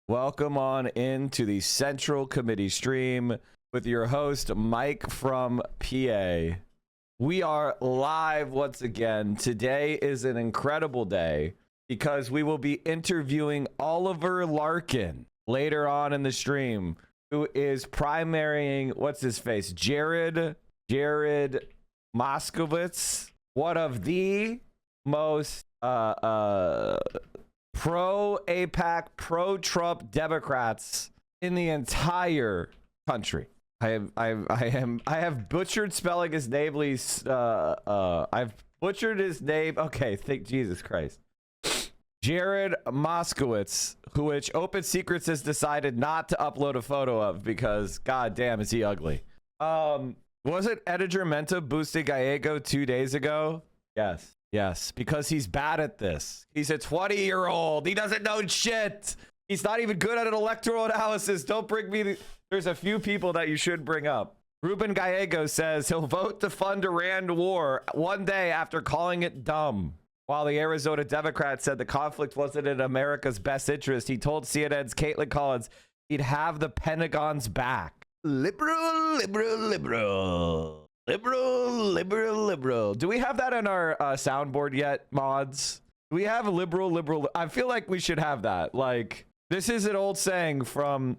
Welcome on into the Central Committee stream with your host, Mike from PA. We are live once again. Today is an incredible day because we will be interviewing Oliver Larkin later on in the stream, who is primarying, what's his face? Jared Moskowitz, one of the most pro-APAC, pro-Trump Democrats in the entire country. I have butchered spelling his name. I've butchered his name. Okay, thank Jesus Christ. Jared Moskowitz, which Open Secrets has decided not to upload a photo of because, god damn, is he ugly. Wasn't Editor Menta boosting Gallego 2 days ago? Yes, because he's bad at this. He's a 20-year-old. He doesn't know shit. He's not even good at an electoral analysis. Don't bring me... There's a few people that you should bring up. Ruben Gallego says he'll vote to fund Iran war one day after calling it dumb. While the Arizona Democrat said the conflict wasn't in America's best interest, he told CNN's Caitlin Collins he'd have the Pentagon's back. Liberal. Do we have that on our soundboard yet, mods? Do we have a liberal? I feel like we should have that. Like, this is an old saying from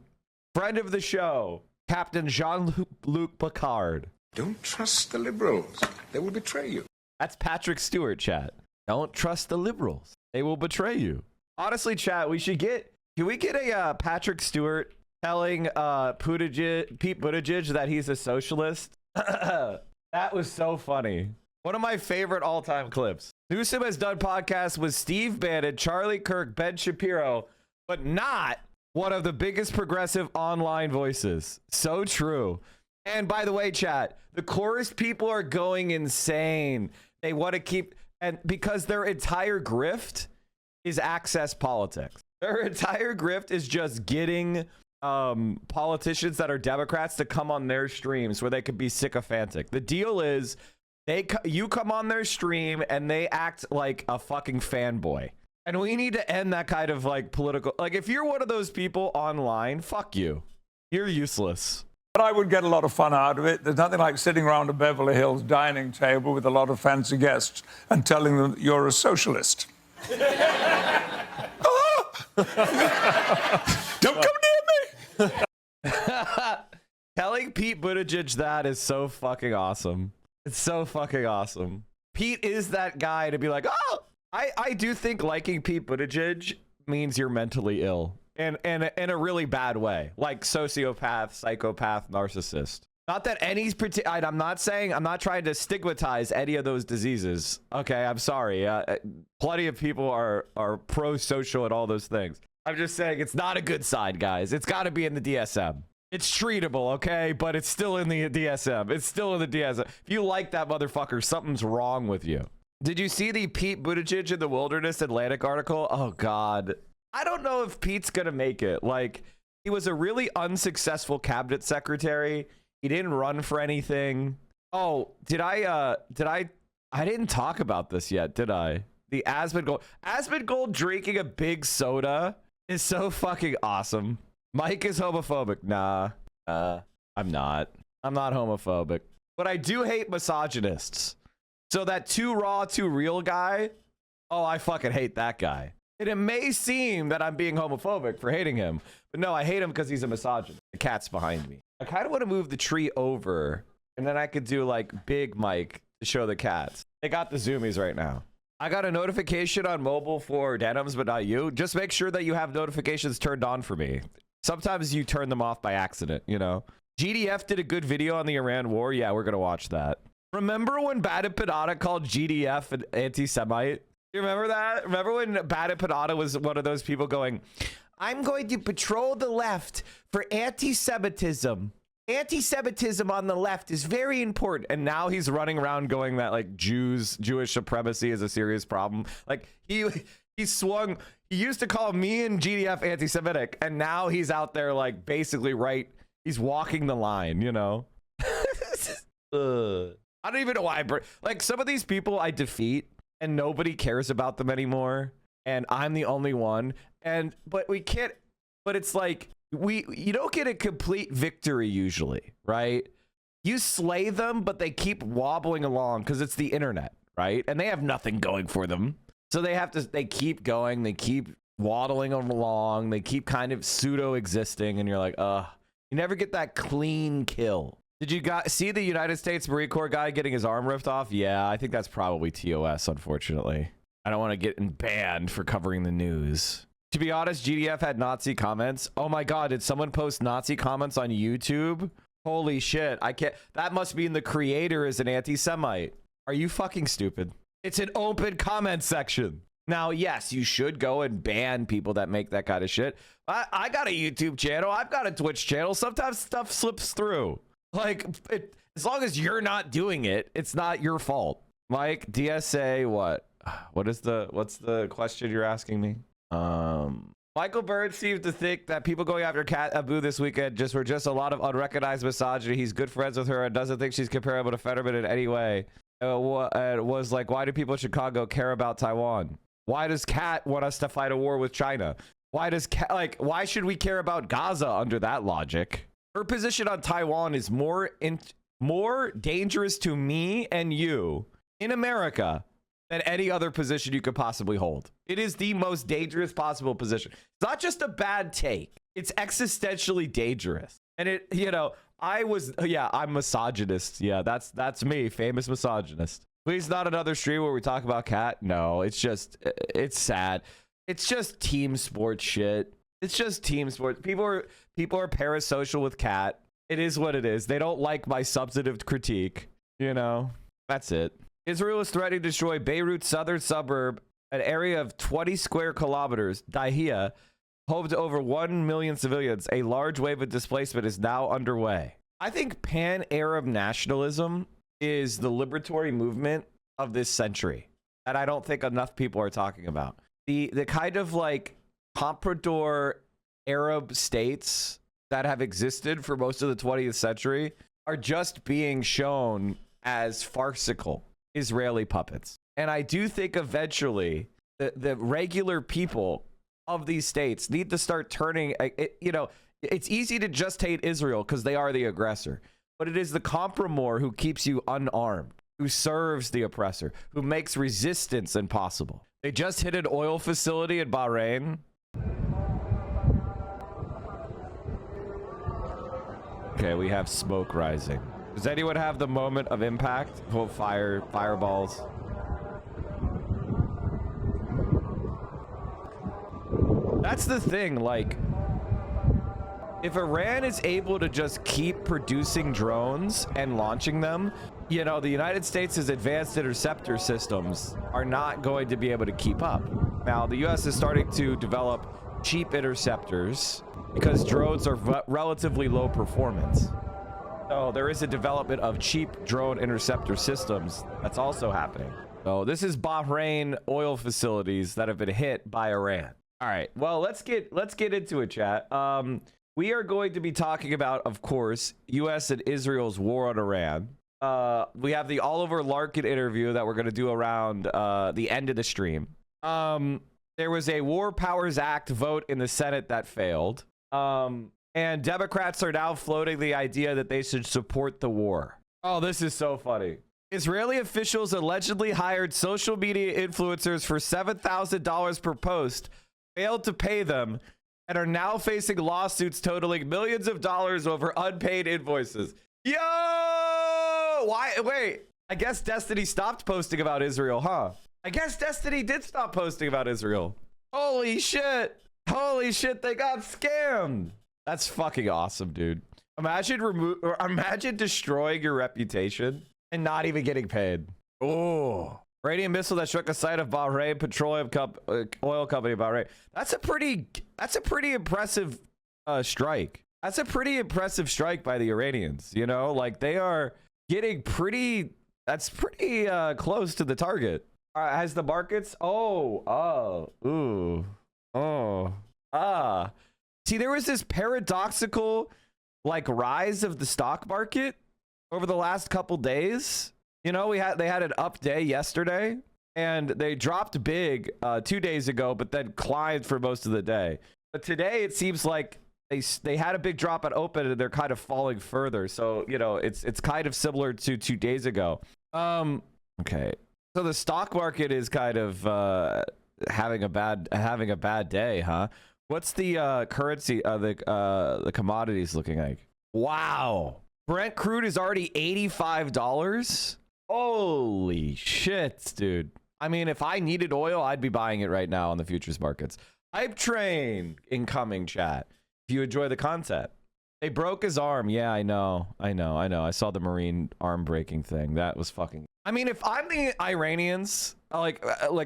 friend of the show, Captain Jean-Luc Picard. Don't trust the liberals. They will betray you. That's Patrick Stewart, chat. Don't trust the liberals. They will betray you. Honestly, chat, we should get... Can we get a Patrick Stewart telling Pete Buttigieg that he's a socialist? That was so funny. One of my favorite all-time clips. Newsom has done podcasts with Steve Bannon, Charlie Kirk, Ben Shapiro, but not one of the biggest progressive online voices. So true. And by the way, chat, the chorus people are going insane. They want to keep... And because their entire grift is access politics. Their entire grift is just getting... politicians that are Democrats to come on their streams where they could be sycophantic. The deal is you come on their stream and they act like a fucking fanboy, and we need to end that kind of like political, like if you're one of those people online, fuck you, you're useless. But I would get a lot of fun out of it. There's nothing like sitting around a Beverly Hills dining table with a lot of fancy guests and telling them you're a socialist. Don't come near me. Telling Pete Buttigieg that is so fucking awesome. It's so fucking awesome. Pete is that guy to be like, oh, I do think liking Pete Buttigieg means you're mentally ill and in a really bad way, like sociopath, psychopath, narcissist. Not that any I'm not trying to stigmatize any of those diseases. Okay, I'm sorry. Plenty of people are pro-social and all those things. I'm just saying it's not a good side, guys. It's got to be in the DSM. It's treatable, okay? But it's still in the DSM. It's still in the DSM. If you like that motherfucker, something's wrong with you. Did you see the Pete Buttigieg in the Wilderness Atlantic article? Oh, God. I don't know if Pete's going to make it. Like, he was a really unsuccessful cabinet secretary. He didn't run for anything. Oh, I didn't talk about this yet, did I? The Asmund Gold drinking a big soda is so fucking awesome. Mike is homophobic. Nah, I'm not homophobic, but I do hate misogynists. So that too raw, too real guy, oh, I fucking hate that guy. And it may seem that I'm being homophobic for hating him, but no, I hate him because he's a misogynist. The cat's behind me. I kind of want to move the tree over, and then I could do like Big Mike to show the cats. They got the zoomies right now. I got a notification on mobile for Denims, but not you. Just make sure that you have notifications turned on for me. Sometimes you turn them off by accident, you know. GDF did a good video on the Iran war. Yeah, we're going to watch that. Remember when Bada Padada called GDF an anti-Semite? You remember that? Remember when Bada Padada was one of those people going, I'm going to patrol the left for anti-Semitism. Anti-Semitism on the left is very important. And now he's running around going that like Jewish supremacy is a serious problem. Like he swung, he used to call me and GDF anti-Semitic, and now he's out there like basically he's walking the line, you know? I don't even know why like some of these people I defeat and nobody cares about them anymore, and I'm the only one. But but it's like you don't get a complete victory usually, right? You slay them, but they keep wobbling along because it's the internet, right? And they have nothing going for them. So they keep going, they keep waddling along, they keep kind of pseudo existing, and you're like, you never get that clean kill. Did you see the United States Marine Corps guy getting his arm ripped off? Yeah, I think that's probably TOS, unfortunately. I don't want to get banned for covering the news. To be honest, GDF had Nazi comments. Oh my God, did someone post Nazi comments on YouTube? Holy shit, I can't. That must mean the creator is an anti-Semite. Are you fucking stupid? It's an open comment section. Now, yes, you should go and ban people that make that kind of shit. I got a YouTube channel. I've got a Twitch channel. Sometimes stuff slips through. Like, as long as you're not doing it, it's not your fault. Mike, DSA, what? What's the question you're asking me? Michael Bird seems to think that people going after Kat Abu this weekend were just a lot of unrecognized misogyny. He's good friends with her and doesn't think she's comparable to Fetterman in any way. Was like, why do people in Chicago care about Taiwan? Why does Kat want us to fight a war with China? Why does Kat, like, why should we care about Gaza under that logic? Her position on Taiwan is more dangerous to me and you in America than any other position you could possibly hold. It is the most dangerous possible position. It's not just a bad take. It's existentially dangerous. And it, you know, I'm misogynist. Yeah, that's me, famous misogynist. Please not another stream where we talk about Kat. No, it's sad. It's just team sports shit. It's just team sports. People are parasocial with Kat. It is what it is. They don't like my substantive critique. You know, that's it. Israel is threatening to destroy Beirut's southern suburb, an area of 20 square kilometers, Dahia, home to over 1 million civilians. A large wave of displacement is now underway. I think pan-Arab nationalism is the liberatory movement of this century, and I don't think enough people are talking about. The kind of like comprador Arab states that have existed for most of the 20th century are just being shown as farcical Israeli puppets. And I do think eventually the regular people of these states need to start turning, you know, it's easy to just hate Israel because they are the aggressor, but it is the compromisor who keeps you unarmed, who serves the oppressor, who makes resistance impossible. They just hit an oil facility in Bahrain. Okay, we have smoke rising. Does anyone have the moment of impact? Oh, fireballs. That's the thing, like, if Iran is able to just keep producing drones and launching them, you know, the United States' advanced interceptor systems are not going to be able to keep up. Now, the US is starting to develop cheap interceptors because drones are relatively low performance. So there is a development of cheap drone interceptor systems that's also happening. So this is Bahrain oil facilities that have been hit by Iran. All right, well, let's get into it, chat. We are going to be talking about, of course, US and Israel's war on Iran. We have the Oliver Larkin interview that we're going to do around the end of the stream. There was a War Powers Act vote in the Senate that failed. And Democrats are now floating the idea that they should support the war. Oh, this is so funny. Israeli officials allegedly hired social media influencers for $7,000 per post, failed to pay them, and are now facing lawsuits totaling millions of dollars over unpaid invoices. Yo! Why? Wait, I guess Destiny stopped posting about Israel, huh? I guess Destiny did stop posting about Israel. Holy shit. Holy shit, they got scammed. That's fucking awesome, dude. Imagine destroying your reputation and not even getting paid. Oh, Iranian missile that struck a site of Bahrain Petroleum oil company Bahrain. That's a pretty impressive strike. That's a pretty impressive strike by the Iranians. You know, like they are getting pretty. That's pretty close to the target. Has the markets? See, there was this paradoxical like rise of the stock market over the last couple days. You know, they had an up day yesterday and they dropped big 2 days ago, but then climbed for most of the day. But today it seems like they had a big drop at open and they're kind of falling further. So, you know, it's kind of similar to 2 days ago. Okay. So the stock market is kind of having a bad day, huh? What's the currency the commodities looking like? Wow. Brent crude is already $85. Holy shit, dude. I mean, if I needed oil, I'd be buying it right now on the futures markets. Hype train incoming, chat. If you enjoy the content. They broke his arm. Yeah, I know. I saw the Marine arm breaking thing. That was fucking... I mean, if I'm the Iranians, like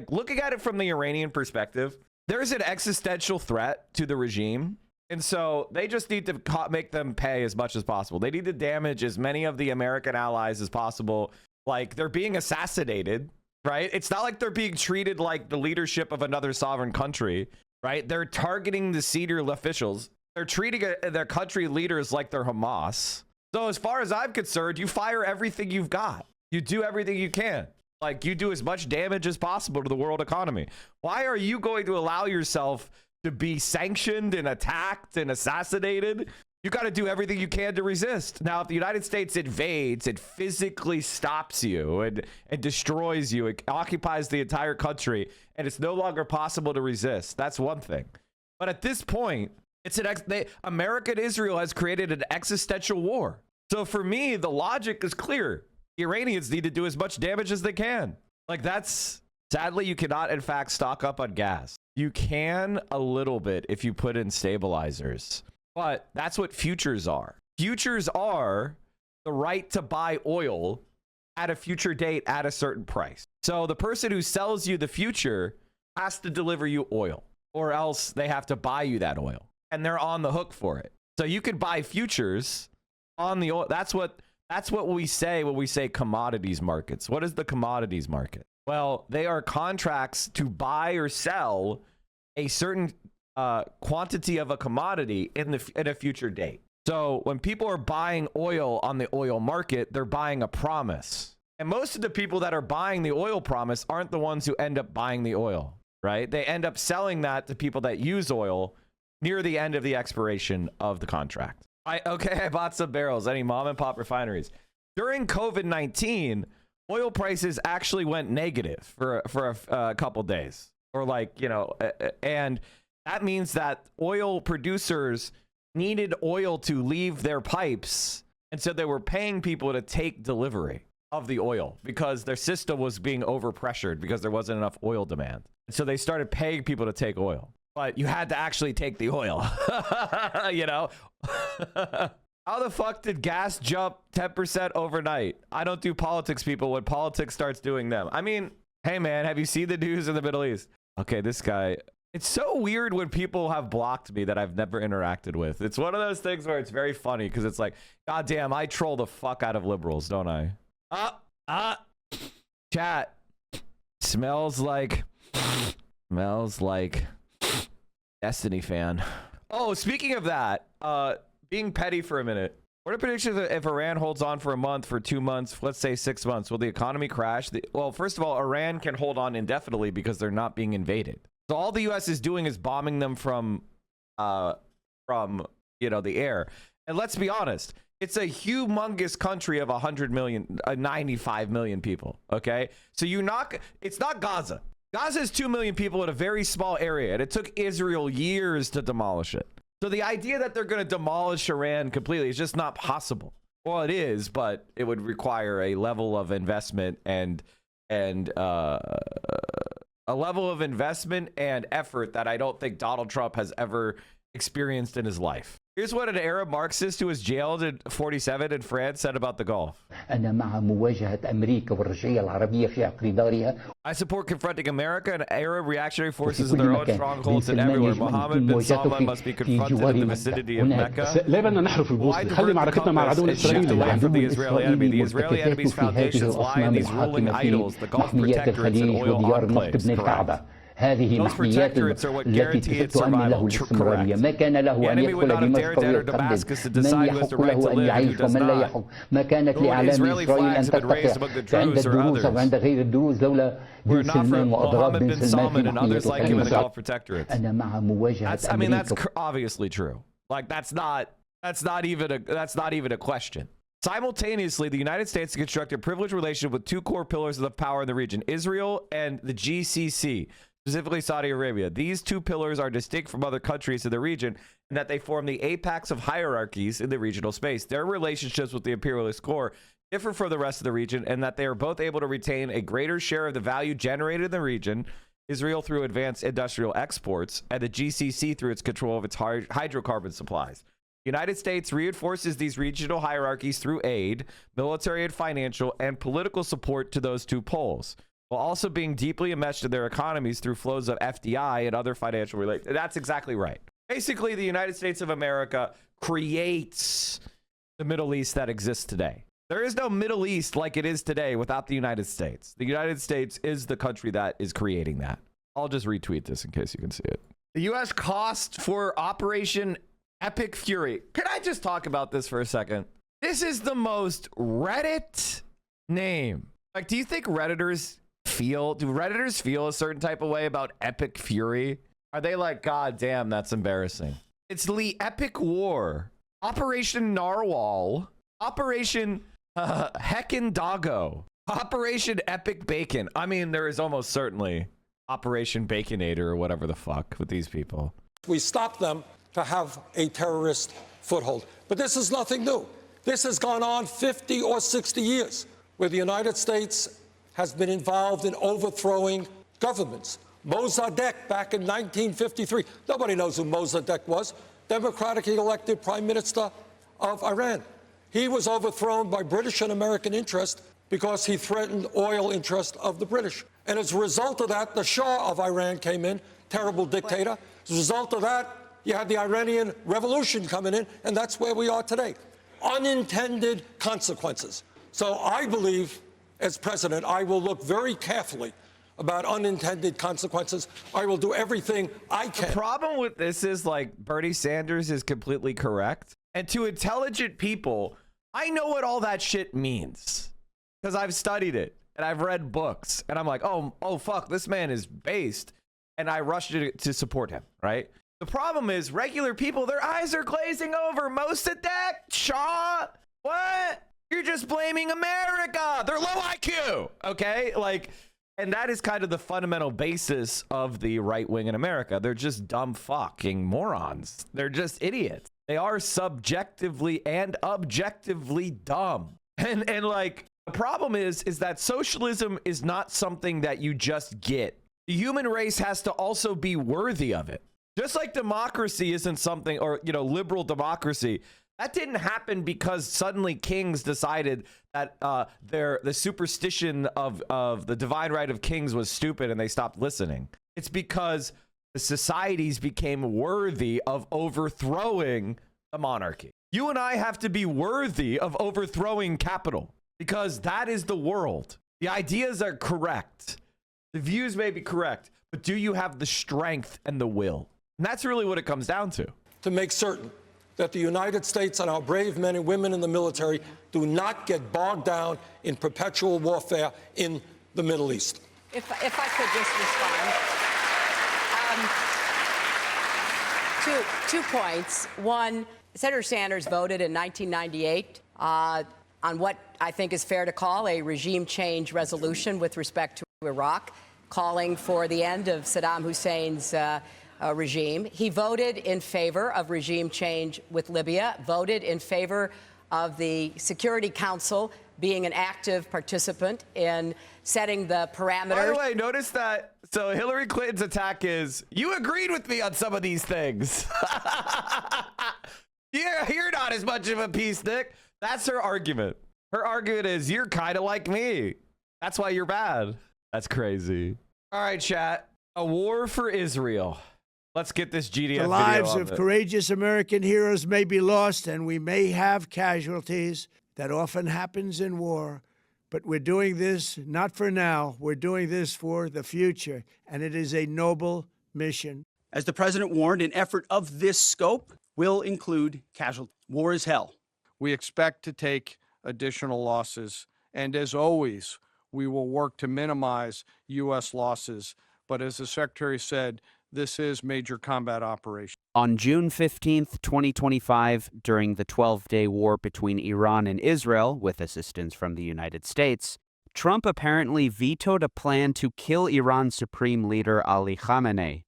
looking at it from the Iranian perspective, there's an existential threat to the regime. And so they just need to make them pay as much as possible. They need to damage as many of the American allies as possible. Like, they're being assassinated, right? It's not like they're being treated like the leadership of another sovereign country, right? They're targeting the senior officials. They're treating their country leaders like they're Hamas. So as far as I'm concerned, you fire everything you've got. You do everything you can. Like, you do as much damage as possible to the world economy. Why are you going to allow yourself to be sanctioned and attacked and assassinated? You got to do everything you can to resist. Now, if the United States invades, it physically stops you and destroys you. It occupies the entire country, and it's no longer possible to resist. That's one thing. But at this point, America and Israel has created an existential war. So for me, the logic is clear. The Iranians need to do as much damage as they can. Like, that's... Sadly, you cannot, in fact, stock up on gas. You can a little bit if you put in stabilizers. But that's what futures are. Futures are the right to buy oil at a future date at a certain price. So the person who sells you the future has to deliver you oil, or else they have to buy you that oil. And they're on the hook for it. So you could buy futures on the oil. That's what we say when we say commodities markets. What is the commodities market? Well, they are contracts to buy or sell a certain quantity of a commodity in a future date. So when people are buying oil on the oil market, they're buying a promise. And most of the people that are buying the oil promise aren't the ones who end up buying the oil, right? They end up selling that to people that use oil near the end of the expiration of the contract. I bought some barrels. Any mom and pop refineries. During COVID-19, oil prices actually went negative for a couple days, or like, you know, and that means that oil producers needed oil to leave their pipes. And so they were paying people to take delivery of the oil because their system was being overpressured because there wasn't enough oil demand. So they started paying people to take oil. But you had to actually take the oil, you know? How the fuck did gas jump 10% overnight? I don't do politics, people, when politics starts doing them. I mean, hey, man, have you seen the news in the Middle East? Okay, this guy. It's so weird when people have blocked me that I've never interacted with. It's one of those things where it's very funny because it's like, goddamn, I troll the fuck out of liberals, don't I? Chat. Smells like Destiny fan. Oh, speaking of that, being petty for a minute. What are predictions if Iran holds on for a month, for 2 months, let's say 6 months? Will the economy crash? Well, first of all, Iran can hold on indefinitely because they're not being invaded. So all the U.S. is doing is bombing them from you know, the air. And let's be honest, it's a humongous country of 100 million, 95 million people. Okay, so it's not Gaza. Gaza is 2 million people in a very small area, and it took Israel years to demolish it. So the idea that they're going to demolish Iran completely is just not possible. Well, it is, but it would require a level of investment and effort that I don't think Donald Trump has ever experienced in his life. Here's what an Arab Marxist who was jailed in 47 in France said about the Gulf. I support confronting America and Arab reactionary forces in their own strongholds and everywhere. Mohammed bin Salman must be confronted in the vicinity of Mecca. Why divert the compass and shift away from the Israeli enemy? The Israeli enemy's foundations lie in these ruling idols, the Gulf protectorates and oil enclaves. Correct. هذه Those محميات protectorates are what التي guarantee its تؤمن له survival. الاستمرارية. ما كان له The أن enemy would يدخل not have دمشق dared to enter ويقدم Damascus to من decide who has the يحق right to له أن live and who يعيش does ومن لا not. يحق. ما كانت Nor would لإعلام Israeli إسرائيل أن flags have been raised ترتفع among the عند Druze or الدروز أو others. عند غير الدروز لولا Were بن it not for سلمان وأضراب Mohammed بن bin سلمان في Salman and محمية others like him in the القناة. Gulf protectorates. أنا مع مواجهة I mean, that's أمريكا. obviously true. Like, that's not even a question. Simultaneously, the United States constructed a privileged relationship with two core pillars of the power in the region, Israel and the GCC, specifically Saudi Arabia. These two pillars are distinct from other countries in the region in that they form the apex of hierarchies in the regional space. Their relationships with the imperialist core differ from the rest of the region in that they are both able to retain a greater share of the value generated in the region, Israel through advanced industrial exports, and the GCC through its control of its hydrocarbon supplies. The United States reinforces these regional hierarchies through aid, military and financial, and political support to those two poles, while also being deeply enmeshed in their economies through flows of FDI and other financial relations. That's exactly right. Basically, the United States of America creates the Middle East that exists today. There is no Middle East like it is today without the United States. The United States is the country that is creating that. I'll just retweet this in case you can see it. The U.S. cost for Operation Epic Fury. Can I just talk about this for a second? This is the most Reddit name. Like, do you think do Redditors feel a certain type of way about Epic Fury? Are they like, God damn, that's embarrassing? It's the Epic War. Operation Narwhal. Operation Heckin' Doggo. Operation Epic Bacon. I mean, there is almost certainly Operation Baconator or whatever the fuck with these people. We stopped them to have a terrorist foothold. But this is nothing new. This has gone on 50 or 60 years, where the United States has been involved in overthrowing governments. Mossadegh back in 1953. Nobody knows who Mossadegh was. Democratically elected Prime Minister of Iran. He was overthrown by British and American interest because he threatened oil interest of the British. And as a result of that, the Shah of Iran came in, terrible dictator. As a result of that, you had the Iranian Revolution coming in, and that's where we are today. Unintended consequences. So I believe, as president, I will look very carefully about unintended consequences. I will do everything I can. The problem with this is, like, Bernie Sanders is completely correct. And to intelligent people, I know what all that shit means because I've studied it and I've read books and I'm like, oh, fuck, this man is based. And I rushed to support him, right? The problem is regular people, their eyes are glazing over. Mossadegh, Shah, what? You're just blaming America. They're low IQ, okay? Like, and that is kind of the fundamental basis of the right wing in America. They're just dumb fucking morons. They're just idiots. They are subjectively and objectively dumb. And like, the problem is that socialism is not something that you just get. The human race has to also be worthy of it. Just like democracy isn't something, or, you know, liberal democracy, that didn't happen because suddenly kings decided that the superstition of the divine right of kings was stupid and they stopped listening. It's because the societies became worthy of overthrowing the monarchy. You and I have to be worthy of overthrowing capital because that is the world. The ideas are correct. The views may be correct, but do you have the strength and the will? And that's really what it comes down to. To make certain that the United States and our brave men and women in the military do not get bogged down in perpetual warfare in the Middle East. If I could just respond. Two points. One, Senator Sanders voted in 1998 on what I think is fair to call a regime change resolution with respect to Iraq, calling for the end of Saddam Hussein's regime. He voted in favor of regime change with Libya, voted in favor of the Security Council being an active participant in setting the parameters. By the way, notice that, so Hillary Clinton's attack is, you agreed with me on some of these things. You're not as much of a peace stick. That's her argument. Her argument is, you're kind of like me. That's why you're bad. That's crazy. All right, chat. A war for Israel. Let's get this GDF The lives of courageous American heroes may be lost, and we may have casualties. That often happens in war. But we're doing this not for now. We're doing this for the future, and it is a noble mission. As the president warned, an effort of this scope will include casualties. War is hell. We expect to take additional losses, and as always, we will work to minimize U.S. losses. But as the Secretary said, this is major combat operation. On June 15, 2025, during the 12-day war between Iran and Israel, with assistance from the United States, Trump apparently vetoed a plan to kill Iran's supreme leader Ali Khamenei.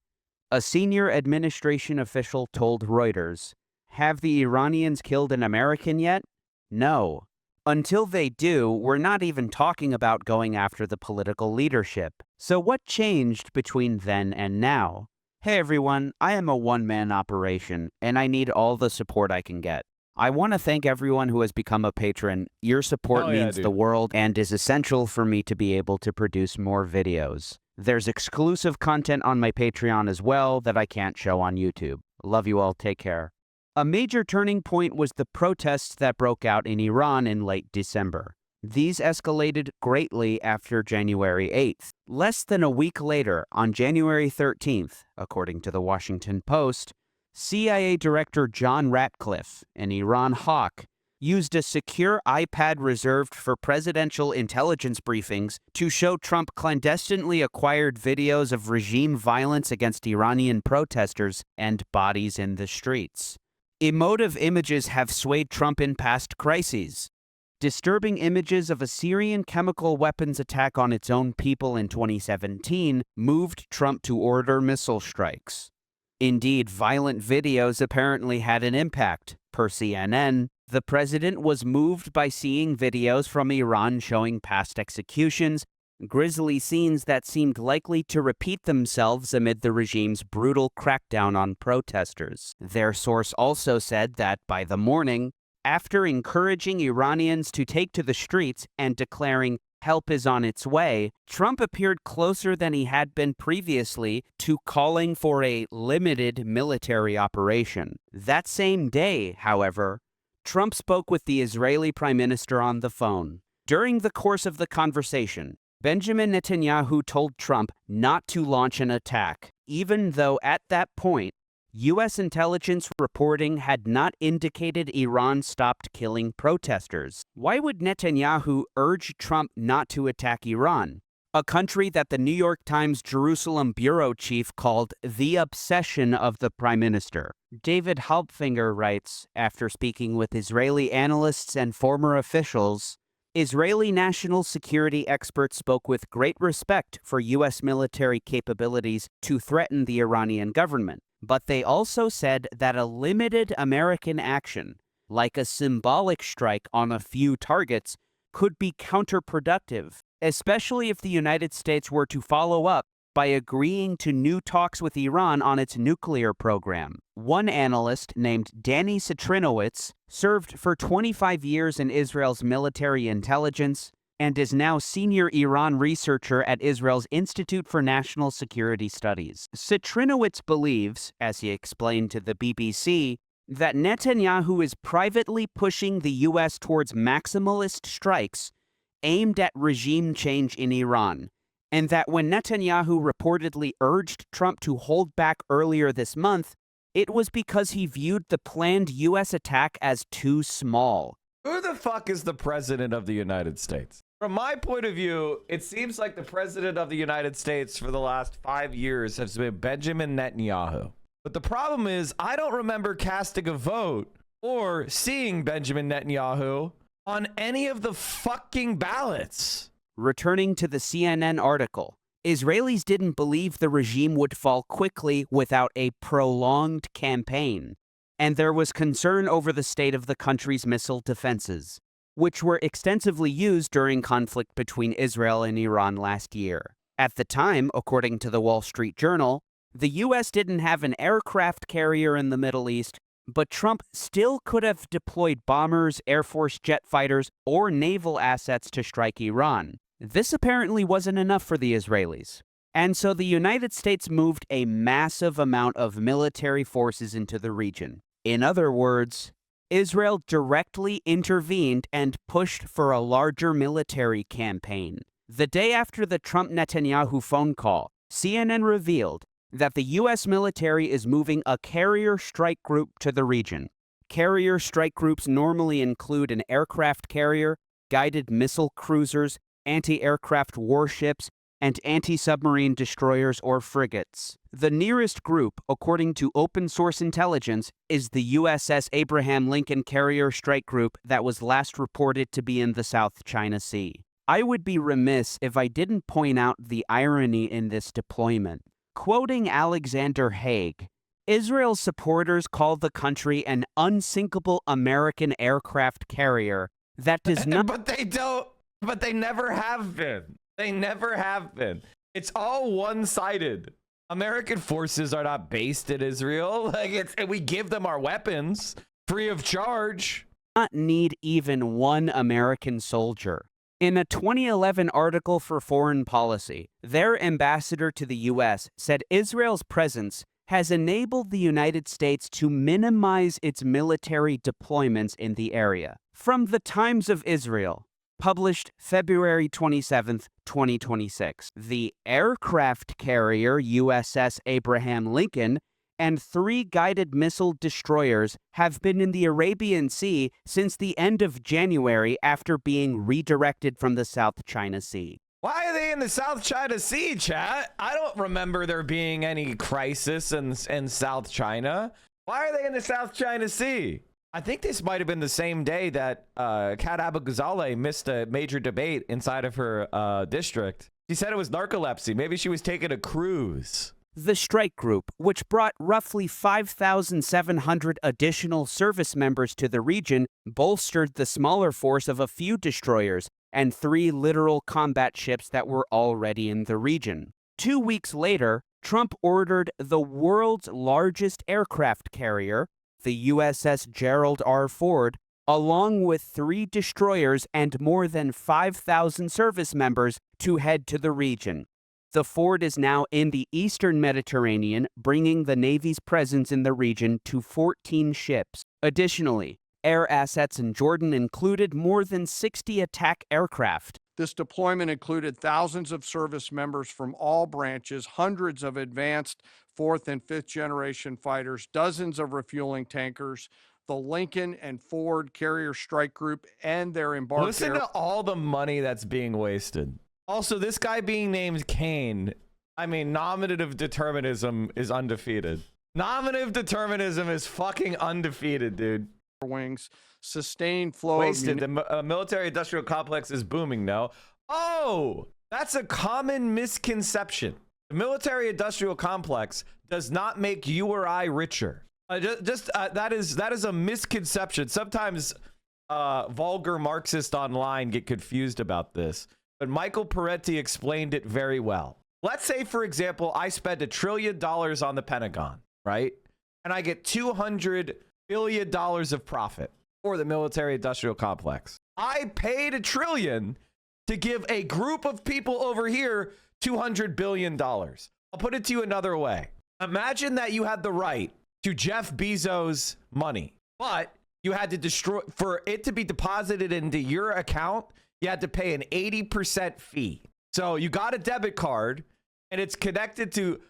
A senior administration official told Reuters, "Have the Iranians killed an American yet? No. Until they do, we're not even talking about going after the political leadership. So what changed between then and now? Hey everyone, I am a one-man operation, and I need all the support I can get. I want to thank everyone who has become a patron. Your support means the world and is essential for me to be able to produce more videos. There's exclusive content on my Patreon as well that I can't show on YouTube. Love you all, take care." A major turning point was the protests that broke out in Iran in late December. These escalated greatly after January 8th. Less than a week later, on January 13th, according to the Washington Post, CIA Director John Ratcliffe, an Iran hawk, used a secure iPad reserved for presidential intelligence briefings to show Trump clandestinely acquired videos of regime violence against Iranian protesters and bodies in the streets. Emotive images have swayed Trump in past crises. Disturbing images of a Syrian chemical weapons attack on its own people in 2017 moved Trump to order missile strikes. Indeed, violent videos apparently had an impact. Per CNN, the president was moved by seeing videos from Iran showing past executions, grisly scenes that seemed likely to repeat themselves amid the regime's brutal crackdown on protesters. Their source also said that by the morning, after encouraging Iranians to take to the streets and declaring help is on its way, Trump appeared closer than he had been previously to calling for a limited military operation. That same day, however, Trump spoke with the Israeli Prime Minister on the phone. During the course of the conversation, Benjamin Netanyahu told Trump not to launch an attack, even though at that point, U.S. intelligence reporting had not indicated Iran stopped killing protesters. Why would Netanyahu urge Trump not to attack Iran, a country that the New York Times Jerusalem bureau chief called the obsession of the prime minister? David Halbfinger writes, after speaking with Israeli analysts and former officials, Israeli national security experts spoke with great respect for U.S. military capabilities to threaten the Iranian government. But they also said that a limited American action, like a symbolic strike on a few targets, could be counterproductive, especially if the United States were to follow up by agreeing to new talks with Iran on its nuclear program. One analyst named Danny Citrinowicz served for 25 years in Israel's military intelligence and is now senior Iran researcher at Israel's Institute for National Security Studies. Citrinowicz believes, as he explained to the BBC, that Netanyahu is privately pushing the U.S. towards maximalist strikes aimed at regime change in Iran, and that when Netanyahu reportedly urged Trump to hold back earlier this month, it was because he viewed the planned U.S. attack as too small. Who the fuck is the president of the United States? From my point of view, it seems like the president of the United States for the last 5 years has been Benjamin Netanyahu. But the problem is, I don't remember casting a vote or seeing Benjamin Netanyahu on any of the fucking ballots. Returning to the CNN article, Israelis didn't believe the regime would fall quickly without a prolonged campaign, and there was concern over the state of the country's missile defenses, which were extensively used during conflict between Israel and Iran last year. At the time, according to the Wall Street Journal, the U.S. didn't have an aircraft carrier in the Middle East, but Trump still could have deployed bombers, Air Force jet fighters, or naval assets to strike Iran. This apparently wasn't enough for the Israelis. And so the United States moved a massive amount of military forces into the region. In other words, Israel directly intervened and pushed for a larger military campaign. The day after the Trump-Netanyahu phone call, CNN revealed that the U.S. military is moving a carrier strike group to the region. Carrier strike groups normally include an aircraft carrier, guided missile cruisers, anti-aircraft warships, and anti-submarine destroyers or frigates. The nearest group, according to open source intelligence, is the USS Abraham Lincoln Carrier Strike Group that was last reported to be in the South China Sea. I would be remiss if I didn't point out the irony in this deployment. Quoting Alexander Haig, Israel's supporters call the country an unsinkable American aircraft carrier that does not... But they never have been. They never have been. It's all one-sided. American forces are not based in Israel. We give them our weapons free of charge. Not need even one American soldier. In a 2011 article for Foreign Policy, their ambassador to the U.S. said Israel's presence has enabled the United States to minimize its military deployments in the area. From the Times of Israel, published February 27, 2026, the aircraft carrier USS Abraham Lincoln and 3 guided missile destroyers have been in the Arabian Sea since the end of January after being redirected from the South China Sea. Why are they in the South China Sea, chat? I don't remember there being any crisis in South China. Why are they in the South China Sea? I think this might have been the same day that Kat Abu-Ghazaleh missed a major debate inside of her district. She said it was narcolepsy. Maybe she was taking a cruise. The strike group, which brought roughly 5,700 additional service members to the region, bolstered the smaller force of a few destroyers and 3 littoral combat ships that were already in the region. 2 weeks later, Trump ordered the world's largest aircraft carrier, the USS Gerald R. Ford, along with 3 destroyers and more than 5,000 service members to head to the region. The Ford is now in the eastern Mediterranean, bringing the Navy's presence in the region to 14 ships. Additionally, air assets in Jordan included more than 60 attack aircraft. This deployment included thousands of service members from all branches, hundreds of advanced 4th and 5th generation fighters, dozens of refueling tankers, the Lincoln and Ford Carrier Strike Group, and their embarked... Listen to all the money that's being wasted. Also, this guy being named Kane, I mean, nominative determinism is undefeated. Nominative determinism is fucking undefeated, dude. Wings, sustained flow Wasted. of... The military-industrial complex is booming now. Oh, that's a common misconception. The military-industrial complex does not make you or I richer. That is a misconception. Sometimes vulgar Marxist online get confused about this. But Michael Peretti explained it very well. Let's say, for example, I spend $1 trillion on the Pentagon, right? And I get $200 billion of profit for the military-industrial complex. I paid $1 trillion to give a group of people over here $200 billion. I'll put it to you another way. Imagine that you had the right to Jeff Bezos' money, but you had to destroy, for it to be deposited into your account, you had to pay an 80% fee. So you got a debit card and it's connected to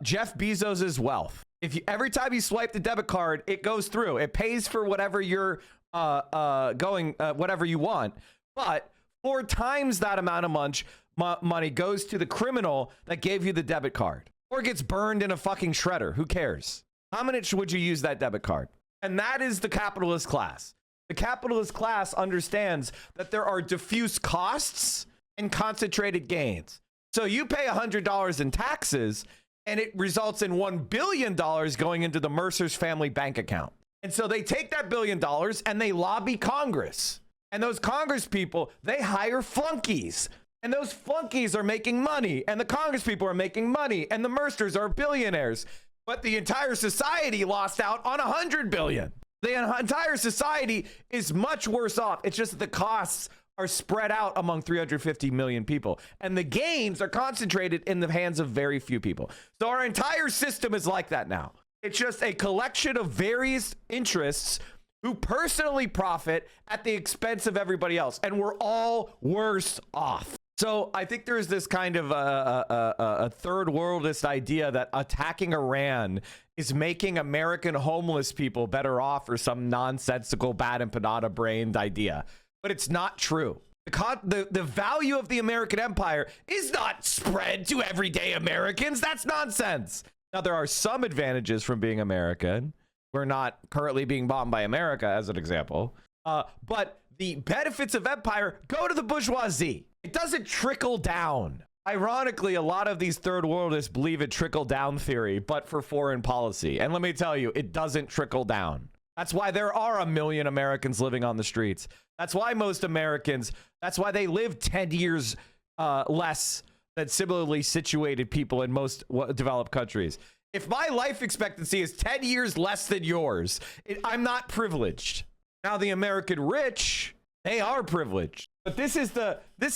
Jeff Bezos' wealth. If you, every time you swipe the debit card, it goes through. It pays for whatever you're whatever you want. But 4 times that amount of money goes to the criminal that gave you the debit card. Or gets burned in a fucking shredder. Who cares? How much would you use that debit card? And that is the capitalist class. The capitalist class understands that there are diffuse costs and concentrated gains. So you pay $100 in taxes and it results in $1 billion going into the Mercer's family bank account. And so they take that $1 billion and they lobby Congress. And those Congress people, they hire flunkies. And those flunkies are making money. And the Congress people are making money. And the Mercers are billionaires. But the entire society lost out on $100 billion. The entire society is much worse off. It's just that the costs are spread out among 350 million people. And the gains are concentrated in the hands of very few people. So our entire system is like that now. It's just a collection of various interests who personally profit at the expense of everybody else. And we're all worse off. So I think there's this kind of a third worldist idea that attacking Iran is making American homeless people better off, or some nonsensical, bad empanada brained idea. But it's not true. The value of the American empire is not spread to everyday Americans. That's nonsense. Now, there are some advantages from being American. We're not currently being bombed by America, as an example. But the benefits of empire go to the bourgeoisie. It doesn't trickle down. Ironically, a lot of these third worldists believe in trickle down theory, but for foreign policy. And let me tell you, it doesn't trickle down. That's why there are 1 million Americans living on the streets. That's why most Americans, that's why they live 10 years less than similarly situated people in most developed countries. If my life expectancy is 10 years less than yours, I'm not privileged. Now, the American rich, they are privileged. But this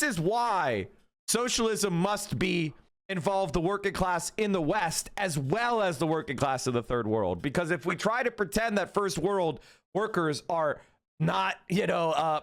is why socialism must involve the working class in the West as well as the working class of the third world. Because if we try to pretend that first world workers are not,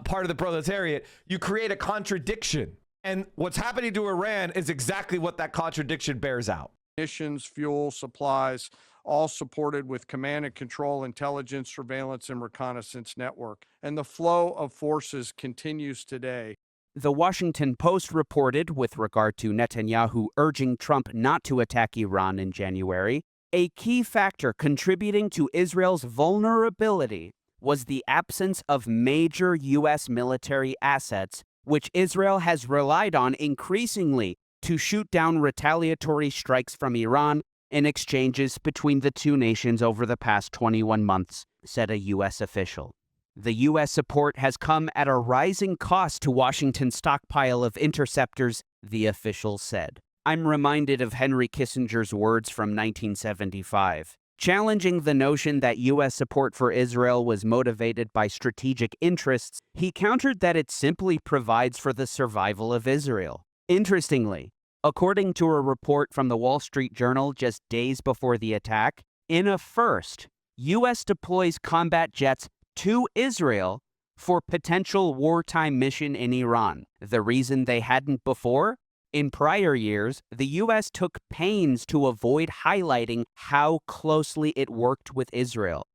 part of the proletariat, you create a contradiction. And what's happening to Iran is exactly what that contradiction bears out. Munitions, fuel, supplies, all supported with command and control, intelligence, surveillance, and reconnaissance network. And the flow of forces continues today. The Washington Post reported, with regard to Netanyahu urging Trump not to attack Iran in January, a key factor contributing to Israel's vulnerability was the absence of major U.S. military assets, which Israel has relied on increasingly to shoot down retaliatory strikes from Iran in exchanges between the two nations over the past 21 months, said a U.S. official. The U.S. support has come at a rising cost to Washington's stockpile of interceptors, the official said. I'm reminded of Henry Kissinger's words from 1975. Challenging the notion that U.S. support for Israel was motivated by strategic interests, he countered that it simply provides for the survival of Israel. Interestingly, according to a report from the Wall Street Journal just days before the attack, in a first, U.S. deploys combat jets to Israel for potential wartime mission in Iran. The reason they hadn't before? In prior years, the U.S. took pains to avoid highlighting how closely it worked with Israel.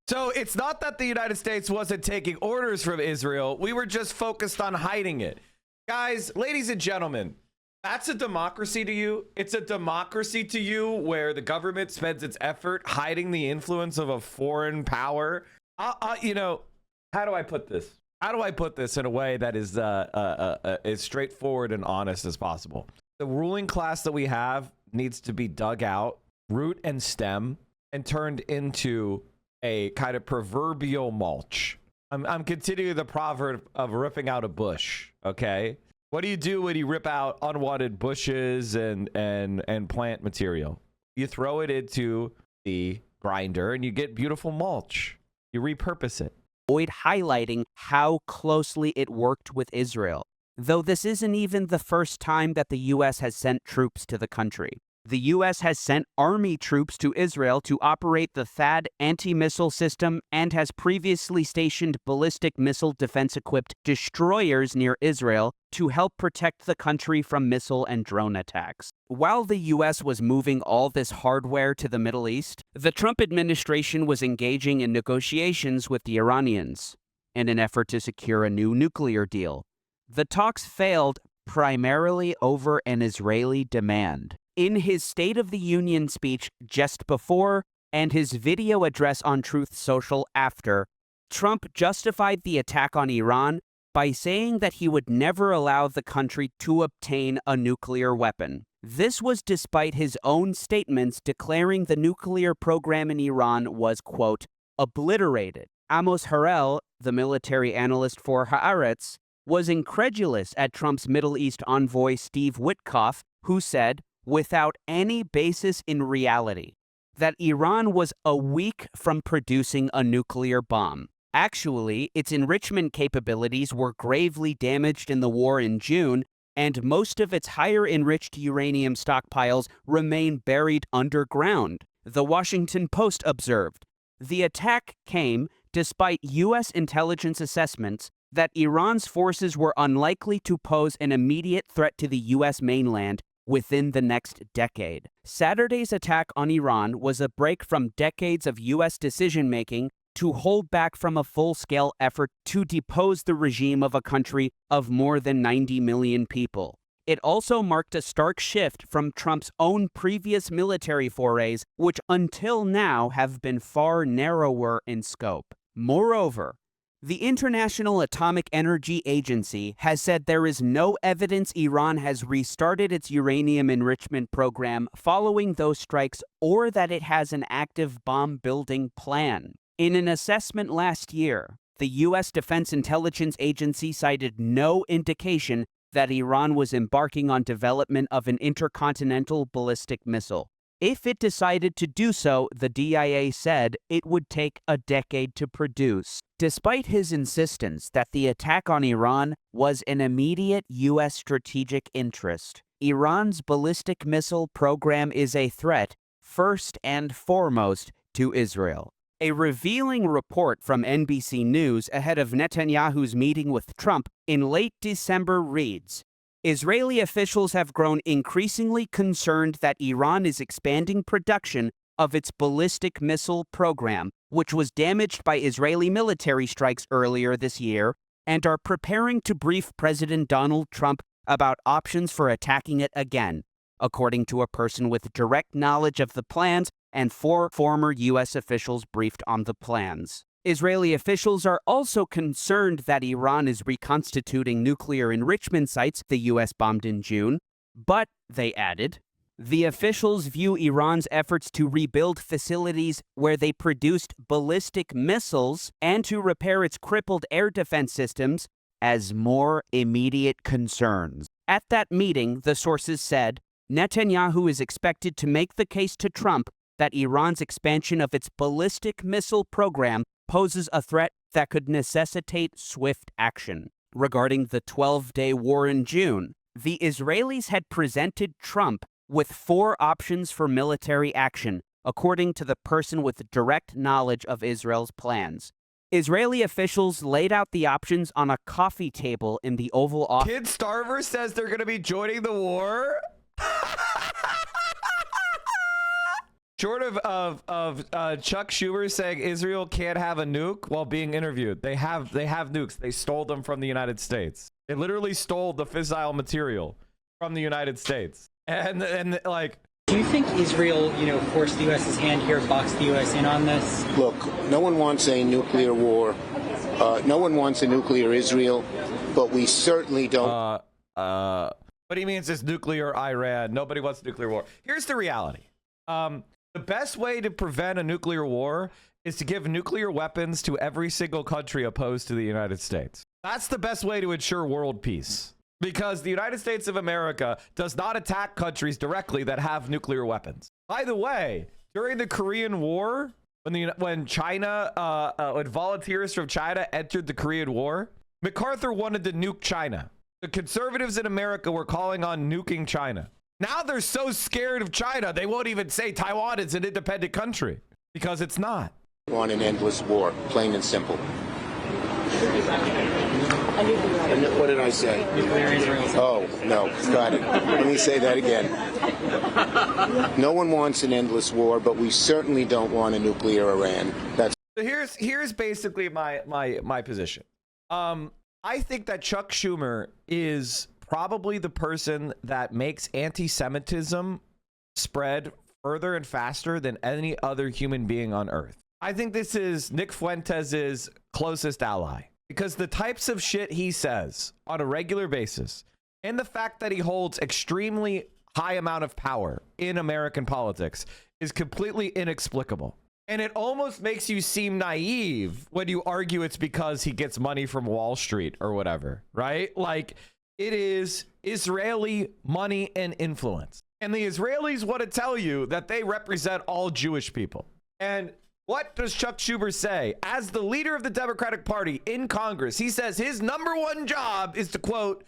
So it's not that the United States wasn't taking orders from Israel. We were just focused on hiding it. Guys, ladies and gentlemen, that's a democracy to you. It's a democracy to you where the government spends its effort hiding the influence of a foreign power. How do I put this? How do I put this in a way that is as straightforward and honest as possible? The ruling class that we have needs to be dug out, root and stem, and turned into a kind of proverbial mulch. I'm continuing the proverb of ripping out a bush, okay? What do you do when you rip out unwanted bushes and plant material? You throw it into the grinder and you get beautiful mulch. You repurpose it. Avoid highlighting how closely it worked with Israel, though this isn't even the first time that the U.S. has sent troops to the country. The U.S. has sent Army troops to Israel to operate the THAAD anti-missile system and has previously stationed ballistic missile defense-equipped destroyers near Israel to help protect the country from missile and drone attacks. While the U.S. was moving all this hardware to the Middle East, the Trump administration was engaging in negotiations with the Iranians in an effort to secure a new nuclear deal. The talks failed primarily over an Israeli demand. In his State of the Union speech just before and his video address on Truth Social after, Trump justified the attack on Iran by saying that he would never allow the country to obtain a nuclear weapon. This was despite his own statements declaring the nuclear program in Iran was, quote, obliterated. Amos Harel, the military analyst for Haaretz, was incredulous at Trump's Middle East envoy Steve Witkoff, who said, without any basis in reality, that Iran was a week from producing a nuclear bomb. Actually, its enrichment capabilities were gravely damaged in the war in June, and most of its higher enriched uranium stockpiles remain buried underground, the Washington Post observed. The attack came despite U.S. intelligence assessments that Iran's forces were unlikely to pose an immediate threat to the U.S. mainland within the next decade. Saturday's attack on Iran was a break from decades of U.S. decision-making to hold back from a full-scale effort to depose the regime of a country of more than 90 million people. It also marked a stark shift from Trump's own previous military forays, which until now have been far narrower in scope. Moreover, the International Atomic Energy Agency has said there is no evidence Iran has restarted its uranium enrichment program following those strikes or that it has an active bomb-building plan. In an assessment last year, the U.S. Defense Intelligence Agency cited no indication that Iran was embarking on development of an intercontinental ballistic missile. If it decided to do so, the DIA said it would take a decade to produce. Despite his insistence that the attack on Iran was an immediate U.S. strategic interest, Iran's ballistic missile program is a threat, first and foremost, to Israel. A revealing report from NBC News ahead of Netanyahu's meeting with Trump in late December reads, Israeli officials have grown increasingly concerned that Iran is expanding production of its ballistic missile program, which was damaged by Israeli military strikes earlier this year, and are preparing to brief President Donald Trump about options for attacking it again, according to a person with direct knowledge of the plans and 4 former U.S. officials briefed on the plans. Israeli officials are also concerned that Iran is reconstituting nuclear enrichment sites the U.S. bombed in June, but, they added, the officials view Iran's efforts to rebuild facilities where they produced ballistic missiles and to repair its crippled air defense systems as more immediate concerns. At that meeting, the sources said, Netanyahu is expected to make the case to Trump that Iran's expansion of its ballistic missile program poses a threat that could necessitate swift action. Regarding the 12-day war in June, the Israelis had presented Trump with 4 options for military action, according to the person with direct knowledge of Israel's plans. Israeli officials laid out the options on a coffee table in the Oval Office. Kid Starver says they're going to be joining the war. Short of Chuck Schumer saying Israel can't have a nuke while being interviewed. They have nukes. They stole them from the United States. They literally stole the fissile material from the United States. And like, do you think Israel, forced the U.S.'s hand here, boxed the U.S. in on this? Look, no one wants a nuclear war. No one wants a nuclear Israel, but we certainly don't. What he means is nuclear Iran. Nobody wants nuclear war. Here's the reality. The best way to prevent a nuclear war is to give nuclear weapons to every single country opposed to the United States. That's the best way to ensure world peace. Because the United States of America does not attack countries directly that have nuclear weapons. By the way, during the Korean War, when China, when volunteers from China entered the Korean War, MacArthur wanted to nuke China. The conservatives in America were calling on nuking China. Now they're so scared of China, they won't even say Taiwan is an independent country because it's not. Want an endless war, plain and simple. What did I say? Oh, no, got it. Let me say that again. No one wants an endless war, but we certainly don't want a nuclear Iran. That's so here's basically my position. I think that Chuck Schumer is probably the person that makes anti-Semitism spread further and faster than any other human being on earth. I think this is Nick Fuentes' closest ally because the types of shit he says on a regular basis and the fact that he holds extremely high amount of power in American politics is completely inexplicable. And it almost makes you seem naive when you argue it's because he gets money from Wall Street or whatever, right? Like, it is Israeli money and influence. And the Israelis want to tell you that they represent all Jewish people. And what does Chuck Schumer say? As the leader of the Democratic Party in Congress, he says his #1 job is to, quote,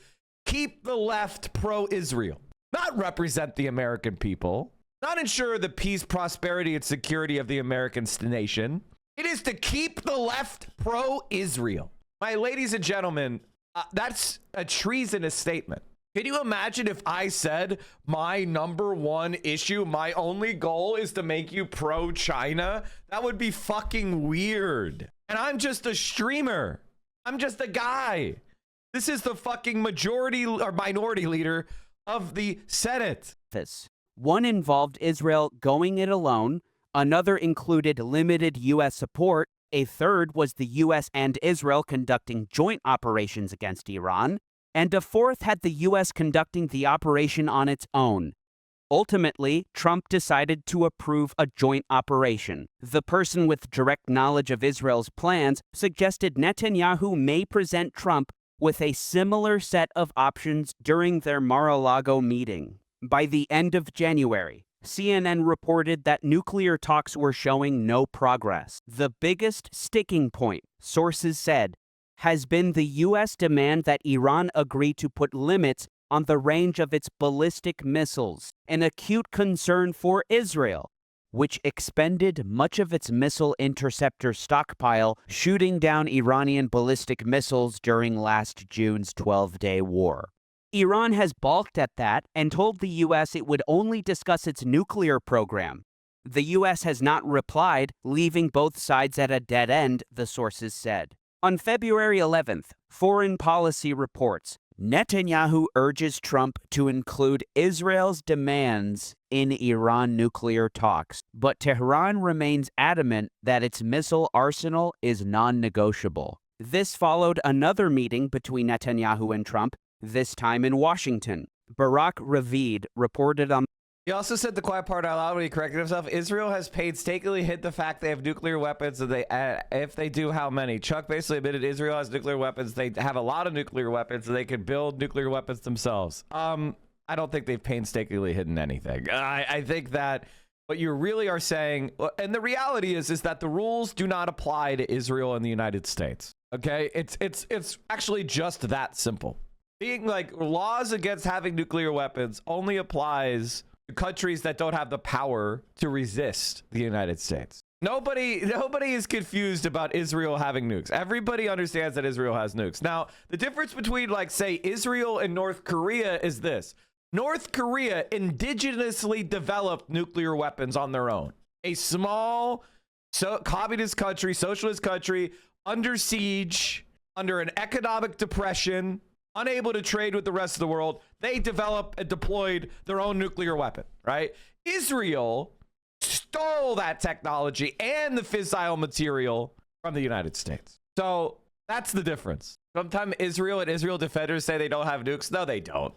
keep the left pro-Israel, not represent the American people, not ensure the peace, prosperity, and security of the American nation. It is to keep the left pro-Israel. My ladies and gentlemen, that's a treasonous statement. Can you imagine if I said my number one issue, my only goal is to make you pro-China? That would be fucking weird. And I'm just a streamer. I'm just a guy. This is the fucking majority or minority leader of the Senate. One involved Israel going it alone. Another included limited U.S. support. A third was the U.S. and Israel conducting joint operations against Iran. And a fourth had the U.S. conducting the operation on its own. Ultimately, Trump decided to approve a joint operation. The person with direct knowledge of Israel's plans suggested Netanyahu may present Trump with a similar set of options during their Mar-a-Lago meeting. By the end of January, CNN reported that nuclear talks were showing no progress. The biggest sticking point, sources said, has been the U.S. demand that Iran agree to put limits on the range of its ballistic missiles, an acute concern for Israel, which expended much of its missile interceptor stockpile shooting down Iranian ballistic missiles during last June's 12-day war. Iran has balked at that and told the U.S. it would only discuss its nuclear program. The U.S. has not replied, leaving both sides at a dead end, the sources said. On February 11th, Foreign Policy reports Netanyahu urges Trump to include Israel's demands in Iran nuclear talks, but Tehran remains adamant that its missile arsenal is non-negotiable. This followed another meeting between Netanyahu and Trump, this time in Washington. Barak Ravid reported on. He also said the quiet part out loud when he corrected himself. Israel has painstakingly hid the fact they have nuclear weapons. And if they do, how many? Chuck basically admitted Israel has nuclear weapons. They have a lot of nuclear weapons, so they could build nuclear weapons themselves. I don't think they've painstakingly hidden anything. I think that what you really are saying, and the reality is that the rules do not apply to Israel and the United States. Okay, it's actually just that simple. Being like laws against having nuclear weapons only applies to countries that don't have the power to resist the United States. Nobody is confused about Israel having nukes. Everybody understands that Israel has nukes. Now, the difference between, like, say, Israel and North Korea is this. North Korea indigenously developed nuclear weapons on their own. A small communist country, socialist country, under siege, under an economic depression, unable to trade with the rest of the world, they developed and deployed their own nuclear weapon, right? Israel stole that technology and the fissile material from the United States. So that's the difference. Sometimes Israel and Israel defenders say they don't have nukes. No, they don't.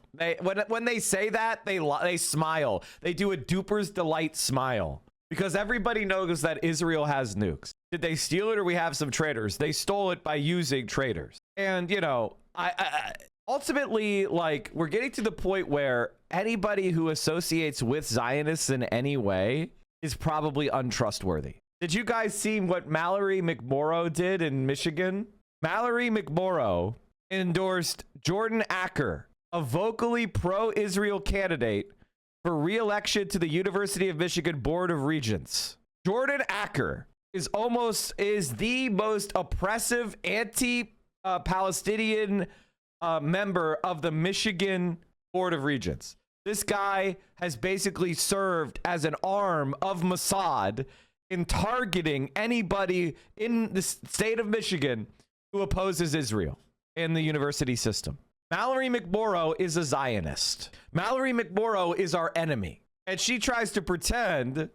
When they say that, they smile. They do a duper's delight smile because everybody knows that Israel has nukes. Did they steal it or we have some traitors? They stole it by using traitors. And, you know, I ultimately, like, we're getting to the point where anybody who associates with Zionists in any way is probably untrustworthy. Did you guys see what Mallory McMorrow did in Michigan? Mallory McMorrow endorsed Jordan Acker, a vocally pro-Israel candidate for re-election to the University of Michigan Board of Regents. Jordan Acker is the most oppressive anti-Palestinian member of the Michigan Board of Regents. This guy has basically served as an arm of Mossad in targeting anybody in the state of Michigan who opposes Israel in the university system. Mallory McMorrow is a Zionist. Mallory McMorrow is our enemy. And she tries to pretend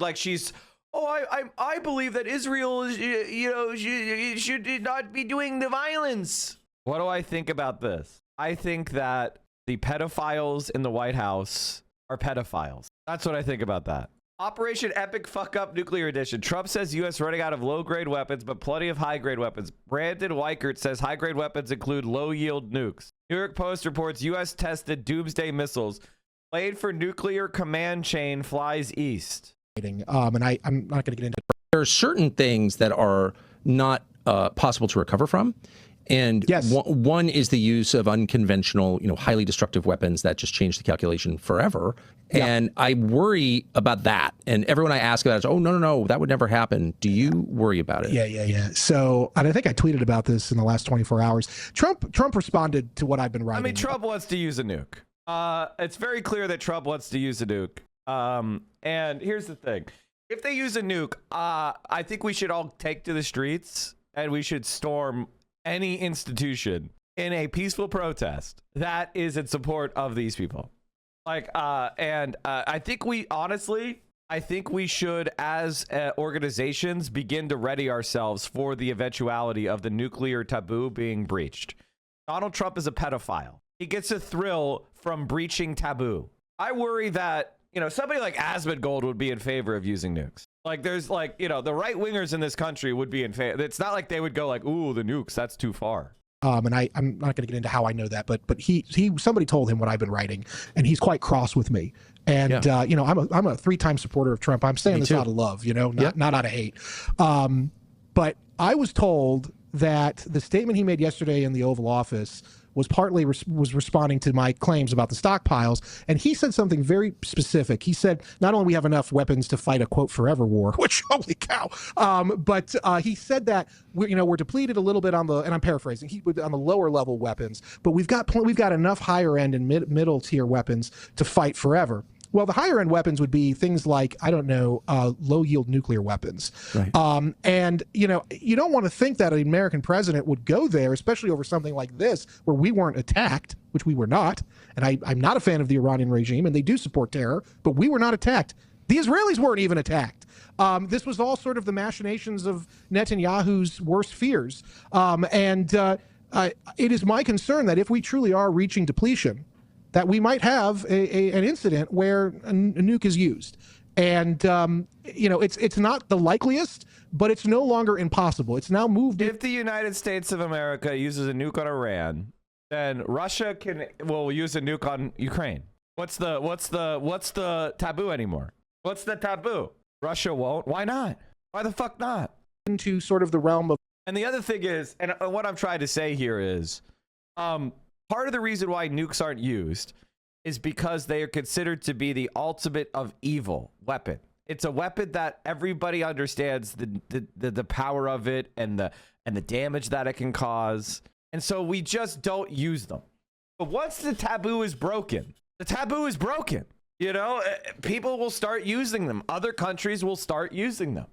like she's, I believe that Israel is, should not be doing the violence. What do I think about this? I think that the pedophiles in the White House are pedophiles. That's what I think about that. Operation Epic Fuck Up Nuclear Edition. Trump says U.S. running out of low-grade weapons, but plenty of high-grade weapons. Brandon Weichert says high-grade weapons include low-yield nukes. New York Post reports U.S. tested doomsday missiles. Blade for nuclear command chain flies east. And I'm not going to get into it. There are certain things that are not possible to recover from. And one is the use of unconventional, highly destructive weapons that just change the calculation forever. Yeah. And I worry about that. And everyone I ask about is, oh, no, that would never happen. Do you worry about it? Yeah. So, and I think I tweeted about this in the last 24 hours. Trump responded to what I've been writing. I mean, Trump wants to use a nuke. It's very clear that Trump wants to use a nuke. And here's the thing. If they use a nuke, I think we should all take to the streets and we should storm any institution in a peaceful protest that is in support of these people. I think we should, as organizations, begin to ready ourselves for the eventuality of the nuclear taboo being breached. Donald Trump is a pedophile. He gets a thrill from breaching taboo. I worry that, somebody like Asmongold would be in favor of using nukes. There's the right wingers in this country would be in favor. It's not like they would go like, ooh, the nukes, that's too far. And I'm not going to get into how I know that, but somebody told him what I've been writing, and he's quite cross with me. And I'm a 3-time supporter of Trump. I'm saying this out of love, not out of hate. But I was told that the statement he made yesterday in the Oval Office was partly was responding to my claims about the stockpiles. And he said something very specific. He said, not only we have enough weapons to fight a, quote, forever war, which, holy cow, but he said that we're depleted a little bit on the, and I'm paraphrasing, on the lower level weapons, but we've got enough higher end and middle tier weapons to fight forever. Well, the higher end weapons would be things like, I don't know, low yield nuclear weapons. Right. And, you don't want to think that an American president would go there, especially over something like this, where we weren't attacked, which we were not. And I'm not a fan of the Iranian regime, and they do support terror, but we were not attacked. The Israelis weren't even attacked. This was all sort of the machinations of Netanyahu's worst fears. It is my concern that if we truly are reaching depletion, that we might have an incident where a nuke is used. And, it's not the likeliest, but it's no longer impossible. It's now moved. If the United States of America uses a nuke on Iran, then Russia will use a nuke on Ukraine. What's the taboo anymore? What's the taboo? Russia won't. Why not? Why the fuck not? Into sort of the realm of. And the other thing is, and what I'm trying to say here is, part of the reason why nukes aren't used is because they are considered to be the ultimate of evil weapon. It's a weapon that everybody understands the power of it and the damage that it can cause. And so we just don't use them. But once the taboo is broken, people will start using them. Other countries will start using them.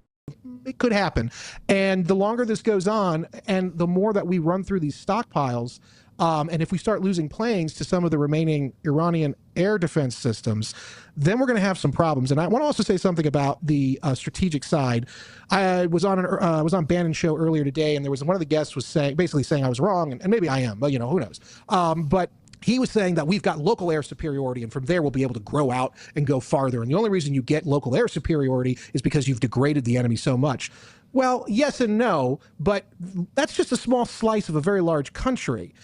It could happen. And the longer this goes on, and the more that we run through these stockpiles, and if we start losing planes to some of the remaining Iranian air defense systems, then we're going to have some problems. And I want to also say something about the strategic side. I was on Bannon's show earlier today, and there was one of the guests was basically saying I was wrong, and maybe I am, but who knows. But he was saying that we've got local air superiority, and from there we'll be able to grow out and go farther. And the only reason you get local air superiority is because you've degraded the enemy so much. Well, yes and no, but that's just a small slice of a very large country.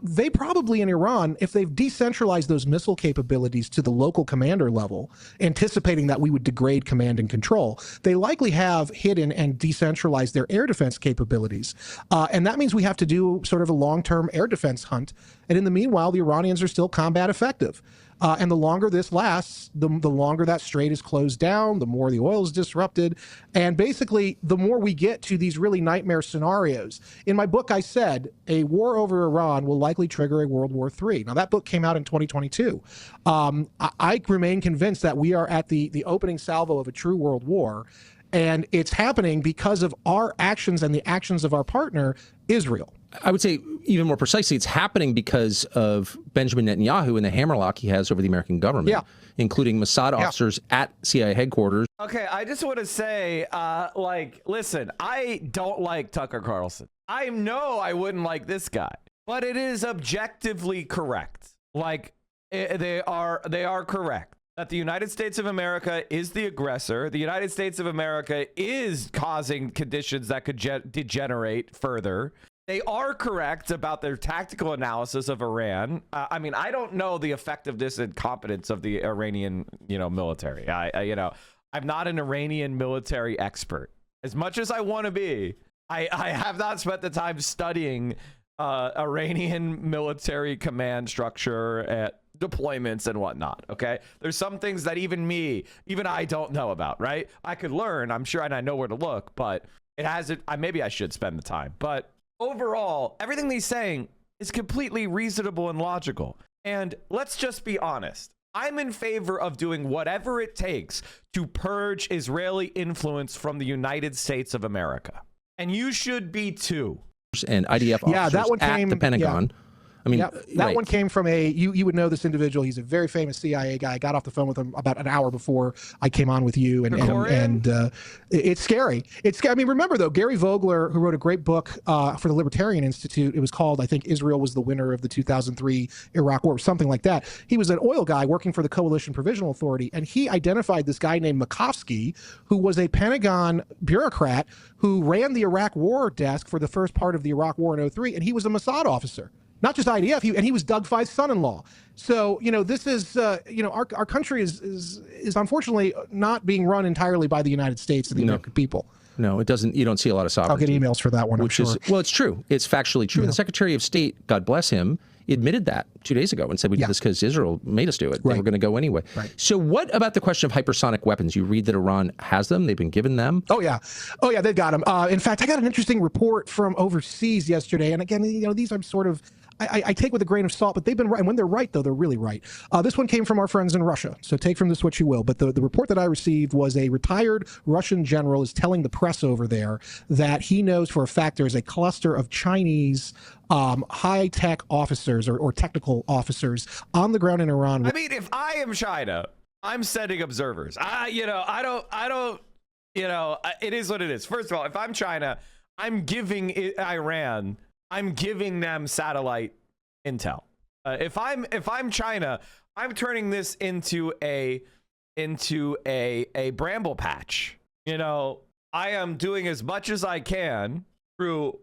They probably in Iran, if they've decentralized those missile capabilities to the local commander level, anticipating that we would degrade command and control, they likely have hidden and decentralized their air defense capabilities. And that means we have to do sort of a long-term air defense hunt. And in the meanwhile, the Iranians are still combat effective. And the longer this lasts, the longer that strait is closed down, the more the oil is disrupted. And basically, the more we get to these really nightmare scenarios. In my book, I said a war over Iran will likely trigger a World War III. Now, that book came out in 2022. I remain convinced that we are at the opening salvo of a true world war. And it's happening because of our actions and the actions of our partner, Israel. I would say even more precisely, it's happening because of Benjamin Netanyahu and the hammerlock he has over the American government, including Mossad officers at CIA headquarters. Okay, I just want to say, listen, I don't like Tucker Carlson. I know I wouldn't like this guy, but it is objectively correct. They are correct that the United States of America is the aggressor. The United States of America is causing conditions that could degenerate further. They are correct about their tactical analysis of Iran. I mean, I don't know the effectiveness and competence of the Iranian, military. I'm not an Iranian military expert. As much as I want to be, I have not spent the time studying Iranian military command structure at deployments and whatnot. Okay, there's some things that even I don't know about, right? I could learn, I'm sure, and I know where to look, but it hasn't. Maybe I should spend the time. But overall, everything he's saying is completely reasonable and logical. And let's just be honest. I'm in favor of doing whatever it takes to purge Israeli influence from the United States of America. And you should be too. And IDF officers that one came, at the Pentagon. I mean, that one came from you would know this individual. He's a very famous CIA guy. I got off the phone with him about an hour before I came on with you, and it's scary. It's scary. I mean, remember though, Gary Vogler, who wrote a great book for the Libertarian Institute. It was called, I think, Israel was the winner of the 2003 Iraq War, or something like that. He was an oil guy working for the Coalition Provisional Authority, and he identified this guy named Makovsky, who was a Pentagon bureaucrat who ran the Iraq War desk for the first part of the Iraq War in 2003, and he was a Mossad officer. Not just IDF, and he was Doug Fye's son-in-law. So, this is, our country is unfortunately not being run entirely by the United States and the American people. No, it doesn't. You don't see a lot of sovereignty. I'll get emails for that one, I'm sure. Well, it's true. It's factually true. Yeah. The Secretary of State, God bless him, admitted that 2 days ago and said we did this because Israel made us do it. Right. They were going to go anyway. Right. So what about the question of hypersonic weapons? You read that Iran has them. They've been given them. Oh, yeah. They've got them. In fact, I got an interesting report from overseas yesterday. And again, these I'm sort of, I take with a grain of salt, but they've been right. And when they're right, though, they're really right. This one came from our friends in Russia. So take from this what you will. But the report that I received was a retired Russian general is telling the press over there that he knows for a fact there is a cluster of Chinese high-tech officers or technical officers on the ground in Iran. I mean, if I am China, I'm sending observers. It is what it is. First of all, if I'm China, I'm giving Iran, I'm giving them satellite intel. If I'm China, I'm turning this into a bramble patch. I am doing as much as I can through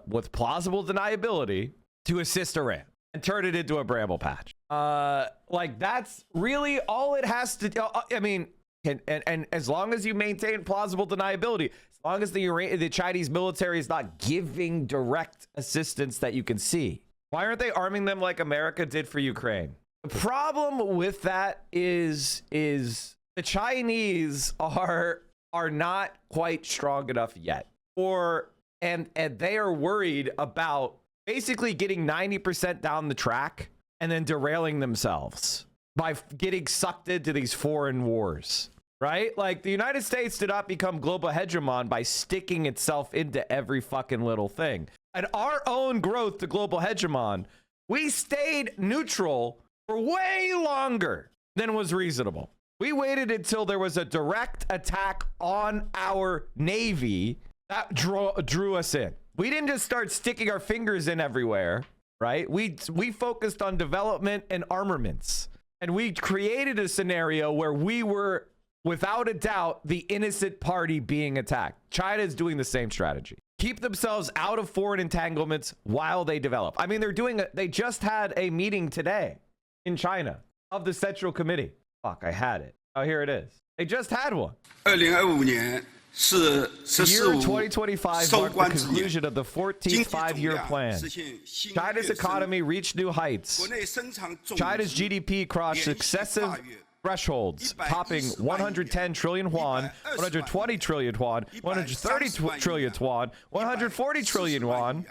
with plausible deniability to assist Iran and turn it into a bramble patch. That's really all it has to do. I mean, and as long as you maintain plausible deniability, as long as the Chinese military is not giving direct assistance that you can see, why aren't they arming them like America did for Ukraine? The problem with that is the Chinese are not quite strong enough yet, and they are worried about basically getting 90% down the track and then derailing themselves by getting sucked into these foreign wars, right? Like, the United States did not become global hegemon by sticking itself into every fucking little thing. And our own growth to global hegemon, we stayed neutral for way longer than was reasonable. We waited until there was a direct attack on our Navy that drew us in. We didn't just start sticking our fingers in everywhere, right? We focused on development and armaments. And we created a scenario where we were, without a doubt, the innocent party being attacked. China is doing the same strategy. Keep themselves out of foreign entanglements while they develop. I mean, they just had a meeting today in China of the Central Committee. Fuck, I had it. Oh, here it is. They just had one. The year 2025 marked the conclusion of the 14th five-year plan. China's economy reached new heights. China's GDP crossed successive thresholds, topping 110 trillion yuan, 120 trillion yuan, 130 trillion yuan, 140 trillion yuan,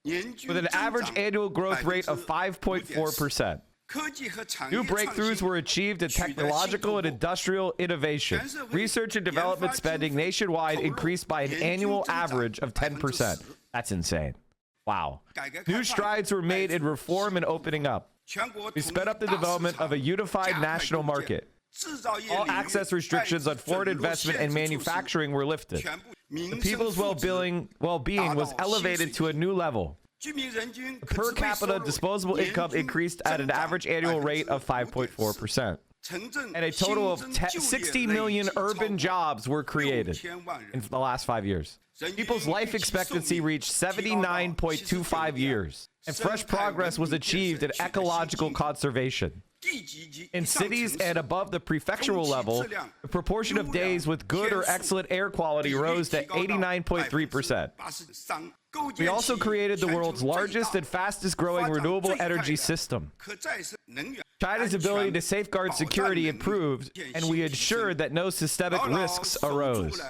with an average annual growth rate of 5.4%. New breakthroughs were achieved in technological and industrial innovation. Research and development spending nationwide increased by an annual average of 10%. That's insane. Wow. New strides were made in reform and opening up. We sped up the development of a unified national market. All access restrictions on foreign investment and manufacturing were lifted. The people's well-being was elevated to a new level. Per capita disposable income increased at an average annual rate of 5.4%. And a total of 60 million urban jobs were created in the last 5 years. People's life expectancy reached 79.25 years. And fresh progress was achieved in ecological conservation. In cities and above the prefectural level, the proportion of days with good or excellent air quality rose to 89.3%. We also created the world's largest and fastest growing renewable energy system. China's ability to safeguard security improved, and we ensured that no systemic risks arose.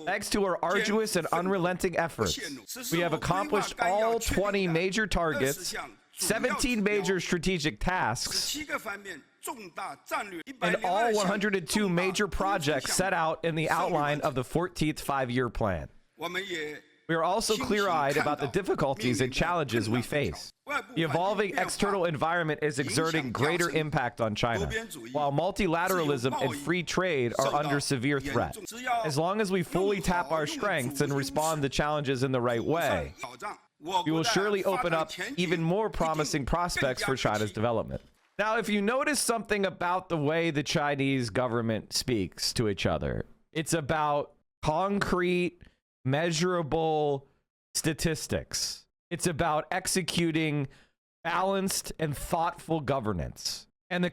Thanks to our arduous and unrelenting efforts, we have accomplished all 20 major targets, 17 major strategic tasks, and all 102 major projects set out in the outline of the 14th five-year plan. We are also clear-eyed about the difficulties and challenges we face. The evolving external environment is exerting greater impact on China, while multilateralism and free trade are under severe threat. As long as we fully tap our strengths and respond to challenges in the right way, we will surely open up even more promising prospects for China's development. Now, if you notice something about the way the Chinese government speaks to each other, it's about concrete, measurable statistics. It's about executing balanced and thoughtful governance. And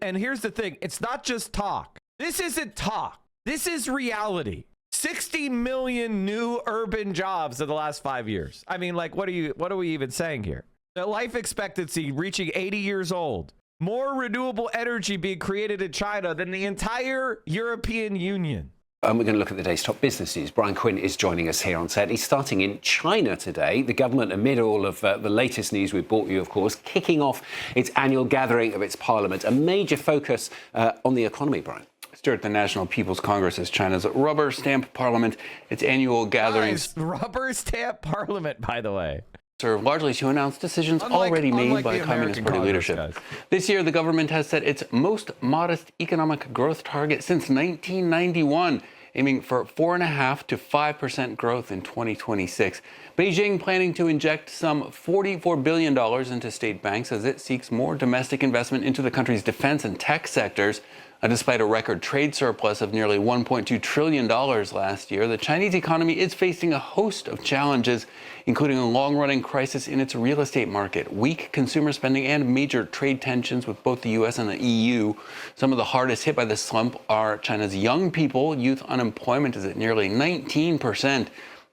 here's the thing, it's not just talk. This isn't talk. This is reality. 60 million new urban jobs in the last 5 years. I mean, like, what are we even saying here? The life expectancy reaching 80 years old. More renewable energy being created in China than the entire European Union. And we're going to look at the day's top business news. Brian Quinn is joining us here on set. He's starting in China today. The government, amid all of the latest news we've brought you, of course, kicking off its annual gathering of its parliament. A major focus on the economy, Brian. Stuart, the National People's Congress is China's rubber stamp parliament. Its annual gatherings. Nice. Rubber stamp parliament, by the way. Serve largely to announce decisions already made by Communist Party leadership. This year, the government has set its most modest economic growth target since 1991, aiming for 4.5% to 5% growth in 2026. Beijing planning to inject some $44 billion into state banks as it seeks more domestic investment into the country's defense and tech sectors. Despite a record trade surplus of nearly $1.2 trillion last year, the Chinese economy is facing a host of challenges, including a long-running crisis in its real estate market, weak consumer spending, and major trade tensions with both the U.S. and the EU. Some of the hardest hit by the slump are China's young people. Youth unemployment is at nearly 19%.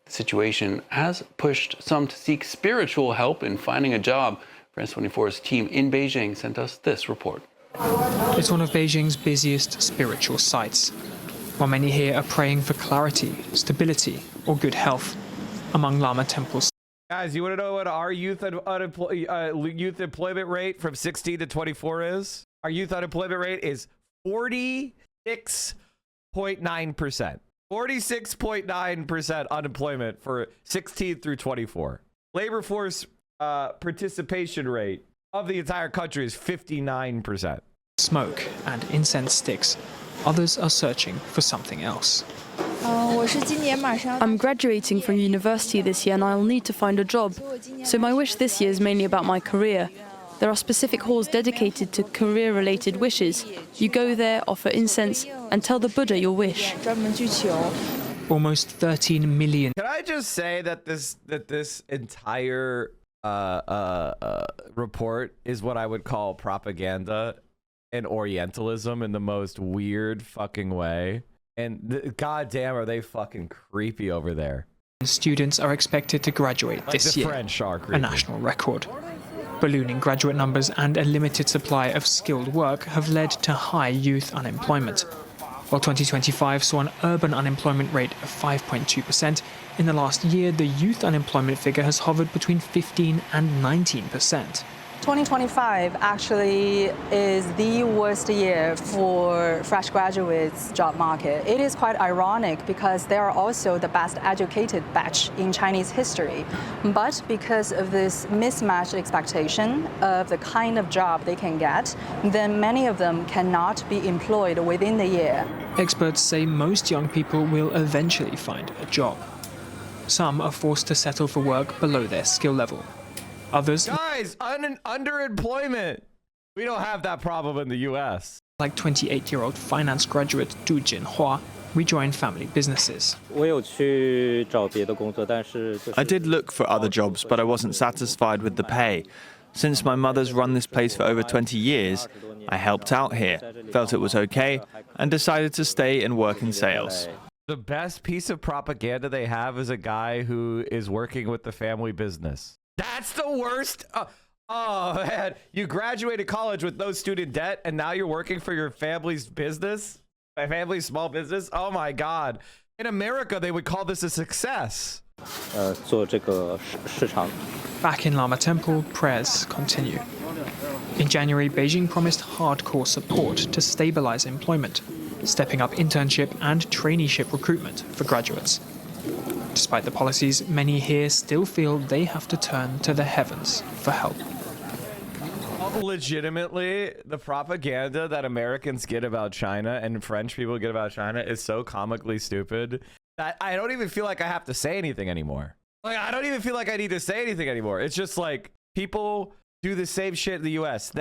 The situation has pushed some to seek spiritual help in finding a job. France 24's team in Beijing sent us this report. It's one of Beijing's busiest spiritual sites, while many here are praying for clarity, stability, or good health among Lama temples. Guys, you want to know what our youth employment rate from 16 to 24 is? Our youth unemployment rate is 46.9%. 46.9% unemployment for 16 through 24. Labor force participation rate of the entire country is 59%. Smoke and incense sticks. Others are searching for something else. I'm graduating from university this year and I'll need to find a job. So my wish this year is mainly about my career. There are specific halls dedicated to career-related wishes. You go there, offer incense, and tell the Buddha your wish. Almost 13 million. Can I just say that this entire report is what I would call propaganda and Orientalism in the most weird fucking way. And goddamn, are they fucking creepy over there. Students are expected to graduate like this the year, French are creepy. A national record. Ballooning graduate numbers and a limited supply of skilled work have led to high youth unemployment. While 2025 saw an urban unemployment rate of 5.2%, in the last year the youth unemployment figure has hovered between 15 and 19%. 2025 actually is the worst year for fresh graduates' job market. It is quite ironic because they are also the best educated batch in Chinese history. But because of this mismatched expectation of the kind of job they can get, then many of them cannot be employed within the year. Experts say most young people will eventually find a job. Some are forced to settle for work below their skill level. Others, guys, underemployment. We don't have that problem in the US. Like 28-year-old finance graduate Du Jinhua, rejoin family businesses. I did look for other jobs, but I wasn't satisfied with the pay. Since my mother's run this place for over 20 years, I helped out here, felt it was okay, and decided to stay and work in sales. The best piece of propaganda they have is a guy who is working with the family business. That's the worst. Oh, man. You graduated college with no student debt, and now you're working for your family's business? My family's small business? Oh, my God. In America, they would call this a success. Back in Lama Temple, prayers continue. In January, Beijing promised hardcore support to stabilize employment, stepping up internship and traineeship recruitment for graduates. Despite the policies, many here still feel they have to turn to the heavens for help. Legitimately, the propaganda that Americans get about China and French people get about China is so comically stupid that I don't even feel like I have to say anything anymore. Like, I don't even feel like I need to say anything anymore. It's just like people do the same shit in the US.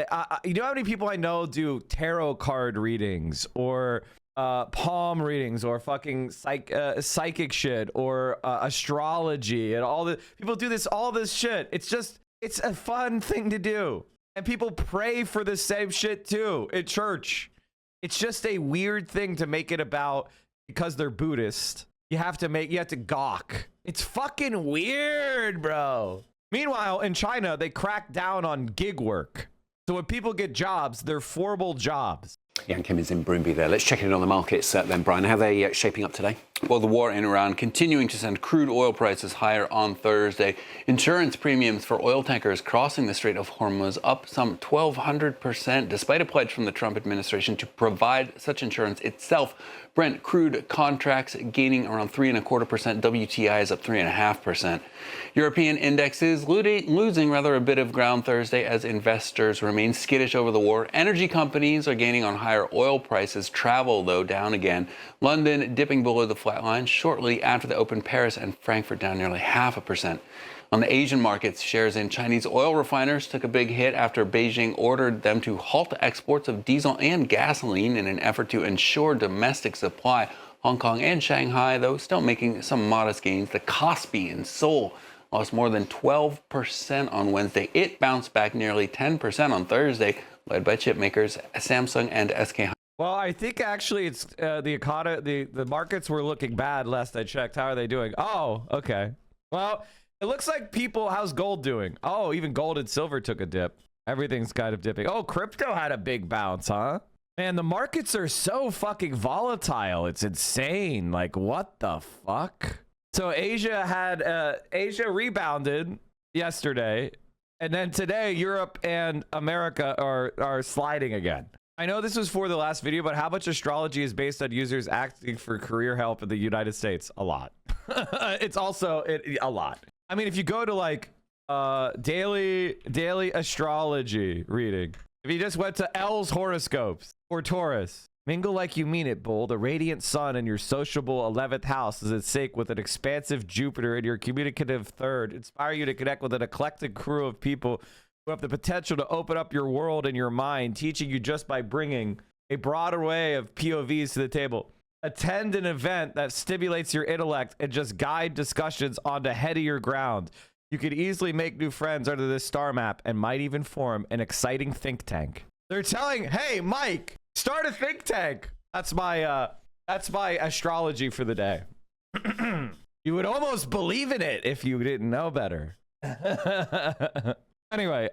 You know how many people I know do tarot card readings or palm readings or fucking psychic shit or astrology and all the people do all this shit. It's a fun thing to do. And people pray for the same shit too at church. It's just a weird thing to make it about because they're Buddhist. You have to gawk. It's fucking weird, bro. Meanwhile, in China, they crack down on gig work. So when people get jobs, they're formal jobs. Yang Kim is in Broomby there. Let's check in on the markets then, Brian. How are they shaping up today? Well, the war in Iran continuing to send crude oil prices higher on Thursday. Insurance premiums for oil tankers crossing the Strait of Hormuz up some 1,200%, despite a pledge from the Trump administration to provide such insurance itself. Brent crude contracts gaining around 3.25%. WTI is up 3.5%. European indexes losing a bit of ground Thursday as investors remain skittish over the war. Energy companies are gaining on higher oil prices. Travel, though, down again. London dipping below the flat line shortly after the open. Paris and Frankfurt down nearly 0.5%. On the Asian markets, shares in Chinese oil refiners took a big hit after Beijing ordered them to halt exports of diesel and gasoline in an effort to ensure domestic supply. Hong Kong and Shanghai, though, still making some modest gains. The Kospi in Seoul lost more than 12% on Wednesday. It bounced back nearly 10% on Thursday, led by chip makers Samsung and SK. Well, I think actually it's the markets were looking bad last I checked. How are they doing? Oh, okay. Well, it looks like how's gold doing? Oh, even gold and silver took a dip. Everything's kind of dipping. Oh, crypto had a big bounce, huh? Man, the markets are so fucking volatile. It's insane. Like, what the fuck? So Asia rebounded yesterday, and then today Europe and America are sliding again. I know this was for the last video, but how much astrology is based on users asking for career help in the United States? A lot. It's also a lot. I mean, if you go to like daily astrology reading, if you just went to L's horoscopes or Taurus, mingle like you mean it, bull. The radiant sun in your sociable 11th house is at stake with an expansive Jupiter in your communicative third. Inspire you to connect with an eclectic crew of people who have the potential to open up your world and your mind, teaching you just by bringing a broad array of POVs to the table. Attend an event that stimulates your intellect and just guide discussions onto headier ground. You could easily make new friends under this star map and might even form an exciting think tank. They're telling, hey, Mike, start a think tank. That's my astrology for the day. You would almost believe in it if you didn't know better. Anyway,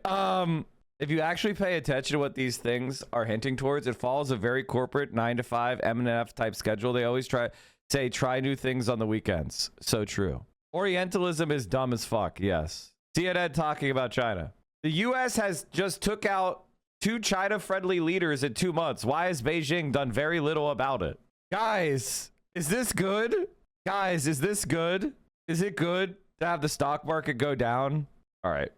if you actually pay attention to what these things are hinting towards, it follows a very corporate 9-to-5 M&F type schedule. They always try new things on the weekends. So true. Orientalism is dumb as fuck. Yes. CNN talking about China. The U.S. has just took out 2 China-friendly leaders in 2 months. Why has Beijing done very little about it? Guys, is this good? Guys, is this good? Is it good to have the stock market go down? All right.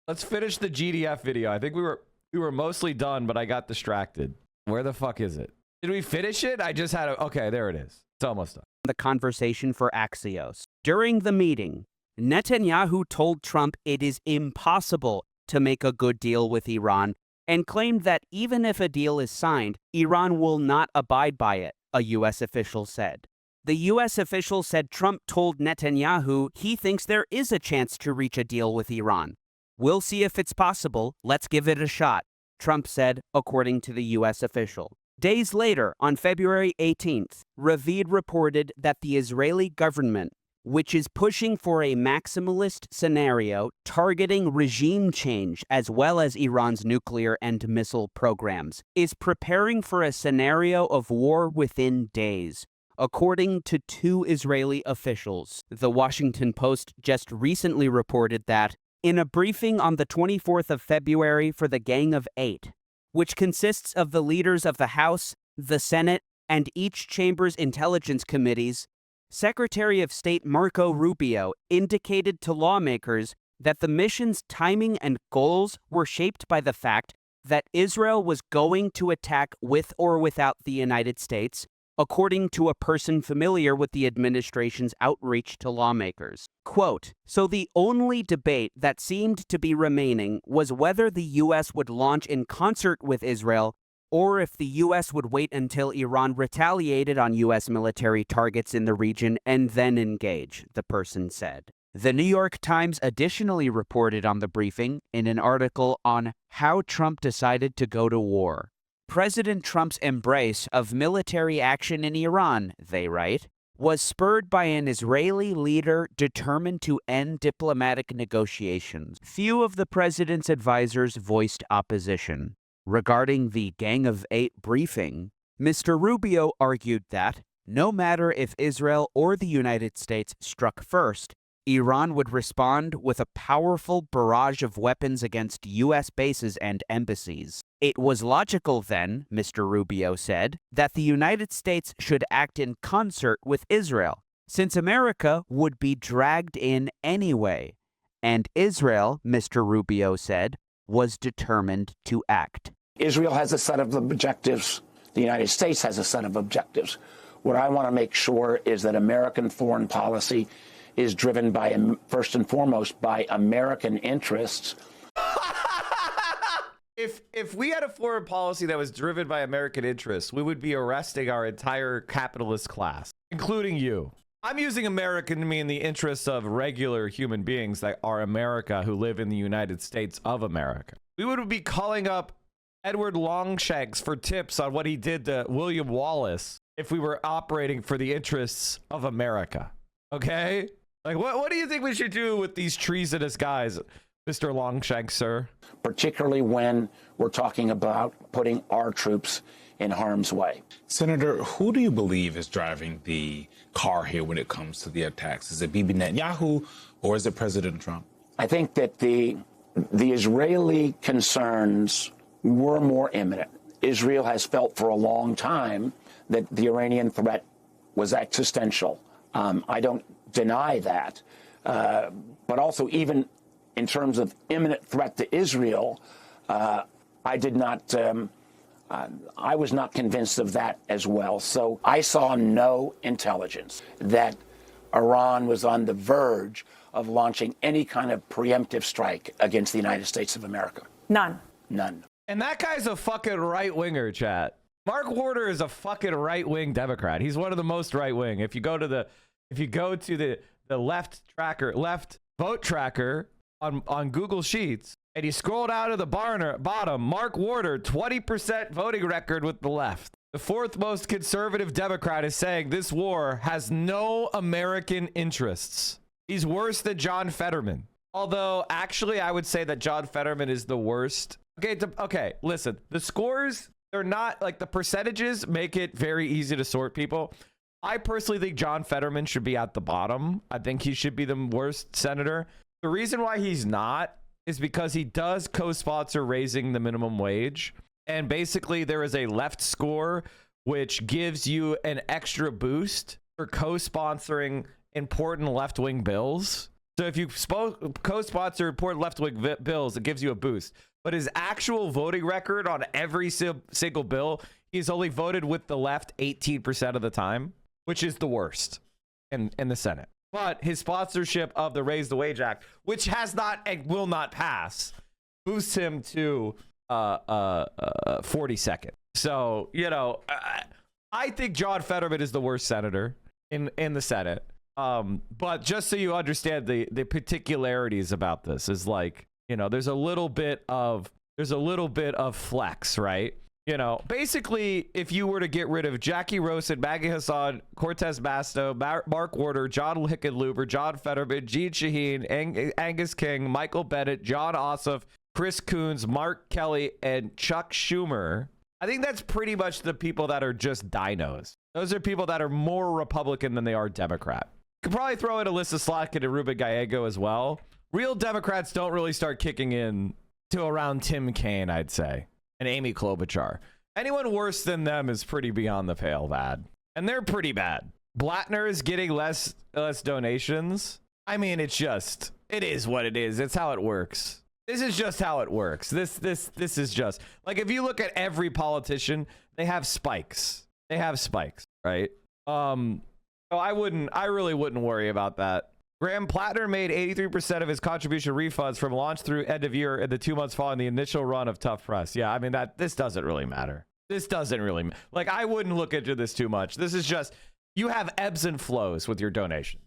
Let's finish the GDF video. I think we were mostly done, but I got distracted. Where the fuck is it? Did we finish it? I just had okay, there it is. It's almost done. The conversation for Axios. During the meeting, Netanyahu told Trump it is impossible to make a good deal with Iran and claimed that even if a deal is signed, Iran will not abide by it, a U.S. official said. The U.S. official said Trump told Netanyahu he thinks there is a chance to reach a deal with Iran. We'll see if it's possible. Let's give it a shot, Trump said, according to the U.S. official. Days later, on February 18th, Ravid reported that the Israeli government, which is pushing for a maximalist scenario targeting regime change as well as Iran's nuclear and missile programs, is preparing for a scenario of war within days, according to 2 Israeli officials. The Washington Post just recently reported that, in a briefing on the 24th of February for the Gang of 8, which consists of the leaders of the House, the Senate, and each chamber's intelligence committees, Secretary of State Marco Rubio indicated to lawmakers that the mission's timing and goals were shaped by the fact that Israel was going to attack with or without the United States, according to a person familiar with the administration's outreach to lawmakers. Quote, so the only debate that seemed to be remaining was whether the U.S. would launch in concert with Israel or if the U.S. would wait until Iran retaliated on U.S. military targets in the region and then engage, the person said. The New York Times additionally reported on the briefing in an article on how Trump decided to go to war. President Trump's embrace of military action in Iran, they write, was spurred by an Israeli leader determined to end diplomatic negotiations. Few of the president's advisors voiced opposition. Regarding the Gang of 8 briefing, Mr. Rubio argued that, no matter if Israel or the United States struck first, Iran would respond with a powerful barrage of weapons against U.S. bases and embassies. It was logical then, Mr. Rubio said, that the United States should act in concert with Israel, since America would be dragged in anyway. And Israel, Mr. Rubio said, was determined to act. Israel has a set of objectives. The United States has a set of objectives. What I want to make sure is that American foreign policy is driven by, first and foremost, by American interests. If we had a foreign policy that was driven by American interests, we would be arresting our entire capitalist class, including you. I'm using American to mean the interests of regular human beings that are America who live in the United States of America. We would be calling up Edward Longshanks for tips on what he did to William Wallace if we were operating for the interests of America. Okay? Like, what do you think we should do with these treasonous guys, Mr. Longshanks, sir? Particularly when we're talking about putting our troops in harm's way. Senator, who do you believe is driving the car here when it comes to the attacks? Is it Bibi Netanyahu or is it President Trump? I think that the Israeli concerns were more imminent. Israel has felt for a long time that the Iranian threat was existential. I don't deny that. But also, even in terms of imminent threat to Israel, I did not. I was not convinced of that as well. So I saw no intelligence that Iran was on the verge of launching any kind of preemptive strike against the United States of America. None. None. And that guy's a fucking right-winger, chat. Mark Warner is a fucking right-wing Democrat. He's one of the most right-wing. If you go to the left vote tracker on Google Sheets, and you scroll down to the bottom, Mark Warner, 20% voting record with the left. The fourth most conservative Democrat is saying this war has no American interests. He's worse than John Fetterman. Although, actually, I would say that John Fetterman is the worst. Okay, listen. The scores, they're not, like, the percentages make it very easy to sort people. I personally think John Fetterman should be at the bottom. I think he should be the worst senator. The reason why he's not is because he does co-sponsor raising the minimum wage. And basically, there is a left score which gives you an extra boost for co-sponsoring important left-wing bills. So if you co-sponsor important left-wing bills, it gives you a boost. But his actual voting record on every single bill, he's only voted with the left 18% of the time, which is the worst in the Senate. But his sponsorship of the Raise the Wage Act, which has not and will not pass, boosts him to 42nd. So, you know, I think John Fetterman is the worst senator in the Senate. But just so you understand the particularities about this is like, You know, there's a little bit of flex, right? You know, basically, if you were to get rid of Jackie Rosen, Maggie Hassan, Cortez Masto, Mark Warder, John Hickenlooper, John Fetterman, Gene Shaheen, Angus King, Michael Bennett, John Ossoff, Chris Coons, Mark Kelly, and Chuck Schumer, I think that's pretty much the people that are just dinos. Those are people that are more Republican than they are Democrat. You could probably throw in Alyssa Slotkin and Ruben Gallego as well. Real Democrats don't really start kicking in to around Tim Kaine, I'd say, and Amy Klobuchar. Anyone worse than them is pretty beyond the pale bad. And they're pretty bad. Blattner is getting less donations. I mean, it is what it is. It's how it works. This is just how it works. This is just like, if you look at every politician, they have spikes. They have spikes, right? So I really wouldn't worry about that. Graham Plattner made 83% of his contribution refunds from launch through end of year in the 2 months following the initial run of Tough Press. Yeah, I mean, this doesn't really matter. This doesn't really like, I wouldn't look into this too much. This is just, you have ebbs and flows with your donations.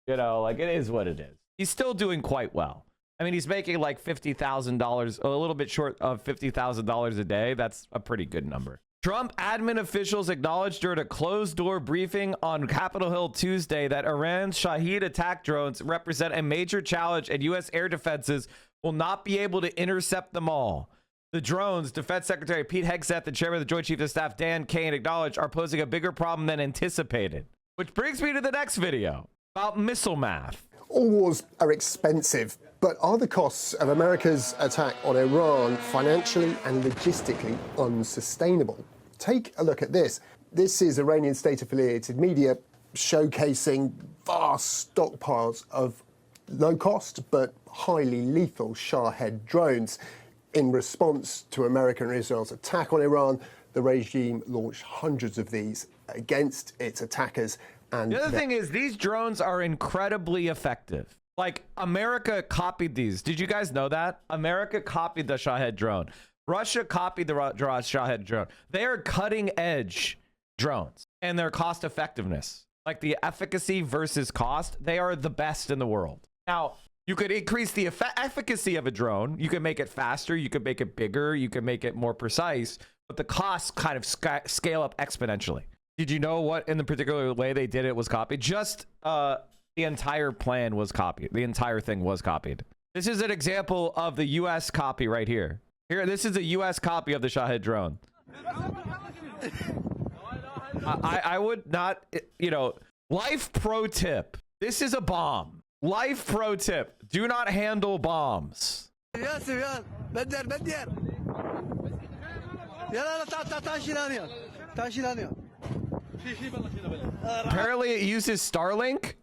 You know, like, it is what it is. He's still doing quite well. I mean, he's making like $50,000, a little bit short of $50,000 a day. That's a pretty good number. Trump admin officials acknowledged during a closed-door briefing on Capitol Hill Tuesday that Iran's Shahed attack drones represent a major challenge and U.S. air defenses will not be able to intercept them all. The drones, Defense Secretary Pete Hegseth and Chairman of the Joint Chiefs of Staff Dan Kane acknowledged, are posing a bigger problem than anticipated. Which brings me to the next video about missile math. All wars are expensive, but are the costs of America's attack on Iran financially and logistically unsustainable? Take a look at this. This is Iranian state-affiliated media showcasing vast stockpiles of low-cost but highly lethal Shahed drones. In response to America and Israel's attack on Iran, the regime launched hundreds of these against its attackers. And the other thing is, these drones are incredibly effective. Like, America copied these. Did you guys know that? America copied the Shahed drone. Russia copied the Shahed drone. They are cutting edge drones and their cost effectiveness. Like, the efficacy versus cost, they are the best in the world. Now, you could increase the efficacy of a drone. You can make it faster. You could make it bigger. You can make it more precise. But the costs kind of scale up exponentially. Did you know what in the particular way they did it was copied? Just the entire plan was copied. The entire thing was copied. This is an example of the U.S. copy right here. Here, this is a U.S. copy of the Shahed drone. I would not, you know, life pro tip. This is a bomb. Life pro tip. Do not handle bombs. Apparently it uses Starlink.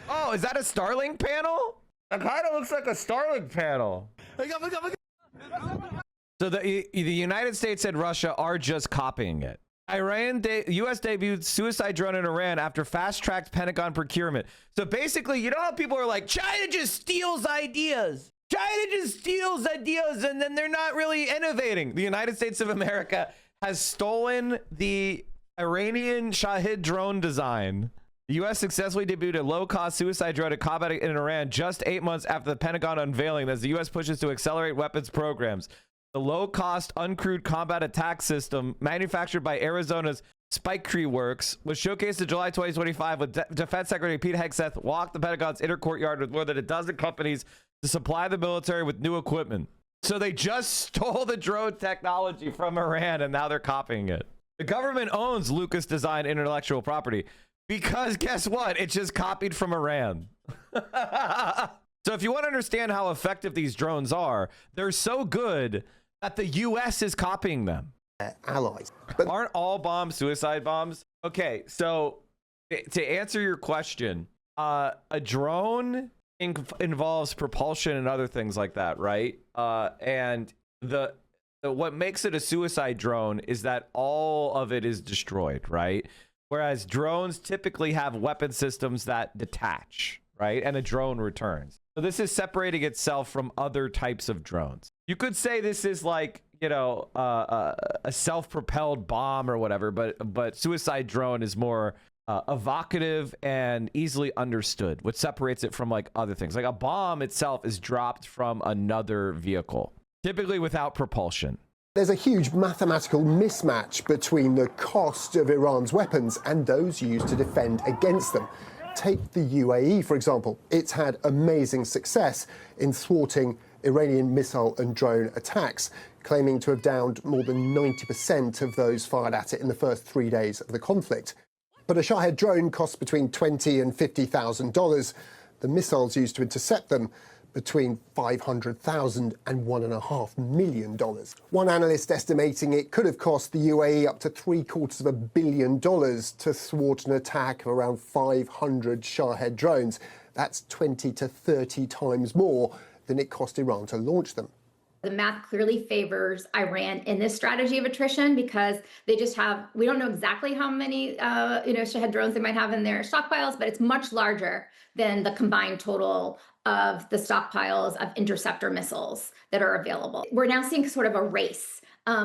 Oh, is that a Starlink panel? That kind of looks like a Starlink panel. So the United States and Russia are just copying it. U.S. debuted suicide drone in Iran after fast-tracked Pentagon procurement. So basically, you know how people are like, China just steals ideas. China just steals ideas, and then they're not really innovating. The United States of America has stolen the Iranian Shahed drone design. The U.S. successfully debuted a low-cost suicide drone to combat it in Iran just 8 months after the Pentagon unveiling as the U.S. pushes to accelerate weapons programs. The low-cost, uncrewed combat attack system, manufactured by Arizona's Spiketree Works, was showcased in July 2025 with Defense Secretary Pete Hegseth walked the Pentagon's inner courtyard with more than a dozen companies to supply the military with new equipment. So they just stole the drone technology from Iran, and now they're copying it. The government owns Lucas Design intellectual property because guess what? It's just copied from Iran. So if you want to understand how effective these drones are, they're so good that the U.S. is copying them. Allies. But aren't all bombs suicide bombs? Okay, so to answer your question, a drone involves propulsion and other things like that, right? And what makes it a suicide drone is that all of it is destroyed, right? Whereas drones typically have weapon systems that detach, right? And a drone returns. So this is separating itself from other types of drones. You could say this is like, you know, a self-propelled bomb or whatever, but suicide drone is more evocative and easily understood, which separates it from like other things. Like a bomb itself is dropped from another vehicle, typically without propulsion. There's a huge mathematical mismatch between the cost of Iran's weapons and those used to defend against them. Take the UAE, for example. It's had amazing success in thwarting Iranian missile and drone attacks, claiming to have downed more than 90% of those fired at it in the first 3 days of the conflict. But a Shahed drone costs between $20,000 and $50,000. The missiles used to intercept them between $500,000 and $1.5 million. One analyst estimating it could have cost the UAE up to $750 million to thwart an attack of around 500 Shahed drones. That's 20 to 30 times more than it cost Iran to launch them. The math clearly favors Iran in this strategy of attrition because they just have, we don't know exactly how many, Shahed drones they might have in their stockpiles, but it's much larger than the combined total of the stockpiles of interceptor missiles that are available. We're now seeing sort of a race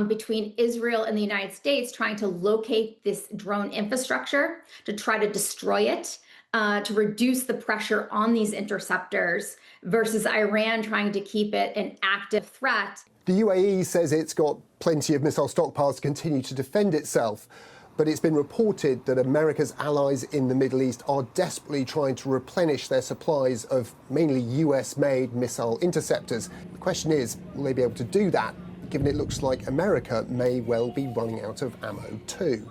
between Israel and the United States trying to locate this drone infrastructure to try to destroy it, to reduce the pressure on these interceptors versus Iran trying to keep it an active threat. The UAE says it's got plenty of missile stockpiles to continue to defend itself, but it's been reported that America's allies in the Middle East are desperately trying to replenish their supplies of mainly US-made missile interceptors. The question is, will they be able to do that, given it looks like America may well be running out of ammo too?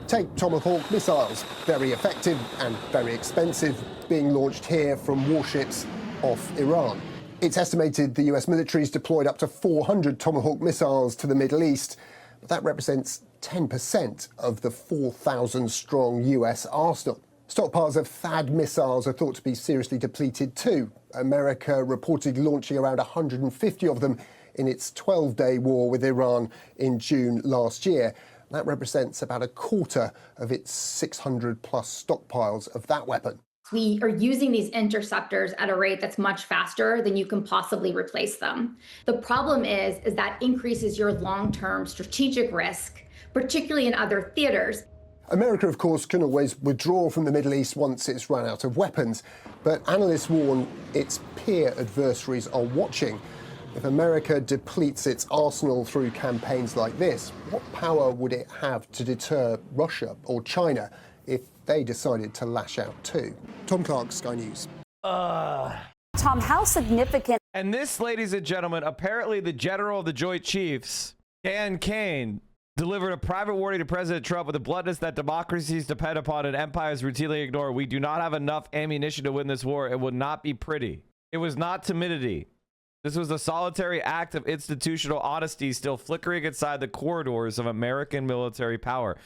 Take Tomahawk missiles, very effective and very expensive, being launched here from warships off Iran. It's estimated the US military's deployed up to 400 Tomahawk missiles to the Middle East, but that represents 10% of the 4,000-strong US arsenal. Stockpiles of THAAD missiles are thought to be seriously depleted too. America reported launching around 150 of them in its 12-day war with Iran in June last year. That represents about a quarter of its 600-plus stockpiles of that weapon. We are using these interceptors at a rate that's much faster than you can possibly replace them. The problem is that increases your long-term strategic risk, particularly in other theaters. America, of course, can always withdraw from the Middle East once it's run out of weapons, but analysts warn its peer adversaries are watching. If America depletes its arsenal through campaigns like this, what power would it have to deter Russia or China if they decided to lash out too? Tom Clark, Sky News. Tom, how significant? And this, ladies and gentlemen, apparently the general of the Joint Chiefs, Dan Kane, delivered a private warning to President Trump with a bluntness that democracies depend upon and empires routinely ignore. We do not have enough ammunition to win this war. It will not be pretty. It was not timidity. This was a solitary act of institutional honesty still flickering inside the corridors of American military power.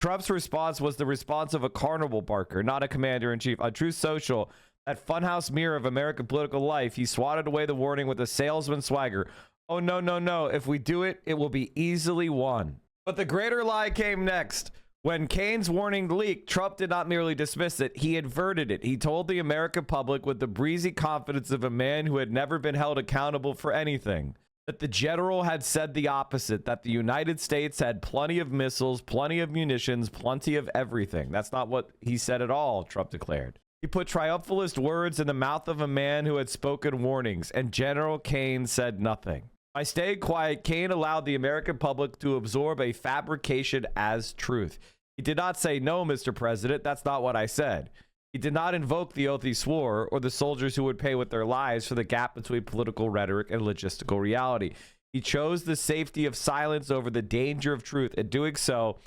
Trump's response was the response of a carnival barker, not a commander-in-chief. A true social, that funhouse mirror of American political life, he swatted away the warning with a salesman swagger. Oh, no, no, no. If we do it, it will be easily won. But the greater lie came next. When Kane's warning leaked, Trump did not merely dismiss it, he inverted it. He told the American public with the breezy confidence of a man who had never been held accountable for anything, that the general had said the opposite, that the United States had plenty of missiles, plenty of munitions, plenty of everything. That's not what he said at all, Trump declared. He put triumphalist words in the mouth of a man who had spoken warnings, and General Kane said nothing. By staying quiet, Kane allowed the American public to absorb a fabrication as truth. He did not say, no, Mr. President, that's not what I said. He did not invoke the oath he swore or the soldiers who would pay with their lives for the gap between political rhetoric and logistical reality. He chose the safety of silence over the danger of truth. In doing so,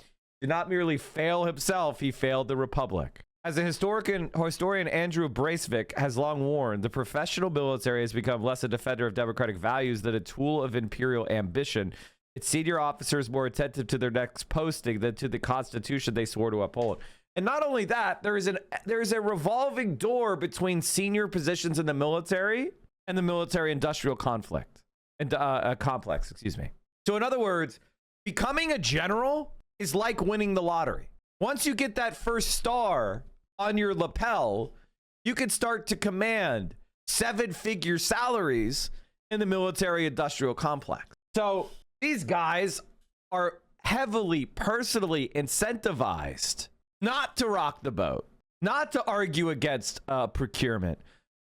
he did not merely fail himself, he failed the Republic. As a historian Andrew Bracevic has long warned, the professional military has become less a defender of democratic values than a tool of imperial ambition. Its senior officers more attentive to their next posting than to the Constitution they swore to uphold. And not only that, there is a revolving door between senior positions in the military and the military-industrial conflict and complex. Excuse me. So, in other words, becoming a general is like winning the lottery. Once you get that first star on your lapel, you can start to command 7-figure salaries in the military-industrial complex. So these guys are heavily personally incentivized not to rock the boat, not to argue against procurement,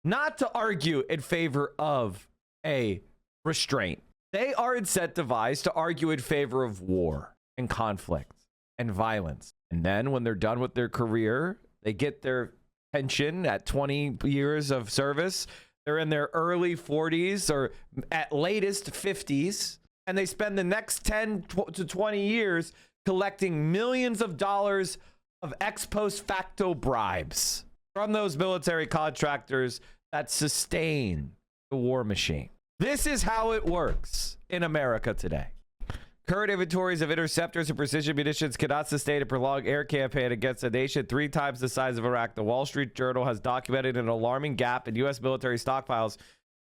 not to argue in favor of a restraint. They are incentivized to argue in favor of war and conflict and violence. And then when they're done with their career, they get their pension at 20 years of service. They're in their early 40s or at latest 50s. And they spend the next 10 to 20 years collecting millions of dollars of ex post facto bribes from those military contractors that sustain the war machine. This is how it works in America today. Current inventories of interceptors and precision munitions cannot sustain a prolonged air campaign against a nation 3 times the size of Iraq. The Wall Street Journal has documented an alarming gap in U.S. military stockpiles,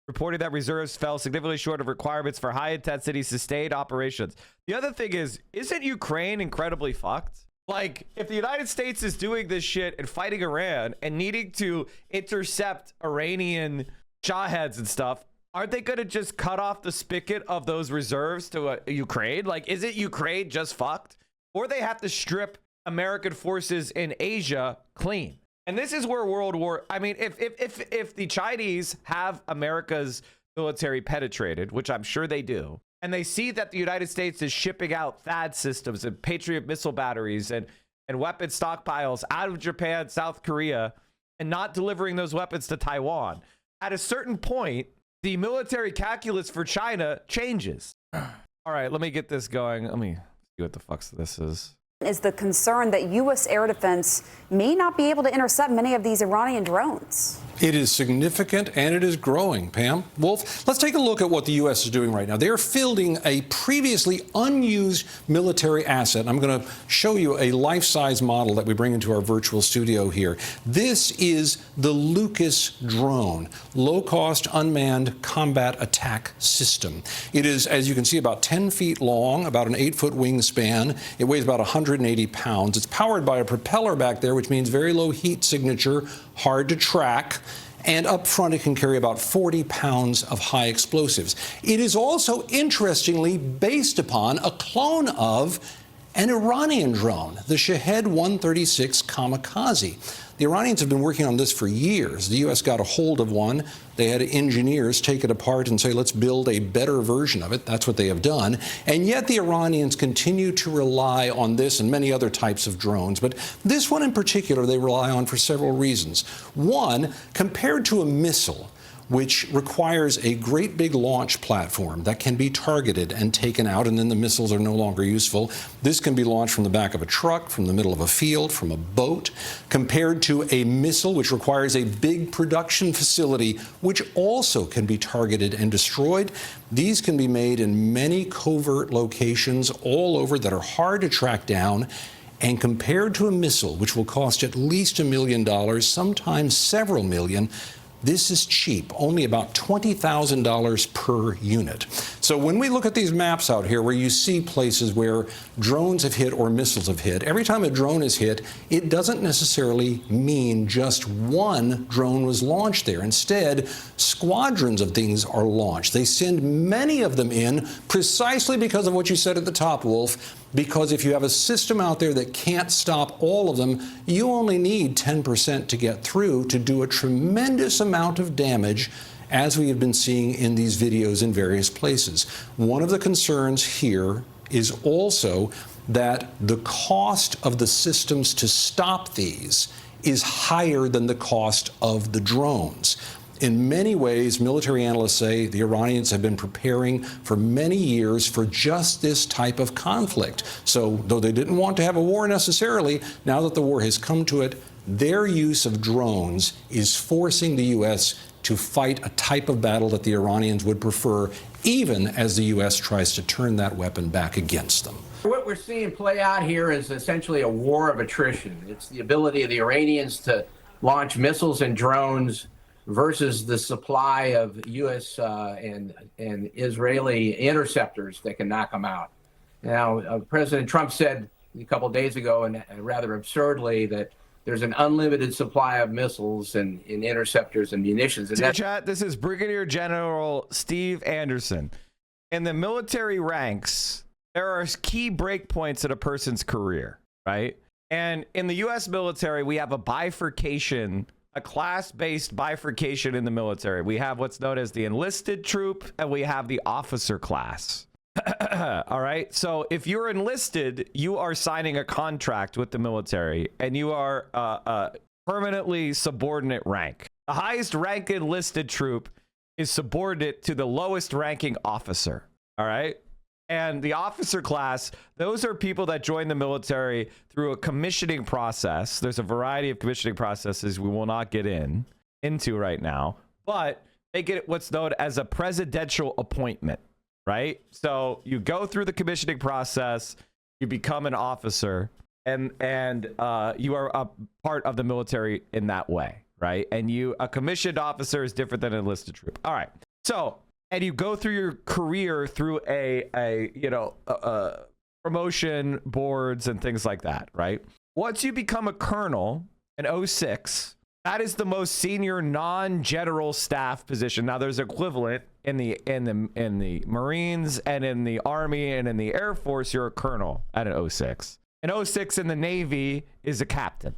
reporting that reserves fell significantly short of requirements for high-intensity sustained operations. The other thing is, isn't Ukraine incredibly fucked? Like, if the United States is doing this shit and fighting Iran and needing to intercept Iranian shahheads and stuff, aren't they going to just cut off the spigot of those reserves to Ukraine? Like, isn't Ukraine just fucked? Or they have to strip American forces in Asia clean. And this is where World War, I mean, if the Chinese have America's military penetrated, which I'm sure they do, and they see that the United States is shipping out THAAD systems and Patriot missile batteries and weapon stockpiles out of Japan, South Korea, and not delivering those weapons to Taiwan, at a certain point, the military calculus for China changes. All right, let me get this going. Let me see what the fuck this is. Is the concern that U.S. air defense may not be able to intercept many of these Iranian drones? It is significant and it is growing, Pam. Wolf, let's take a look at what the U.S. is doing right now. They're fielding a previously unused military asset. I'm going to show you a life-size model that we bring into our virtual studio here. This is the Lucas drone, low-cost unmanned combat attack system. It is, as you can see, about 10 feet long, about an 8-foot wingspan. It weighs about 180 pounds. It's powered by a propeller back there, which means very low heat signature, hard to track. And up front, it can carry about 40 pounds of high explosives. It is also, interestingly, based upon a clone of an Iranian drone, the Shahed 136 Kamikaze. The Iranians have been working on this for years. The U.S. got a hold of one. They had engineers take it apart and say, let's build a better version of it. That's what they have done. And yet the Iranians continue to rely on this and many other types of drones. But this one in particular, they rely on for several reasons. One, compared to a missile, which requires a great big launch platform that can be targeted and taken out, and then the missiles are no longer useful. This can be launched from the back of a truck, from the middle of a field, from a boat, compared to a missile, which requires a big production facility, which also can be targeted and destroyed. These can be made in many covert locations all over that are hard to track down. And compared to a missile, which will cost at least $1 million, sometimes several million, this is cheap, only about $20,000 per unit. So when we look at these maps out here where you see places where drones have hit or missiles have hit, every time a drone is hit, it doesn't necessarily mean just one drone was launched there. Instead, squadrons of things are launched. They send many of them in precisely because of what you said at the top, Wolf, because if you have a system out there that can't stop all of them, you only need 10% to get through to do a tremendous amount of damage, as we have been seeing in these videos in various places. One of the concerns here is also that the cost of the systems to stop these is higher than the cost of the drones. In many ways, military analysts say the Iranians have been preparing for many years for just this type of conflict. So though they didn't want to have a war necessarily, now that the war has come to it, their use of drones is forcing the U.S. to fight a type of battle that the Iranians would prefer, even as the U.S. tries to turn that weapon back against them. What we're seeing play out here is essentially a war of attrition. It's the ability of the Iranians to launch missiles and drones versus the supply of U.S. and Israeli interceptors that can knock them out. Now, President Trump said a couple of days ago, and rather absurdly, that there's an unlimited supply of missiles and interceptors and munitions. And chat, this is Brigadier General Steve Anderson. In the military ranks, there are key breakpoints in a person's career, right? And in the U.S. military, we have a bifurcation, a class-based bifurcation in the military. We have what's known as the enlisted troop, and we have the officer class. All right. So if you're enlisted, you are signing a contract with the military, and you are permanently subordinate rank. The highest rank enlisted troop is subordinate to the lowest ranking officer. All right. And the officer class, those are people that join the military through a commissioning process. There's a variety of commissioning processes we will not get into right now, but they get what's known as a presidential appointment, right? So you go through the commissioning process, you become an officer, and you are a part of the military in that way, right? And a commissioned officer is different than an enlisted troop. All right. So, and you go through your career through a promotion boards and things like that, right? Once you become a colonel in 06, that is the most senior non-general staff position. Now there's equivalent in the Marines and in the Army and in the Air Force. You're a colonel at an 06. An 06 in the Navy is a captain.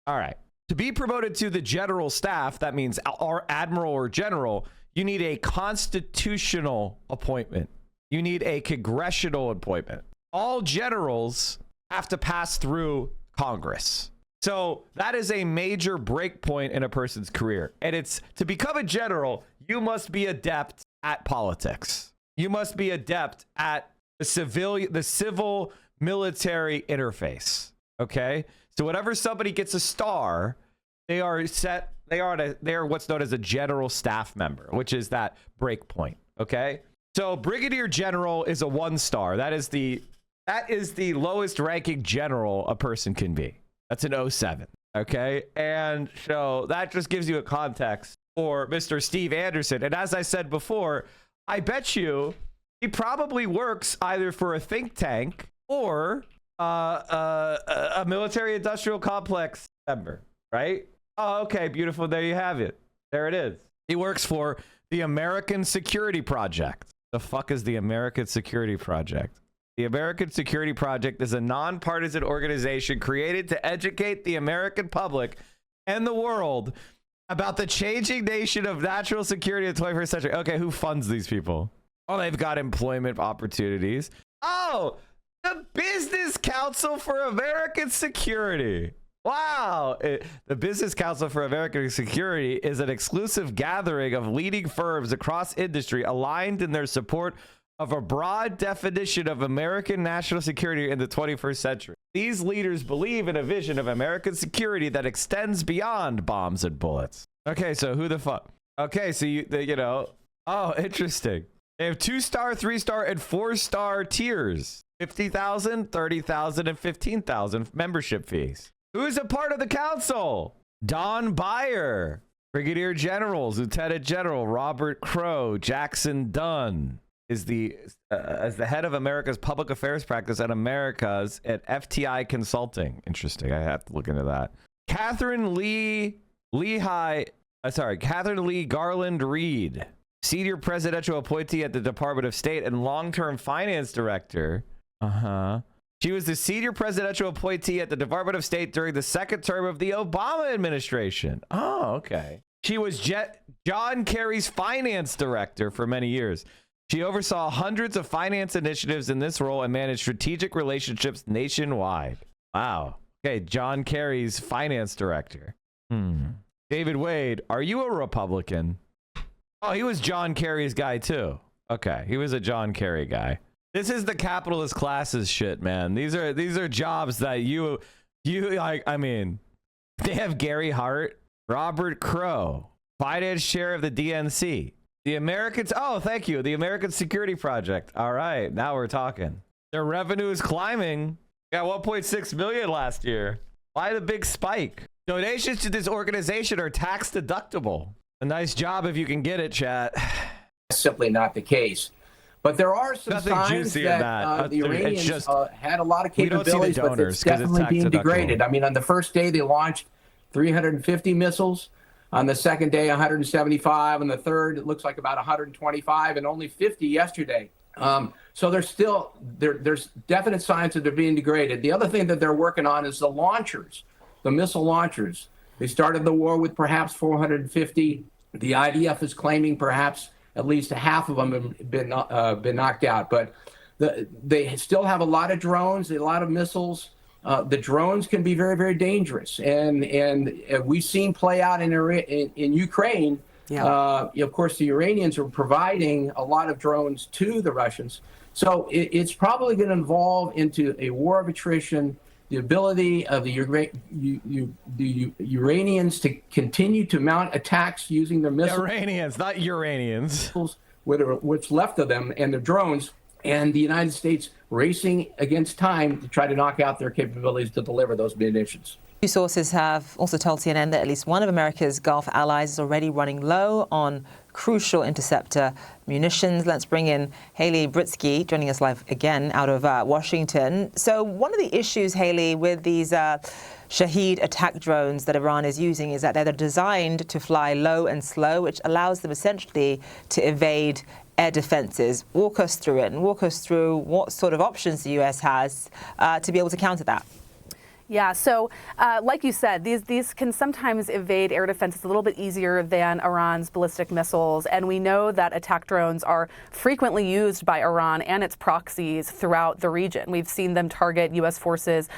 All right. To be promoted to the general staff, that means admiral or general, you need a constitutional appointment. You need a congressional appointment. All generals have to pass through Congress. So that is a major break point in a person's career. And it's to become a general, you must be adept at politics. You must be adept at the civil military interface. Okay? So whenever somebody gets a star, they are what's known as a general staff member, which is that break point. Okay. So brigadier general is a 1-star. That is the lowest ranking general a person can be. That's an 07. Okay. And so that just gives you a context for Mr. Steve Anderson. And as I said before, I bet you he probably works either for a think tank or a military industrial complex member, right? Oh, okay, beautiful. There you have it. There it is. He works for the American Security Project. The fuck is the American Security Project? The American Security Project is a nonpartisan organization created to educate the American public and the world about the changing nation of national security in the 21st century. Okay, who funds these people? Oh, they've got employment opportunities. Oh, the Business Council for American Security. Wow. The Business Council for American Security is an exclusive gathering of leading firms across industry aligned in their support of a broad definition of American national security in the 21st century. These leaders believe in a vision of American security that extends beyond bombs and bullets. Okay, so who the fuck? Okay, so oh, interesting. They have 2-star, 3-star, and 4-star tiers. 50,000, 30,000, and 15,000 membership fees. Who's a part of the council? Don Beyer, Brigadier Generals, Lieutenant General Robert Crow, Jackson Dunn is as the head of America's public affairs practice at America's at FTI Consulting. Interesting. I have to look into that. Catherine Lee Garland Reed, senior presidential appointee at the Department of State and long-term finance director. She was the senior presidential appointee at the Department of State during the second term of the Obama administration. Oh, okay. She was John Kerry's finance director for many years. She oversaw hundreds of finance initiatives in this role and managed strategic relationships nationwide. Wow. Okay, John Kerry's finance director. David Wade, are you a Republican? Oh, he was John Kerry's guy too. Okay, he was a John Kerry guy. This is the capitalist classes shit, man. These are jobs that you like. I mean, they have Gary Hart, Robert Crow, finance chair of the DNC, the Americans. Oh, thank you. The American Security Project. All right, now we're talking. Their revenue is climbing. Got 1.6 million last year. Why the big spike? Donations to this organization are tax deductible. A nice job if you can get it, chat. That's simply not the case. But there are some signs that the Iranians had a lot of capabilities, but it's definitely being degraded. I mean, on the first day, they launched 350 missiles. On the second day, 175. On the third, it looks like about 125, and only 50 yesterday. So there's definite signs that they're being degraded. The other thing that they're working on is the launchers, the missile launchers. They started the war with perhaps 450. The IDF is claiming perhaps at least half of them have been knocked out. But they still have a lot of drones, a lot of missiles. The drones can be very, very dangerous, and we've seen play out in Ukraine. Yeah. Of course, the Iranians are providing a lot of drones to the Russians. So it's probably going to evolve into a war of attrition. The ability of the Iranians to continue to mount attacks using their missiles. Iranians, not Uranians. What's left of them and their drones, and the United States racing against time to try to knock out their capabilities to deliver those munitions. News sources have also told CNN that at least one of America's Gulf allies is already running low on crucial interceptor munitions. Let's bring in Haley Britsky, joining us live again out of Washington. So one of the issues, Haley, with these Shahed attack drones that Iran is using is that they're designed to fly low and slow, which allows them essentially to evade air defenses. Walk us through it and walk us through what sort of options the U.S. has to be able to counter that. Yeah, so like you said, these can sometimes evade air defenses a little bit easier than Iran's ballistic missiles. And we know that attack drones are frequently used by Iran and its proxies throughout the region. We've seen them target U.S. forces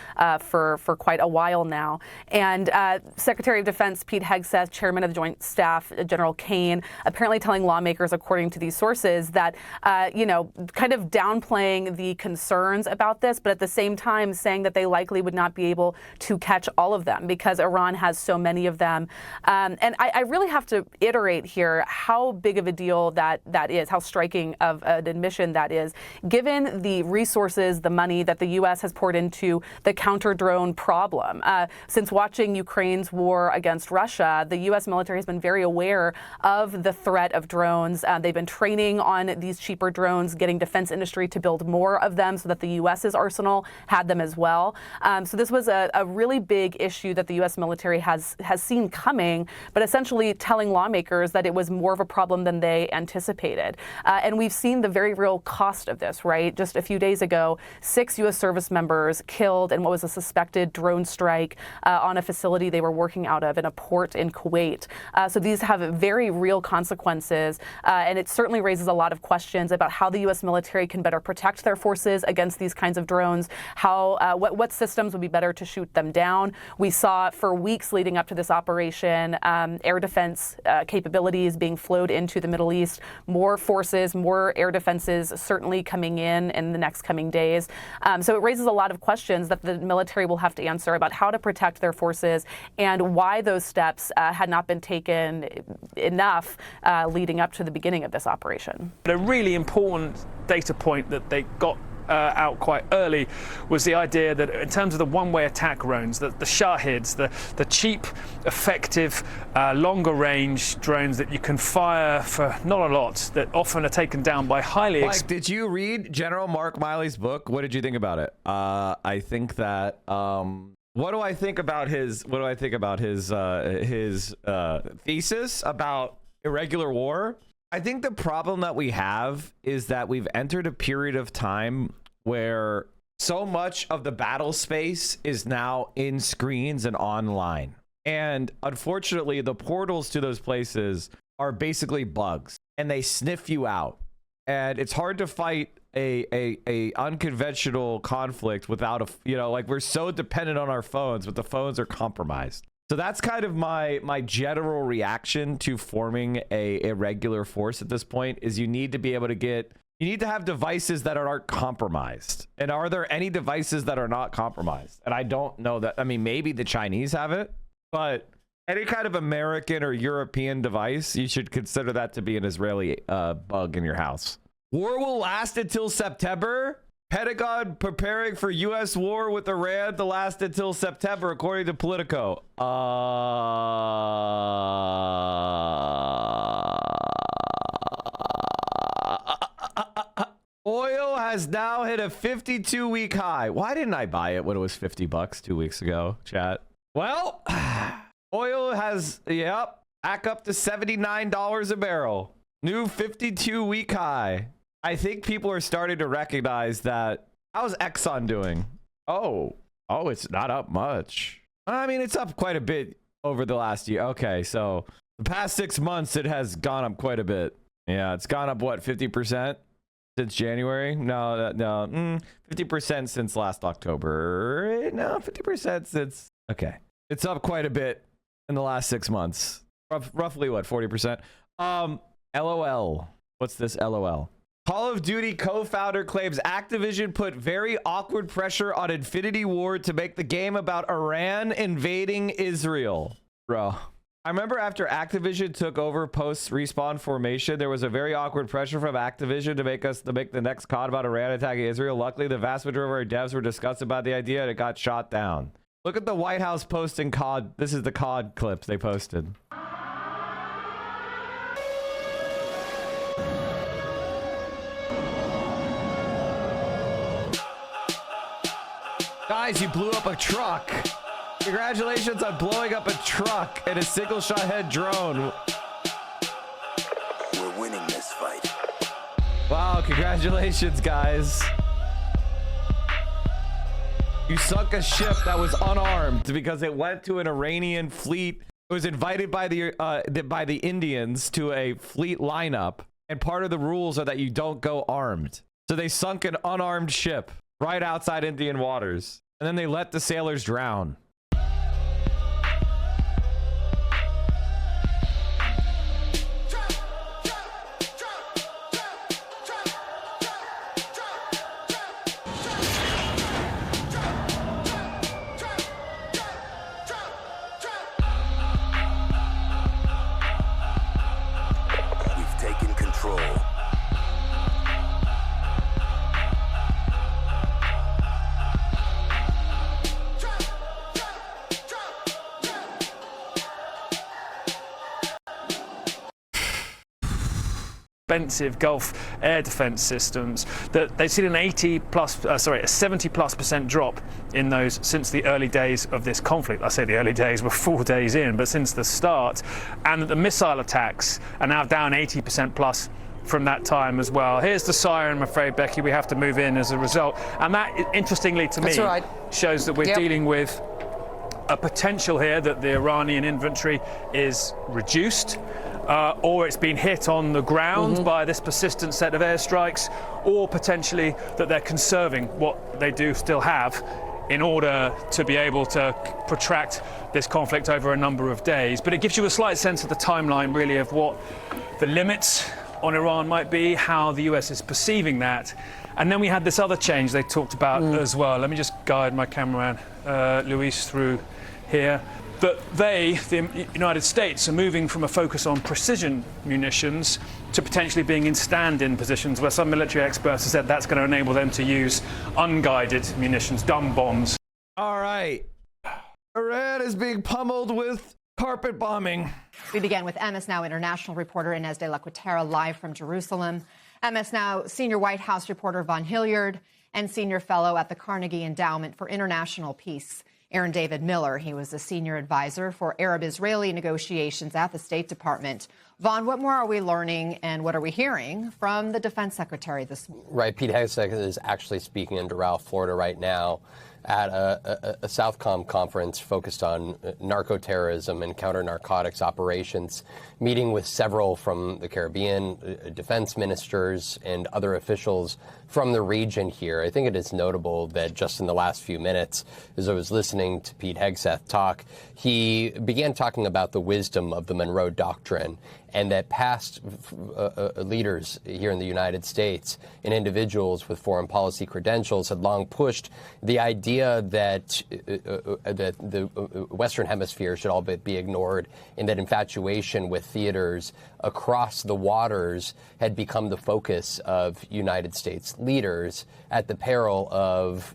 for quite a while now. And Secretary of Defense Pete Hegseth, chairman of the Joint Staff, General Kane, apparently telling lawmakers, according to these sources, that, kind of downplaying the concerns about this, but at the same time saying that they likely would not be able to catch all of them because Iran has so many of them. And I really have to iterate here how big of a deal that is, how striking of an admission that is, given the resources, the money that the U.S. has poured into the counter-drone problem. Since watching Ukraine's war against Russia, the U.S. military has been very aware of the threat of drones. They've been training on these cheaper drones, getting defense industry to build more of them so that the U.S.'s arsenal had them as well. So this was a really big issue that the U.S. military has seen coming, but essentially telling lawmakers that it was more of a problem than they anticipated. And we've seen the very real cost of this, right? Just a few days ago, 6 U.S. service members killed in what was a suspected drone strike on a facility they were working out of in a port in Kuwait. So these have very real consequences, and it certainly raises a lot of questions about how the U.S. military can better protect their forces against these kinds of drones, how what systems would be better to shoot them down. We saw for weeks leading up to this operation, air defense capabilities being flowed into the Middle East, more forces, more air defenses certainly coming in the next coming days. So it raises a lot of questions that the military will have to answer about how to protect their forces and why those steps had not been taken enough leading up to the beginning of this operation. A really important data point that they got out quite early was the idea that in terms of the one-way attack drones, the Shahed, the cheap, effective, longer range drones that you can fire for not a lot, that often are taken down by highly Did you read General Mark Miley's book? What did you think about it? I think that what do I think about his thesis about irregular war? I think the problem that we have is that we've entered a period of time where so much of the battle space is now in screens and online. And unfortunately, the portals to those places are basically bugs and they sniff you out. And it's hard to fight a unconventional conflict without we're so dependent on our phones, but the phones are compromised. So that's kind of my general reaction to forming a irregular force at this point is you need to be able to you need to have devices that aren't compromised. And are there any devices that are not compromised? And I don't know that. I mean, maybe the Chinese have it, but any kind of American or European device, you should consider that to be an Israeli bug in your house. War will last until September. Pentagon preparing for U.S. war with Iran to last until September, according to Politico. Oil has now hit a 52-week high. Why didn't I buy it when it was $50 2 weeks ago, chat? Well, oil has, back up to $79 a barrel. New 52-week high. I think people are starting to recognize that. How's Exxon doing? Oh, it's not up much. I mean, it's up quite a bit over the last year. Okay, so the past 6 months, it has gone up quite a bit. Yeah, it's gone up, what, 50% since January? No, 50% since last October. No, 50% since, okay. It's up quite a bit in the last 6 months. Roughly, what, 40%? LOL. What's this LOL? Call of Duty co-founder claims Activision put very awkward pressure on Infinity Ward to make the game about Iran invading Israel. Bro, I remember after Activision took over post-Respawn Formation, there was a very awkward pressure from Activision to make the next COD about Iran attacking Israel. Luckily, the vast majority of our devs were disgusted about the idea and it got shot down. Look at the White House posting COD. This is the COD clips they posted. Guys, you blew up a truck. Congratulations on blowing up a truck and a single-shot head drone. We're winning this fight. Wow, congratulations, guys. You sunk a ship that was unarmed because it went to an Iranian fleet. It was invited by the Indians to a fleet lineup, and part of the rules are that you don't go armed. So they sunk an unarmed ship right outside Indian waters, and then they let the sailors drown. We've taken control. Expensive Gulf air defense systems, that they've seen a 70+% drop in those since the early days of this conflict. I say the early days, we're 4 days in, but since the start, and that the missile attacks are now down 80% plus from that time as well. Here's the siren, I'm afraid, Becky, we have to move in as a result. And that, interestingly to me, shows that we're dealing with a potential here that the Iranian inventory is reduced, or it's been hit on the ground by this persistent set of airstrikes, or potentially that they're conserving what they do still have in order to be able to protract this conflict over a number of days. But it gives you a slight sense of the timeline, really, of what the limits on Iran might be, how the US is perceiving that. And then we had this other change they talked about as well. Let me just guide my cameraman, Luis, through here. That they, the United States, are moving from a focus on precision munitions to potentially being in stand-in positions, where some military experts have said that's going to enable them to use unguided munitions, dumb bombs. All right. Iran is being pummeled with carpet bombing. We begin with MS Now international reporter Inez de la Cuetara live from Jerusalem. MS Now senior White House reporter Von Hilliard and senior fellow at the Carnegie Endowment for International Peace, Aaron David Miller. He was a senior advisor for Arab-Israeli negotiations at the State Department. Vaughn, what more are we learning and what are we hearing from the Defense Secretary this morning? Right. Pete Hegseth is actually speaking in Doral, Florida right now at a Southcom conference focused on narco-terrorism and counter-narcotics operations, meeting with several from the Caribbean, defense ministers and other officials from the region here. I think it is notable that just in the last few minutes, as I was listening to Pete Hegseth talk, he began talking about the wisdom of the Monroe Doctrine, and that past leaders here in the United States and individuals with foreign policy credentials had long pushed the idea that the Western Hemisphere should all but be ignored, and that infatuation with theaters across the waters had become the focus of United States leaders at the peril of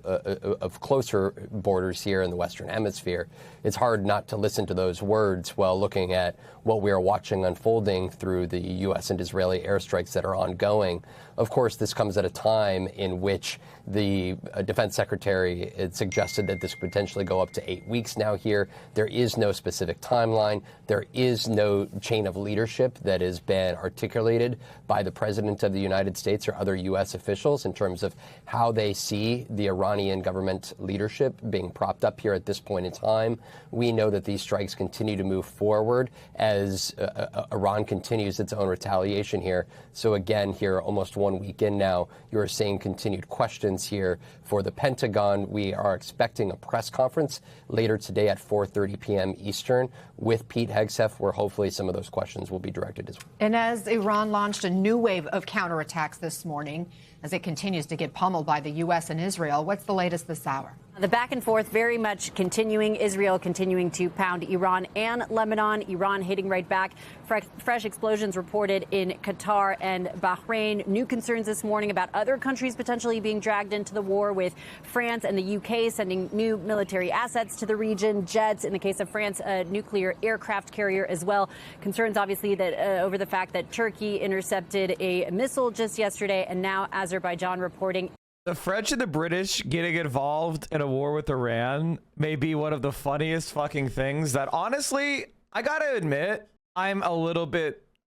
closer borders here in the Western Hemisphere. It's hard not to listen to those words while looking at what we are watching unfold unfolding through the U.S. and Israeli airstrikes that are ongoing. Of course, this comes at a time in which the defense secretary had suggested that this could potentially go up to 8 weeks now here. There is no specific timeline. There is no chain of leadership that has been articulated by the president of the United States or other U.S. officials in terms of how they see the Iranian government leadership being propped up here at this point in time. We know that these strikes continue to move forward as Iran continues its own retaliation here. So again, here almost 1 week in now, you are seeing continued questions here for the Pentagon. We are expecting a press conference later today at 4:30 p.m. Eastern with Pete Hegseth, where hopefully some of those questions will be directed as well. And as Iran launched a new wave of counterattacks this morning, as it continues to get pummeled by the U.S. and Israel, what's the latest this hour? The back and forth very much continuing. Israel continuing to pound Iran and Lebanon. Iran hitting right back. Fresh explosions reported in Qatar and Bahrain. New concerns this morning about other countries potentially being dragged into the war, with France and the UK sending new military assets to the region. Jets, in the case of France, a nuclear aircraft carrier as well. Concerns, obviously, that over the fact that Turkey intercepted a missile just yesterday, and now Azerbaijan reporting. The French and the British getting involved in a war with Iran may be one of the funniest fucking things that, honestly, I gotta admit, I'm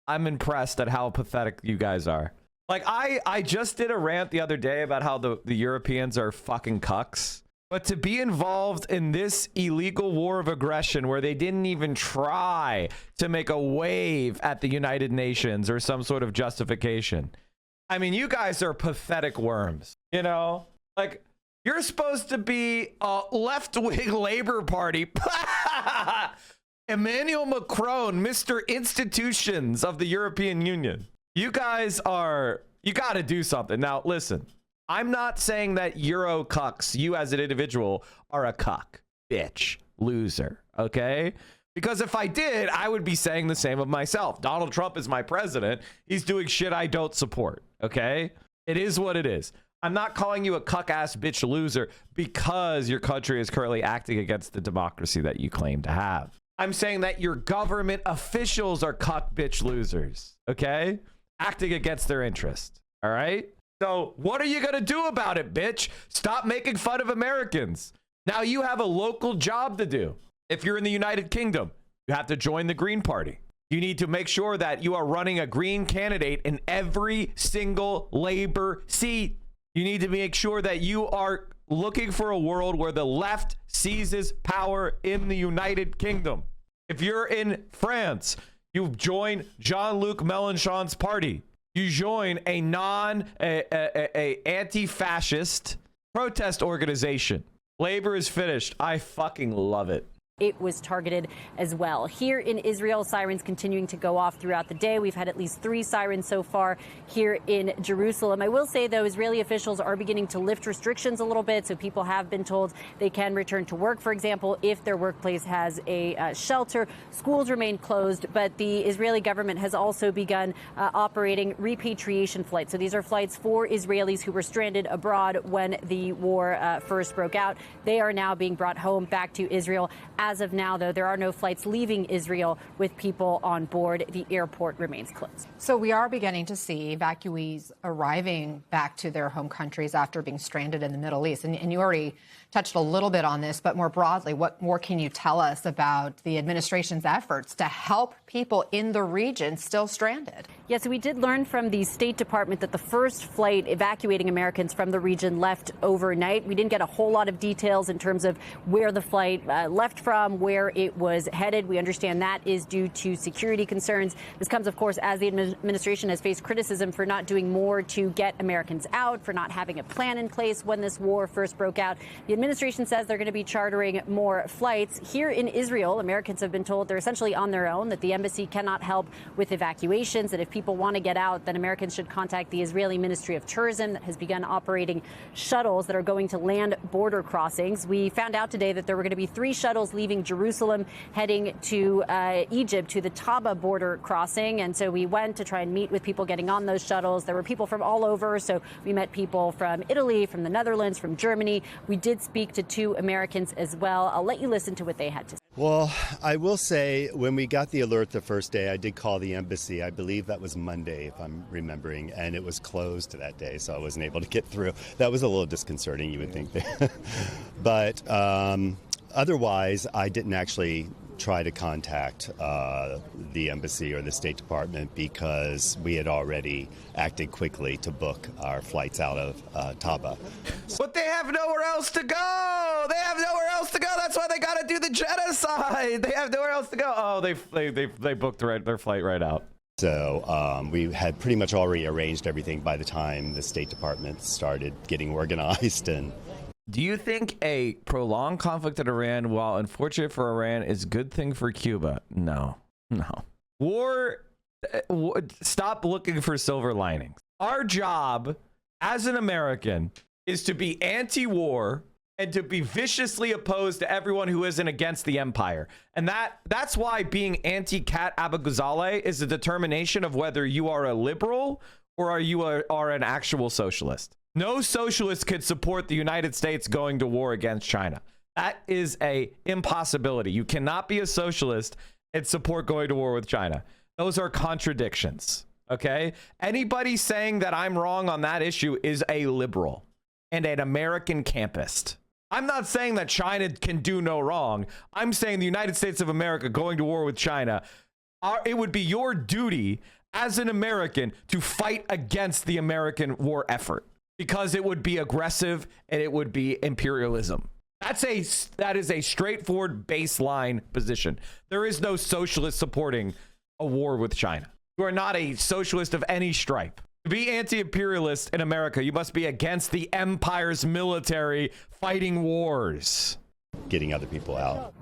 impressed at how pathetic you guys are. Like, I just did a rant the other day about how the Europeans are fucking cucks. But to be involved in this illegal war of aggression where they didn't even try to make a wave at the United Nations or some sort of justification. I mean, you guys are pathetic worms, you know? Like, you're supposed to be a left-wing Labor Party. Emmanuel Macron, Mr. Institutions of the European Union. You guys are, you got to do something. Now, listen, I'm not saying that Euro cucks, you as an individual, are a cuck, bitch, loser, okay? Because if I did, I would be saying the same of myself. Donald Trump is my president. He's doing shit I don't support, okay? It is what it is. I'm not calling you a cuck-ass bitch loser because your country is currently acting against the democracy that you claim to have. I'm saying that your government officials are cuck bitch losers, okay? Acting against their interests, all right? So what are you going to do about it, bitch? Stop making fun of Americans. Now you have a local job to do. If you're in the United Kingdom, you have to join the Green Party. You need to make sure that you are running a Green candidate in every single Labor seat. You need to make sure that you are looking for a world where the left seizes power in the United Kingdom. If you're in France, you join Jean-Luc Mélenchon's party. You join a anti-fascist protest organization. Labor is finished. I fucking love it. It was targeted as well. Here in Israel, sirens continuing to go off throughout the day. We've had at least 3 sirens so far here in Jerusalem. I will say, though, Israeli officials are beginning to lift restrictions a little bit, so people have been told they can return to work, for example, if their workplace has a shelter. Schools remain closed, but the Israeli government has also begun operating repatriation flights. So these are flights for Israelis who were stranded abroad when the war first broke out. They are now being brought home back to Israel. As of now, though, there are no flights leaving Israel with people on board. The airport remains closed. So we are beginning to see evacuees arriving back to their home countries after being stranded in the Middle East. And you already touched a little bit on this, but more broadly, what more can you tell us about the administration's efforts to help people in the region still stranded? Yes, we did learn from the State Department that the first flight evacuating Americans from the region left overnight. We didn't get a whole lot of details in terms of where the flight left from, where it was headed. We understand that is due to security concerns. This comes, of course, as the administration has faced criticism for not doing more to get Americans out, for not having a plan in place when this war first broke out. The administration says they're going to be chartering more flights. Here in Israel, Americans have been told they're essentially on their own, that the embassy cannot help with evacuations, that if people people want to get out, then Americans should contact the Israeli Ministry of Tourism that has begun operating shuttles that are going to land border crossings. We found out today that there were going to be 3 shuttles leaving Jerusalem heading to Egypt to the Taba border crossing. And so we went to try and meet with people getting on those shuttles. There were people from all over. So we met people from Italy, from the Netherlands, from Germany. We did speak to 2 Americans as well. I'll let you listen to what they had to say. Well, I will say when we got the alert the first day, I did call the embassy. I believe that was Monday, if I'm remembering, and it was closed that day, so I wasn't able to get through. That was a little disconcerting, you would think. But otherwise, I didn't actually try to contact the embassy or the State Department because we had already acted quickly to book our flights out of Taba. But they have nowhere else to go. They have nowhere else to go. That's why they got to do the genocide. They have nowhere else to go. Oh, they booked their flight right out. So we had pretty much already arranged everything by the time the State Department started getting organized. And do you think a prolonged conflict in Iran, while unfortunate for Iran, is a good thing for Cuba? No. War, stop looking for silver linings. Our job as an American is to be anti-war and to be viciously opposed to everyone who isn't against the empire. And that's why being anti-Kat Abu-Ghazaleh is a determination of whether you are a liberal or you are an actual socialist. No socialist could support the United States going to war against China. That is a impossibility. You cannot be a socialist and support going to war with China. Those are contradictions, okay? Anybody saying that I'm wrong on that issue is a liberal and an American campist. I'm not saying that China can do no wrong. I'm saying the United States of America going to war with China, it would be your duty as an American to fight against the American war effort, because it would be aggressive and it would be imperialism. That is a straightforward baseline position. There is no socialist supporting a war with China. You are not a socialist of any stripe. To be anti-imperialist in America, you must be against the empire's military fighting wars. Getting other people out.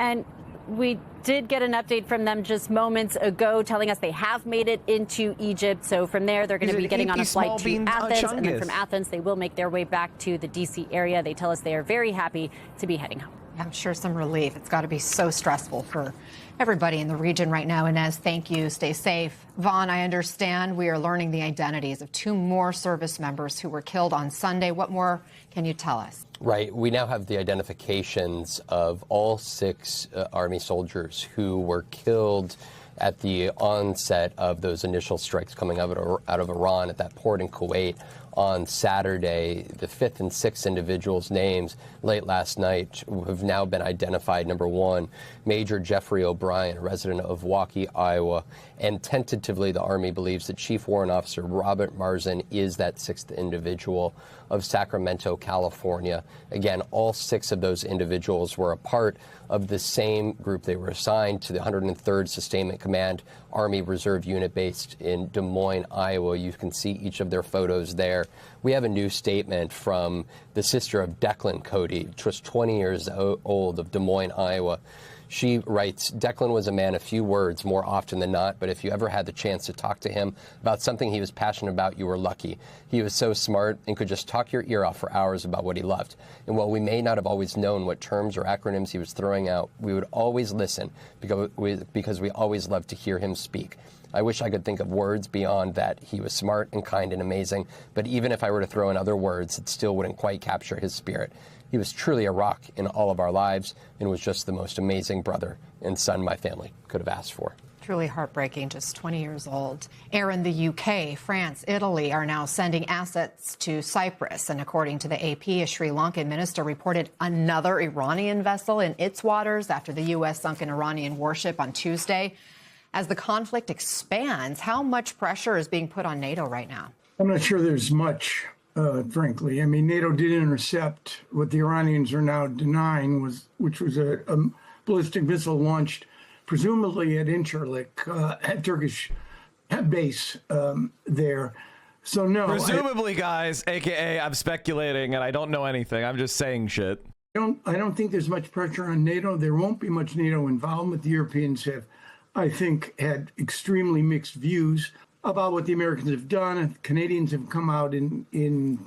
And we did get an update from them just moments ago telling us they have made it into Egypt. So from there, they're going to be getting on a flight to Athens. And then from Athens, they will make their way back to the D.C. area. They tell us they are very happy to be heading home. I'm sure some relief. It's got to be so stressful for everybody in the region right now. Inez, thank you. Stay safe. Vaughn, I understand we are learning the identities of 2 more service members who were killed on Sunday. What more can you tell us? Right. We now have the identifications of all 6 Army soldiers who were killed at the onset of those initial strikes coming out of Iran at that port in Kuwait on Saturday. The 5th and 6th individuals' names late last night have now been identified. Number 1, Major Jeffrey O'Brien, a resident of Waukee, Iowa. And tentatively, the Army believes that Chief Warrant Officer Robert Marzin is that 6th individual of Sacramento, California. Again, all 6 of those individuals were a part of the same group. They were assigned to the 103rd Sustainment Command Army Reserve Unit based in Des Moines, Iowa. You can see each of their photos there. We have a new statement from the sister of Declan Cody, just 20 years old, of Des Moines, Iowa. She writes, Declan was a man of few words more often than not, but if you ever had the chance to talk to him about something he was passionate about, you were lucky. He was so smart and could just talk your ear off for hours about what he loved. And while we may not have always known what terms or acronyms he was throwing out, we would always listen because we always loved to hear him speak. I wish I could think of words beyond that. He was smart and kind and amazing, but even if I were to throw in other words, it still wouldn't quite capture his spirit. He was truly a rock in all of our lives and was just the most amazing brother and son my family could have asked for. Truly heartbreaking, just 20 years old. Aaron, the UK, France, Italy are now sending assets to Cyprus. And according to the AP, a Sri Lankan minister reported another Iranian vessel in its waters after the U.S. sunk an Iranian warship on Tuesday. As the conflict expands, how much pressure is being put on NATO right now? I'm not sure there's much, frankly. I mean, NATO did intercept what the Iranians are now denying, which was a ballistic missile launched presumably at Incirlik, at Turkish base there. So no. Presumably, guys, AKA I'm speculating and I don't know anything. I'm just saying shit. I don't think there's much pressure on NATO. There won't be much NATO involvement. The Europeans have I think, had extremely mixed views about what the Americans have done. Canadians have come out in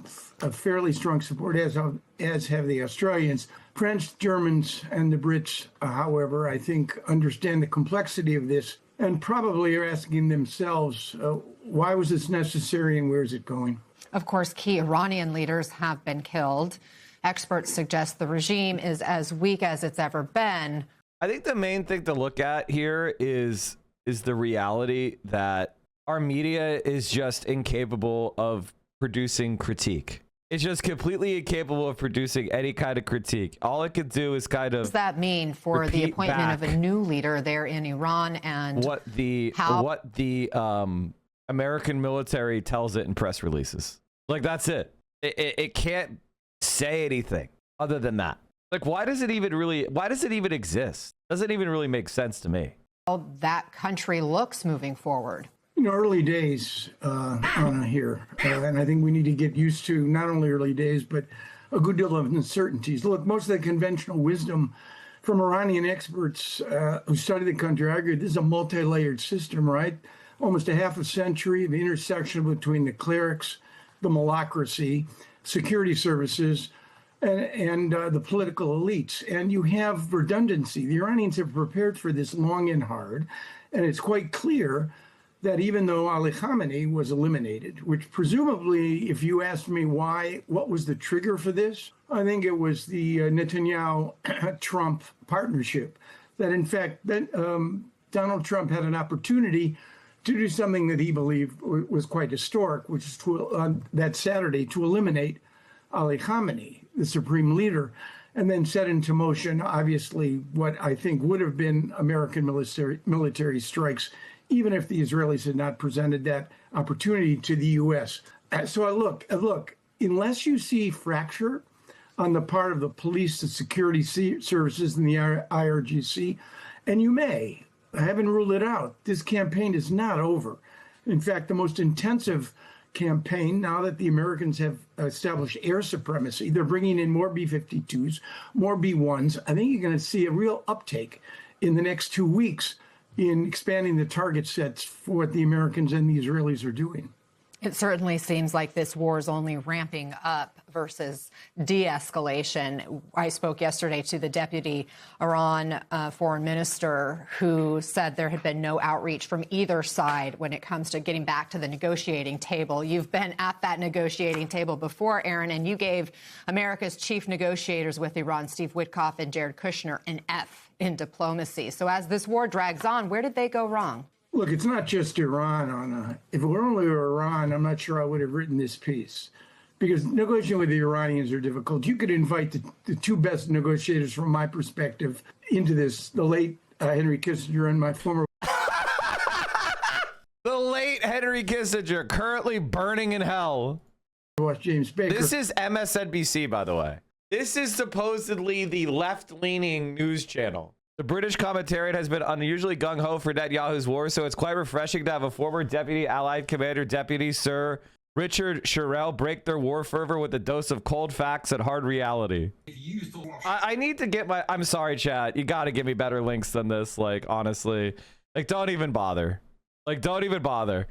a fairly strong support, as have the Australians. French, Germans, and the Brits, however, I think understand the complexity of this and probably are asking themselves, why was this necessary and where is it going? Of course, key Iranian leaders have been killed. Experts suggest the regime is as weak as it's ever been. I think the main thing to look at here is the reality that our media is just incapable of producing critique. It's just completely incapable of producing any kind of critique. All it could do is kind of. What does that mean for the appointment of a new leader there in Iran and what the American military tells it in press releases? Like, that's it. It can't say anything other than that. Like, why does it even exist? Doesn't even really make sense to me. how that country looks moving forward? Early days here, and I think we need to get used to not only early days, but a good deal of uncertainties. Look, most of the conventional wisdom from Iranian experts who study the country argue this is a multi-layered system, right? Almost a half a century of intersection between the clerics, the malacracy, security services, and the political elites. And you have redundancy. The Iranians have prepared for this long and hard, and it's quite clear that even though Ali Khamenei was eliminated, which presumably, if you asked me what was the trigger for this, I think it was the Netanyahu-Trump partnership. That in fact, Donald Trump had an opportunity to do something that he believed was quite historic, which is that Saturday to eliminate Ali Khamenei, the supreme leader, and then set into motion, obviously, what I think would have been American military strikes, even if the Israelis had not presented that opportunity to the U.S. So look, unless you see fracture on the part of the police, the security services, and the IRGC, and you may, I haven't ruled it out, this campaign is not over. In fact, the most intensive campaign, now that the Americans have established air supremacy, they're bringing in more B-52s, more B-1s. I think you're going to see a real uptake in the next 2 weeks in expanding the target sets for what the Americans and the Israelis are doing. It certainly seems like this war is only ramping up versus de-escalation. I spoke yesterday to the deputy Iran foreign minister who said there had been no outreach from either side when it comes to getting back to the negotiating table. You've been at that negotiating table before, Aaron, and you gave America's chief negotiators with Iran, Steve Witkoff and Jared Kushner, an F in diplomacy. So as this war drags on, where did they go wrong? Look, it's not just Iran. If it were only Iran, I'm not sure I would have written this piece, because negotiating with the Iranians are difficult. You could invite the two best negotiators from my perspective into this, the late Henry Kissinger and my former... The late Henry Kissinger, currently burning in hell. James Baker. This is MSNBC, by the way. This is supposedly the left-leaning news channel. The British commentariat has been unusually gung-ho for Netanyahu's war, so it's quite refreshing to have a former deputy Allied Commander Deputy Sir Richard Sherrill break their war fervor with a dose of cold facts and hard reality. I need to get my... I'm sorry, chat. You got to give me better links than this, like, honestly. Like, don't even bother. Like, don't even bother.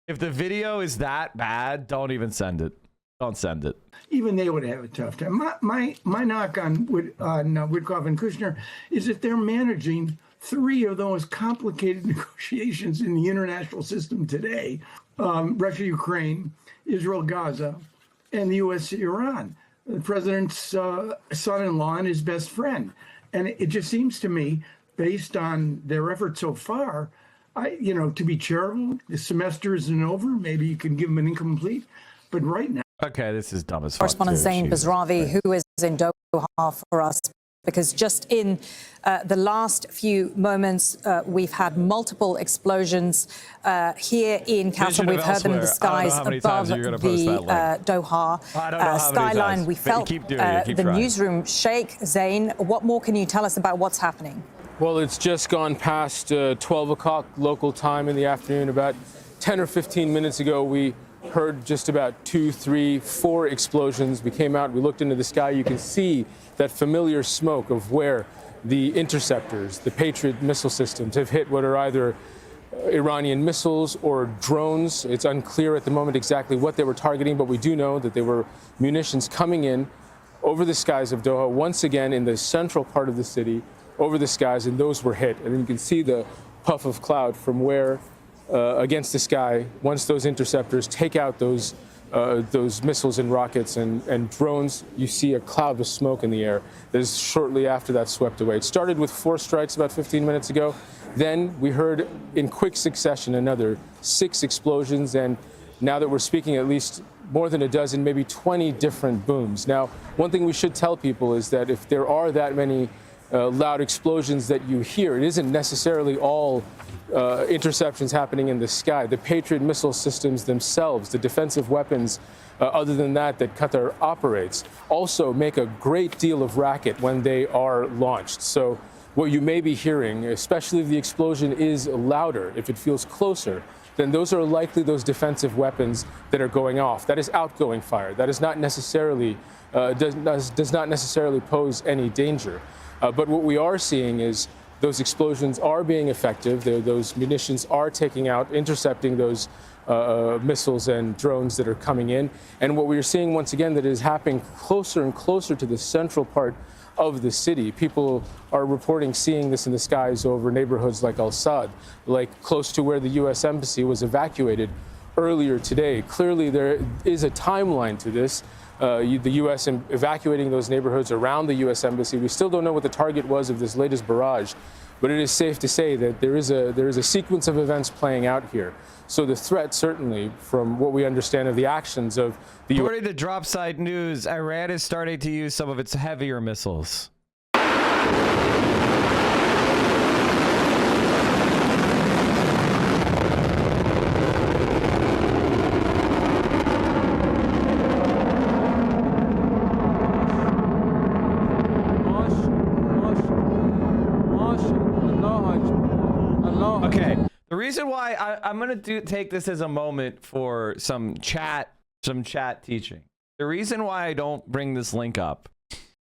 If the video is that bad, don't even send it. Don't send it. Even they would have a tough time. My knock on Witkoff and Kushner is that they're managing three of the most complicated negotiations in the international system today: Russia, Ukraine, Israel, Gaza, and the U.S. Iran. The president's son-in-law and his best friend. And it just seems to me, based on their efforts so far, to be charitable, the semester isn't over. Maybe you can give them an incomplete. But right now. Okay, this is dumb as fuck. Correspondent Zain Bazravi, who is in Doha for us, because just in the last few moments, we've had multiple explosions here in Castle. We've heard them in the skies above the Doha skyline. We felt the newsroom shake. Zain, what more can you tell us about what's happening? Well, it's just gone past 12 o'clock local time in the afternoon. About 10 or 15 minutes ago, we heard just about 2, 3, 4 explosions. We came out, we looked into the sky. You can see that familiar smoke of where the interceptors, the Patriot missile systems, have hit what are either Iranian missiles or drones. It's unclear at the moment exactly what they were targeting, but we do know that there were munitions coming in over the skies of Doha, once again in the central part of the city, over the skies, and those were hit. And you can see the puff of cloud from where against the sky, once those interceptors take out those missiles and rockets and drones, you see a cloud of smoke in the air. That is shortly after that swept away. It started with 4 strikes about 15 minutes ago. Then we heard in quick succession another 6 explosions, and now that we're speaking, at least more than a dozen, maybe 20 different booms. Now, one thing we should tell people is that if there are that many loud explosions that you hear, it isn't necessarily all interceptions happening in the sky. The Patriot missile systems themselves, the defensive weapons, other than that Qatar operates, also make a great deal of racket when they are launched. So what you may be hearing, especially if the explosion is louder, if it feels closer, then those are likely those defensive weapons that are going off. That is outgoing fire. That is not necessarily does not necessarily pose any danger. But what we are seeing is those explosions are being effective. Those munitions are taking out, intercepting those missiles and drones that are coming in. And what we're seeing once again that is happening closer and closer to the central part of the city. People are reporting seeing this in the skies over neighborhoods like Al-Sad, like close to where the U.S. Embassy was evacuated earlier today. Clearly, there is a timeline to this. The U.S. evacuating those neighborhoods around the U.S. Embassy. We still don't know what the target was of this latest barrage, but it is safe to say that there is a sequence of events playing out here. So the threat, certainly, from what we understand of the actions of the U.S. According to Dropside News, Iran is starting to use some of its heavier missiles. Okay. The reason why I'm going to take this as a moment for some chat teaching. The reason why I don't bring this link up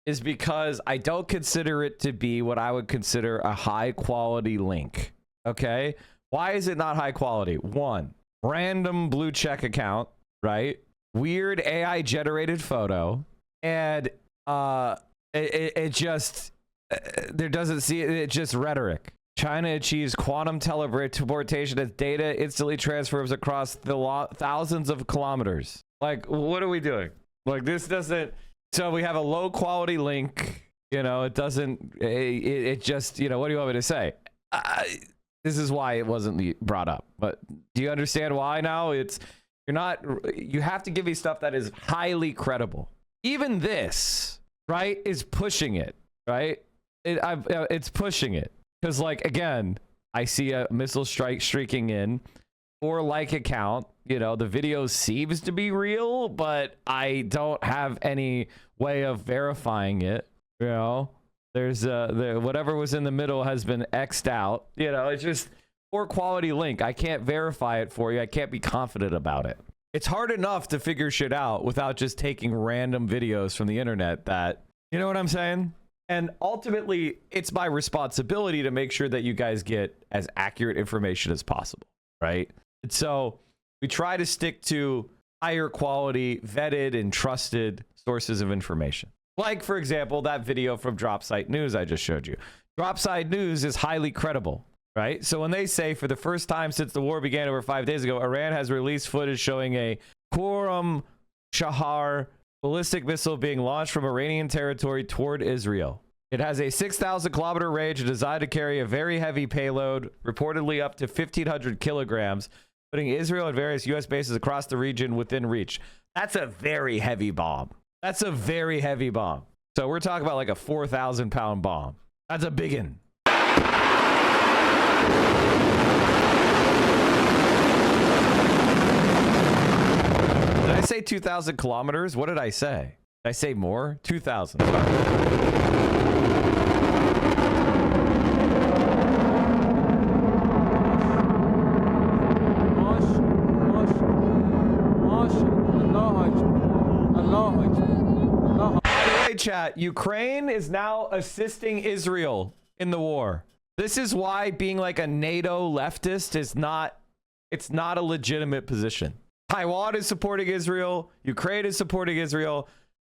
is because I don't consider it to be what I would consider a high quality link. Okay? Why is it not high quality? One, random blue check account, right? Weird AI generated photo, and it just there doesn't see it. It's just rhetoric. China achieves quantum teleportation as data instantly transfers across the thousands of kilometers. Like, what are we doing? Like, this doesn't. So we have a low quality link. You know, it doesn't. It just. You know, what do you want me to say? This is why it wasn't brought up. But do you understand why now? You're not. You have to give me stuff that is highly credible. Even this, right, is pushing it. Right? It's pushing it. Because, like, again, I see a missile strike streaking in, or like account, you know, the video seems to be real, but I don't have any way of verifying it. You know, there's whatever was in the middle has been X'd out. You know, it's just poor quality link. I can't verify it for you. I can't be confident about it. It's hard enough to figure shit out without just taking random videos from the internet that, you know what I'm saying? And ultimately, it's my responsibility to make sure that you guys get as accurate information as possible, right? And so we try to stick to higher quality, vetted, and trusted sources of information. Like, for example, that video from Dropsite News I just showed you. Dropsite News is highly credible, right? So when they say, for the first time since the war began over 5 days ago, Iran has released footage showing a Khorram Shahar ballistic missile being launched from Iranian territory toward Israel. It has a 6,000 kilometer range and designed to carry a very heavy payload, reportedly up to 1,500 kilograms, putting Israel and various U.S. bases across the region within reach. That's a very heavy bomb. That's a very heavy bomb. So we're talking about like a 4,000 pound bomb. That's a big one. Did I say 2,000 kilometers? What did I say? Did I say more? 2,000. chat, Ukraine is now assisting Israel in the war. This is why being like a NATO leftist is not, it's not a legitimate position. Taiwan is supporting Israel. Ukraine is supporting Israel.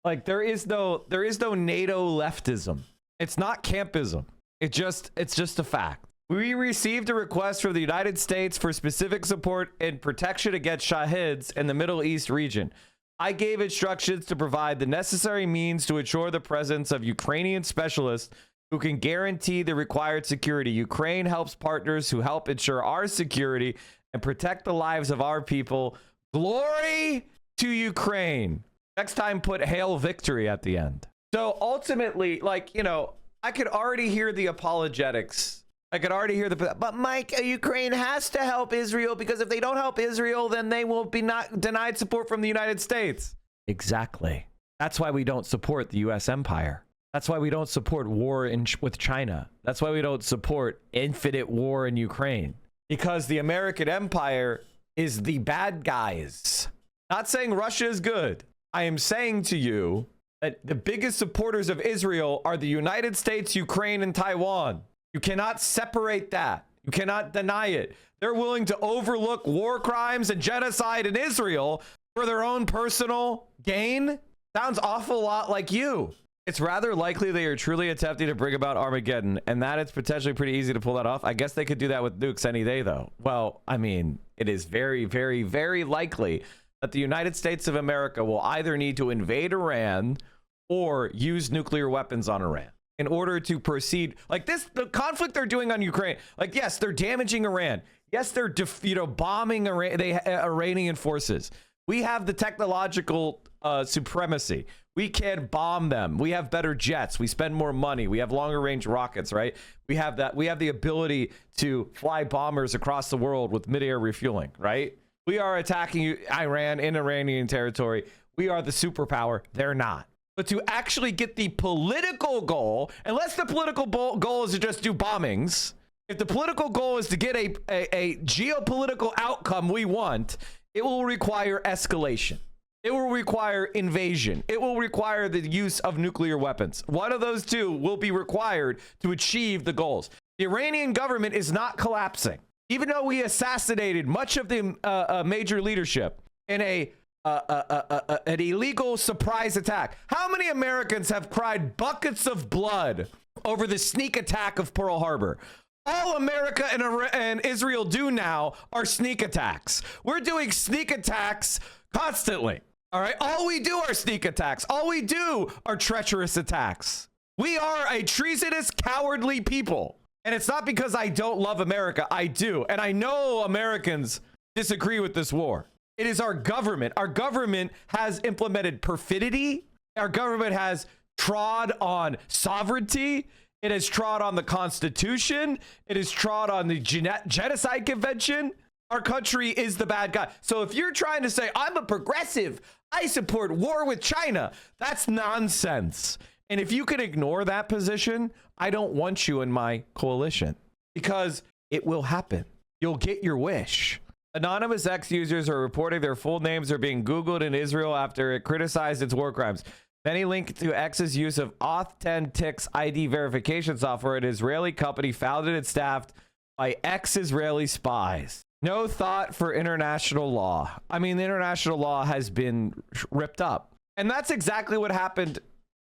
Like there is no NATO leftism. It's not campism. It's just a fact. We received a request from the United States for specific support and protection against Shahids in the Middle East region. I gave instructions to provide the necessary means to ensure the presence of Ukrainian specialists who can guarantee the required security. Ukraine helps partners who help ensure our security and protect the lives of our people. Glory to Ukraine. Next time, put Hail Victory at the end. So ultimately, like, you know, I could already hear the apologetics. I could already hear but Mike, Ukraine has to help Israel because if they don't help Israel, then they will be not denied support from the United States. Exactly. That's why we don't support the U.S. empire. That's why we don't support war with China. That's why we don't support infinite war in Ukraine. Because the American empire is the bad guys. Not saying Russia is good. I am saying to you that the biggest supporters of Israel are the United States, Ukraine, and Taiwan. You cannot separate that. You cannot deny it. They're willing to overlook war crimes and genocide in Israel for their own personal gain. Sounds awful lot like you. It's rather likely they are truly attempting to bring about Armageddon, and that it's potentially pretty easy to pull that off. I guess they could do that with nukes any day, though. Well, I mean, it is very, very, very likely that the United States of America will either need to invade Iran or use nuclear weapons on Iran in order to proceed. Like this, the conflict they're doing on Ukraine, like, yes, they're damaging Iran. Yes, they're bombing Iranian forces. We have the technological supremacy. We can bomb them. We have better jets. We spend more money. We have longer range rockets, right? We have that. We have the ability to fly bombers across the world with midair refueling, right? We are attacking Iran in Iranian territory. We are the superpower. They're not. But to actually get the political goal, unless the political goal is to just do bombings, if the political goal is to get a geopolitical outcome we want, it will require escalation. It will require invasion. It will require the use of nuclear weapons. One of those two will be required to achieve the goals. The Iranian government is not collapsing. Even though we assassinated much of the major leadership in an illegal surprise attack. How many Americans have cried buckets of blood over the sneak attack of Pearl Harbor? All America and Israel do now are sneak attacks. We're doing sneak attacks constantly. All right. All we do are sneak attacks. All we do are treacherous attacks. We are a treasonous, cowardly people. And it's not because I don't love America. I do. And I know Americans disagree with this war. It is our government. Our government has implemented perfidy. Our government has trod on sovereignty. It has trod on the Constitution. It has trod on the Genocide Convention. Our country is the bad guy. So if you're trying to say, I'm a progressive, I support war with China, that's nonsense. And if you can ignore that position, I don't want you in my coalition because it will happen. You'll get your wish. Anonymous X users are reporting their full names are being Googled in Israel after it criticized its war crimes. Many link to X's use of Auth10Tix ID verification software, an Israeli company founded and staffed by ex-Israeli spies. No thought for international law. I mean, the international law has been ripped up. And that's exactly what happened.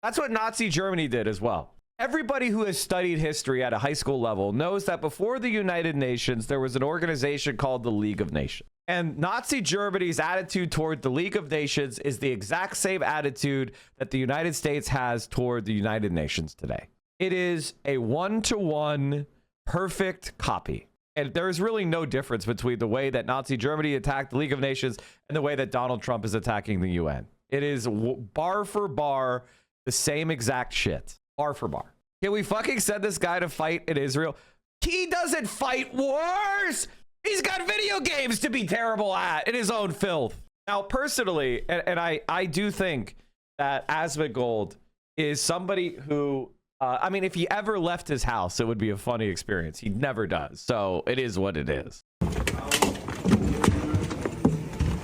That's what Nazi Germany did as well. Everybody who has studied history at a high school level knows that before the United Nations, there was an organization called the League of Nations. And Nazi Germany's attitude toward the League of Nations is the exact same attitude that the United States has toward the United Nations today. It is a one-to-one perfect copy. And there is really no difference between the way that Nazi Germany attacked the League of Nations and the way that Donald Trump is attacking the UN. It is bar for bar the same exact shit. Bar for bar. Can we fucking send this guy to fight in Israel? He doesn't fight wars. He's got video games to be terrible at in his own filth. Now, personally, and I do think that Asmongold is somebody who, I mean, if he ever left his house, it would be a funny experience. He never does. So it is what it is.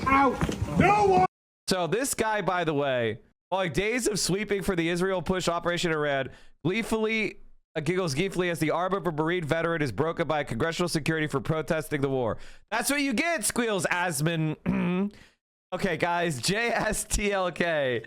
Ow! No one! So this guy, by the way, Following days of sweeping for the Israel push Operation Iran, giggles gleefully as the arm of a bereaved veteran is broken by congressional security for protesting the war. That's what you get, squeals Asman. Okay, guys, JSTLK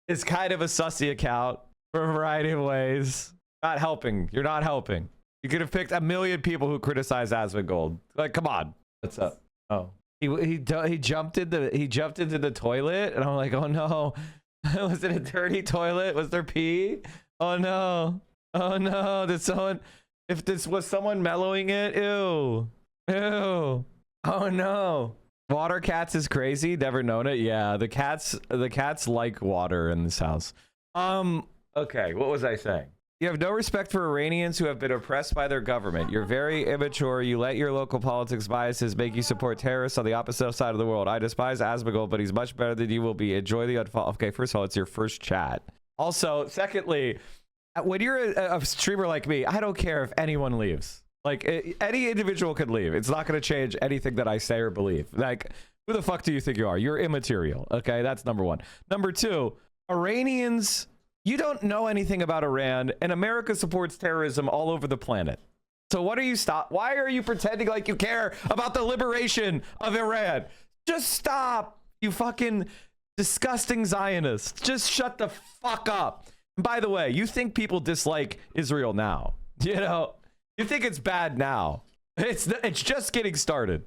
is kind of a sussy account for a variety of ways. Not helping. You're not helping. You could have picked a million people who criticize Asmongold. Like, come on. What's up? Oh, he jumped into the toilet, and I'm like, oh no. Was it a dirty toilet? Was there pee? Oh no. Oh no. Did someone? If this was someone mellowing it? Ew. Ew. Oh no. Water cats is crazy. Never known it. Yeah, the cats like water in this house. Okay, what was I saying? You have no respect for Iranians who have been oppressed by their government. You're very immature. You let your local politics biases make you support terrorists on the opposite side of the world. I despise Asmongold, but he's much better than you will be. Enjoy the unfollow. Okay, first of all, it's your first chat. Also, secondly, when you're a streamer like me, I don't care if anyone leaves. Like, any individual could leave. It's not going to change anything that I say or believe. Like, who the fuck do you think you are? You're immaterial. Okay, that's number one. Number two, Iranians... You don't know anything about Iran, and America supports terrorism all over the planet. So why are you pretending like you care about the liberation of Iran? Just stop, you fucking disgusting Zionists. Just shut the fuck up. And by the way, you think people dislike Israel now. You know, you think it's bad now. It's just getting started.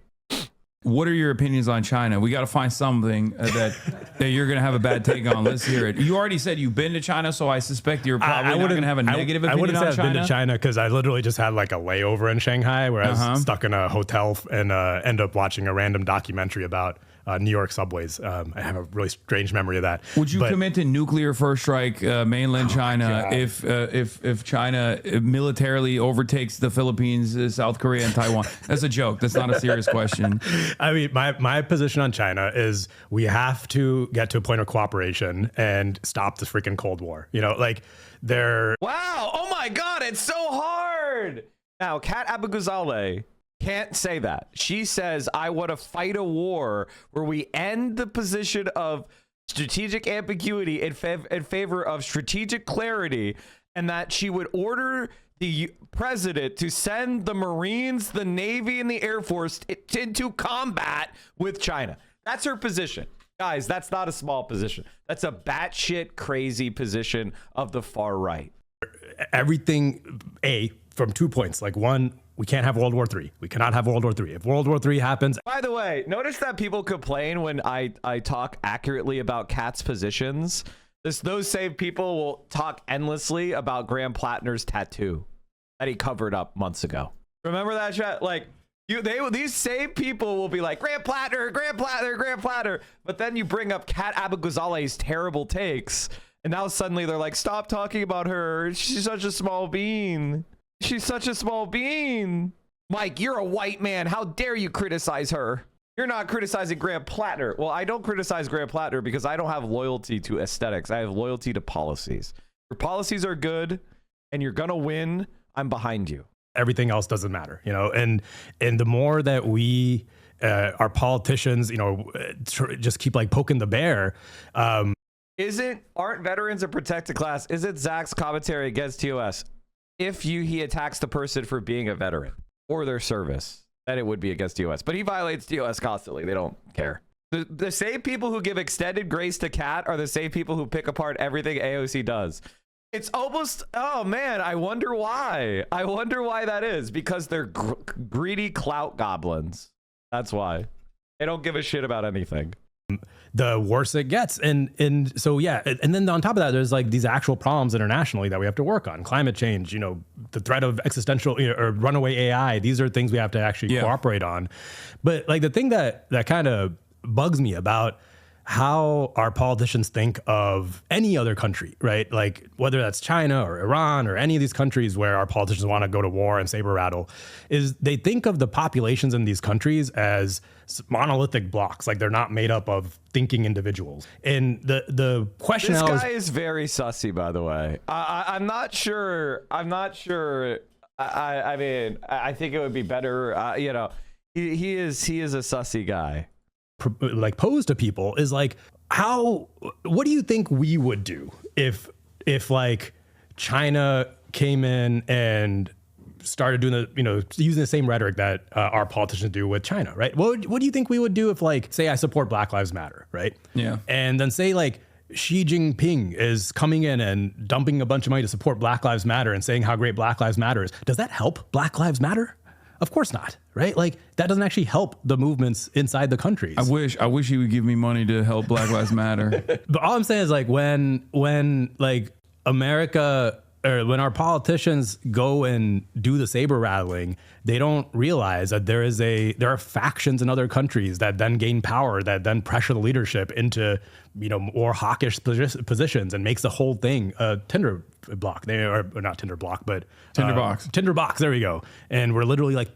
What are your opinions on China? We got to find something that you're going to have a bad take on. Let's hear it. You already said you've been to China, so I suspect you're probably not going to have a negative opinion on China. I wouldn't say I've been to China because I literally just had like a layover in Shanghai where I was stuck in a hotel and ended up watching a random documentary about New York subways. I have a really strange memory of that. Would you commit to nuclear first strike mainland China if China militarily overtakes the Philippines, South Korea, and Taiwan? That's a joke. That's not a serious question. I mean, my position on China is we have to get to a point of cooperation and stop this freaking Cold War. You know, like they're... Wow. Oh my God. It's so hard. Now, Kat Abou-Ghazaleh can't say that. She says, I want to fight a war where we end the position of strategic ambiguity in favor of strategic clarity, and that she would order the president to send the Marines, the Navy, and the Air Force into combat with China. That's her position. Guys, that's not a small position. That's a batshit crazy position of the far right. Everything, from 2 points. Like, one, we can't have World War III. We cannot have World War III. If World War III happens... By the way, notice that people complain when I talk accurately about Kat's positions. Those same people will talk endlessly about Graham Plattner's tattoo that he covered up months ago. Remember that chat? Like, these same people will be like, Graham Plattner, Graham Plattner, Graham Plattner. But then you bring up Kat Abou-Ghazaleh's terrible takes, and now suddenly they're like, stop talking about her. She's such a small bean. She's such a small bean. Mike, you're a white man. How dare you criticize her? You're not criticizing Graham Plattner. Well, I don't criticize Graham Plattner because I don't have loyalty to aesthetics. I have loyalty to policies. Your policies are good and you're going to win. I'm behind you. Everything else doesn't matter, you know, and the more that we, our politicians, you know, just keep like poking the bear. Aren't veterans a protected class? Isn't Zach's commentary against TOS? If he attacks the person for being a veteran or their service, then it would be against TOS. But he violates TOS constantly. They don't care. The same people who give extended grace to Kat are the same people who pick apart everything AOC does. It's almost, oh man, I wonder why. I wonder why that is. Because they're greedy clout goblins. That's why. They don't give a shit about anything. The worse it gets. And so, yeah. And then on top of that, there's like these actual problems internationally that we have to work on. Climate change, you know, the threat of existential or runaway AI. These are things we have to actually cooperate on. But like the thing that kind of bugs me about how our politicians think of any other country, right? Like whether that's China or Iran or any of these countries where our politicians want to go to war and saber rattle, is they think of the populations in these countries as monolithic blocks, like they're not made up of thinking individuals. And the question this guy is very sussy, by the way. I'm not sure. I mean, I think it would be better. You know, he is a sussy guy. Like posed to people is like, what do you think we would do if like China came in and started doing using the same rhetoric that our politicians do with China, right? What do you think we would do if, like, say I support Black Lives Matter, right? Yeah. And then say like Xi Jinping is coming in and dumping a bunch of money to support Black Lives Matter and saying how great Black Lives Matter is. Does that help Black Lives Matter? Of course not, right? Like, that doesn't actually help the movements inside the countries. I wish he would give me money to help Black Lives Matter. But all I'm saying is, like, when like America, or when our politicians go and do the saber rattling, they don't realize that there are factions in other countries that then gain power, that then pressure the leadership into, more hawkish positions, and makes the whole thing a tinder block. They are not tinder block, but tinderbox. Tinderbox. There we go. And we're literally like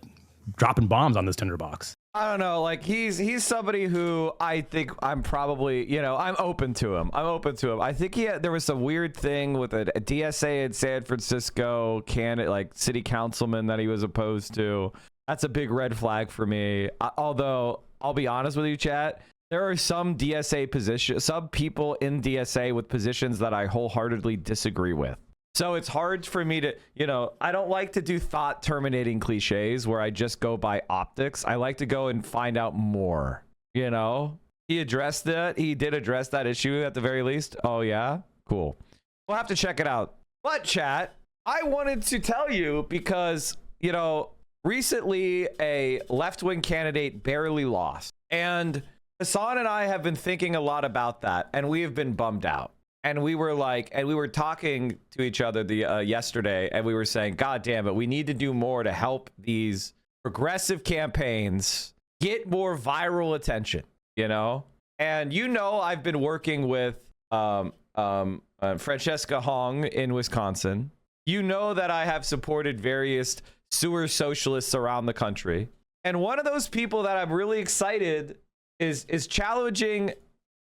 dropping bombs on this tinderbox. I don't know. Like, he's somebody who I think I'm probably, I'm open to him. I think there was some weird thing with a DSA in San Francisco city councilman that he was opposed to. That's a big red flag for me. Although I'll be honest with you, chat, there are some DSA positions, some people in DSA with positions that I wholeheartedly disagree with. So it's hard for me to, I don't like to do thought terminating cliches where I just go by optics. I like to go and find out more, He addressed that. He did address that issue at the very least. Oh, yeah? Cool. We'll have to check it out. But chat, I wanted to tell you because, recently a left-wing candidate barely lost. And Hassan and I have been thinking a lot about that, and we have been bummed out. And we were talking to each other yesterday, and we were saying, God damn it, we need to do more to help these progressive campaigns get more viral attention, And I've been working with Francesca Hong in Wisconsin. That I have supported various sewer socialists around the country. And one of those people that I'm really excited is challenging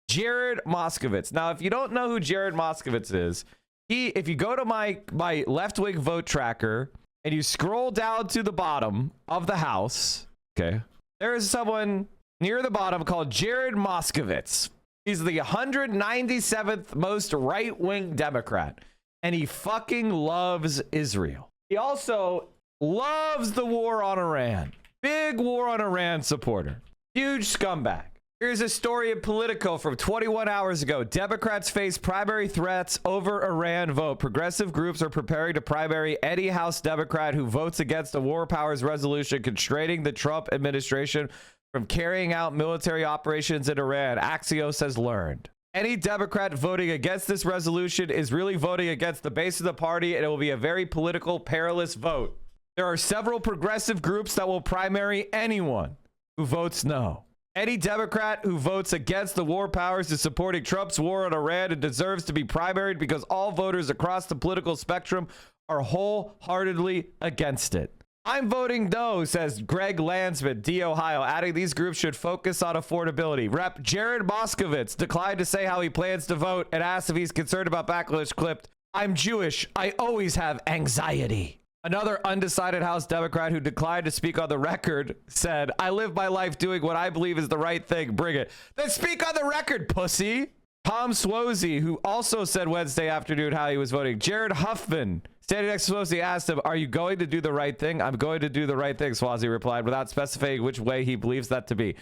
Jared Moskowitz. Now, if you don't know who Jared Moskowitz is, if you go to my left-wing vote tracker and you scroll down to the bottom of the house, okay, there is someone near the bottom called Jared Moskowitz. He's the 197th most right-wing Democrat, and he fucking loves Israel. He also loves the war on Iran. Big war on Iran supporter. Huge scumbag. Here's a story in Politico from 21 hours ago. Democrats face primary threats over Iran vote. Progressive groups are preparing to primary any House Democrat who votes against a war powers resolution constraining the Trump administration from carrying out military operations in Iran, Axios has learned. Any Democrat voting against this resolution is really voting against the base of the party, and it will be a very political, perilous vote. There are several progressive groups that will primary anyone who votes no. Any Democrat who votes against the war powers is supporting Trump's war on Iran and deserves to be primaried because all voters across the political spectrum are wholeheartedly against it. I'm voting no, says Greg Landsman, D. Ohio, adding these groups should focus on affordability. Rep. Jared Moskowitz declined to say how he plans to vote and asked if he's concerned about backlash clipped. I'm Jewish. I always have anxiety. Another undecided House Democrat who declined to speak on the record said, I live my life doing what I believe is the right thing. Bring it. Then speak on the record, pussy. Tom Swozey, who also said Wednesday afternoon how he was voting. Jared Huffman, standing next to Swozey, asked him, are you going to do the right thing? I'm going to do the right thing, Swozey replied, without specifying which way he believes that to be.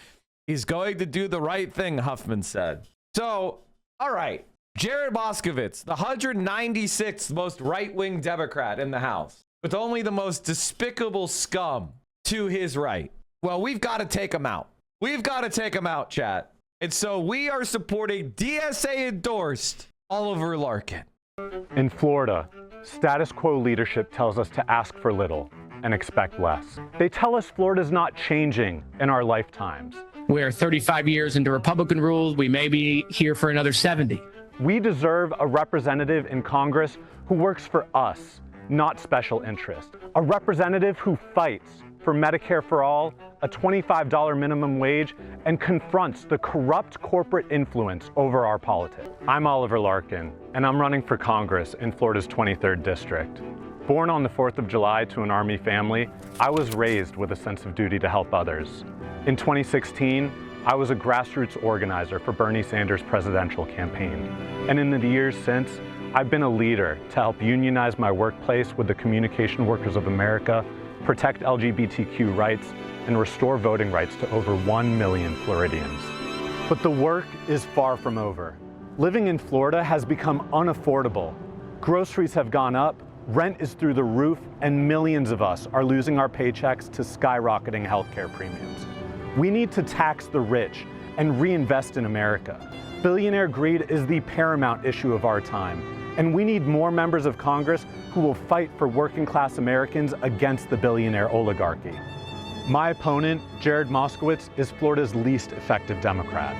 He's going to do the right thing, Huffman said. So, all right. Jared Moskowitz, the 196th most right-wing Democrat in the House, with only the most despicable scum to his right. Well, we've got to take him out. We've got to take him out, chat. And so we are supporting DSA-endorsed Oliver Larkin. In Florida, status quo leadership tells us to ask for little and expect less. They tell us Florida's not changing in our lifetimes. We're 35 years into Republican rule. We may be here for another 70. We deserve a representative in Congress who works for us, not special interest. A representative who fights for Medicare for all, a $25 minimum wage, and confronts the corrupt corporate influence over our politics. I'm Oliver Larkin, and I'm running for Congress in Florida's 23rd District. Born on the 4th of July to an Army family, I was raised with a sense of duty to help others. In 2016, I was a grassroots organizer for Bernie Sanders' presidential campaign. And in the years since, I've been a leader to help unionize my workplace with the Communication Workers of America, protect LGBTQ rights, and restore voting rights to over 1 million Floridians. But the work is far from over. Living in Florida has become unaffordable. Groceries have gone up, rent is through the roof, and millions of us are losing our paychecks to skyrocketing healthcare premiums. We need to tax the rich and reinvest in America. Billionaire greed is the paramount issue of our time, and we need more members of Congress who will fight for working-class Americans against the billionaire oligarchy. My opponent, Jared Moskowitz, is Florida's least effective Democrat.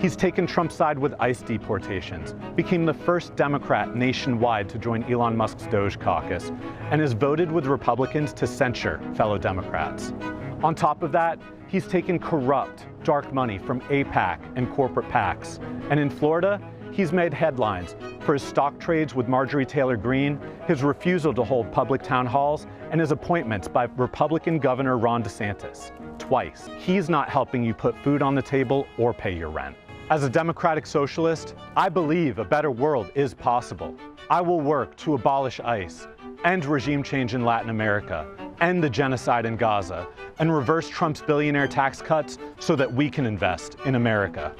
He's taken Trump's side with ICE deportations, became the first Democrat nationwide to join Elon Musk's Doge caucus, and has voted with Republicans to censure fellow Democrats. On top of that, he's taken corrupt, dark money from AIPAC and corporate PACs. And in Florida, he's made headlines for his stock trades with Marjorie Taylor Greene, his refusal to hold public town halls, and his appointments by Republican Governor Ron DeSantis. Twice. He's not helping you put food on the table or pay your rent. As a democratic socialist, I believe a better world is possible. I will work to abolish ICE, end regime change in Latin America, end the genocide in Gaza, and reverse Trump's billionaire tax cuts so that we can invest in America.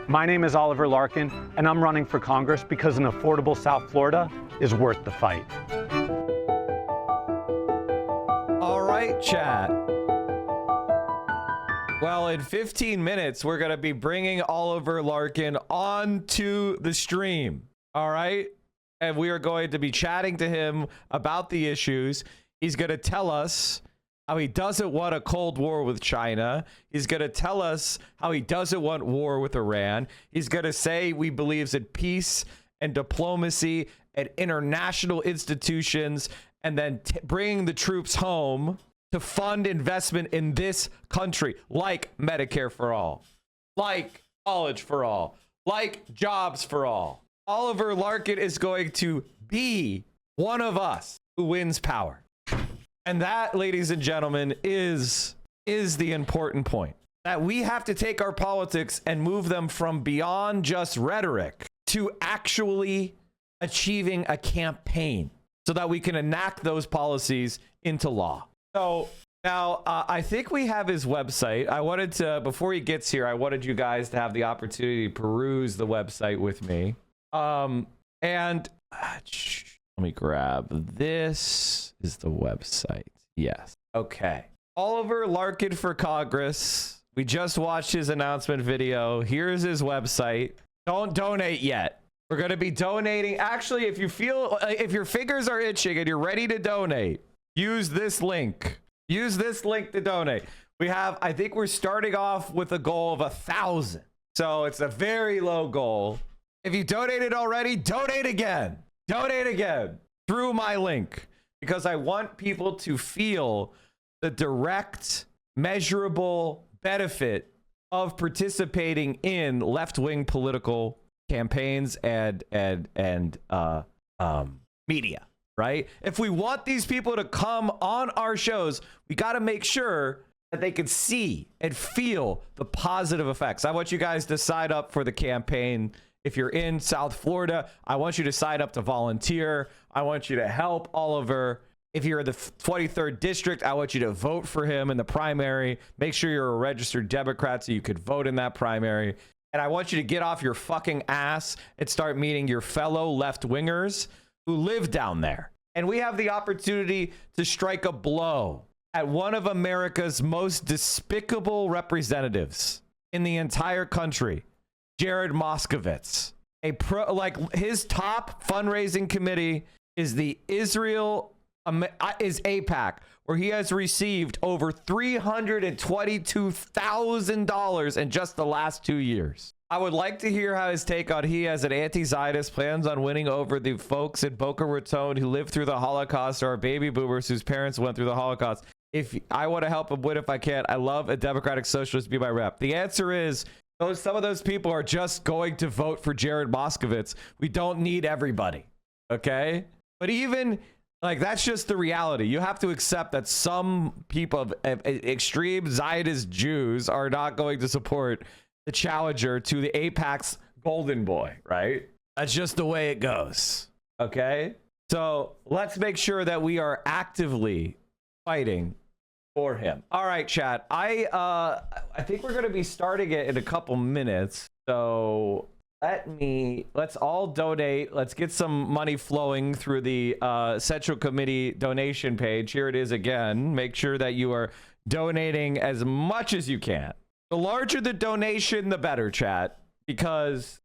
My name is Oliver Larkin, and I'm running for Congress because an affordable South Florida is worth the fight. All right, chat. Well, in 15 minutes, we're going to be bringing Oliver Larkin onto the stream. All right? And we are going to be chatting to him about the issues. He's going to tell us how he doesn't want a Cold War with China. He's going to tell us how he doesn't want war with Iran. He's going to say he believes in peace and diplomacy and international institutions, and then bringing the troops home to fund investment in this country, like Medicare for all, like college for all, like jobs for all. Oliver Larkin is going to be one of us who wins power. And that, ladies and gentlemen, is the important point. That we have to take our politics and move them from beyond just rhetoric to actually achieving a campaign so that we can enact those policies into law. So now I think we have his website. I wanted to, before he gets here, I wanted you guys to have the opportunity to peruse the website with me. And let me grab this. Is the website? Yes. Okay. Oliver Larkin for Congress. We just watched his announcement video. Here's his website. Don't donate yet. We're going to be donating. Actually, if you feel, if your fingers are itching and you're ready to donate, use this link. Use this link to donate. We have, I think we're starting off with a goal of 1,000. So it's a very low goal. If you donated already, donate again. Donate again through my link, because I want people to feel the direct, measurable benefit of participating in left-wing political campaigns and media, right? If we want these people to come on our shows, we got to make sure that they can see and feel the positive effects. I want you guys to sign up for the campaign. If you're in South Florida, I want you to sign up to volunteer. I want you to help Oliver. If you're in the 23rd district, I want you to vote for him in the primary. Make sure you're a registered Democrat so you could vote in that primary. And I want you to get off your fucking ass and start meeting your fellow left-wingers who live down there. And we have the opportunity to strike a blow at one of America's most despicable representatives in the entire country, Jared Moskowitz. His top fundraising committee is the AIPAC, where he has received over $322,000 in just the last 2 years. I would like to hear how his take on he as an anti-Zionist plans on winning over the folks in Boca Raton who lived through the Holocaust or are baby boomers whose parents went through the Holocaust. If I want to help him win if I can, I love a Democratic Socialist to be my rep. The answer is some of those people are just going to vote for Jared Moskowitz. We don't need everybody, okay? But even Like, that's just the reality. You have to accept that some people of extreme Zionist Jews are not going to support the challenger to the Apex Golden Boy, right? That's just the way it goes. Okay? So let's make sure that we are actively fighting for him. All right, chat. I think we're going to be starting it in a couple minutes. So let's all donate. Let's get some money flowing through the Central Committee donation page. Here it is again. Make sure that you are donating as much as you can. The larger the donation, the better, chat. Because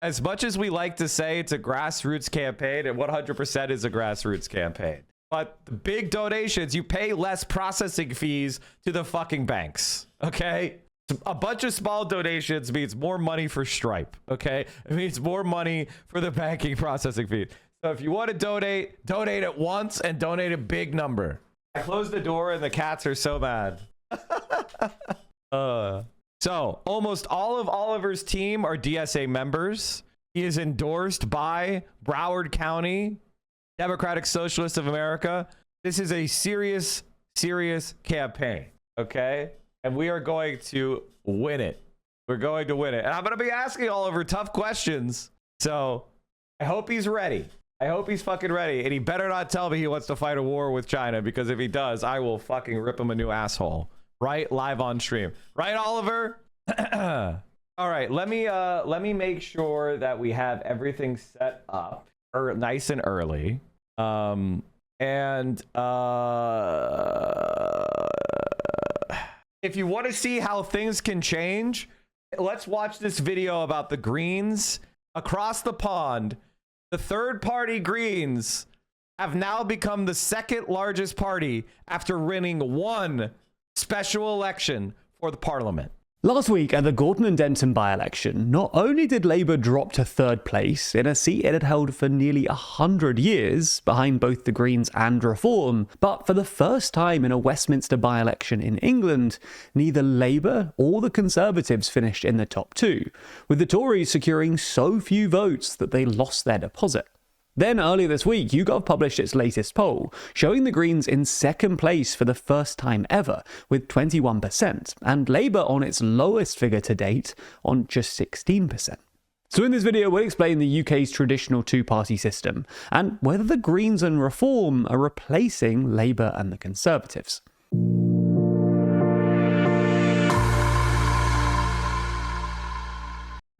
as much as we like to say it's a grassroots campaign, it 100% is a grassroots campaign. But the big donations, you pay less processing fees to the fucking banks, okay? A bunch of small donations means more money for Stripe, okay? It means more money for the banking processing fee. So if you want to donate at once and donate a big number. I closed the door and the cats are so mad. So almost all of Oliver's team are DSA members. He is endorsed by Broward County, Democratic Socialists of America. This is a serious, serious campaign, okay? And we are going to win it. We're going to win it. And I'm going to be asking Oliver tough questions. So I hope he's ready. I hope he's fucking ready. And he better not tell me he wants to fight a war with China, because if he does, I will fucking rip him a new asshole. Right? Live on stream. Right, Oliver? All right. Let me make sure that we have everything set up nice and early. If you want to see how things can change, let's watch this video about the Greens across the pond. The third party Greens have now become the second largest party after winning one special election for the parliament. Last week at the Gorton and Denton by-election, not only did Labour drop to third place in a seat it had held for nearly 100 years, behind both the Greens and Reform, but for the first time in a Westminster by-election in England, neither Labour or the Conservatives finished in the top two, with the Tories securing so few votes that they lost their deposit. Then earlier this week, YouGov published its latest poll, showing the Greens in second place for the first time ever, with 21%, and Labour on its lowest figure to date, on just 16%. So in this video, we'll explain the UK's traditional two-party system, and whether the Greens and Reform are replacing Labour and the Conservatives.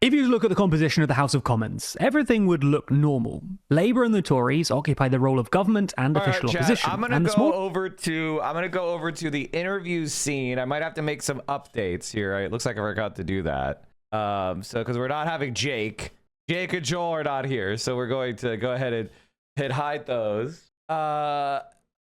If you look at the composition of the House of Commons, everything would look normal. Labour and the Tories occupy the role of government and official opposition. I'm gonna go over to the interviews scene. I might have to make some updates here. It looks like I forgot to do that. So because we're not having Jake and Joel are not here, so we're going to go ahead and hit hide those. But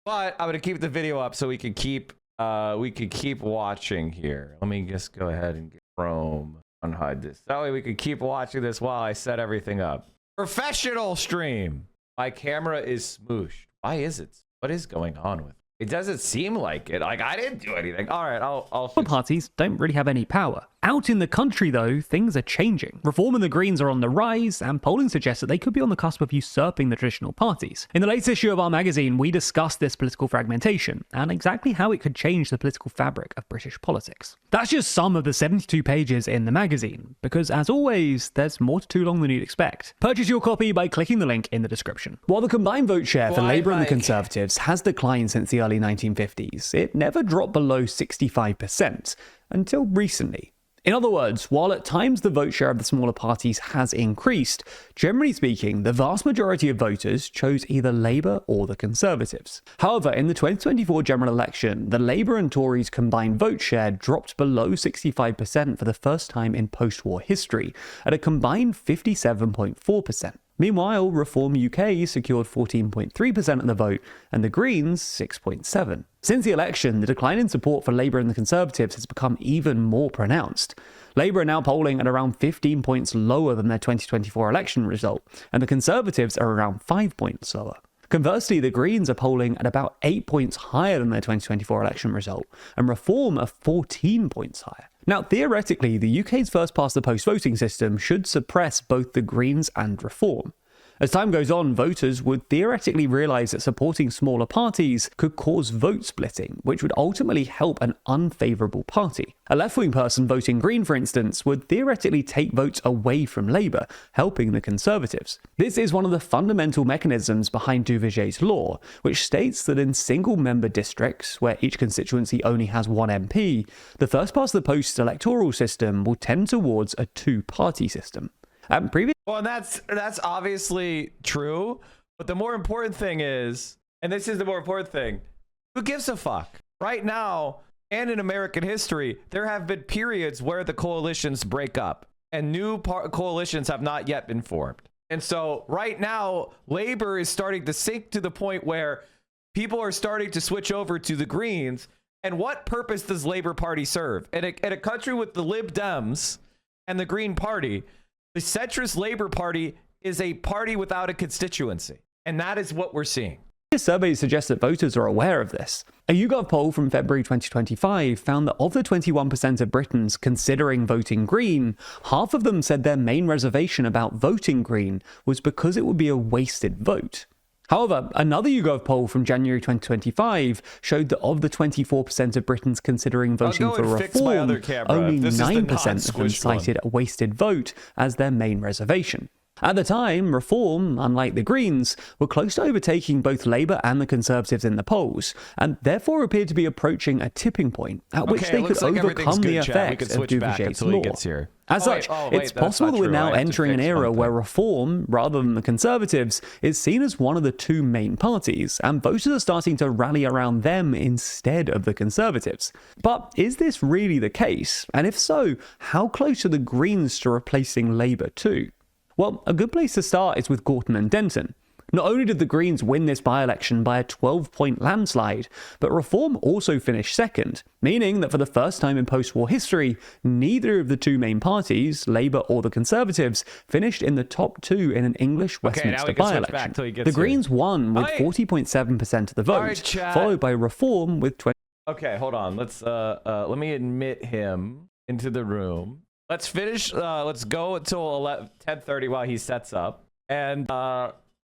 I'm gonna keep the video up so we can keep watching here. Let me just go ahead and get Chrome. Unhide this. That way we could keep watching this while I set everything up. Professional stream. My camera is smooshed. Why is it? What is going on with it? It doesn't seem like it. Like, I didn't do anything. All right, I'll parties don't really have any power. Out in the country, though, things are changing. Reform and the Greens are on the rise, and polling suggests that they could be on the cusp of usurping the traditional parties. In the latest issue of our magazine, we discussed this political fragmentation, and exactly how it could change the political fabric of British politics. That's just some of the 72 pages in the magazine, because as always, there's more to too long than you'd expect. Purchase your copy by clicking the link in the description. While the combined vote share for Labour and the Conservatives has declined since the early 1950s, it never dropped below 65%, until recently. In other words, while at times the vote share of the smaller parties has increased, generally speaking, the vast majority of voters chose either Labour or the Conservatives. However, in the 2024 general election, the Labour and Tories combined vote share dropped below 65% for the first time in post-war history, at a combined 57.4%. Meanwhile, Reform UK secured 14.3% of the vote, and the Greens 6.7%. Since the election, the decline in support for Labour and the Conservatives has become even more pronounced. Labour are now polling at around 15 points lower than their 2024 election result, and the Conservatives are around 5 points lower. Conversely, the Greens are polling at about 8 points higher than their 2024 election result, and Reform are 14 points higher. Now, theoretically, the UK's first-past-the-post voting system should suppress both the Greens and Reform. As time goes on, voters would theoretically realize that supporting smaller parties could cause vote splitting, which would ultimately help an unfavorable party. A left-wing person voting Green, for instance, would theoretically take votes away from Labour, helping the Conservatives. This is one of the fundamental mechanisms behind Duverger's law, which states that in single-member districts, where each constituency only has one MP, the first-past-the-post electoral system will tend towards a two-party system. Well, and that's obviously true, but the more important thing is, and this is the more important thing, who gives a fuck? Right now, and in American history, there have been periods where the coalitions break up, and new coalitions have not yet been formed. And so right now, Labor is starting to sink to the point where people are starting to switch over to the Greens. And what purpose does Labor Party serve? In a country with the Lib Dems and the Green Party, the centrist Labor Party is a party without a constituency. And that is what we're seeing. Surveys suggest that voters are aware of this. A YouGov poll from February 2025 found that of the 21% of Britons considering voting Green, half of them said their main reservation about voting Green was because it would be a wasted vote. However, another YouGov poll from January 2025 showed that of the 24% of Britons considering voting for reform, only 9% of them cited a wasted vote as their main reservation. At the time, Reform, unlike the Greens, were close to overtaking both Labour and the Conservatives in the polls, and therefore appeared to be approaching a tipping point at which they could overcome the effects of Duverger's law. As such, it's possible that we're now entering an era where Reform, rather than the Conservatives, is seen as one of the two main parties, and voters are starting to rally around them instead of the Conservatives. But is this really the case? And if so, how close are the Greens to replacing Labour too? Well, a good place to start is with Gorton and Denton. Not only did the Greens win this by-election by a 12-point landslide, but Reform also finished second, meaning that for the first time in post-war history, neither of the two main parties, Labour or the Conservatives, finished in the top two in an English Westminster by-election. The Greens won with 40.7% of the vote, followed by Reform with 20%. Okay, hold on. Let me admit him into the room. Let's finish. Let's go until 10:30 while he sets up. And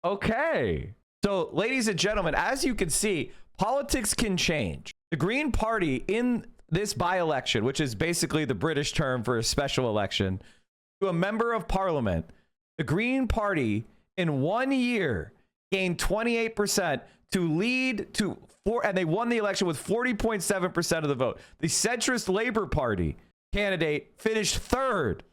okay. So, ladies and gentlemen, as you can see, politics can change. The Green Party in this by-election, which is basically the British term for a special election, to a member of parliament, the Green Party in 1 year gained 28% to lead to and they won the election with 40.7% of the vote. The centrist Labour Party candidate finished third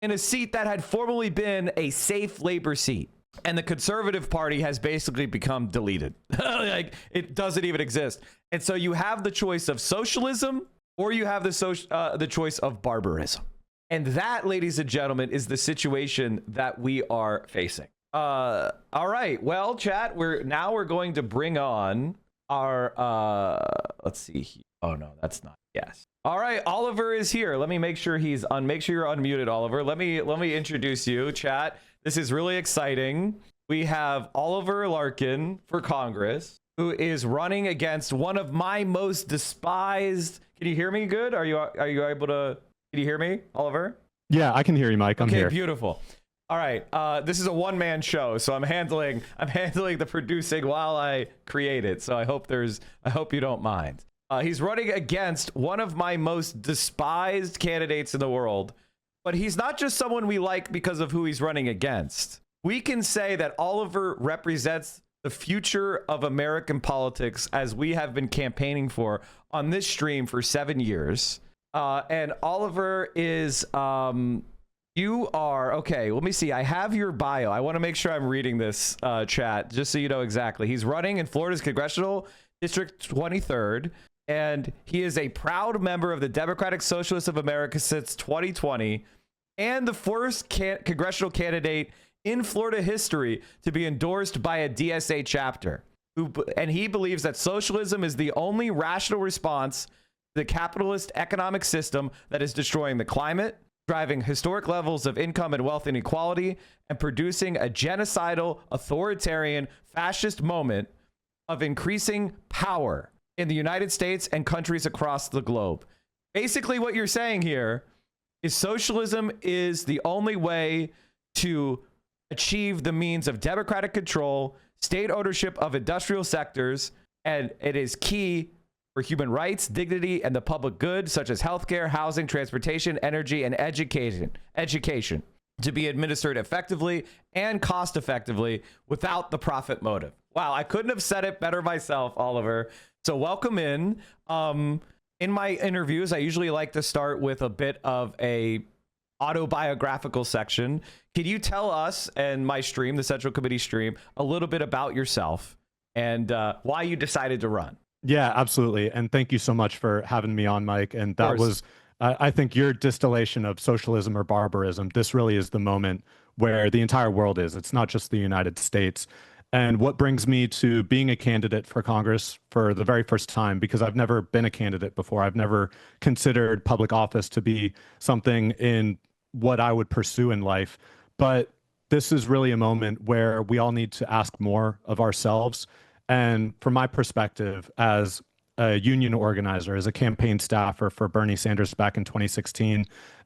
in a seat that had formerly been a safe Labour seat. And the Conservative Party has basically become deleted. Like, it doesn't even exist. And so you have the choice of socialism or you have the choice of barbarism. And that, ladies and gentlemen, is the situation that we are facing. All right. Well, chat, we're going to bring on our let's see here. Oh no, that's not. Yes. All right, Oliver is here. Let me make sure he's on. Make sure you're unmuted, Oliver. Let me introduce you, chat. This is really exciting. We have Oliver Larkin for Congress, who is running against one of my most despised. Can you hear me good? Are you able to? Can you hear me, Oliver? Yeah, I can hear you, Mike. I'm here. Okay, beautiful. All right, this is a one-man show, so I'm handling the producing while I create it. So I hope you don't mind. He's running against one of my most despised candidates in the world, but he's not just someone we like because of who he's running against. We can say that Oliver represents the future of American politics as we have been campaigning for on this stream for 7 years. And Oliver is, you are, okay, let me see. I have your bio. I want to make sure I'm reading this chat, just so you know exactly. He's running in Florida's Congressional District 23rd. And he is a proud member of the Democratic Socialists of America since 2020 and the first congressional candidate in Florida history to be endorsed by a DSA chapter. And he believes that socialism is the only rational response to the capitalist economic system that is destroying the climate, driving historic levels of income and wealth inequality, and producing a genocidal, authoritarian, fascist moment of increasing power in the United States and countries across the globe. Basically, what you're saying here is socialism is the only way to achieve the means of democratic control, state ownership of industrial sectors, and it is key for human rights, dignity, and the public good, such as healthcare, housing, transportation, energy, and education to be administered effectively and cost effectively without the profit motive. Wow, I couldn't have said it better myself, Oliver. So welcome in. In my interviews, I usually like to start with a bit of a autobiographical section. Can you tell us and my stream, the Central Committee stream, a little bit about yourself and why you decided to run? Yeah, absolutely. And thank you so much for having me on, Mike. And that was, I think, your distillation of socialism or barbarism. This really is the moment where the entire world is. It's not just the United States. And what brings me to being a candidate for Congress for the very first time, because I've never been a candidate before. I've never considered public office to be something in what I would pursue in life. But this is really a moment where we all need to ask more of ourselves. And from my perspective, as a union organizer, as a campaign staffer for Bernie Sanders back in 2016,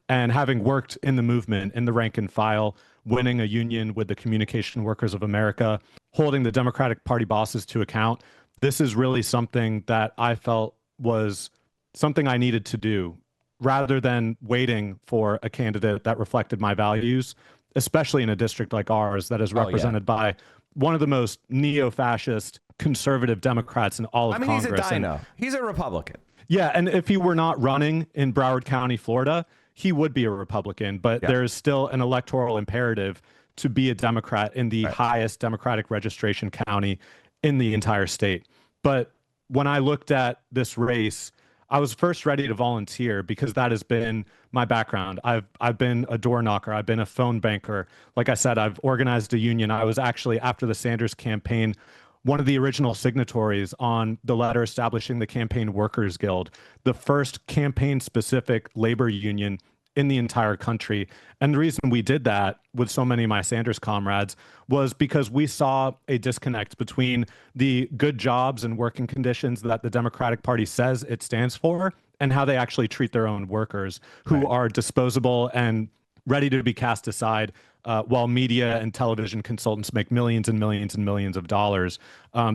and having worked in the movement, in the rank and file, winning a union with the Communication Workers of America, holding the Democratic Party bosses to account, this is really something that I felt was something I needed to do, rather than waiting for a candidate that reflected my values, especially in a district like ours that is represented by one of the most neo-fascist conservative Democrats in all of Congress. He's a dino. He's a Republican. Yeah, and if he were not running in Broward County, Florida, he would be a Republican, but there is still an electoral imperative to be a Democrat in the highest Democratic registration county in the entire state. But when I looked at this race, I was first ready to volunteer because that has been my background. I've been a door knocker. I've been a phone banker. Like I said, I've organized a union. I was actually, after the Sanders campaign, one of the original signatories on the letter establishing the Campaign Workers Guild, the first campaign-specific labor union in the entire country. And the reason we did that with so many of my Sanders comrades was because we saw a disconnect between the good jobs and working conditions that the Democratic Party says it stands for and how they actually treat their own workers, who are disposable and ready to be cast aside, while media and television consultants make millions and millions and millions of dollars.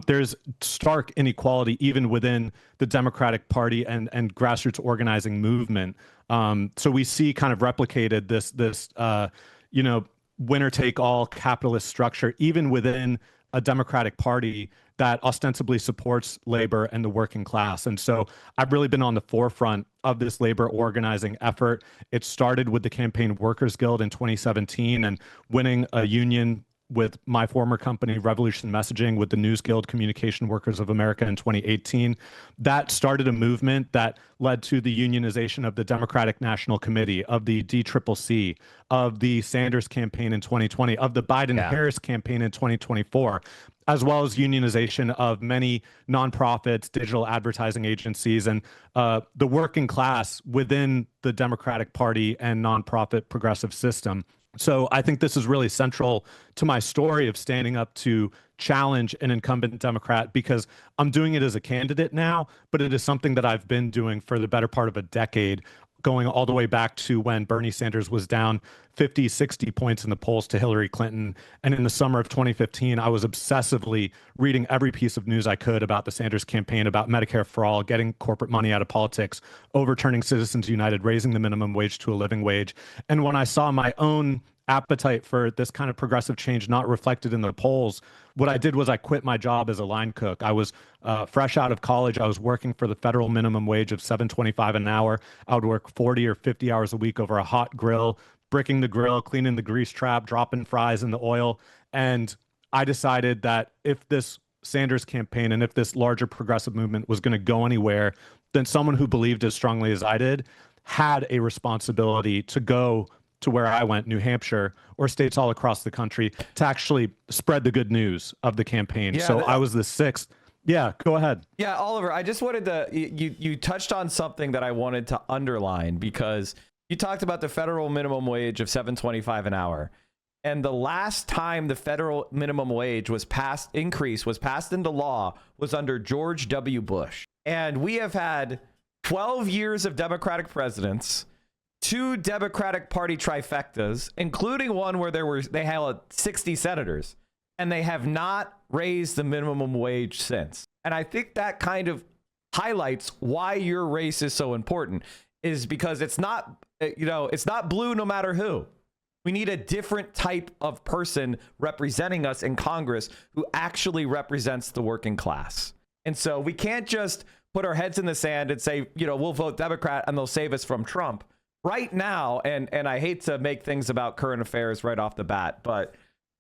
There's stark inequality even within the Democratic Party and grassroots organizing movement. So we see kind of replicated this winner-take-all capitalist structure even within a Democratic Party that ostensibly supports labor and the working class. And so I've really been on the forefront of this labor organizing effort. It started with the Campaign Workers Guild in 2017 and winning a union with my former company, Revolution Messaging, with the News Guild Communication Workers of America in 2018. That started a movement that led to the unionization of the Democratic National Committee, of the DCCC, of the Sanders campaign in 2020, of the Biden-Harris campaign in 2024, as well as unionization of many nonprofits, digital advertising agencies, and the working class within the Democratic Party and nonprofit progressive system. So I think this is really central to my story of standing up to challenge an incumbent Democrat, because I'm doing it as a candidate now, but it is something that I've been doing for the better part of a decade, going all the way back to when Bernie Sanders was down 50, 60 points in the polls to Hillary Clinton. And in the summer of 2015, I was obsessively reading every piece of news I could about the Sanders campaign, about Medicare for all, getting corporate money out of politics, overturning Citizens United, raising the minimum wage to a living wage. And when I saw my own appetite for this kind of progressive change not reflected in the polls, what I did was I quit my job as a line cook. I was fresh out of college. I was working for the federal minimum wage of $7.25 an hour. I would work 40 or 50 hours a week over a hot grill, bricking the grill, cleaning the grease trap, dropping fries in the oil. And I decided that if this Sanders campaign and if this larger progressive movement was going to go anywhere, then someone who believed as strongly as I did had a responsibility to go to where I went, New Hampshire, or states all across the country, to actually spread the good news of the campaign. Yeah, so I was the sixth. Yeah, go ahead. Yeah, Oliver, I just wanted to, you touched on something that I wanted to underline, because you talked about the federal minimum wage of $7.25 an hour. And the last time the federal minimum wage was passed into law was under George W. Bush. And we have had 12 years of Democratic presidents, 2 Democratic Party trifectas, including one where they had 60 senators, and they have not raised the minimum wage since. And I think that kind of highlights why your race is so important, is because it's not, it's not blue no matter who. We need a different type of person representing us in Congress who actually represents the working class. And so we can't just put our heads in the sand and say, we'll vote Democrat and they'll save us from Trump. Right now, and I hate to make things about current affairs right off the bat, but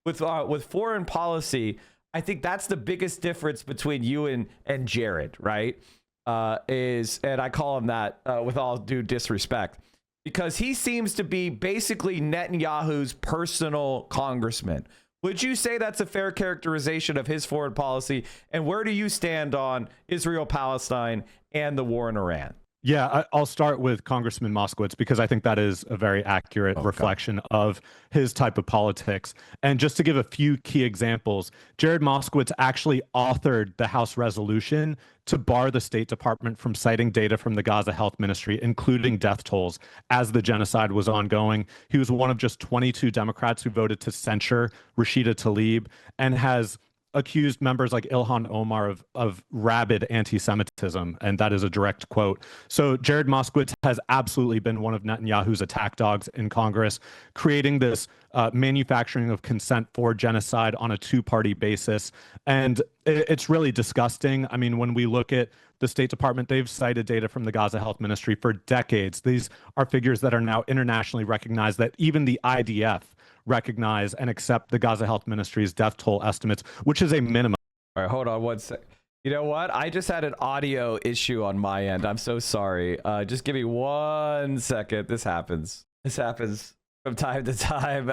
with foreign policy, I think that's the biggest difference between you and Jared, right? And I call him that with all due disrespect, because he seems to be basically Netanyahu's personal congressman. Would you say that's a fair characterization of his foreign policy? And where do you stand on Israel, Palestine, and the war in Iran? Yeah, I'll start with Congressman Moskowitz, because I think that is a very accurate reflection of his type of politics. And just to give a few key examples, Jared Moskowitz actually authored the House resolution to bar the State Department from citing data from the Gaza Health Ministry, including death tolls, as the genocide was ongoing. He was one of just 22 Democrats who voted to censure Rashida Tlaib, and has accused members like Ilhan Omar of rabid anti-Semitism, and that is a direct quote. So Jared Moskowitz has absolutely been one of Netanyahu's attack dogs in Congress, creating this manufacturing of consent for genocide on a 2-party basis. And it's really disgusting. I mean, when we look at the State Department, they've cited data from the Gaza Health Ministry for decades. These are figures that are now internationally recognized, that even the IDF recognize and accept the Gaza Health Ministry's death toll estimates, which is a minimum. All right, hold on one sec. You know what? I just had an audio issue on my end. I'm so sorry. Just give me 1 second. This happens. This happens from time to time.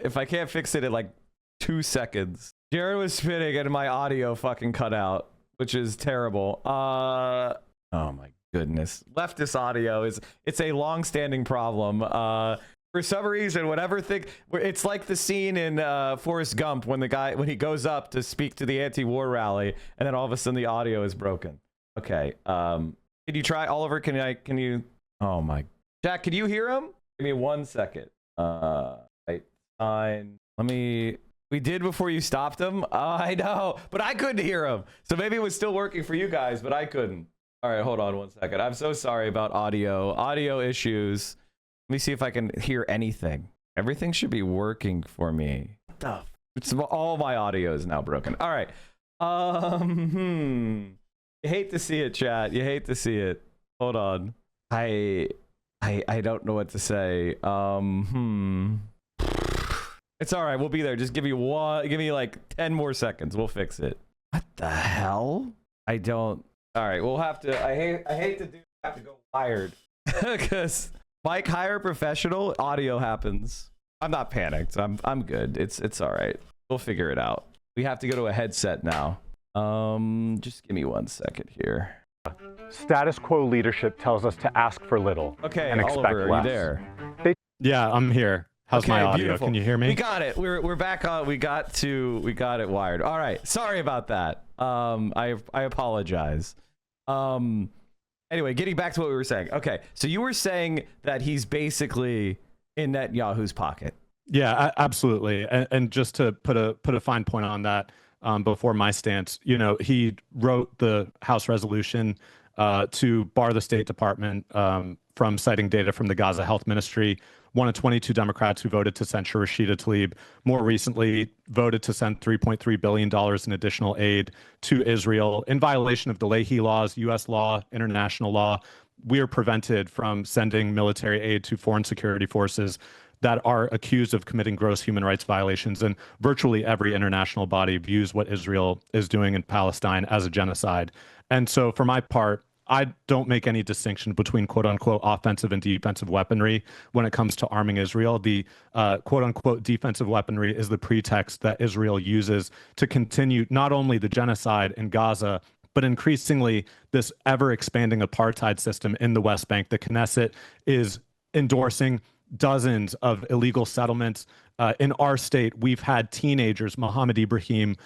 If I can't fix it in like 2 seconds. Jared was spinning and my audio fucking cut out, which is terrible. Oh my goodness. Leftist audio it's a long-standing problem. For some reason, whatever thing, it's like the scene in Forrest Gump when he goes up to speak to the anti-war rally, and then all of a sudden the audio is broken. Okay, can you try, Oliver? Can you? Oh my, Jack, can you hear him? Give me 1 second. Right, fine. We did before you stopped him. I know, but I couldn't hear him, so maybe it was still working for you guys, but I couldn't. All right, hold on 1 second. I'm so sorry about audio issues. Let me see if I can hear anything. Everything should be working for me. All my audio is now broken. All right. You hate to see it, chat. You hate to see it. Hold on. I don't know what to say. It's all right. We'll be there. Just give me like 10 more seconds. We'll fix it. What the hell? I don't. All right. We'll have to. I hate to have to go wired because. Mike, hire a professional. Audio happens. I'm not panicked. I'm good. It's all right. We'll figure it out. We have to go to a headset now. Just give me 1 second here. Status quo leadership tells us to ask for little and expect Oliver, less. Are you there? Yeah, I'm here. How's my audio? Beautiful. Can you hear me? We got it. We're back on. We got it wired. All right. Sorry about that. I apologize. Anyway, getting back to what we were saying. Okay, so you were saying that he's basically in Netanyahu's pocket. Yeah, absolutely. And just to put a fine point on that, before my stance, he wrote the House resolution to bar the State Department from citing data from the Gaza Health Ministry. One of 22 Democrats who voted to censure Rashida Tlaib more recently voted to send $3.3 billion in additional aid to Israel in violation of the Leahy laws, U.S. law, international law. We are prevented from sending military aid to foreign security forces that are accused of committing gross human rights violations. And virtually every international body views what Israel is doing in Palestine as a genocide. And so for my part, I don't make any distinction between quote unquote offensive and defensive weaponry when it comes to arming Israel. The quote unquote defensive weaponry is the pretext that Israel uses to continue not only the genocide in Gaza, but increasingly this ever expanding apartheid system in the West Bank. The Knesset is endorsing dozens of illegal settlements in our state, we've had teenagers, Mohammed Ibrahim,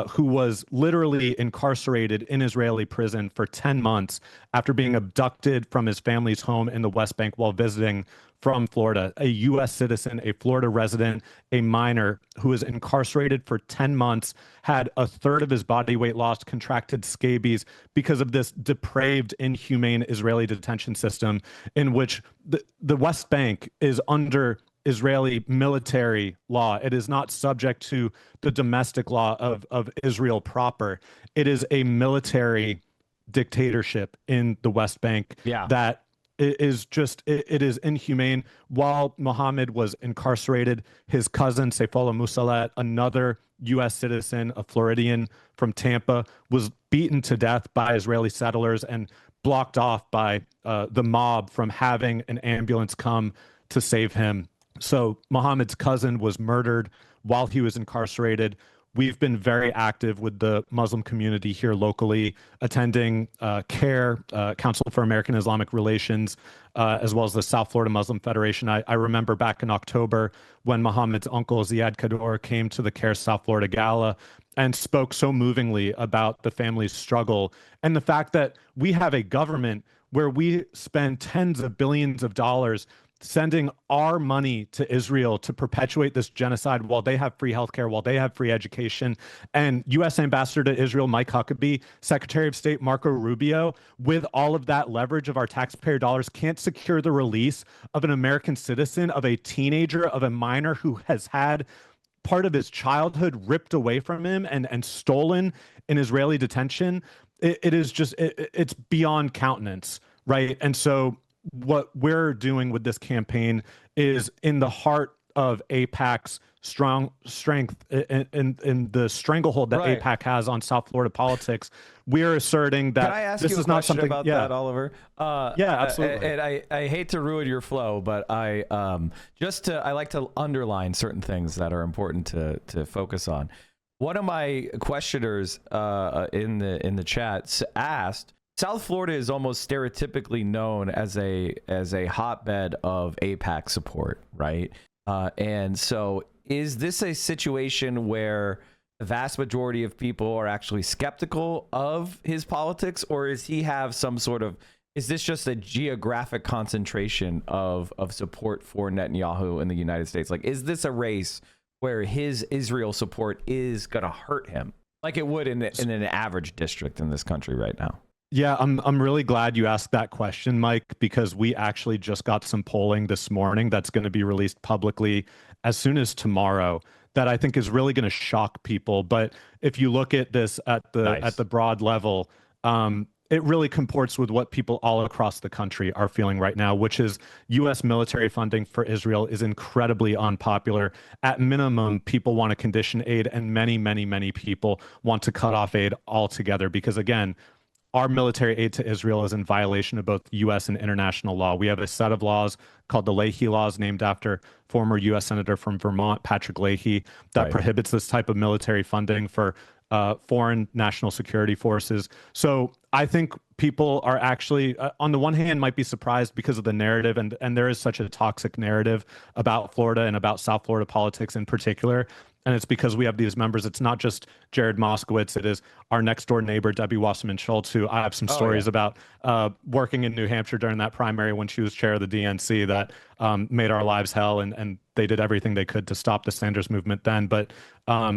who was literally incarcerated in Israeli prison for 10 months after being abducted from his family's home in the West Bank while visiting from Florida. A U.S. citizen, a Florida resident, a minor who was incarcerated for 10 months, had a third of his body weight lost, contracted scabies because of this depraved, inhumane Israeli detention system in which the West Bank is under Israeli military law. It is not subject to the domestic law of Israel proper. It is a military dictatorship in the West Bank that is just, it is inhumane. While Mohammed was incarcerated, his cousin, Saifullah Musalat, another U.S. citizen, a Floridian from Tampa, was beaten to death by Israeli settlers and blocked off by the mob from having an ambulance come to save him. So Mohammed's cousin was murdered while he was incarcerated. We've been very active with the Muslim community here locally, attending CARE, Council for American Islamic Relations, as well as the South Florida Muslim Federation. I remember back in October when Mohammed's uncle, Ziad Kaddour, came to the CARE South Florida Gala and spoke so movingly about the family's struggle and the fact that we have a government where we spend tens of billions of dollars sending our money to Israel to perpetuate this genocide while they have free healthcare, while they have free education. And U.S. Ambassador to Israel, Mike Huckabee, Secretary of State Marco Rubio, with all of that leverage of our taxpayer dollars, can't secure the release of an American citizen, of a teenager, of a minor who has had part of his childhood ripped away from him and stolen in Israeli detention. It is just, it's beyond countenance, right? And so what we're doing with this campaign is in the heart of AIPAC's strength in the stranglehold that AIPAC has on South Florida politics. We're asserting that Can I ask this you a is not question something about that, Oliver? Yeah, absolutely. And I hate to ruin your flow, but I like to underline certain things that are important to focus on. One of my questioners in the chat asked, South Florida is almost stereotypically known as a hotbed of AIPAC support, right? And so is this a situation where the vast majority of people are actually skeptical of his politics, or is this just a geographic concentration of support for Netanyahu in the United States? Like, is this a race where his Israel support is going to hurt him like it would in an average district in this country right now? Yeah, I'm really glad you asked that question, Mike, because we actually just got some polling this morning that's going to be released publicly as soon as tomorrow that I think is really going to shock people. But if you look at this at the broad level, it really comports with what people all across the country are feeling right now, which is U.S. military funding for Israel is incredibly unpopular. At minimum, people want to condition aid, and many, many, many people want to cut off aid altogether because, again, our military aid to Israel is in violation of both U.S. and international law. We have a set of laws called the Leahy laws, named after former U.S. Senator from Vermont, Patrick Leahy, that prohibits this type of military funding for foreign national security forces. So I think people are actually, on the one hand, might be surprised because of the narrative, and there is such a toxic narrative about Florida and about South Florida politics in particular. And it's because we have these members. It's not just Jared Moskowitz. It is our next door neighbor, Debbie Wasserman Schultz, who I have some stories about working in New Hampshire during that primary when she was chair of the DNC that made our lives hell. And they did everything they could to stop the Sanders movement then. But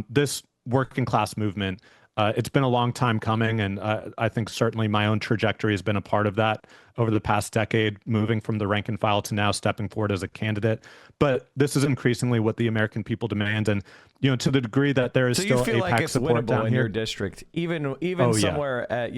this working class movement, it's been a long time coming. And I think certainly my own trajectory has been a part of that over the past decade, moving from the rank and file to now stepping forward as a candidate. But this is increasingly what the American people demand. And, you know, to the degree that there is so still you feel AIPAC like it's support winnable down in here, your district, even somewhere at,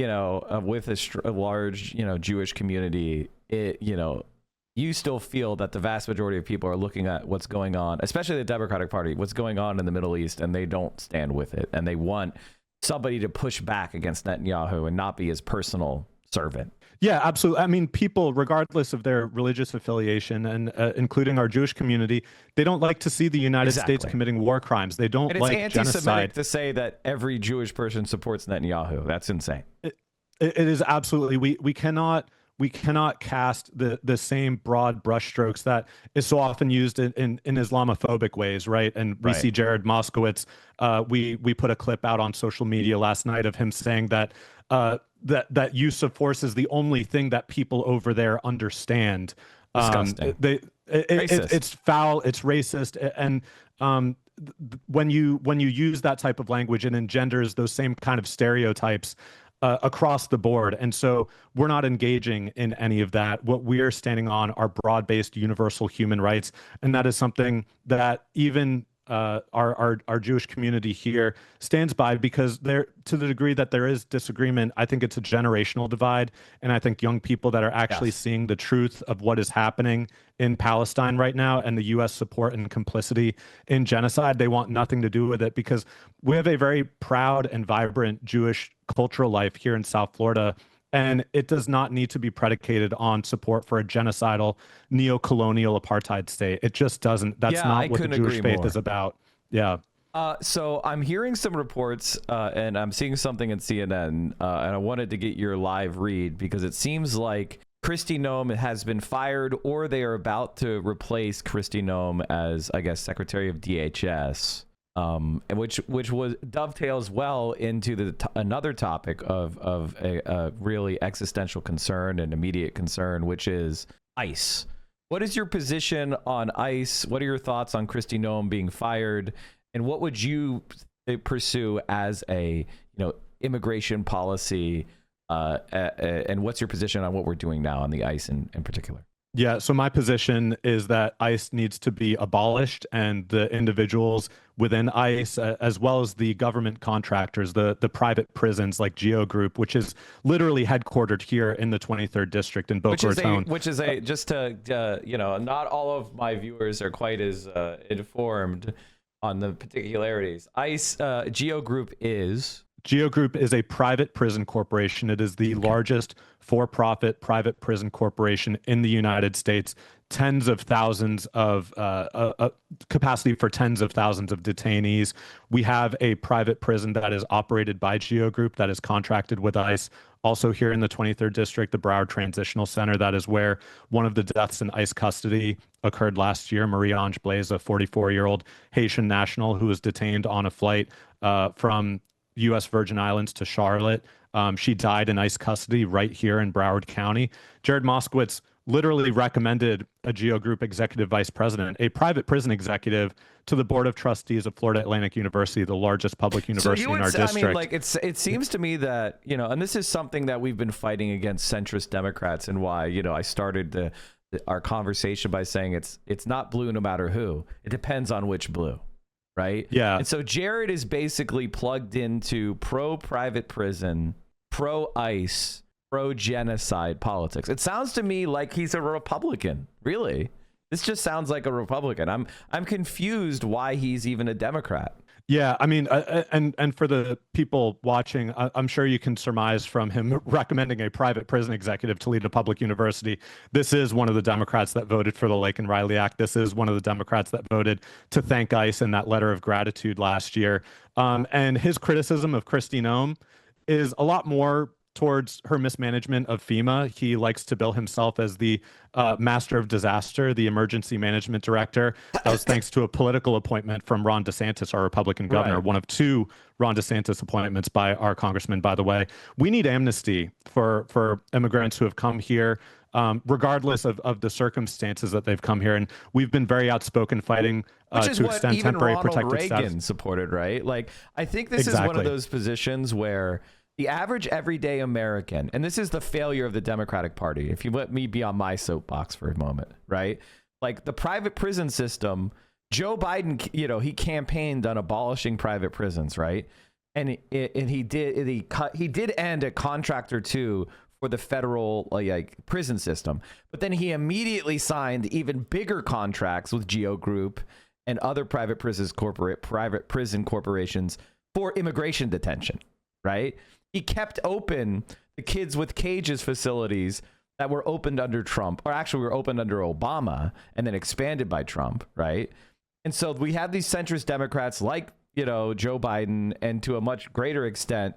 with a large, Jewish community, you still feel that the vast majority of people are looking at what's going on, especially the Democratic Party, what's going on in the Middle East, and they don't stand with it. And they want somebody to push back against Netanyahu and not be his personal servant. Yeah, absolutely. I mean, people, regardless of their religious affiliation, and including our Jewish community, they don't like to see the United States committing war crimes. They don't like genocide. It's anti-Semitic to say that every Jewish person supports Netanyahu. That's insane. It is absolutely. We cannot we cannot cast the same broad brushstrokes that is so often used in Islamophobic ways, right? And we see Jared Moskowitz. We put a clip out on social media last night of him saying that that use of force is the only thing that people over there understand. Disgusting. It's foul. It's racist, and when you use that type of language, it engenders those same kind of stereotypes across the board. And so we're not engaging in any of that. What we are standing on are broad-based universal human rights, and that is something that even our Jewish community here stands by, because there, to the degree that there is disagreement, I think it's a generational divide, and I think young people that are actually seeing the truth of what is happening in Palestine right now and the U.S. support and complicity in genocide, they want nothing to do with it, because we have a very proud and vibrant Jewish cultural life here in South Florida. And it does not need to be predicated on support for a genocidal, neo-colonial apartheid state. It just doesn't. That's not what the Jewish faith is about. Yeah. So I'm hearing some reports, and I'm seeing something in CNN, and I wanted to get your live read, because it seems like Kristi Noem has been fired, or they are about to replace Kristi Noem as, I guess, Secretary of DHS. And which was dovetails well into another topic of a really existential concern and immediate concern, which is ICE. What is your position on ICE? What are your thoughts on Kristi Noem being fired? And what would you pursue as a immigration policy? And what's your position on what we're doing now on the ICE in particular? Yeah, so my position is that ICE needs to be abolished, and the individuals within ICE, as well as the government contractors, the private prisons like Geo Group, which is literally headquartered here in the 23rd District in Boca Raton. Which is just to, not all of my viewers are quite as informed on the particularities. ICE, Geo Group is... Geo Group is a private prison corporation. It is the largest for-profit private prison corporation in the United States. Tens of thousands of capacity for tens of thousands of detainees. We have a private prison that is operated by Geo Group that is contracted with ICE. Also here in the 23rd District, the Broward Transitional Center, that is where one of the deaths in ICE custody occurred last year. Marie-Ange Blaise, a 44-year-old Haitian national who was detained on a flight from U.S. Virgin Islands to Charlotte. She died in ICE custody right here in Broward County. Jared Moskowitz literally recommended a Geo Group executive vice president, a private prison executive, to the board of trustees of Florida Atlantic University, the largest public university in our district. I mean, like, it seems to me that, and this is something that we've been fighting against centrist Democrats, and why, I started our conversation by saying it's not blue no matter who. It depends on which blue. Right? Yeah. And so Jared is basically plugged into pro-private prison, pro-ICE, pro-genocide politics. It sounds to me like he's a Republican. Really? This just sounds like a Republican. I'm confused why he's even a Democrat. Yeah, I mean, and for the people watching, I'm sure you can surmise from him recommending a private prison executive to lead a public university. This is one of the Democrats that voted for the Laken Riley Act. This is one of the Democrats that voted to thank ICE in that letter of gratitude last year. And his criticism of Kristi Noem is a lot more towards her mismanagement of FEMA. He likes to bill himself as the master of disaster, the emergency management director. That was thanks to a political appointment from Ron DeSantis, our Republican governor, one of two Ron DeSantis appointments by our congressman, by the way. We need amnesty for immigrants who have come here, regardless of the circumstances that they've come here. And we've been very outspoken fighting Which is to what extend even temporary Ronald protected Reagan status. supported, right? Like, I think this is one of those positions where the average everyday American, and this is the failure of the Democratic Party, if you let me be on my soapbox for a moment, right? Like, the private prison system, Joe Biden, he campaigned on abolishing private prisons, right? And he did end a contract or two for the federal prison system, but then he immediately signed even bigger contracts with Geo Group and other private prison corporations for immigration detention, right? He kept open the kids with cages facilities that were opened under Trump, or actually were opened under Obama and then expanded by Trump, right? And so we have these centrist Democrats like, Joe Biden, and to a much greater extent,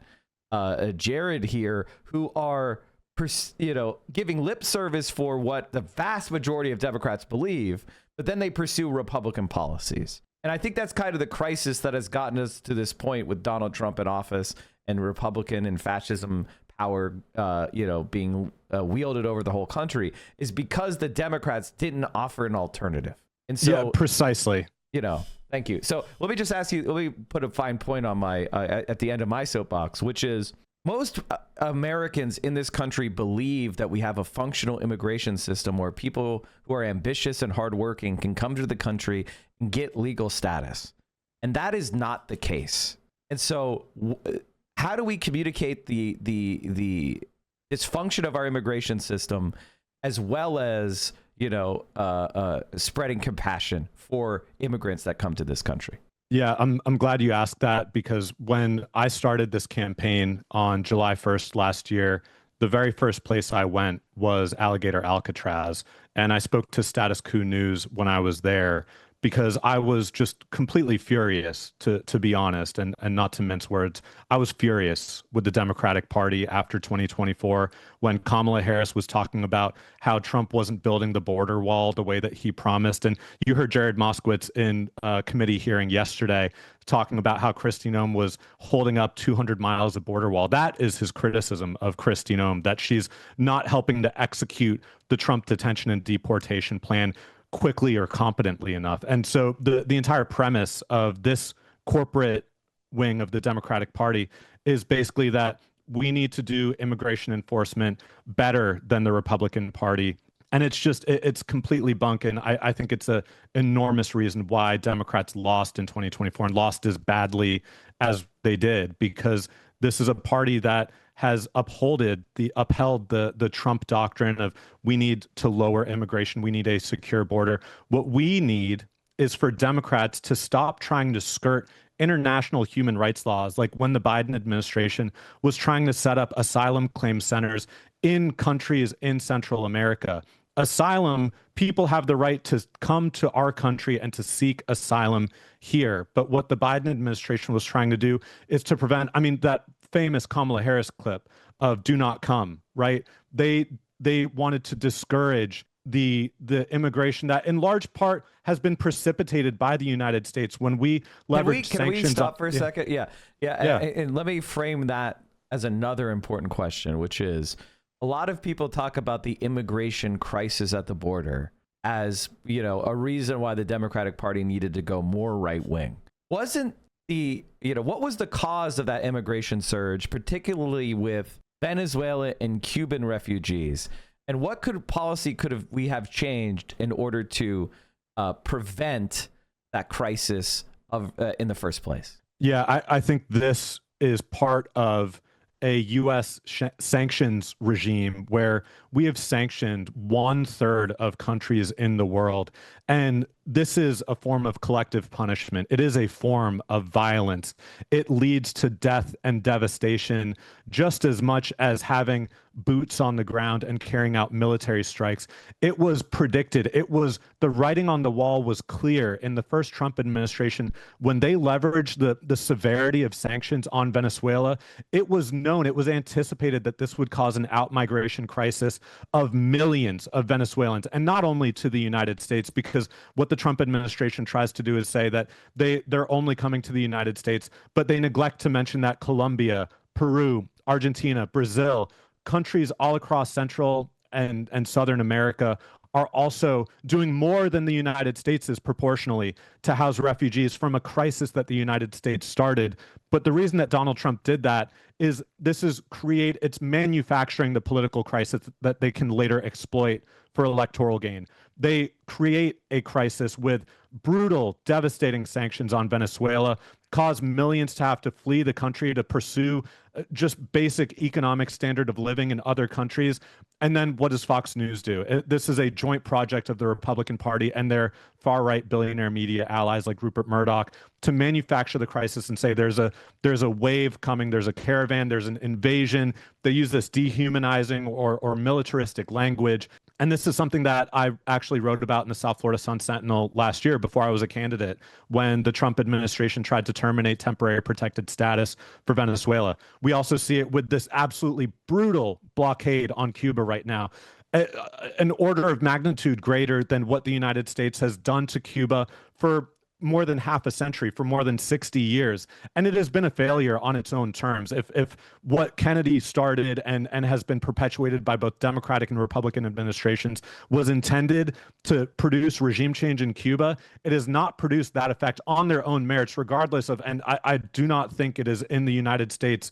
Jared here, who are giving lip service for what the vast majority of Democrats believe, but then they pursue Republican policies. And I think that's kind of the crisis that has gotten us to this point with Donald Trump in office and Republican and fascism power, being wielded over the whole country, is because the Democrats didn't offer an alternative. And so, yeah, precisely. Thank you. So let me just ask you, let me put a fine point on my at the end of my soapbox, which is most Americans in this country believe that we have a functional immigration system where people who are ambitious and hardworking can come to the country and get legal status. And that is not the case. And so how do we communicate the dysfunction of our immigration system, as well as, spreading compassion for immigrants that come to this country? Yeah, I'm glad you asked that, because when I started this campaign on July 1st last year, the very first place I went was Alligator Alcatraz. And I spoke to Status Quo News when I was there, because I was just completely furious, to be honest, and not to mince words. I was furious with the Democratic Party after 2024, when Kamala Harris was talking about how Trump wasn't building the border wall the way that he promised. And you heard Jared Moskowitz in a committee hearing yesterday talking about how Kristi Noem was holding up 200 miles of border wall. That is his criticism of Kristi Noem, that she's not helping to execute the Trump detention and deportation plan quickly or competently enough. And so the entire premise of this corporate wing of the Democratic Party is basically that we need to do immigration enforcement better than the Republican Party. And it's completely bunk. And I think it's an enormous reason why Democrats lost in 2024 and lost as badly as they did, because this is a party that has upheld the Trump doctrine of we need to lower immigration, we need a secure border. What we need is for Democrats to stop trying to skirt international human rights laws, like when the Biden administration was trying to set up asylum claim centers in countries in Central America. Asylum, people have the right to come to our country and to seek asylum here. But what the Biden administration was trying to do is to prevent, that famous Kamala Harris clip of "do not come," right? They wanted to discourage the immigration that in large part has been precipitated by the United States when we leverage sanctions. Can we stop for a second? Yeah. And let me frame that as another important question, which is, a lot of people talk about the immigration crisis at the border as, a reason why the Democratic Party needed to go more right wing. Wasn't what was the cause of that immigration surge, particularly with Venezuela and Cuban refugees? And what policy could we have changed in order to prevent that crisis in the first place? Yeah, I think this is part of a U.S. sanctions regime where we have sanctioned 1/3 of countries in the world. And this is a form of collective punishment. It is a form of violence. It leads to death and devastation just as much as having boots on the ground and carrying out military strikes. It was predicted. The writing on the wall was clear in the first Trump administration when they leveraged the severity of sanctions on Venezuela. It was known, it was anticipated that this would cause an outmigration crisis of millions of Venezuelans, and not only to the United States, because what the Trump administration tries to do is say that they're only coming to the United States, but they neglect to mention that Colombia, Peru, Argentina, Brazil, countries all across Central and Southern America are also doing more than the United States is proportionally to house refugees from a crisis that the United States started. But the reason that Donald Trump did that is it's manufacturing the political crisis that they can later exploit for electoral gain. They create a crisis with brutal, devastating sanctions on Venezuela, cause millions to have to flee the country to pursue just basic economic standard of living in other countries. And then what does Fox News do? This is a joint project of the Republican Party and their far-right billionaire media allies like Rupert Murdoch to manufacture the crisis and say there's a wave coming, there's a caravan, there's an invasion. They use this dehumanizing or militaristic language. And this is something that I actually wrote about in the South Florida Sun Sentinel last year before I was a candidate, when the Trump administration tried to turn terminate temporary protected status for Venezuela. We also see it with this absolutely brutal blockade on Cuba right now. An order of magnitude greater than what the United States has done to Cuba for more than half a century, for more than 60 years. And it has been a failure on its own terms. If what Kennedy started and has been perpetuated by both Democratic and Republican administrations was intended to produce regime change in Cuba, it has not produced that effect on their own merits, regardless of, and I do not think it is in the United States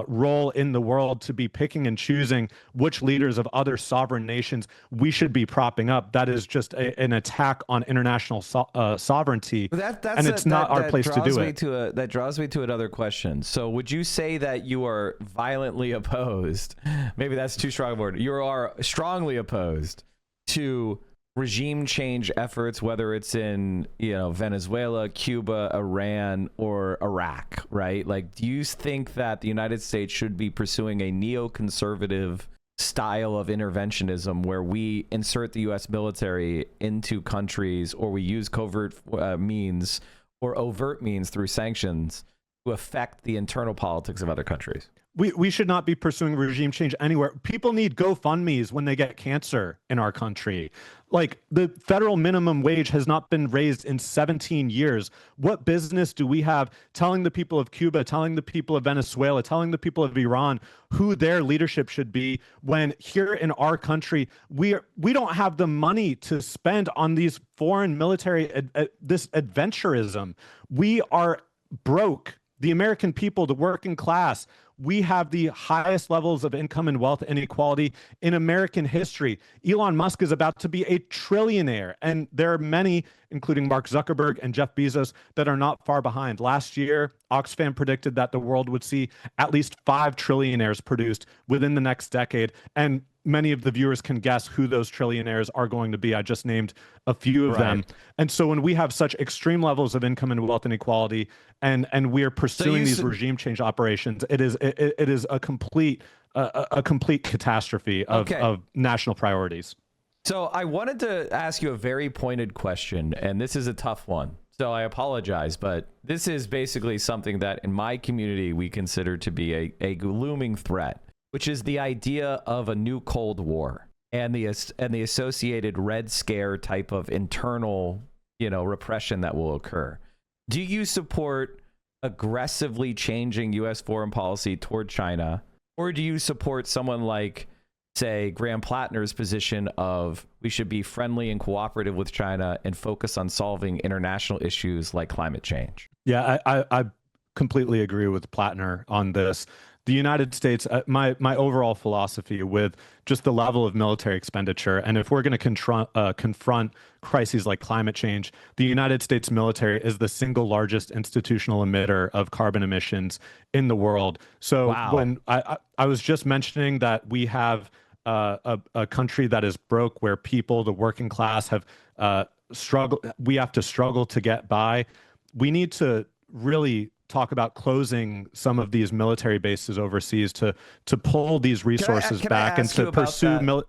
role in the world to be picking and choosing which leaders of other sovereign nations we should be propping up. That is just an attack on international sovereignty, and it's not our place to do it. That draws me to another question. So would you say that you are violently opposed, maybe that's too strong a word, you are strongly opposed to regime change efforts, whether it's in, you know, Venezuela, Cuba, Iran, or Iraq, right? Like, do you think that the United States should be pursuing a neoconservative style of interventionism where we insert the U.S. military into countries, or we use covert means or overt means through sanctions to affect the internal politics of other countries? We should not be pursuing regime change anywhere. People need GoFundMes when they get cancer in our country. Like, the federal minimum wage has not been raised in 17 years. What business do we have telling the people of Cuba, telling the people of Venezuela, telling the people of Iran who their leadership should be, when here in our country, we don't have the money to spend on these foreign military, this adventurism. We are broke. The American people, the working class, we have the highest levels of income and wealth inequality in American history. Elon Musk is about to be a trillionaire, and there are many, including Mark Zuckerberg and Jeff Bezos, that are not far behind. Last year, Oxfam predicted that the world would see at least 5 trillionaires produced within the next decade, and many of the viewers can guess who those trillionaires are going to be. I just named a few of them. And so when we have such extreme levels of income and wealth inequality, and we are pursuing these regime change operations, it is a complete catastrophe of national priorities. So I wanted to ask you a very pointed question, and this is a tough one. So I apologize, but this is basically something that in my community we consider to be a looming threat, which is the idea of a new Cold War and the associated Red Scare type of internal, you know, repression that will occur. Do you support aggressively changing U.S. foreign policy toward China, or do you support someone like, say, Graham Plattner's position of we should be friendly and cooperative with China and focus on solving international issues like climate change? Yeah, I completely agree with Plattner on this. The United States, my overall philosophy with just the level of military expenditure, and if we're going to confront crises like climate change, the United States military is the single largest institutional emitter of carbon emissions in the world. So when I was just mentioning that we have a country that is broke, where people, the working class, have we have to struggle to get by. We need to really talk about closing some of these military bases overseas to pull these resources back and to pursue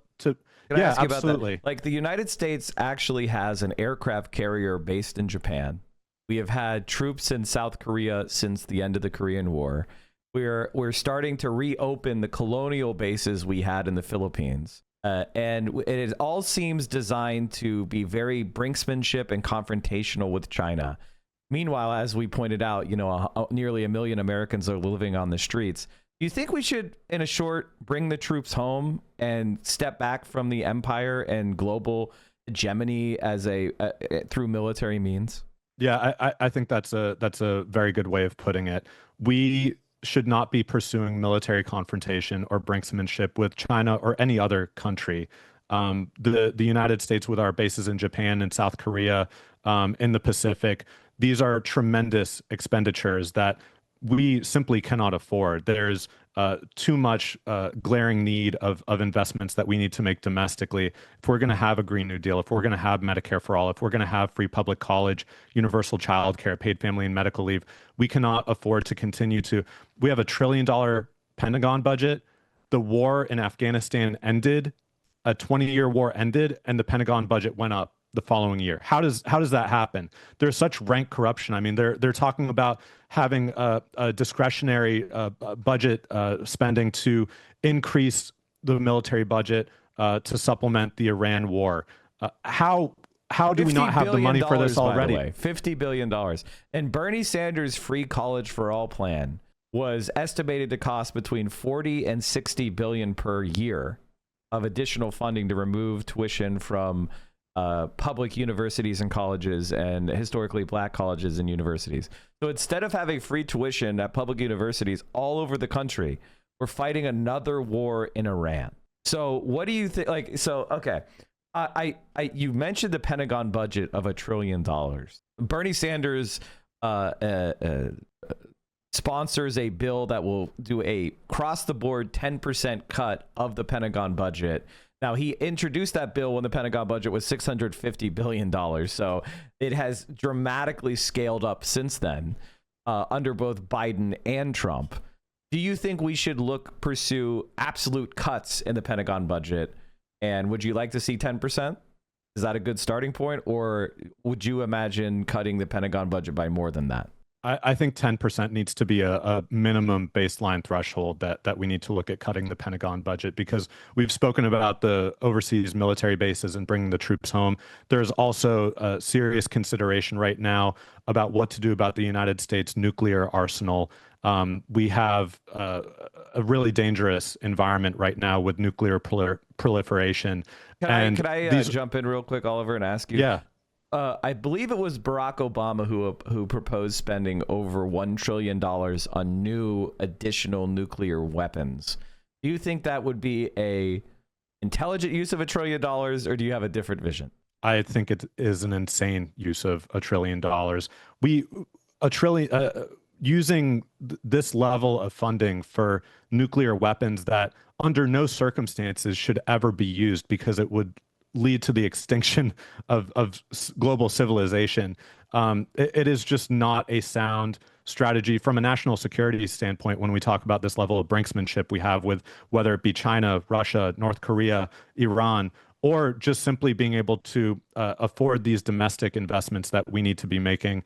Yeah, absolutely. Like, the United States actually has an aircraft carrier based in Japan. We have had troops in South Korea since the end of the Korean War. We're starting to reopen the colonial bases we had in the Philippines. And it all seems designed to be very brinksmanship and confrontational with China. Meanwhile, as we pointed out, you know, nearly 1 million Americans are living on the streets. Do you think we should, in a short, bring the troops home and step back from the empire and global hegemony as through military means? Yeah, I think that's a very good way of putting it. We should not be pursuing military confrontation or brinksmanship with China or any other country. The United States, with our bases in Japan and South Korea, in the Pacific, these are tremendous expenditures that we simply cannot afford. There's too much glaring need of investments that we need to make domestically. If we're going to have a Green New Deal, if we're going to have Medicare for all, if we're going to have free public college, universal child care, paid family and medical leave, we cannot afford to continue to. We have $1 trillion Pentagon budget. The war in Afghanistan ended, a 20-year war ended, and the Pentagon budget went up the following year. How does that happen? There's such rank corruption. I mean, they're talking about having a discretionary budget spending to increase the military budget to supplement the Iran war. How do we not have the money for this already? $50 billion. And Bernie Sanders' free college for all plan was estimated to cost between 40 and 60 billion per year of additional funding to remove tuition from public universities and colleges and historically black colleges and universities. So instead of having free tuition at public universities all over the country, we're fighting another war in Iran. So what do you think? Like, so, okay. You mentioned the Pentagon budget of $1 trillion. Bernie Sanders sponsors a bill that will do a cross-the-board 10% cut of the Pentagon budget. Now, he introduced that bill when the Pentagon budget was $650 billion. So it has dramatically scaled up since then under both Biden and Trump. Do you think we should pursue absolute cuts in the Pentagon budget? And would you like to see 10%? Is that a good starting point? Or would you imagine cutting the Pentagon budget by more than that? I think 10% needs to be a minimum baseline threshold that we need to look at cutting the Pentagon budget, because we've spoken about the overseas military bases and bringing the troops home. There's also a serious consideration right now about what to do about the United States nuclear arsenal. We have a really dangerous environment right now with nuclear proliferation. Can I jump in real quick, Oliver, and ask you? Yeah. I believe it was Barack Obama who proposed spending over $1 trillion on new additional nuclear weapons. Do you think that would be a intelligent use of $1 trillion, or do you have a different vision? I think it is an insane use of $1 trillion. Using this level of funding for nuclear weapons that under no circumstances should ever be used, because it would lead to the extinction of global civilization. It is just not a sound strategy from a national security standpoint when we talk about this level of brinksmanship we have with whether it be China, Russia, North Korea, Iran, or just simply being able to afford these domestic investments that we need to be making.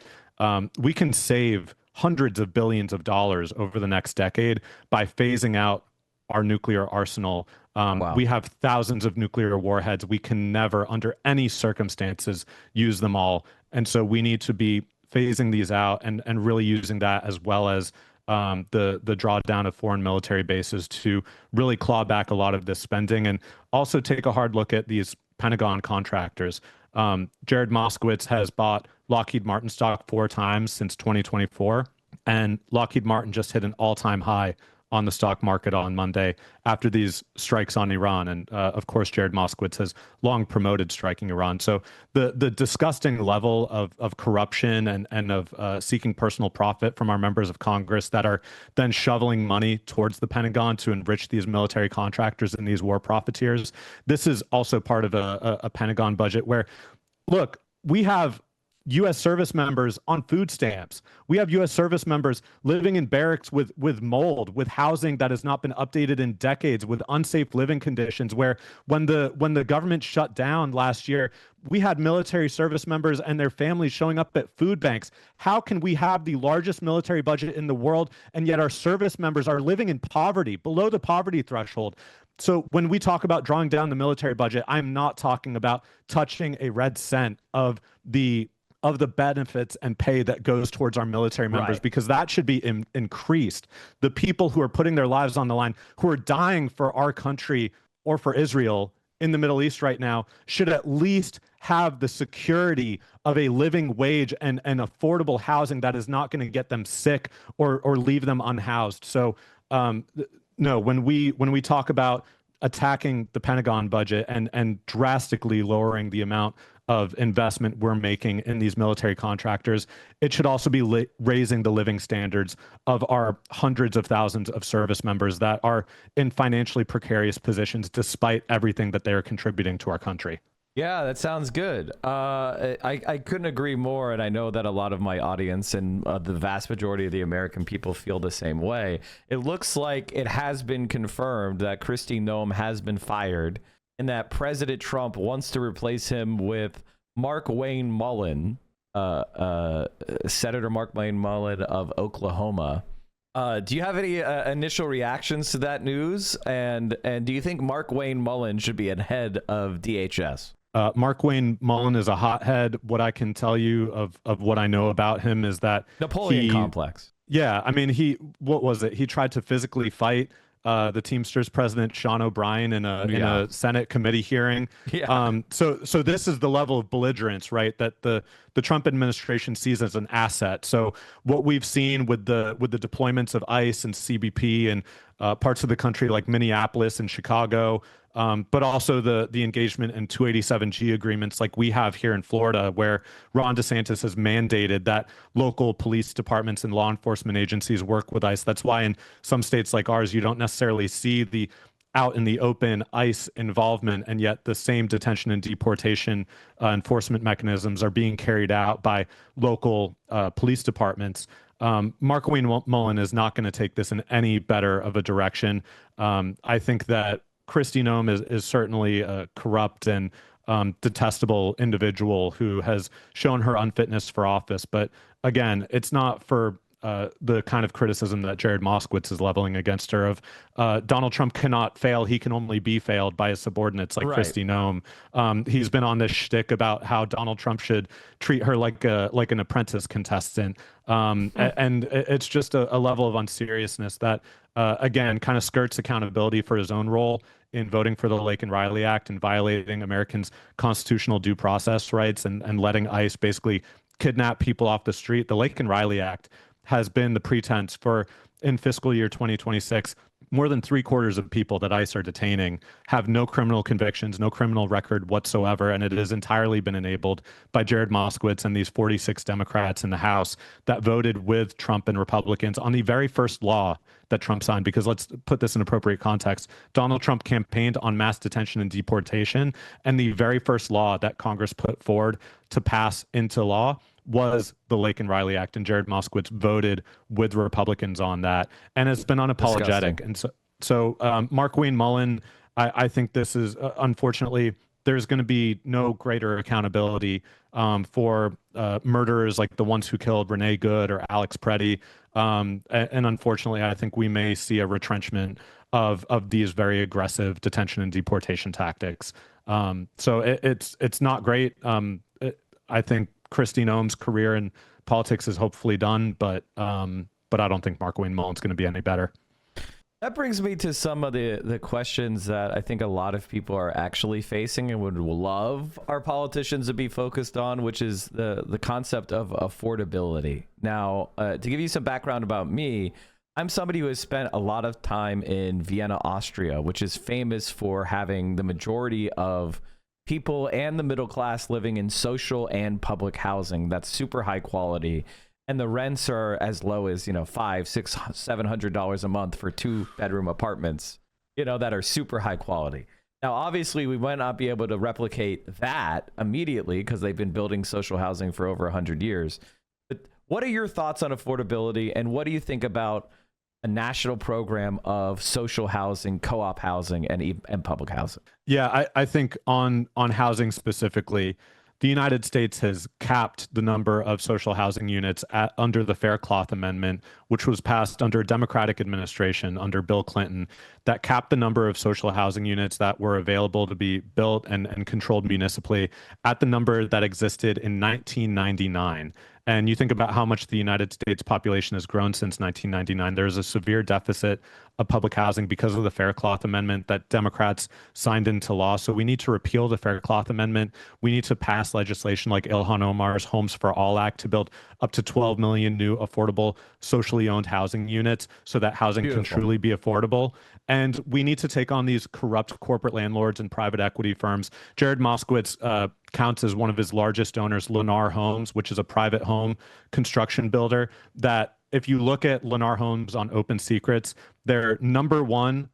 We can save hundreds of billions of dollars over the next decade by phasing out our nuclear arsenal. Wow. We have thousands of nuclear warheads. We can never, under any circumstances, use them all. And so we need to be phasing these out and really using that, as well as the drawdown of foreign military bases, to really claw back a lot of this spending, and also take a hard look at these Pentagon contractors. Jared Moskowitz has bought Lockheed Martin stock 4 times since 2024, and Lockheed Martin just hit an all-time high on the stock market on Monday after these strikes on Iran. And of course, Jared Moskowitz has long promoted striking Iran. So the disgusting level of corruption and of seeking personal profit from our members of Congress that are then shoveling money towards the Pentagon to enrich these military contractors and these war profiteers. This is also part of a Pentagon budget where, look, we have U.S. service members on food stamps. We have U.S. service members living in barracks with mold, with housing that has not been updated in decades, with unsafe living conditions, where when the government shut down last year, we had military service members and their families showing up at food banks. How can we have the largest military budget in the world, and yet our service members are living in poverty, below the poverty threshold? So when we talk about drawing down the military budget, I'm not talking about touching a red cent of the benefits and pay that goes towards our military members, right, because that should be increased. The people who are putting their lives on the line, who are dying for our country or for Israel in the Middle East right now, should at least have the security of a living wage and affordable housing that is not going to get them sick or leave them unhoused. So no, when we talk about attacking the Pentagon budget and drastically lowering the amount of investment we're making in these military contractors, it should also be raising the living standards of our hundreds of thousands of service members that are in financially precarious positions despite everything that they are contributing to our country. Yeah, that sounds good. I couldn't agree more, and I know that a lot of my audience and the vast majority of the American people feel the same way. It looks like it has been confirmed that Kristi Noem has been fired, and that President Trump wants to replace him with Mark Wayne Mullen, Senator Mark Wayne Mullen of Oklahoma. Do you have any initial reactions to that news? And do you think Mark Wayne Mullen should be head of DHS? Mark Wayne Mullen is a hothead. What I can tell you of what I know about him is that Napoleon complex. Yeah, I mean, what was it? He tried to physically fight the Teamsters president, Sean O'Brien, in a Senate committee hearing. Yeah. So this is the level of belligerence, right, that the Trump administration sees as an asset. So what we've seen with the deployments of ICE and CBP and parts of the country like Minneapolis and Chicago, but also the engagement in 287G agreements like we have here in Florida, where Ron DeSantis has mandated that local police departments and law enforcement agencies work with ICE. That's why in some states like ours, you don't necessarily see the out in the open ICE involvement, and yet the same detention and deportation enforcement mechanisms are being carried out by local police departments. Mark Wayne Mullen is not going to take this in any better of a direction. I think that Kristi Noem is certainly a corrupt and detestable individual who has shown her unfitness for office. But again, it's not for the kind of criticism that Jared Moskowitz is leveling against her of Donald Trump cannot fail. He can only be failed by his subordinates like Kristi Noem. He's been on this shtick about how Donald Trump should treat her like an apprentice contestant. And it's just a level of unseriousness that, again, kind of skirts accountability for his own role in voting for the Larkin Riley Act and violating Americans' constitutional due process rights and letting ICE basically kidnap people off the street. The Larkin Riley Act has been the pretense for, in fiscal year 2026, more than 3/4 of people that ICE are detaining have no criminal convictions, no criminal record whatsoever, and it has entirely been enabled by Jared Moskowitz and these 46 Democrats in the House that voted with Trump and Republicans on the very first law that Trump signed. Because let's put this in appropriate context. Donald Trump campaigned on mass detention and deportation, and the very first law that Congress put forward to pass into law was the Larkin Riley Act, and Jared Moskowitz voted with Republicans on that, and it's been unapologetic. Disgusting. And so Mark Wayne Mullen, I think this is unfortunately there's going to be no greater accountability for murderers like the ones who killed Renee Good or Alex Preddy, and unfortunately, I think we may see a retrenchment of these very aggressive detention and deportation tactics. So it's not great. I think Kristi Noem's career in politics is hopefully done, but I don't think Mark Wayne Mullen's going to be any better. That brings me to some of the questions that I think a lot of people are actually facing and would love our politicians to be focused on, which is the concept of affordability. Now, to give you some background about me, I'm somebody who has spent a lot of time in Vienna, Austria, which is famous for having the majority of people and the middle class living in social and public housing that's super high quality, and the rents are as low as $500, $600, $700 a month for 2-bedroom apartments, that are super high quality. Now, obviously, we might not be able to replicate that immediately because they've been building social housing for over 100 years. But what are your thoughts on affordability, and what do you think about a national program of social housing, co-op housing, and public housing? Yeah, I think on housing specifically, the United States has capped the number of social housing units under the Faircloth Amendment, which was passed under a Democratic administration under Bill Clinton, that capped the number of social housing units that were available to be built and controlled municipally at the number that existed in 1999. And you think about how much the United States population has grown since 1999. There's a severe deficit of public housing because of the Faircloth Amendment that Democrats signed into law. So we need to repeal the Faircloth Amendment. We need to pass legislation like Ilhan Omar's Homes for All Act to build up to 12 million new affordable socially owned housing units so that housing can truly be affordable. And we need to take on these corrupt corporate landlords and private equity firms. Jared Moskowitz counts as one of his largest owners, Lennar Homes, which is a private home construction builder that, if you look at Lennar Homes on Open Secrets, their number one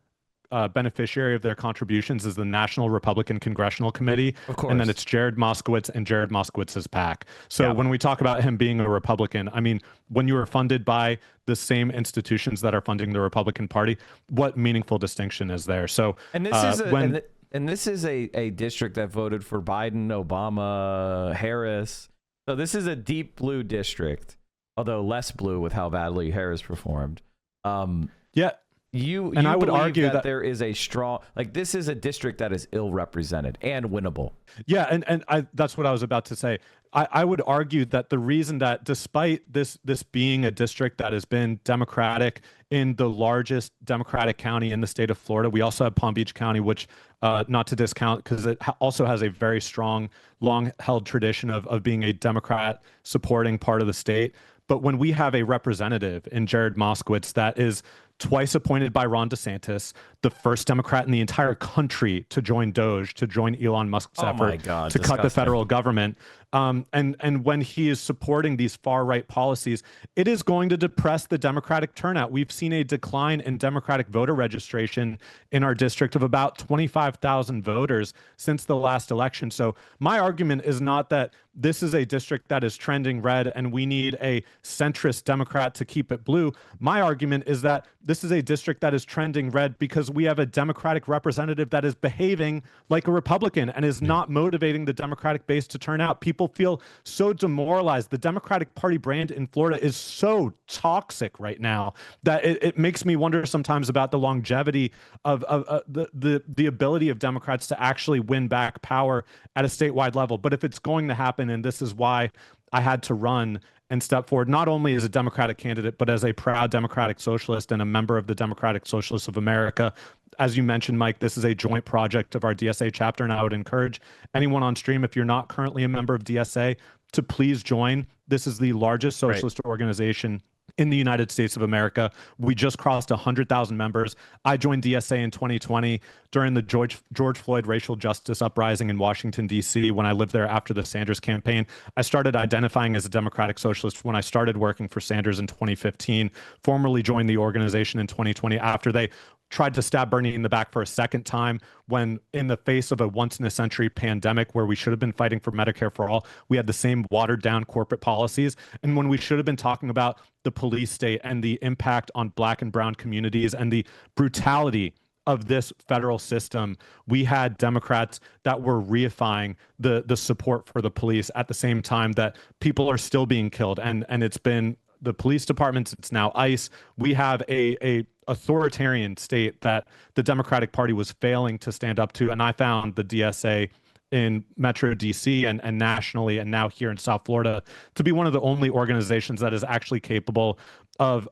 beneficiary of their contributions is the National Republican Congressional Committee. Of course. And then it's Jared Moskowitz and Jared Moskowitz's PAC. So when we talk about him being a Republican, I mean, when you are funded by the same institutions that are funding the Republican Party, what meaningful distinction is there? So And this is and this is a district that voted for Biden, Obama, Harris. So this is a deep blue district, although less blue with how badly Harris performed. Yeah. You I would believe argue that there is a strong, like, this is a district that is ill represented and winnable. Yeah, and that's what I was about to say. I would argue that the reason that despite this being a district that has been Democratic in the largest Democratic county in the state of Florida, we also have Palm Beach County, which not to discount because it also has a very strong, long-held tradition of being a Democrat supporting part of the state. But when we have a representative in Jared Moskowitz that is twice appointed by Ron DeSantis, the first Democrat in the entire country to join Doge, to join Elon Musk's effort to cut the federal government. And when he is supporting these far-right policies, it is going to depress the Democratic turnout. We've seen a decline in Democratic voter registration in our district of about 25,000 voters since the last election. So my argument is not that this is a district that is trending red and we need a centrist Democrat to keep it blue. My argument is that this is a district that is trending red because we have a Democratic representative that is behaving like a Republican and is not motivating the Democratic base to turn out. People feel so demoralized. The Democratic Party brand in Florida is so toxic right now that it makes me wonder sometimes about the longevity of the ability of Democrats to actually win back power at a statewide level. But if it's going to happen, and this is why I had to run and step forward, not only as a Democratic candidate, but as a proud Democratic Socialist and a member of the Democratic Socialists of America. As you mentioned, Mike, this is a joint project of our DSA chapter, and I would encourage anyone on stream, if you're not currently a member of DSA, to please join. This is the largest socialist organization in the United States of America. We just crossed 100,000 members. I joined DSA in 2020 during the George Floyd racial justice uprising in Washington, D.C. When I lived there after the Sanders campaign, I started identifying as a Democratic Socialist when I started working for Sanders in 2015, formally joined the organization in 2020 after they tried to stab Bernie in the back for a second time when, in the face of a once-in-a-century pandemic where we should have been fighting for Medicare for all, we had the same watered-down corporate policies. And when we should have been talking about the police state and the impact on Black and brown communities and the brutality of this federal system, we had Democrats that were reifying the support for the police at the same time that people are still being killed. And it's been the police departments, it's now ICE. We have a authoritarian state that the Democratic Party was failing to stand up to. And I found the DSA in Metro DC and nationally, and now here in South Florida, to be one of the only organizations that is actually capable of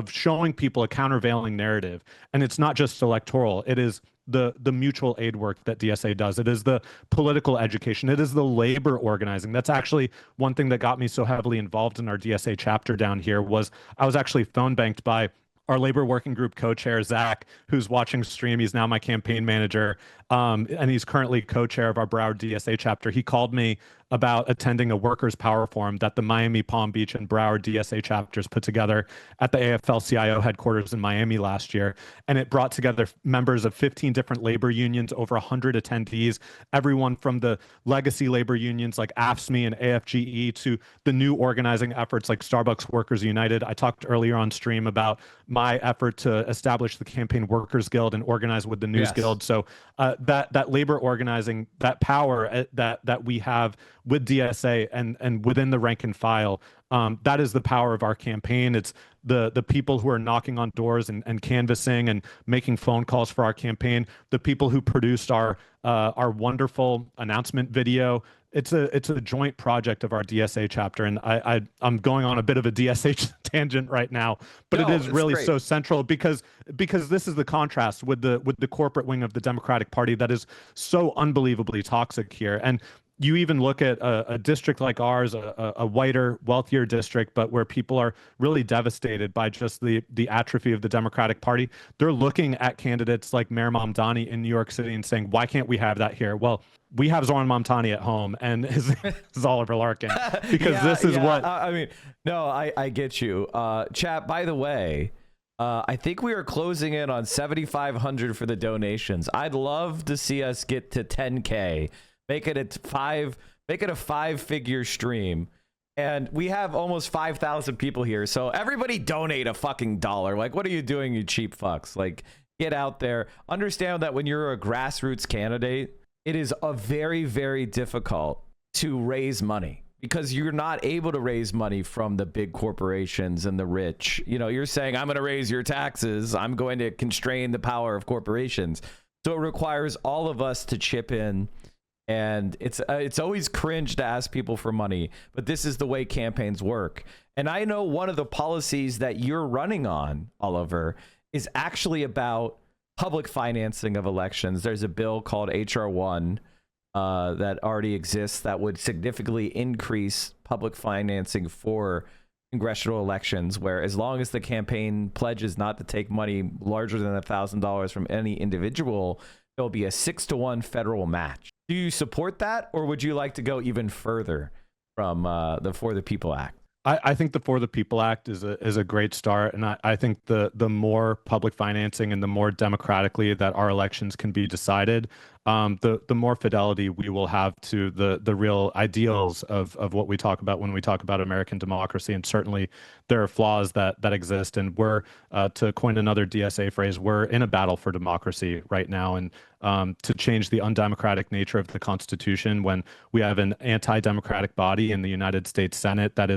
showing people a countervailing narrative. And it's not just electoral, it is the mutual aid work that DSA does. It is the political education. It is the labor organizing. That's actually one thing that got me so heavily involved in our DSA chapter down here. Was I was actually phone banked by our labor working group co-chair, Zach, who's watching stream. He's now my campaign manager, and he's currently co-chair of our Broward DSA chapter. He called me about attending a workers' power forum that the Miami, Palm Beach, and Broward DSA chapters put together at the AFL-CIO headquarters in Miami last year. And it brought together members of 15 different labor unions, over 100 attendees, everyone from the legacy labor unions like AFSCME and AFGE to the new organizing efforts like Starbucks Workers United. I talked earlier on stream about my effort to establish the Campaign Workers Guild and organize with the News Guild. So that labor organizing, that power that we have with DSA and within the rank and file, that is the power of our campaign. It's the people who are knocking on doors and canvassing and making phone calls for our campaign, the people who produced our wonderful announcement video. It's a joint project of our DSA chapter, and I'm going on a bit of a DSA tangent right now, but it is really so central because this is the contrast with the corporate wing of the Democratic Party that is so unbelievably toxic here. And you even look at a district like ours, a whiter, wealthier district, but where people are really devastated by just the atrophy of the Democratic Party. They're looking at candidates like Mayor Mamdani in New York City and saying, why can't we have that here? Well, we have Zoran Mamdani at home, and his is Oliver Larkin, because this is what... I mean, no, I get you. Chat, by the way, I think we are closing in on 7,500 for the donations. I'd love to see us get to 10K. Make it a 5-figure stream, and we have almost 5,000 people here. So everybody donate a fucking $1. Like, what are you doing, you cheap fucks? Like, get out there. Understand that when you're a grassroots candidate, it is a very, very difficult to raise money because you're not able to raise money from the big corporations and the rich. You know, you're saying, I'm going to raise your taxes. I'm going to constrain the power of corporations. So it requires all of us to chip in. And it's always cringe to ask people for money, but this is the way campaigns work. And I know one of the policies that you're running on, Oliver, is actually about public financing of elections. There's a bill called HR 1 that already exists that would significantly increase public financing for congressional elections, where as long as the campaign pledges not to take money larger than $1,000 from any individual, there'll be a 6-to-1 federal match. Do you support that, or would you like to go even further from the For the People Act? I think the For the People Act is a great start, and I think the more public financing and the more democratically that our elections can be decided, the more fidelity we will have to the real ideals of what we talk about when we talk about American democracy. And certainly there are flaws that exist, and we're, to coin another DSA phrase, we're in a battle for democracy right now. And to change the undemocratic nature of the Constitution when we have an anti-democratic body in the United States Senate that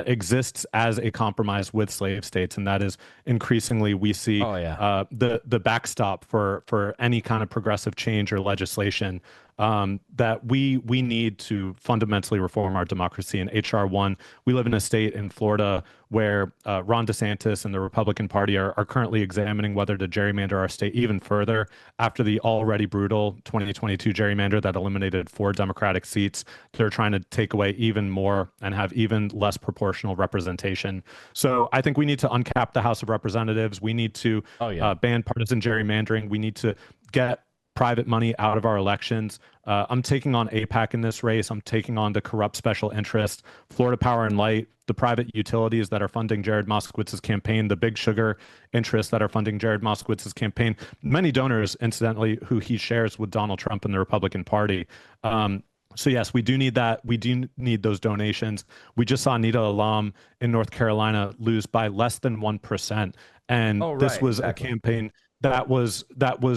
exists as a compromise with slave states, and that is increasingly we see the backstop for any kind of progressive change or legislation. That we need to fundamentally reform our democracy. In HR 1, we live in a state in Florida where Ron DeSantis and the Republican Party are currently examining whether to gerrymander our state even further after the already brutal 2022 gerrymander that eliminated 4 Democratic seats. They're trying to take away even more and have even less proportional representation. So I think we need to uncap the House of Representatives. We need to ban partisan gerrymandering. We need to get private money out of our elections. I'm taking on AIPAC in this race. I'm taking on the corrupt special interest, Florida Power and Light, the private utilities that are funding Jared Moskowitz's campaign, the big sugar interests that are funding Jared Moskowitz's campaign, many donors, incidentally, who he shares with Donald Trump and the Republican Party. So yes, we do need that. We do need those donations. We just saw Nita Alam in North Carolina lose by less than 1%. And this was a campaign that was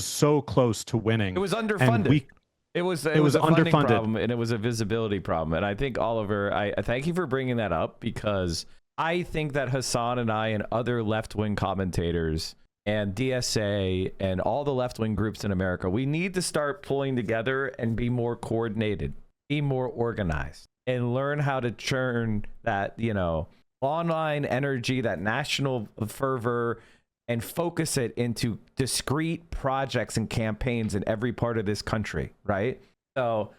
so close to winning. It was underfunded. It was a funding problem, and it was a visibility problem. And I think, Oliver, I thank you for bringing that up, because I think that Hassan and I and other left-wing commentators and DSA and all the left-wing groups in America, we need to start pulling together and be more coordinated, be more organized, and learn how to churn that, online energy, that national fervor, and focus it into discrete projects and campaigns in every part of this country, right? So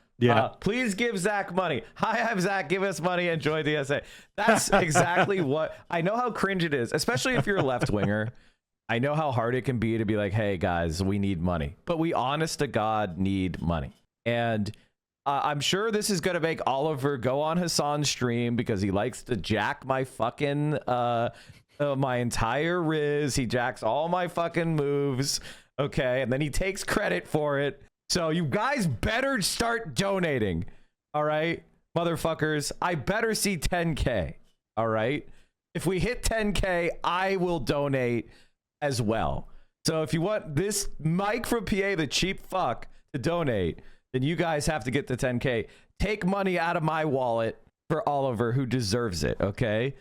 please give Zach money. Hi, I'm Zach. Give us money. Enjoy the essay. That's exactly what I know how cringe it is, especially if you're a left winger. I know how hard it can be to be like, hey, guys, we need money. But we honest to God need money. And I'm sure this is going to make Oliver go on Hassan's stream because he likes to jack my fucking... my entire Riz. He jacks all my fucking moves. Okay. And then he takes credit for it. So you guys better start donating. All right, motherfuckers. I better see 10K. All right. If we hit 10K, I will donate as well. So if you want this Mike from PA, the cheap fuck, to donate, then you guys have to get to 10K. Take money out of my wallet for Oliver, who deserves it. Okay.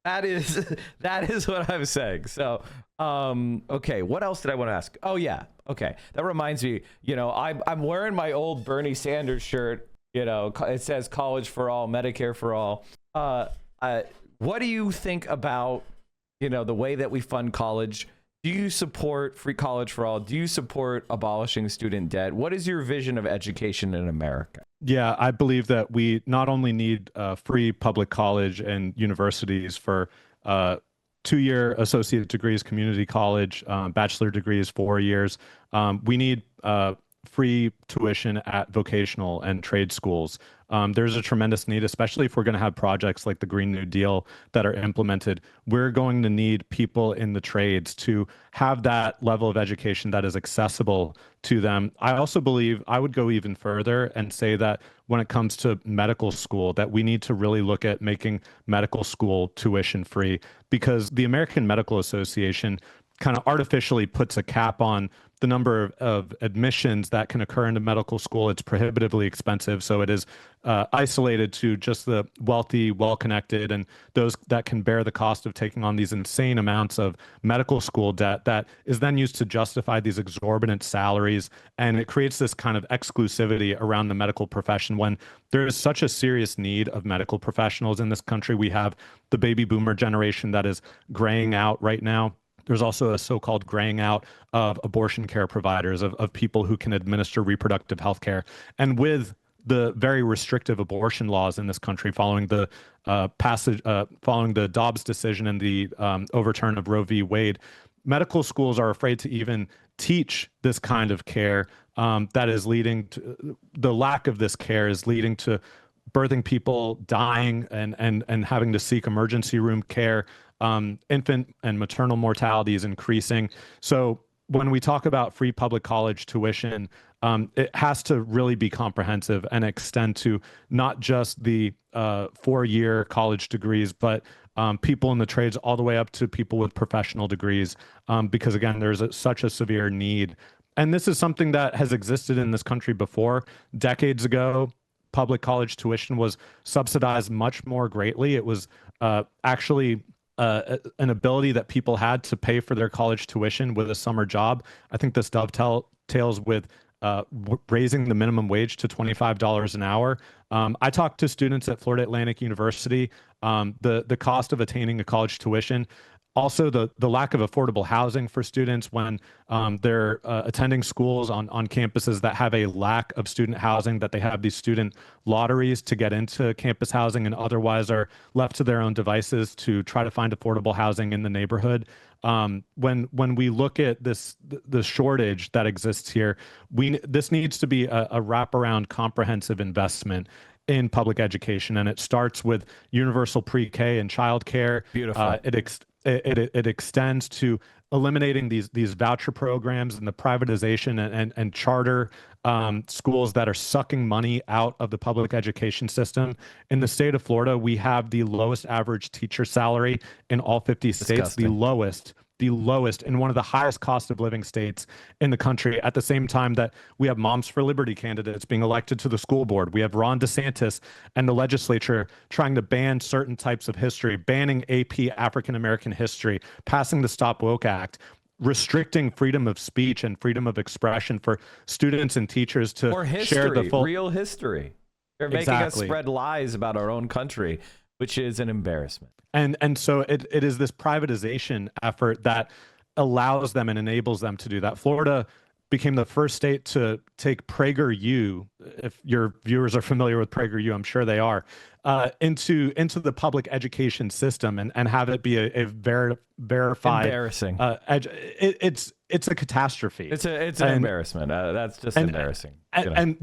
That is what I'm saying. So, okay, what else did I want to ask? Oh yeah, okay. That reminds me, I'm wearing my old Bernie Sanders shirt. It says "College for All, Medicare for All." What do you think about, the way that we fund college? Do you support free college for all? Do you support abolishing student debt? What is your vision of education in America? Yeah, I believe that we not only need free public college and universities for 2-year associate degrees, community college, bachelor degrees, 4 years. We need free tuition at vocational and trade schools. There's a tremendous need, especially if we're going to have projects like the Green New Deal that are implemented. We're going to need people in the trades to have that level of education that is accessible to them. I also believe I would go even further and say that when it comes to medical school, that we need to really look at making medical school tuition free, because the American Medical Association kind of artificially puts a cap on the number of admissions that can occur into medical school. It's prohibitively expensive, so it is isolated to just the wealthy, well-connected, and those that can bear the cost of taking on these insane amounts of medical school debt that is then used to justify these exorbitant salaries. And it creates this kind of exclusivity around the medical profession when there is such a serious need of medical professionals in this country. We have the baby boomer generation that is graying out right now. There's also a so-called graying out of abortion care providers, of people who can administer reproductive health care. And with the very restrictive abortion laws in this country following the following the Dobbs decision and the overturn of Roe v. Wade, medical schools are afraid to even teach this kind of care. That is leading to the lack of this care is leading to birthing people dying and having to seek emergency room care. Infant and maternal mortality is increasing. So when we talk about free public college tuition, it has to really be comprehensive and extend to not just the 4-year college degrees, but people in the trades all the way up to people with professional degrees, because again, there's such a severe need. And this is something that has existed in this country before. Decades ago, public college tuition was subsidized much more greatly. It was actually an ability that people had to pay for their college tuition with a summer job. I think this dovetails with raising the minimum wage to $25 an hour. I talked to students at Florida Atlantic University. The cost of attaining a college tuition, also the lack of affordable housing for students when they're attending schools on campuses that have a lack of student housing, that they have these student lotteries to get into campus housing and otherwise are left to their own devices to try to find affordable housing in the neighborhood. When we look at the shortage that exists here, this needs to be a wraparound comprehensive investment in public education, and it starts with universal pre-K and childcare. Beautiful. It extends to eliminating these voucher programs and the privatization and charter schools that are sucking money out of the public education system. In the state of Florida, we have the lowest average teacher salary in all 50 states, Disgusting. the lowest in one of the highest cost of living states in the country. At the same time that we have Moms for Liberty candidates being elected to the school board, we have Ron DeSantis and the legislature trying to ban certain types of history, banning AP African American history, passing the Stop Woke Act, restricting freedom of speech and freedom of expression for students and teachers to Or history, share the full real history. They're making us spread lies about our own country, which is an embarrassment. And so it is this privatization effort that allows them and enables them to do that. Florida became the first state to take PragerU, if your viewers are familiar with PragerU, I'm sure they are, into the public education system and have it be a verified. Embarrassing. It's a catastrophe. It's an embarrassment. That's just embarrassing. And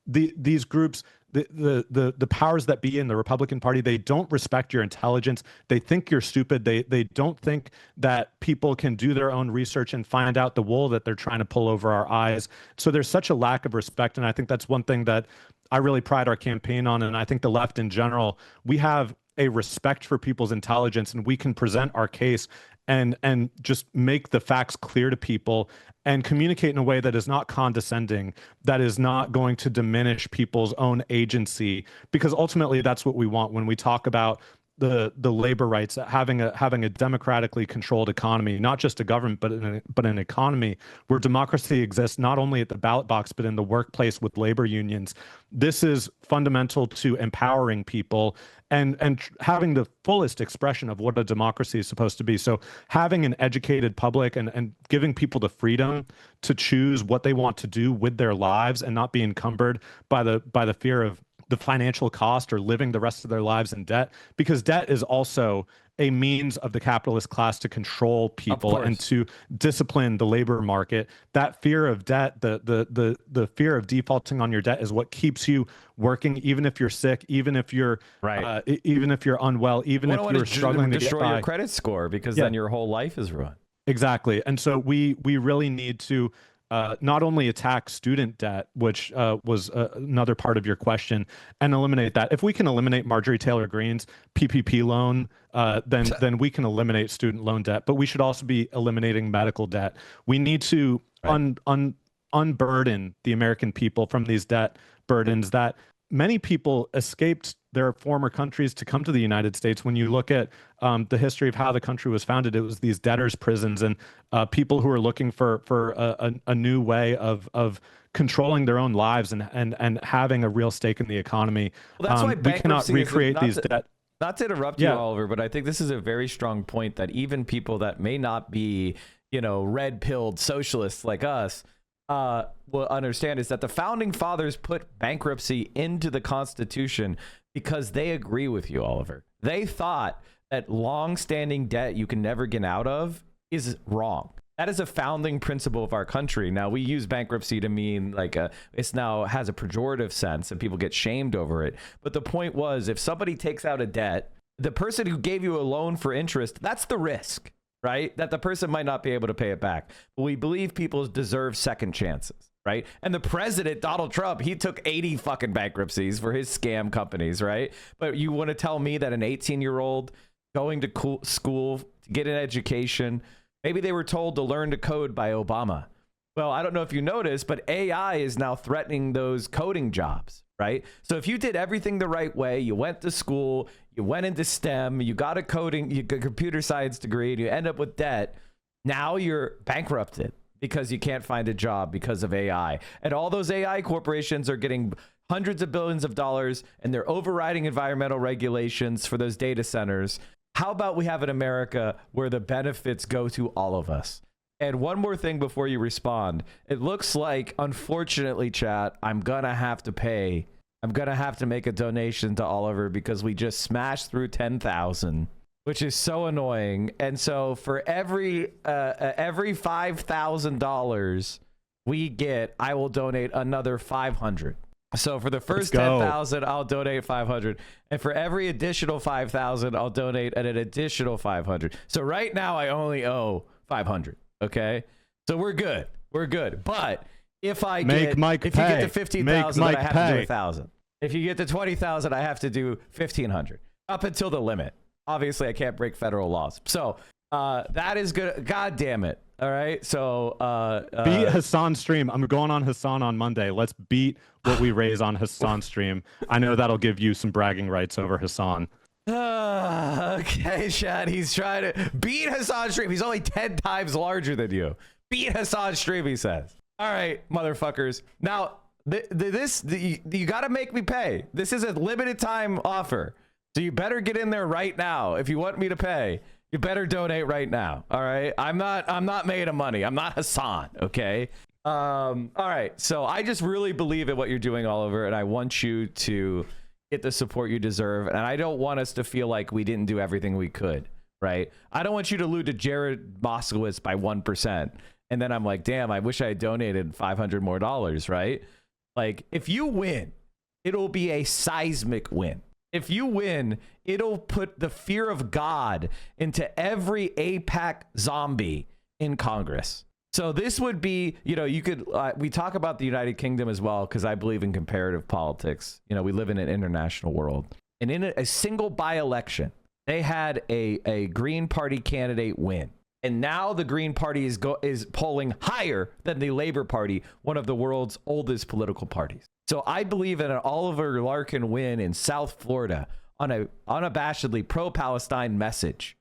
these groups, the powers that be in the Republican Party, they don't respect your intelligence. They think you're stupid. They don't think that people can do their own research and find out the wool that they're trying to pull over our eyes. So there's such a lack of respect, and I think that's one thing that I really pride our campaign on, and I think the left in general, we have a respect for people's intelligence, and we can present our case and just make the facts clear to people and communicate in a way that is not condescending, that is not going to diminish people's own agency, because ultimately that's what we want when we talk about the labor rights, having a democratically controlled economy, not just a government, but an economy where democracy exists not only at the ballot box, but in the workplace with labor unions. This is fundamental to empowering people and having the fullest expression of what a democracy is supposed to be. So having an educated public and giving people the freedom to choose what they want to do with their lives and not be encumbered by the fear of the financial cost or living the rest of their lives in debt, because debt is also a means of the capitalist class to control people and to discipline the labor market. That fear of debt, the fear of defaulting on your debt, is what keeps you working, even if you're sick, even if you're even if you're unwell, even if you're struggling to destroy your credit score, because then your whole life is ruined. Exactly. And so we really need to not only attack student debt, which was another part of your question, and eliminate that. If we can eliminate Marjorie Taylor Greene's PPP loan, then we can eliminate student loan debt. But we should also be eliminating medical debt. We need to unburden the American people from these debt burdens that many people escaped their former countries to come to the United States. When you look at the history of how the country was founded, it was these debtors' prisons and people who are looking for a new way of controlling their own lives and having a real stake in the economy. Well, that's why we cannot recreate these debt. Not to interrupt you, Oliver, but I think this is a very strong point that even people that may not be, red-pilled socialists like us, will understand is that the founding fathers put bankruptcy into the Constitution because they agree with you, Oliver. They thought that long-standing debt you can never get out of is wrong. That is a founding principle of our country. Now, we use bankruptcy to mean it's now has a pejorative sense and people get shamed over it. But the point was, if somebody takes out a debt, the person who gave you a loan for interest, that's the risk, right? That the person might not be able to pay it back. But we believe people deserve second chances. Right. And the president, Donald Trump, he took 80 fucking bankruptcies for his scam companies. Right. But you want to tell me that an 18-year-old going to school to get an education, maybe they were told to learn to code by Obama. Well, I don't know if you noticed, but AI is now threatening those coding jobs. Right. So if you did everything the right way, you went to school, you went into STEM, you got a computer science degree, and you end up with debt. Now you're bankrupted because you can't find a job because of AI. And all those AI corporations are getting hundreds of billions of dollars and they're overriding environmental regulations for those data centers. How about we have an America where the benefits go to all of us? And one more thing before you respond. It looks like, unfortunately, chat, I'm going to have to make a donation to Oliver because we just smashed through 10,000. Which is so annoying. And so for every $5,000 we get, I will donate another 500. So for the first 10,000, I'll donate 500. And for every additional 5,000, I'll donate an additional 500. So right now I only owe 500. Okay. So we're good. We're good. But if you get to 15,000, I have to do 1,000. If you get to 20,000, I have to do 1,500 up until the limit. Obviously, I can't break federal laws. So that is good. God damn it. All right. So beat Hassan's stream. I'm going on Hassan on Monday. Let's beat what we raise on Hassan's stream. I know that'll give you some bragging rights over Hassan. Okay, Shad. He's trying to beat Hassan's stream. He's only 10 times larger than you. Beat Hassan's stream, he says. All right, motherfuckers. Now, you got to make me pay. This is a limited time offer. So you better get in there right now. If you want me to pay, you better donate right now. All right. I'm not made of money. I'm not Hassan. Okay. All right. So I just really believe in what you're doing, Oliver, and I want you to get the support you deserve. And I don't want us to feel like we didn't do everything we could. Right. I don't want you to lose to Jared Moskowitz by 1%. And then I'm like, damn, I wish I had donated $500 more. Right. Like if you win, it'll be a seismic win. If you win, it'll put the fear of God into every AIPAC zombie in Congress. So this would be, you could, we talk about the United Kingdom as well, because I believe in comparative politics. We live in an international world. And in a single by-election, they had a Green Party candidate win. And now the Green Party is polling higher than the Labor Party, one of the world's oldest political parties. So I believe in an Oliver Larkin win in South Florida on a unabashedly pro-Palestine message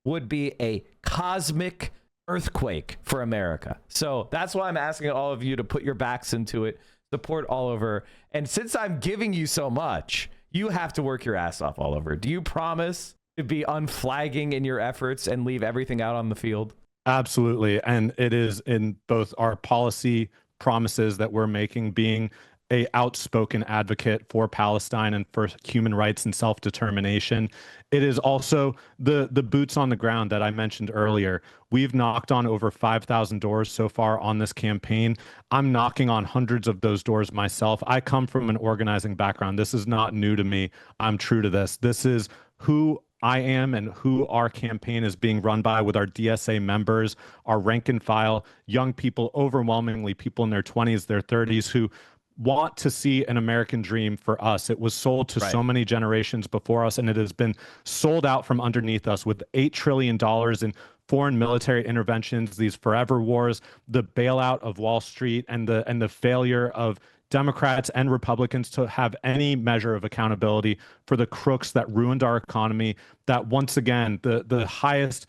would be a cosmic earthquake for America. So that's why I'm asking all of you to put your backs into it, support Oliver. And since I'm giving you so much, you have to work your ass off, Oliver. Do you promise to be unflagging in your efforts and leave everything out on the field? Absolutely. And it is in both our policy promises that we're making, being a outspoken advocate for Palestine and for human rights and self-determination. It is also the boots on the ground that I mentioned earlier. We've knocked on over 5,000 doors so far on this campaign. I'm knocking on hundreds of those doors myself. I come from an organizing background. This is not new to me. I'm true to this. This is who I am and who our campaign is being run by, with our DSA members, our rank and file, young people, overwhelmingly people in their 20s, their 30s, who want to see an American dream for us. It was sold to so many generations before us, and it has been sold out from underneath us with $8 trillion in foreign military interventions, these forever wars, the bailout of Wall Street, and the failure of Democrats and Republicans to have any measure of accountability for the crooks that ruined our economy, that once again, the highest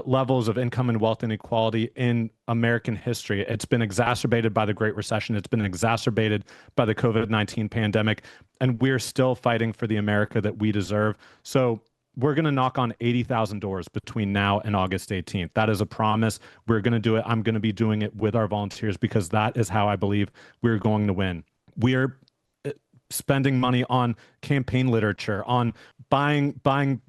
levels of income and wealth inequality in American history. It's been exacerbated by the Great Recession. It's been exacerbated by the COVID-19 pandemic, and we're still fighting for the America that we deserve. So we're going to knock on 80,000 doors between now and August 18th. That is a promise. We're going to do it. I'm going to be doing it with our volunteers because that is how I believe we're going to win. We're spending money on campaign literature, on buying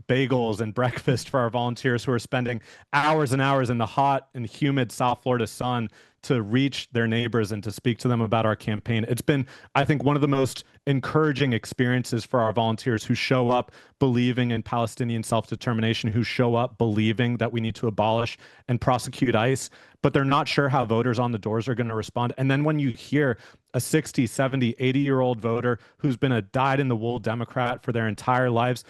bagels and breakfast for our volunteers who are spending hours and hours in the hot and humid South Florida sun to reach their neighbors and to speak to them about our campaign. It's been, I think, one of the most encouraging experiences for our volunteers who show up believing in Palestinian self-determination, who show up believing that we need to abolish and prosecute ICE, but they're not sure how voters on the doors are going to respond. And then when you hear a 60, 70, 80-year-old voter who's been a dyed-in-the-wool Democrat for their entire lives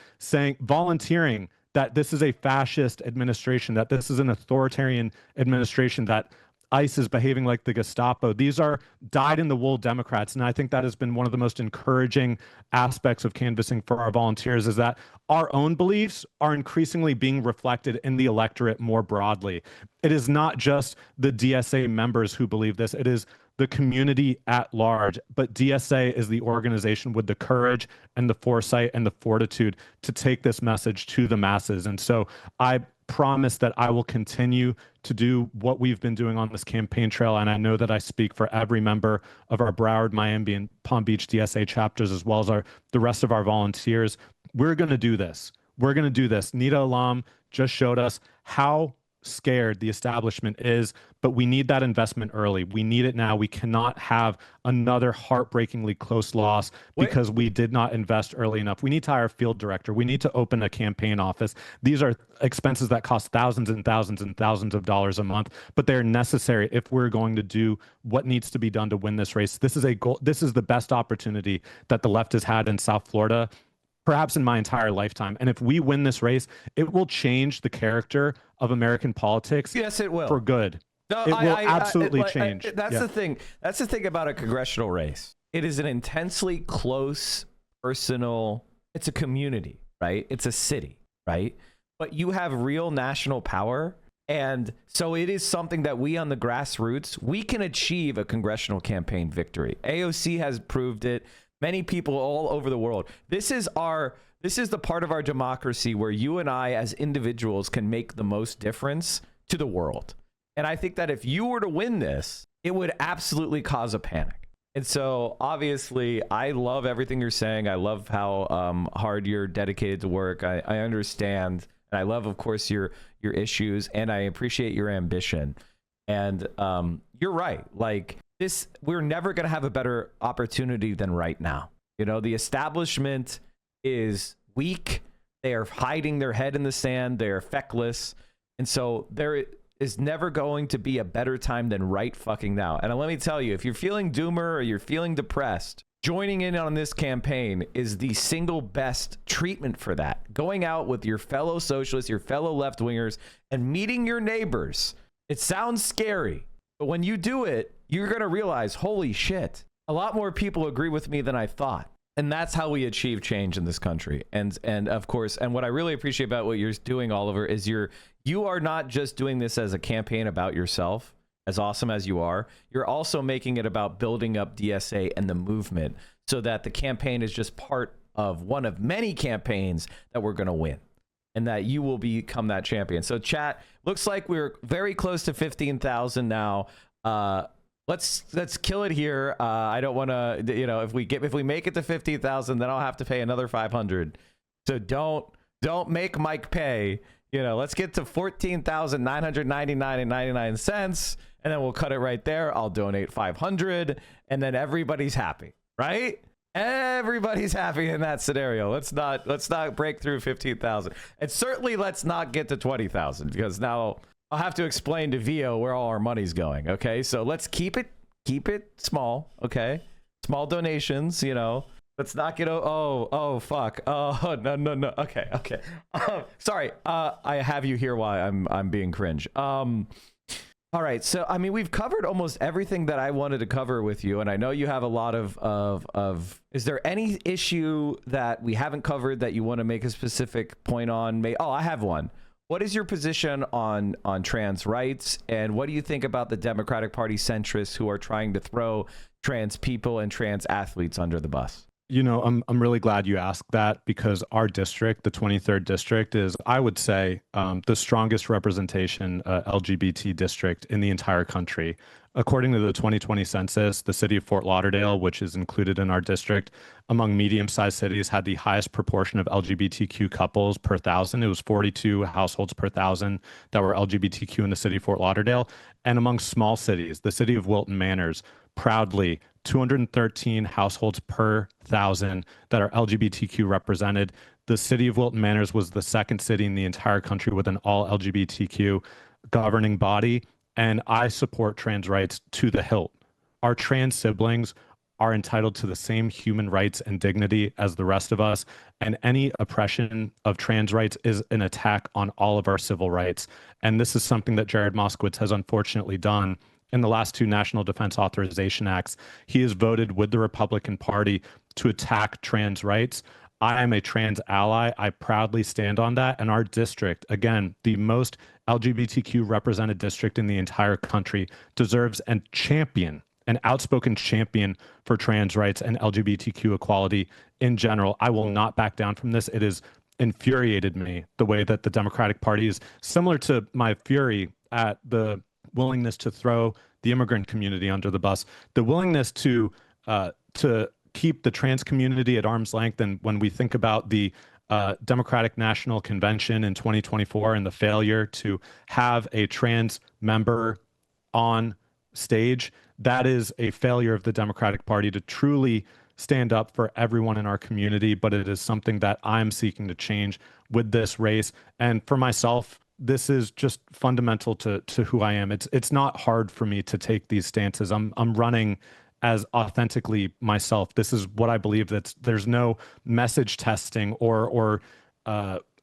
volunteering that this is a fascist administration, that this is an authoritarian administration, that ICE is behaving like the Gestapo. These are dyed-in-the-wool Democrats, and I think that has been one of the most encouraging aspects of canvassing for our volunteers, is that our own beliefs are increasingly being reflected in the electorate more broadly. It is not just the DSA members who believe this. It is the community at large. But DSA is the organization with the courage and the foresight and the fortitude to take this message to the masses. And so I promise that I will continue to do what we've been doing on this campaign trail. And I know that I speak for every member of our Broward, Miami, and Palm Beach DSA chapters, as well as the rest of our volunteers. We're going to do this. We're going to do this. Nita Alam just showed us how scared the establishment is, but we need that investment early. We need it now. We cannot have another heartbreakingly close loss because we did not invest early enough. We need to hire a field director. We need to open a campaign office. These are expenses that cost thousands and thousands and thousands of dollars a month, but they're necessary if we're going to do what needs to be done to win this race. This is a goal. This is the best opportunity that the left has had in South Florida, perhaps in my entire lifetime. And if we win this race, it will change the character of American politics. Yes, it will. For good. No, it will absolutely change. That's the thing. That's the thing about a congressional race. It is an intensely close, personal, it's a community, right? It's a city, right? But you have real national power. And so it is something that we on the grassroots, we can achieve a congressional campaign victory. AOC has proved it. Many people all over the world. This is the part of our democracy where you and I as individuals can make the most difference to the world. And I think that if you were to win this, it would absolutely cause a panic. And so obviously I love everything you're saying. I love how hard you're dedicated to work. I understand. And I love, of course, your issues, and I appreciate your ambition. And you're right. Like, we're never going to have a better opportunity than right now. You know, the establishment is weak. They are hiding their head in the sand. They are feckless. And so there is never going to be a better time than right fucking now. And let me tell you, if you're feeling doomer or you're feeling depressed, joining in on this campaign is the single best treatment for that. Going out with your fellow socialists, your fellow left-wingers, and meeting your neighbors. It sounds scary, but when you do it, you're going to realize, holy shit, a lot more people agree with me than I thought. And that's how we achieve change in this country. And of course, and what I really appreciate about what you're doing, Oliver, is you are not just doing this as a campaign about yourself, as awesome as you are. You're also making it about building up DSA and the movement so that the campaign is just part of one of many campaigns that we're going to win, and that you will become that champion. So chat, looks like we're very close to 15,000 now. Let's kill it here. I don't want to, you know, if we make it to 15,000, then I'll have to pay another 500. So don't make Mike pay. You know, let's get to 14,999.99, and then we'll cut it right there. I'll donate 500, and then everybody's happy, right? Everybody's happy in that scenario. Let's not break through 15,000. And certainly let's not get to 20,000, because now I'll have to explain to Vio where all our money's going. Okay, so let's keep it small. Okay, small donations. Let's not get oh fuck. Oh no. Okay. Sorry. I have you here while I'm being cringe. All right, so I mean, we've covered almost everything that I wanted to cover with you, and I know you have a lot of. Is there any issue that we haven't covered that you want to make a specific point on? I have one. What is your position on trans rights, and what do you think about the Democratic Party centrists who are trying to throw trans people and trans athletes under the bus? I'm really glad you asked that, because our district, the 23rd district, is, I would say, the strongest representation LGBT district in the entire country. According to the 2020 census, the city of Fort Lauderdale, which is included in our district, among medium-sized cities, had the highest proportion of LGBTQ couples per thousand. It was 42 households per thousand that were LGBTQ in the city of Fort Lauderdale. And among small cities, the city of Wilton Manors, proudly 213 households per thousand that are LGBTQ represented. The city of Wilton Manors was the second city in the entire country with an all LGBTQ governing body. And I support trans rights to the hilt. Our trans siblings are entitled to the same human rights and dignity as the rest of us. And any oppression of trans rights is an attack on all of our civil rights. And this is something that Jared Moskowitz has unfortunately done in the last two National Defense Authorization Acts. He has voted with the Republican Party to attack trans rights. I am a trans ally. I proudly stand on that. And our district, again, the most LGBTQ represented district in the entire country, deserves an outspoken champion for trans rights and LGBTQ equality in general. I will not back down from this. It has infuriated me the way that the Democratic Party is, similar to my fury at the willingness to throw the immigrant community under the bus, the willingness to keep the trans community at arm's length. And when we think about the Democratic National Convention in 2024 and the failure to have a trans member on stage, that is a failure of the Democratic Party to truly stand up for everyone in our community. But it is something that I'm seeking to change with this race. And for myself, this is just fundamental to who I am. It's not hard for me to take these stances. I'm running as authentically myself. This is what I believe. There's no message testing or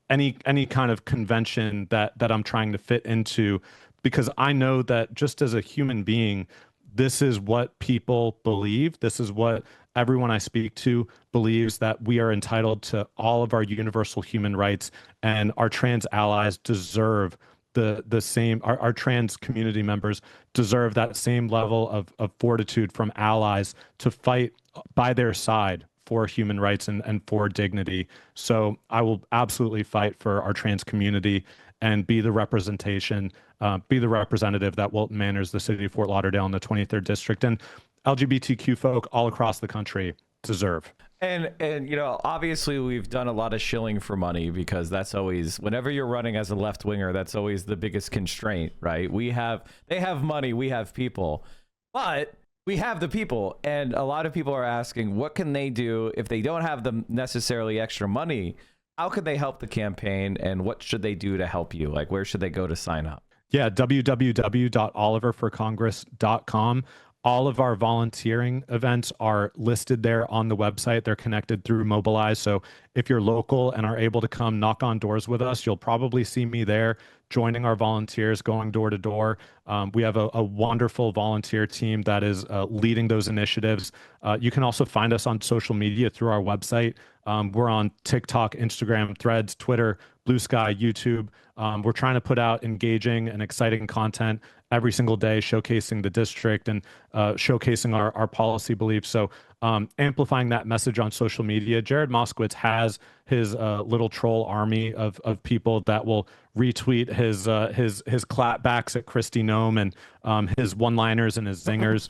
any kind of convention that I'm trying to fit into, because I know that just as a human being, this is what people believe. This is what everyone I speak to believes, that we are entitled to all of our universal human rights, and our trans allies deserve the same. Our trans community members deserve that same level of fortitude from allies to fight by their side for human rights and for dignity. So I will absolutely fight for our trans community and be the representation, be the representative that Wilton Manors, the city of Fort Lauderdale, and the 23rd district, and LGBTQ folk all across the country deserve. And obviously we've done a lot of shilling for money, because that's always, whenever you're running as a left winger, that's always the biggest constraint, right? They have money, we have people, but we have the people. And a lot of people are asking, what can they do if they don't have the necessarily extra money? How could they help the campaign, and what should they do to help you? Like, where should they go to sign up? Yeah, www.oliverforcongress.com. All of our volunteering events are listed there on the website. They're connected through Mobilize. So if you're local and are able to come knock on doors with us, you'll probably see me there joining our volunteers, going door to door. We have a wonderful volunteer team that is leading those initiatives. You can also find us on social media through our website. We're on TikTok, Instagram, Threads, Twitter, Blue Sky, YouTube. We're trying to put out engaging and exciting content every single day, showcasing the district and showcasing our policy beliefs. So amplifying that message on social media. Jared Moskowitz has his little troll army of people that will retweet his clapbacks at Kristi Noem and his one-liners and his zingers.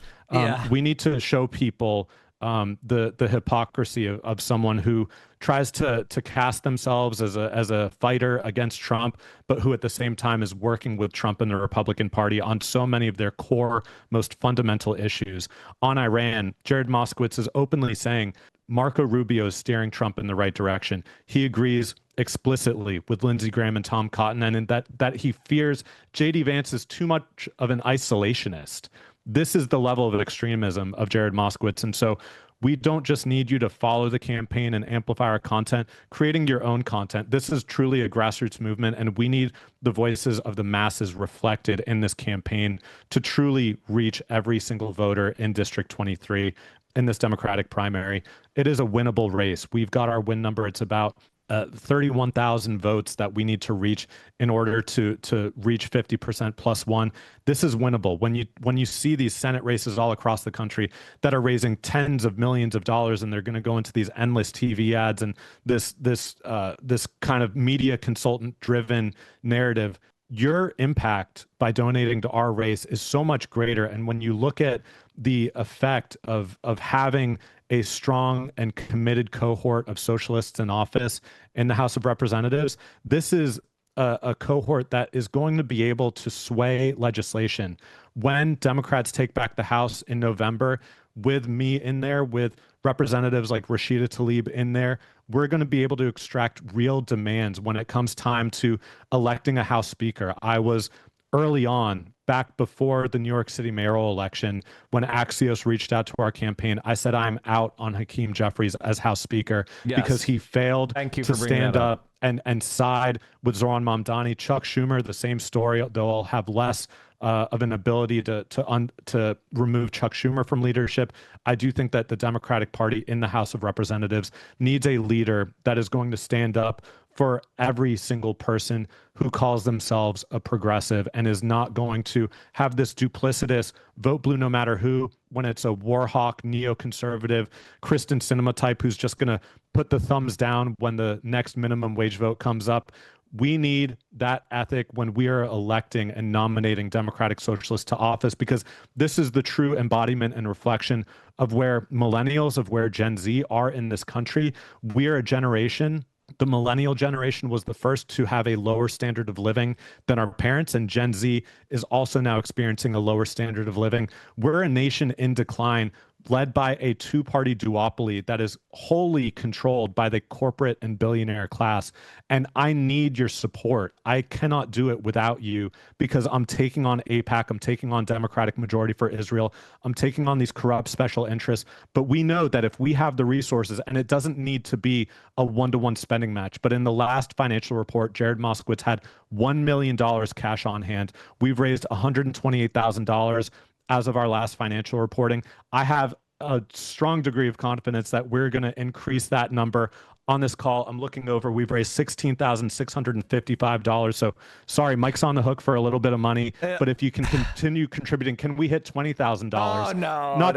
We need to show people the hypocrisy of someone who tries to cast themselves as a fighter against Trump, but who at the same time is working with Trump and the Republican Party on so many of their core, most fundamental issues. On Iran, Jared Moskowitz is openly saying Marco Rubio is steering Trump in the right direction. He agrees explicitly with Lindsey Graham and Tom Cotton, and that he fears J.D. Vance is too much of an isolationist. This is the level of extremism of Jared Moskowitz. And so we don't just need you to follow the campaign and amplify our content, creating your own content. This is truly a grassroots movement, and we need the voices of the masses reflected in this campaign to truly reach every single voter in District 23 in this Democratic primary. It is a winnable race. We've got our win number. It's about 31,000 votes that we need to reach in order to reach 50% plus one. This is winnable. When you see these Senate races all across the country that are raising tens of millions of dollars, and they're going to go into these endless TV ads and this kind of media consultant driven narrative, your impact by donating to our race is so much greater. And when you look at the effect of having a strong and committed cohort of socialists in office in the House of Representatives, this is a cohort that is going to be able to sway legislation. When Democrats take back the House in November, with me in there, with representatives like Rashida Tlaib in there, we're going to be able to extract real demands when it comes time to electing a House Speaker. I was early on, back before the New York City mayoral election, when Axios reached out to our campaign, I said I'm out on Hakeem Jeffries as House Speaker because he failed to stand up and side with Zoran Mamdani. Chuck Schumer, the same story. They'll have less of an ability to remove Chuck Schumer from leadership. I do think that the Democratic Party in the House of Representatives needs a leader that is going to stand up for every single person who calls themselves a progressive and is not going to have this duplicitous vote blue no matter who, when it's a war hawk, neoconservative, Kristen Sinema type who's just going to put the thumbs down when the next minimum wage vote comes up. We need that ethic when we are electing and nominating Democratic Socialists to office, because this is the true embodiment and reflection of where millennials, of where Gen Z are in this country. We're a generation. The millennial generation was the first to have a lower standard of living than our parents, and Gen Z is also now experiencing a lower standard of living. We're a nation in decline, led by a two-party duopoly that is wholly controlled by the corporate and billionaire class. And I need your support. I cannot do it without you, because I'm taking on AIPAC, I'm taking on Democratic Majority for Israel, I'm taking on these corrupt special interests. But we know that if we have the resources, and it doesn't need to be a one-to-one spending match, but in the last financial report, Jared Moskowitz had $1 million cash on hand. We've raised $128,000 as of our last financial reporting. I have a strong degree of confidence that we're going to increase that number on this call. I'm looking over, we've raised $16,655. So sorry, Mike's on the hook for a little bit of money, but if you can continue contributing, can we hit $20,000? Oh, no, not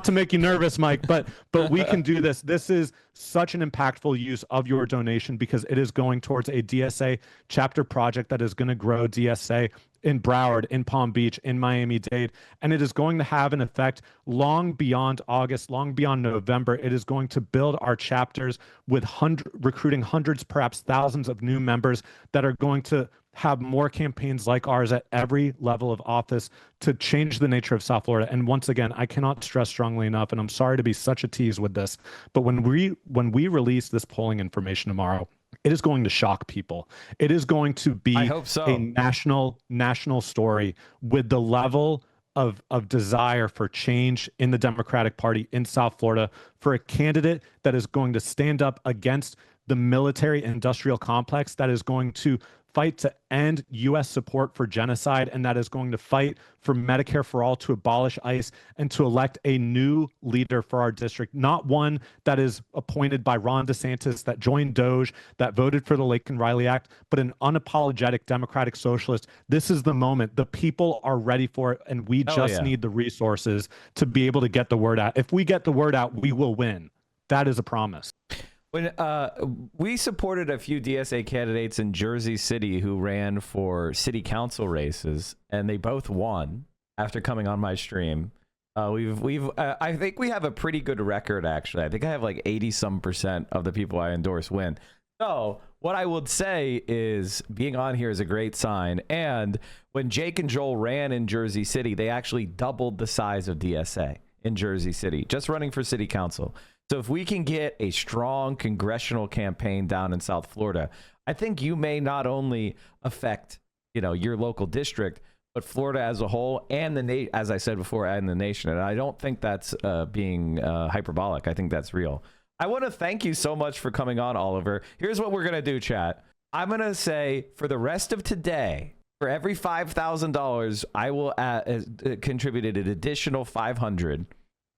to make you nervous, Mike, but we can do this. This is such an impactful use of your donation, because it is going towards a DSA chapter project that is going to grow DSA in Broward, in Palm Beach, in Miami-Dade, and it is going to have an effect long beyond August, long beyond November. It is going to build our chapters with recruiting hundreds, perhaps thousands of new members that are going to have more campaigns like ours at every level of office to change the nature of South Florida. And once again, I cannot stress strongly enough, and I'm sorry to be such a tease with this, but when we release this polling information tomorrow, it is going to shock people. It is going to be a national story with the level of desire for change in the Democratic Party in South Florida, for a candidate that is going to stand up against the military industrial complex, that is going to fight to end U.S. support for genocide, and that is going to fight for Medicare for all, to abolish ICE, and to elect a new leader for our district, not one that is appointed by Ron DeSantis, that joined Doge, that voted for the Laken Riley Act, but an unapologetic Democratic Socialist. This is the moment. The people are ready for it, and we just need the resources to be able to get the word out. If we get the word out, we will win. That is a promise. When we supported a few DSA candidates in Jersey City who ran for city council races, and they both won after coming on my stream. I think we have a pretty good record, actually. I think I have like 80% of the people I endorse win. So what I would say is being on here is a great sign. And when Jake and Joel ran in Jersey City, they actually doubled the size of DSA in Jersey City, just running for city council. So if we can get a strong congressional campaign down in South Florida, I think you may not only affect, your local district, but Florida as a whole, and as I said before, and the nation. And I don't think that's being hyperbolic. I think that's real. I want to thank you so much for coming on, Oliver. Here's what we're going to do, chat. I'm going to say for the rest of today, for every $5,000, I will contribute an additional $500.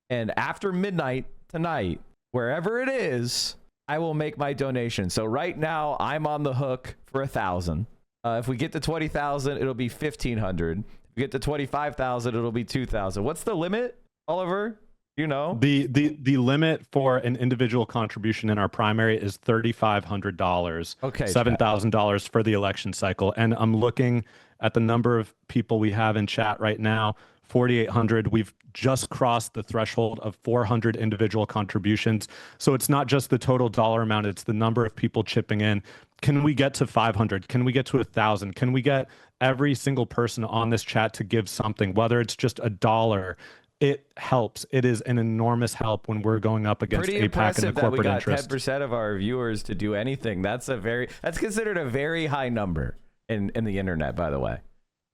And after midnight tonight, wherever it is, I will make my donation. So right now, I'm on the hook for $1,000. If we get to 20,000, it'll be 1,500. If we get to 25,000, it'll be 2,000. What's the limit, Oliver? The limit for an individual contribution in our primary is $3,500. Okay, $7,000 for the election cycle. And I'm looking at the number of people we have in chat right now. 4,800. We've just crossed the threshold of 400 individual contributions. So it's not just the total dollar amount, it's the number of people chipping in. Can we get to 500? Can we get to 1,000? Can we get every single person on this chat to give something, whether it's just $1? It helps. It is an enormous help when we're going up against AIPAC and the corporate interest. Pretty impressive that we got 10% of our viewers to do anything. That's considered a very high number in the internet, by the way.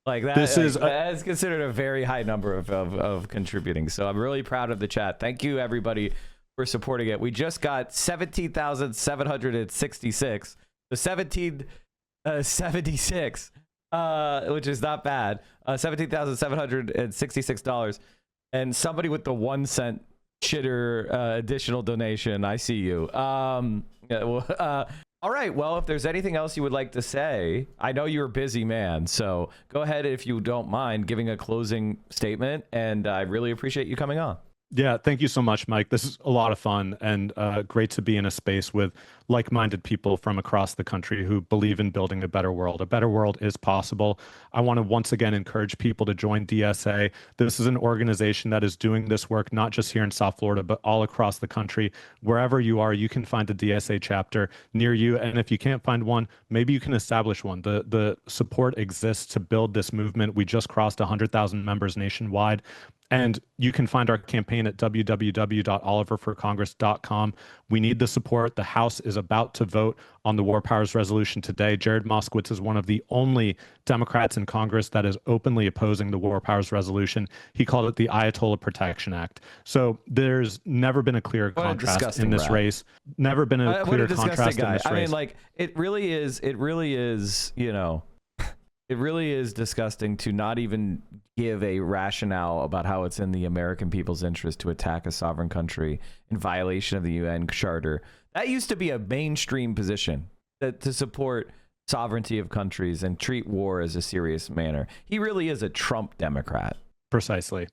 Like that, that's considered a very high number of contributing. So I'm really proud of the chat. Thank you, everybody, for supporting it. We just got 17,766. So 1776, which is not bad. $17,766. And somebody with the 1 cent shitter additional donation. I see you. All right. Well, if there's anything else you would like to say, I know you're a busy man, so go ahead if you don't mind giving a closing statement. And I really appreciate you coming on. Yeah, thank you so much, Mike. This is a lot of fun and great to be in a space with like-minded people from across the country who believe in building a better world. A better world is possible. I want to once again encourage people to join DSA. This is an organization that is doing this work not just here in South Florida, but all across the country. Wherever you are, you can find a DSA chapter near you. And if you can't find one, maybe you can establish one. The support exists to build this movement. We just crossed 100,000 members nationwide. And you can find our campaign at www.oliverforcongress.com. We need the support. The House is about to vote on the War Powers Resolution today. Jared Moskowitz is one of the only Democrats in Congress that is openly opposing the War Powers Resolution. He called it the Ayatollah Protection Act. So there's never been a clear contrast in this race. Never been a clear contrast in this race. I mean, like, it really is, it really is disgusting to not even give a rationale about how it's in the American people's interest to attack a sovereign country in violation of the UN Charter. That used to be a mainstream position, to support sovereignty of countries and treat war as a serious manner. He really is a Trump Democrat. Precisely.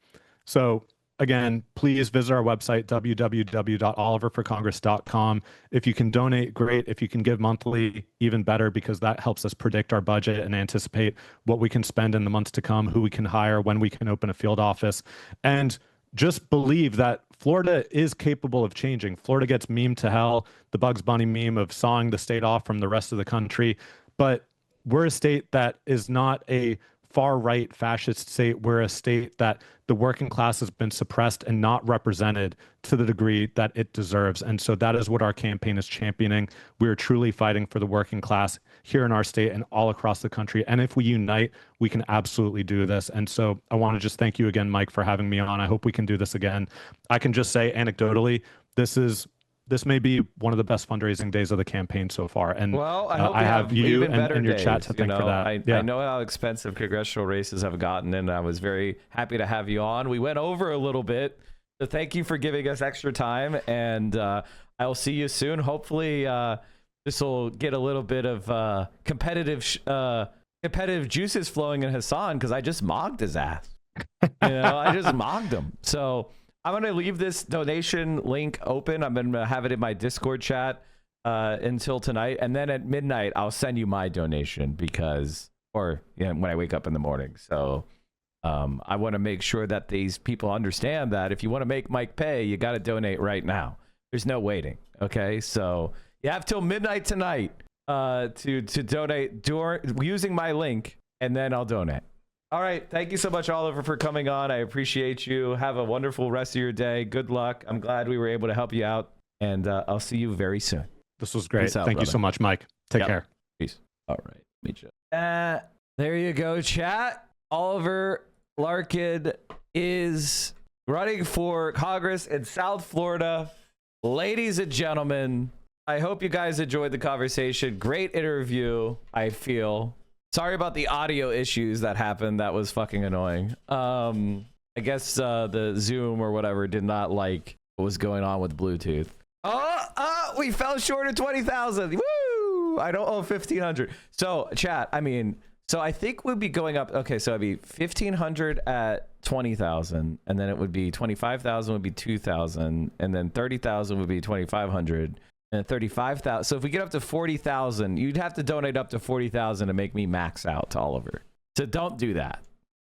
So again, please visit our website, www.oliverforcongress.com. If you can donate, great. If you can give monthly, even better, because that helps us predict our budget and anticipate what we can spend in the months to come, who we can hire, when we can open a field office. And just believe that Florida is capable of changing. Florida gets memed to hell, the Bugs Bunny meme of sawing the state off from the rest of the country. But we're a state that is not a far-right fascist state. We're a state that the working class has been suppressed and not represented to the degree that it deserves. And so that is what our campaign is championing. We are truly fighting for the working class here in our state and all across the country. And if we unite, we can absolutely do this. And so I want to just thank you again, Mike, for having me on. I hope we can do this again. I can just say anecdotally, this may be one of the best fundraising days of the campaign so far. And well, I hope I have you and your chat to thank for that. I know how expensive congressional races have gotten, and I was very happy to have you on. We went over a little bit, so thank you for giving us extra time, and I'll see you soon. Hopefully, this will get a little bit of competitive juices flowing in Hassan, because I just mogged his ass. I just mogged him. So I'm going to leave this donation link open. I'm going to have it in my Discord chat until tonight. And then at midnight, I'll send you my donation when I wake up in the morning. So I want to make sure that these people understand that if you want to make Mike pay, you got to donate right now. There's no waiting. Okay. So you have till midnight tonight to donate using my link, and then I'll donate. All right. Thank you so much, Oliver, for coming on. I appreciate you. Have a wonderful rest of your day. Good luck. I'm glad we were able to help you out. And I'll see you very soon. This was great. Peace out, Thank you brother. so much, Mike. Take care. Peace. All right. Let me just... there you go, chat. Oliver Larkin is running for Congress in South Florida. Ladies and gentlemen, I hope you guys enjoyed the conversation. Great interview, I feel. Sorry about the audio issues that happened. That was fucking annoying. I guess the Zoom or whatever did not like what was going on with Bluetooth. We fell short of 20,000. Woo! I don't owe 1,500. So, chat, I mean, so I think we'd be going up. Okay, so it'd be 1,500 at 20,000, and then it would be 25,000 would be 2,000, and then 30,000 would be 2,500, and 35,000. So if we get up to 40,000, you'd have to donate up to 40,000 to make me max out to Oliver. So don't do that.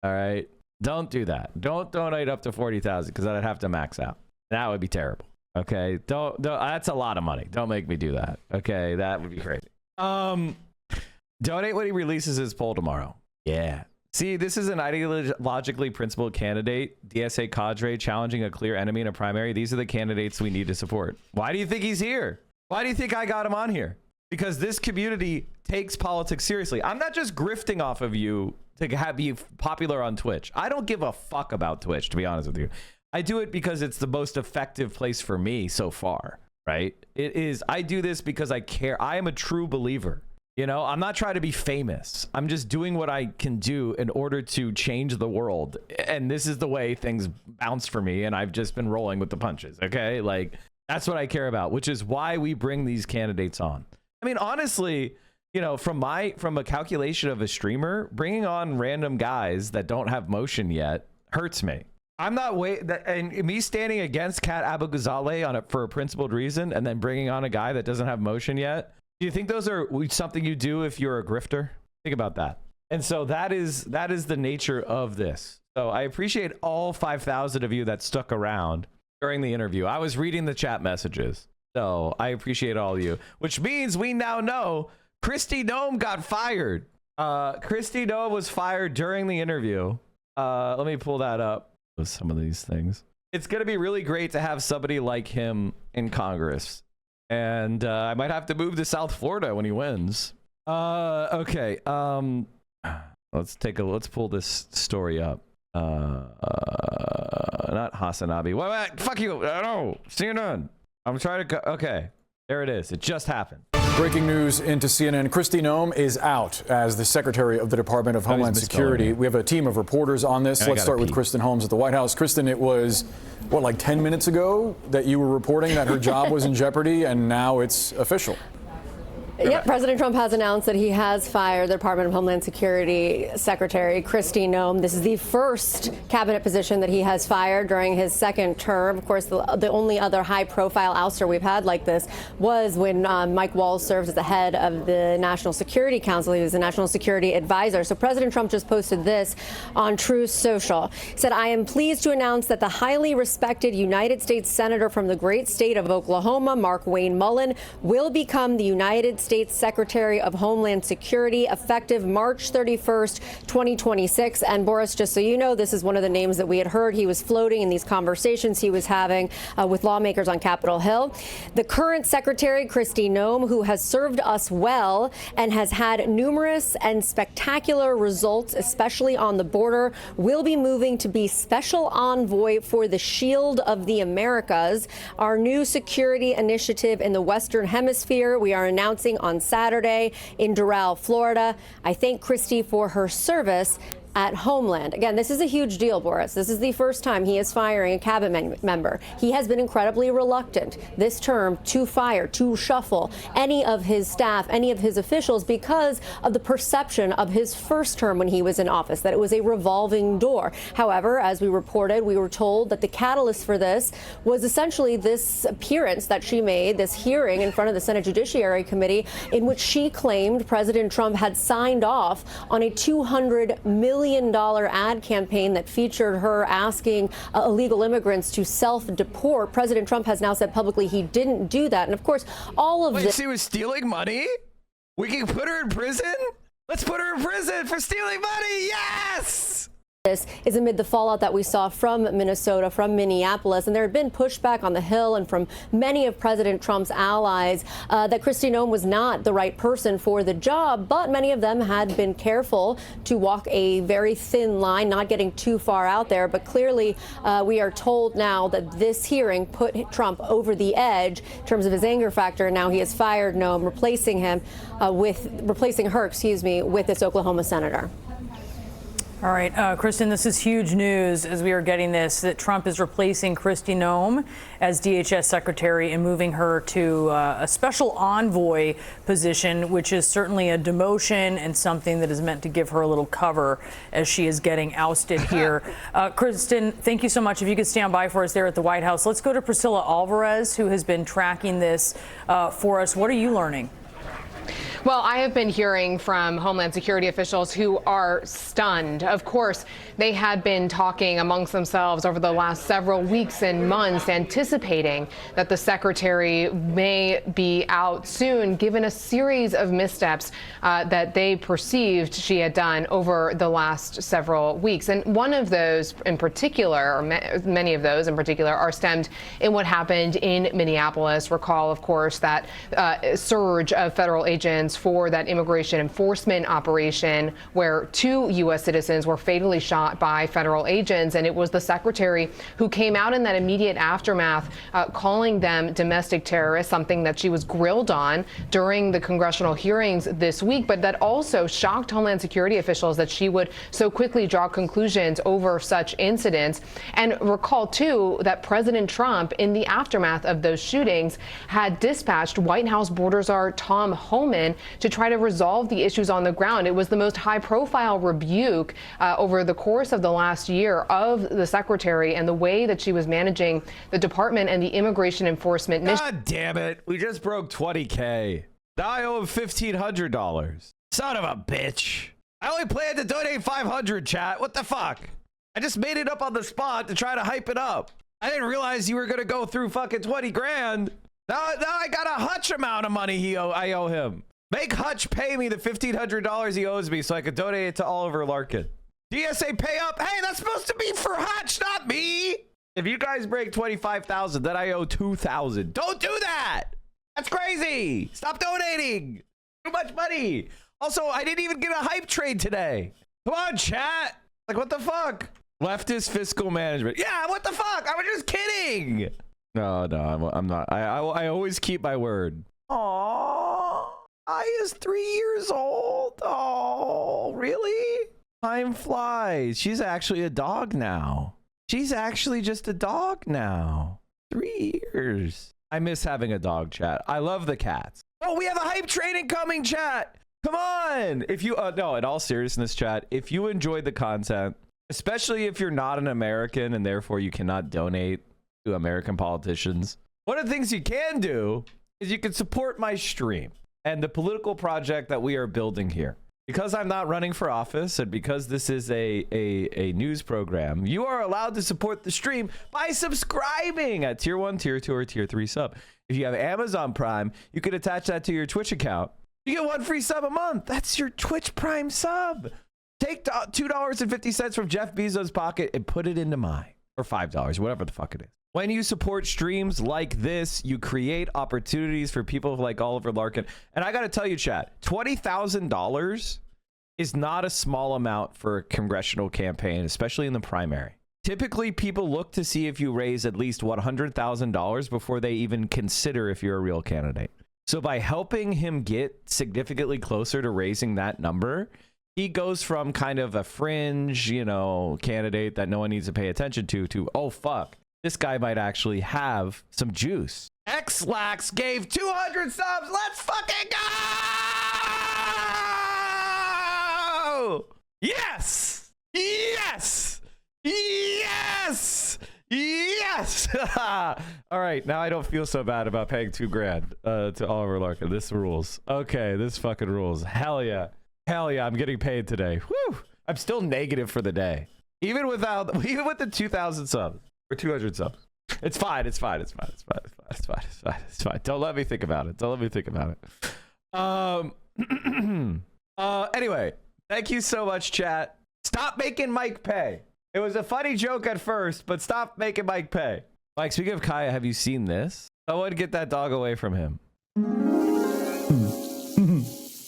All right, don't do that. Don't donate up to 40,000 because I'd have to max out. That would be terrible. Okay, don't. That's a lot of money. Don't make me do that. Okay, that would be crazy. Donate when he releases his poll tomorrow. Yeah. See, this is an ideologically principled candidate, DSA cadre, challenging a clear enemy in a primary. These are the candidates we need to support. Why do you think he's here? Why do you think I got him on here? Because this community takes politics seriously. I'm not just grifting off of you to be popular on Twitch. I don't give a fuck about Twitch, to be honest with you. I do it because it's the most effective place for me so far, right? It is. I do this because I care. I am a true believer. You know, I'm not trying to be famous. I'm just doing what I can do in order to change the world. And this is the way things bounce for me. And I've just been rolling with the punches. Okay. Like, that's what I care about, which is why we bring these candidates on. I mean, honestly, you know, from a calculation of a streamer, bringing on random guys that don't have motion yet hurts me. I'm not and me standing against Kat Abu-Ghazaleh for a principled reason and then bringing on a guy that doesn't have motion yet. Do you think those are something you do if you're a grifter? Think about that. And so that is the nature of this. So I appreciate all 5,000 of you that stuck around during the interview. I was reading the chat messages. So I appreciate all of you, which means we now know Kristi Noem got fired. Kristi Noem was fired during the interview. Let me pull that up with some of these things. It's going to be really great to have somebody like him in Congress. And I might have to move to South Florida when he wins. Okay. Let's pull this story up. Not Hasanabi. Wait, fuck you. No, CNN. I'm trying to go. Okay. There it is. It just happened. Breaking news into CNN. Kristi Noem is out as the Secretary of the Department of Homeland Security. We have a team of reporters on this. Let's start with Kristen Holmes at the White House. Kristen, it was, what, like 10 minutes ago that you were reporting that her job was in jeopardy, and now it's official. Yep, President Trump has announced that he has fired the Department of Homeland Security Secretary Kristi Noem. This is the first cabinet position that he has fired during his second term. Of course, the only other high-profile ouster we've had like this was when Mike Waltz served as the head of the National Security Council. He was the National Security Advisor. So President Trump just posted this on Truth Social. He said, "I am pleased to announce that the highly respected United States Senator from the great state of Oklahoma, Mark Wayne Mullen, will become the United States Secretary of Homeland Security effective March 31st, 2026. And Boris, just so you know, this is one of the names that we had heard he was floating in these conversations he was having with lawmakers on Capitol Hill. The current Secretary, Kristi Noem, who has served us well and has had numerous and spectacular results, especially on the border, will be moving to be Special Envoy for the Shield of the Americas, our new security initiative in the Western Hemisphere. We are announcing on Saturday in Doral, Florida. I thank Kristi for her service at Homeland. Again, this is a huge deal, Boris. This is the first time he is firing a cabinet member. He has been incredibly reluctant this term to fire, to shuffle any of his staff, any of his officials, because of the perception of his first term when he was in office, that it was a revolving door. However, as we reported, we were told that the catalyst for this was essentially this appearance that she made, this hearing in front of the Senate Judiciary Committee, in which she claimed President Trump had signed off on a $200 million ad campaign that featured her asking illegal immigrants to self-deport. President Trump has now said publicly he didn't do that. And of course, all of this. She was stealing money? We can put her in prison? Let's put her in prison for stealing money. Yes! This is amid the fallout that we saw from Minnesota, from Minneapolis, and there had been pushback on the Hill and from many of President Trump's allies that Kristi Noem was not the right person for the job, but many of them had been careful to walk a very thin line, not getting too far out there. But clearly, we are told now that this hearing put Trump over the edge in terms of his anger factor. Now he has fired Noem, replacing her, with this Oklahoma senator. All right, Kristen, this is huge news as we are getting this, that Trump is replacing Kristi Noem as DHS secretary and moving her to a special envoy position, which is certainly a demotion and something that is meant to give her a little cover as she is getting ousted here. Kristen, thank you so much. If you could stand by for us there at the White House. Let's go to Priscilla Alvarez, who has been tracking this for us. What are you learning? Well, I have been hearing from Homeland Security officials who are stunned. Of course, they had been talking amongst themselves over the last several weeks and months, anticipating that the secretary may be out soon, given a series of missteps that they perceived she had done over the last several weeks. And one of those in particular, or many of those in particular, are stemmed in what happened in Minneapolis. Recall, of course, that surge of federal agents for that immigration enforcement operation where 2 U.S. citizens were fatally shot by federal agents. And it was the secretary who came out in that immediate aftermath calling them domestic terrorists, something that she was grilled on during the congressional hearings this week, but that also shocked Homeland Security officials that she would so quickly draw conclusions over such incidents. And recall, too, that President Trump, in the aftermath of those shootings, had dispatched White House border czar Tom Homan to try to resolve the issues on the ground. It was the most high-profile rebuke over the course of the last year of the secretary and the way that she was managing the department and the immigration enforcement mission. God damn it. We just broke 20K. Now I owe him $1,500. Son of a bitch. I only planned to donate 500, chat. What the fuck? I just made it up on the spot to try to hype it up. I didn't realize you were going to go through fucking 20 grand. Now I got a Hutch amount of money I owe him. Make Hutch pay me the $1,500 he owes me so I could donate it to Oliver Larkin. DSA pay up. Hey, that's supposed to be for Hutch, not me. If you guys break 25,000, then I owe 2,000. Don't do that. That's crazy. Stop donating. Too much money. Also, I didn't even get a hype trade today. Come on, chat. Like, what the fuck? Leftist fiscal management. Yeah, what the fuck? I was just kidding. No, I'm not. I always keep my word. Aww. I is 3 years old. Oh, really? Time flies. She's actually a dog now. She's actually just a dog now. 3 years. I miss having a dog, chat. I love the cats. Oh, we have a hype train incoming, chat. Come on. If you, no, in all seriousness, chat, if you enjoyed the content, especially if you're not an American and therefore you cannot donate to American politicians, one of the things you can do is you can support my stream and the political project that we are building here. Because I'm not running for office and because this is a news program, you are allowed to support the stream by subscribing at tier 1, tier 2, or tier 3 sub. If you have Amazon Prime, you can attach that to your Twitch account. You get 1 free sub a month. That's your Twitch Prime sub. Take $2.50 from Jeff Bezos' pocket and put it into mine. Or $5, whatever the fuck it is. When you support streams like this, you create opportunities for people like Oliver Larkin. And I got to tell you, chat, $20,000 is not a small amount for a congressional campaign, especially in the primary. Typically, people look to see if you raise at least $100,000 before they even consider if you're a real candidate. So by helping him get significantly closer to raising that number, he goes from kind of a fringe, candidate that no one needs to pay attention to, oh, fuck. This guy might actually have some juice. Xlax gave 200 subs. Let's fucking go! Yes! Yes! Yes! Yes! All right, now I don't feel so bad about paying $2,000 to Oliver Larkin. This rules. Okay, this fucking rules. Hell yeah. Hell yeah, I'm getting paid today. Woo! I'm still negative for the day. Even with the 2,000 subs. Or 200 subs. It's fine. It's fine. Don't let me think about it. Anyway, thank you so much, chat. Stop making Mike pay. It was a funny joke at first, but stop making Mike pay. Mike, speaking of Kaya, have you seen this? Someone get that dog away from him.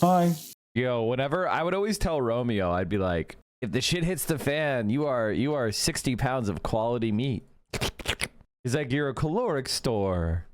Hi. Yo, whenever I would always tell Romeo, I'd be like, if the shit hits the fan, you are 60 pounds of quality meat. He's like, you're a caloric store.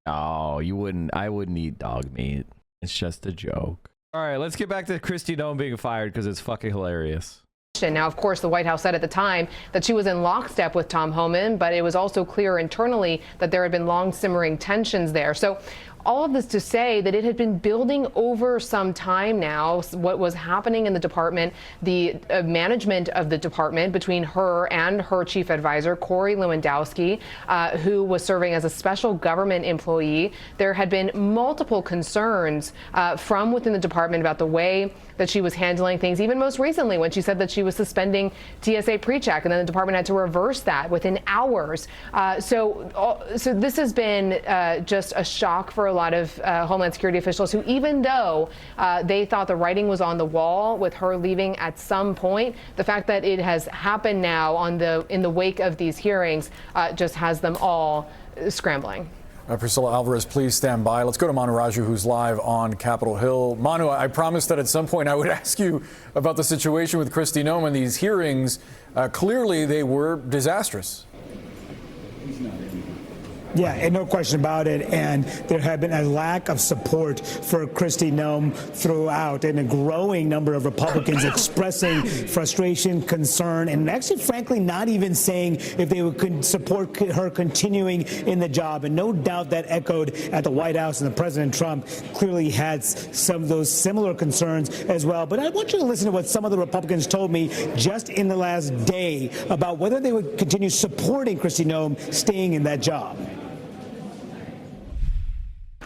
Oh, you wouldn't. I wouldn't eat dog meat. It's just a joke. All right, let's get back to Kristi Noem being fired because it's fucking hilarious. Now, of course, the White House said at the time that she was in lockstep with Tom Homan, but it was also clear internally that there had been long simmering tensions there. So all of this to say that it had been building over some time now, what was happening in the department, the management of the department between her and her chief advisor, Corey Lewandowski, who was serving as a special government employee. There had been multiple concerns from within the department about the way that she was handling things, even most recently when she said that she was suspending TSA PreCheck, and then the department had to reverse that within hours. So this has been just a shock for a lot of Homeland Security officials who, even though they thought the writing was on the wall with her leaving at some point, the fact that it has happened now in the wake of these hearings just has them all scrambling. Priscilla Alvarez, please stand by. Let's go to Manu Raju, who's live on Capitol Hill. Manu, I promised that at some point I would ask you about the situation with Kristi Noem and these hearings. Clearly, they were disastrous. Yeah, and no question about it. And there had been a lack of support for Kristi Noem throughout, and a growing number of Republicans expressing frustration, concern, and actually, frankly, not even saying if they would support her continuing in the job. And no doubt that echoed at the White House, and the President Trump clearly had some of those similar concerns as well. But I want you to listen to what some of the Republicans told me just in the last day about whether they would continue supporting Kristi Noem staying in that job.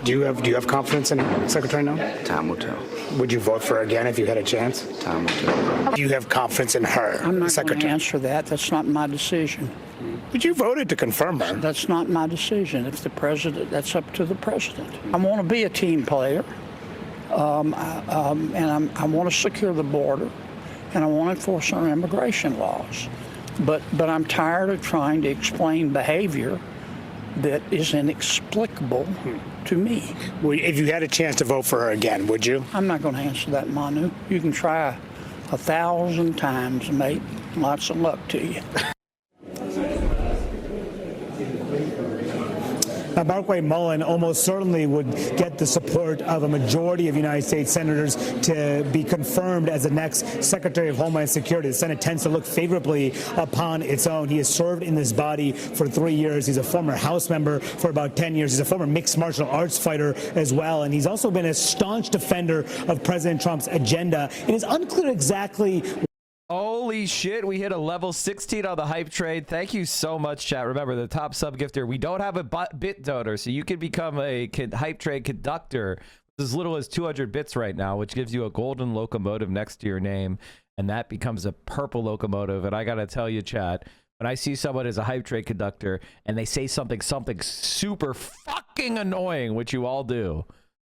Do you have confidence in Secretary Noem? Time will tell. Would you vote for her again if you had a chance? Time will tell. Do you have confidence in her? I'm not going to answer that. That's not my decision. But you voted to confirm her. That's not my decision. If the president, that's up to the president. I want to be a team player, and I want to secure the border, and I want to enforce our immigration laws. But I'm tired of trying to explain behavior that is inexplicable to me. Well, if you had a chance to vote for her again, would you? I'm not going to answer that, Manu. You can try 1,000 times, mate. Lots of luck to you. Now, Markway Mullen almost certainly would get the support of a majority of United States senators to be confirmed as the next Secretary of Homeland Security. The Senate tends to look favorably upon its own. He has served in this body for 3 years. He's a former House member for about 10 years. He's a former mixed martial arts fighter as well. And he's also been a staunch defender of President Trump's agenda. It is unclear exactly. Holy shit, we hit a level 16 on the hype trade. Thank you so much, chat. Remember, the top sub gifter, we don't have a bit donor, so you can become a hype trade conductor with as little as 200 bits right now, which gives you a golden locomotive next to your name, and that becomes a purple locomotive. And I gotta tell you, chat, when I see someone as a hype trade conductor and they say something super fucking annoying, which you all do,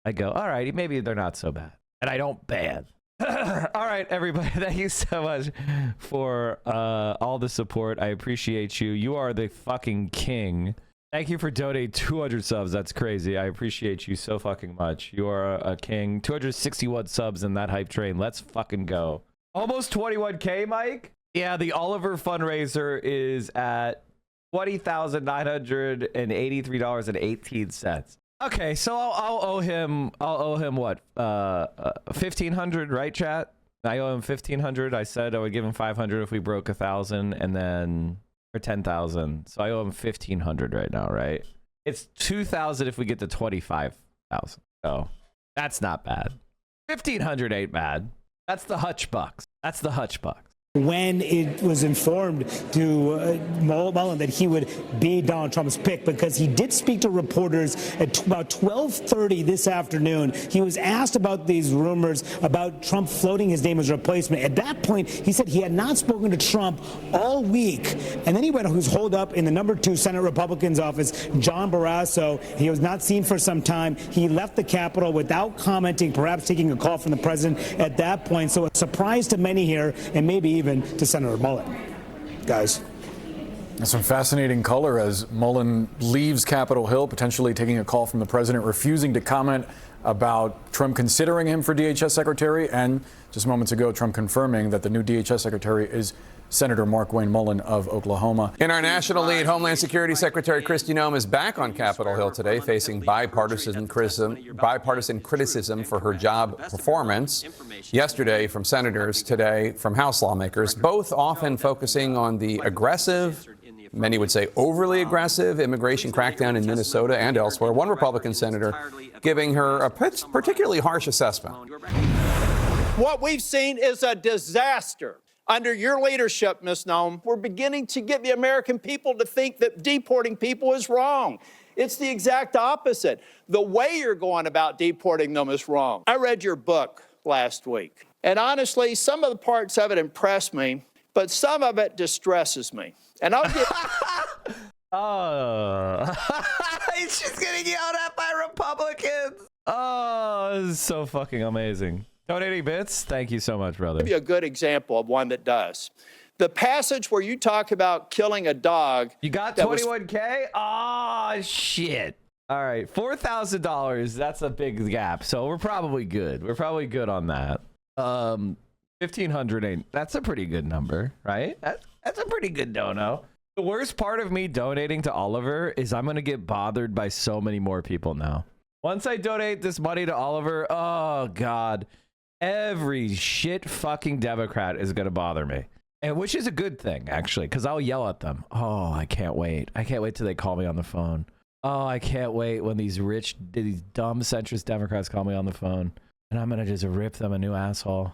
I go, all right, maybe they're not so bad. And I don't ban. All right, everybody, thank you so much for all the support. I appreciate you. You are the fucking king. Thank you for donating 200 subs. That's crazy. I appreciate you so fucking much. You are a king. 261 subs in that hype train. Let's fucking go. Almost 21K, Mike? Yeah, the Oliver fundraiser is at $20,983.18. Okay, so I'll owe him what? 1,500, right, chat? I owe him 1,500. I said I would give him 500 if we broke 1,000, and then or 10,000. So I owe him 1,500 right now, right? It's 2,000 if we get to 25,000. So that's not bad. 1,500 ain't bad. That's the hutch bucks. That's the hutch bucks. when it was informed to Mullen that he would be Donald Trump's pick, because he did speak to reporters at about 12:30 this afternoon. He was asked about these rumors about Trump floating his name as a replacement. At that point, he said he had not spoken to Trump all week. And then he went, who's holed up in the number 2 Senate Republican's office, John Barrasso. He was not seen for some time. He left the Capitol without commenting, perhaps taking a call from the president at that point. So a surprise to many here, and maybe even to Senator Mullen. Guys. That's some fascinating color as Mullen leaves Capitol Hill, potentially taking a call from the president, refusing to comment about Trump considering him for DHS secretary, and just moments ago, Trump confirming that the new DHS secretary is Senator Mark Wayne Mullen of Oklahoma. In our national lead, Homeland Security Secretary Kristi Noem is back on Capitol Hill today, facing bipartisan criticism for her job performance. Yesterday from senators, today from House lawmakers, both often focusing on the aggressive, many would say overly aggressive, immigration crackdown in Minnesota and elsewhere. One Republican senator giving her a particularly harsh assessment. What we've seen is a disaster. Under your leadership, Ms. Noem, we're beginning to get the American people to think that deporting people is wrong. It's the exact opposite. The way you're going about deporting them is wrong. I read your book last week, and honestly, some of the parts of it impressed me, but some of it distresses me. And I'll get... She's getting yelled at by Republicans. Oh, this is so fucking amazing. Donating bits, thank you so much, brother. I'll give you a good example of one that does. The passage where you talk about killing a dog. You got $21K? Oh, shit. All right, $4,000. That's a big gap. So we're probably good. We're probably good on that. 1,500 ain't. That's a pretty good number, right? That's a pretty good dono. The worst part of me donating to Oliver is I'm gonna get bothered by so many more people now. Once I donate this money to Oliver, oh god, every shit fucking Democrat is gonna bother me. And which is a good thing, actually, because I'll yell at them. Oh, I can't wait. I can't wait till they call me on the phone. Oh, I can't wait when these dumb centrist Democrats call me on the phone. And I'm going to just rip them a new asshole.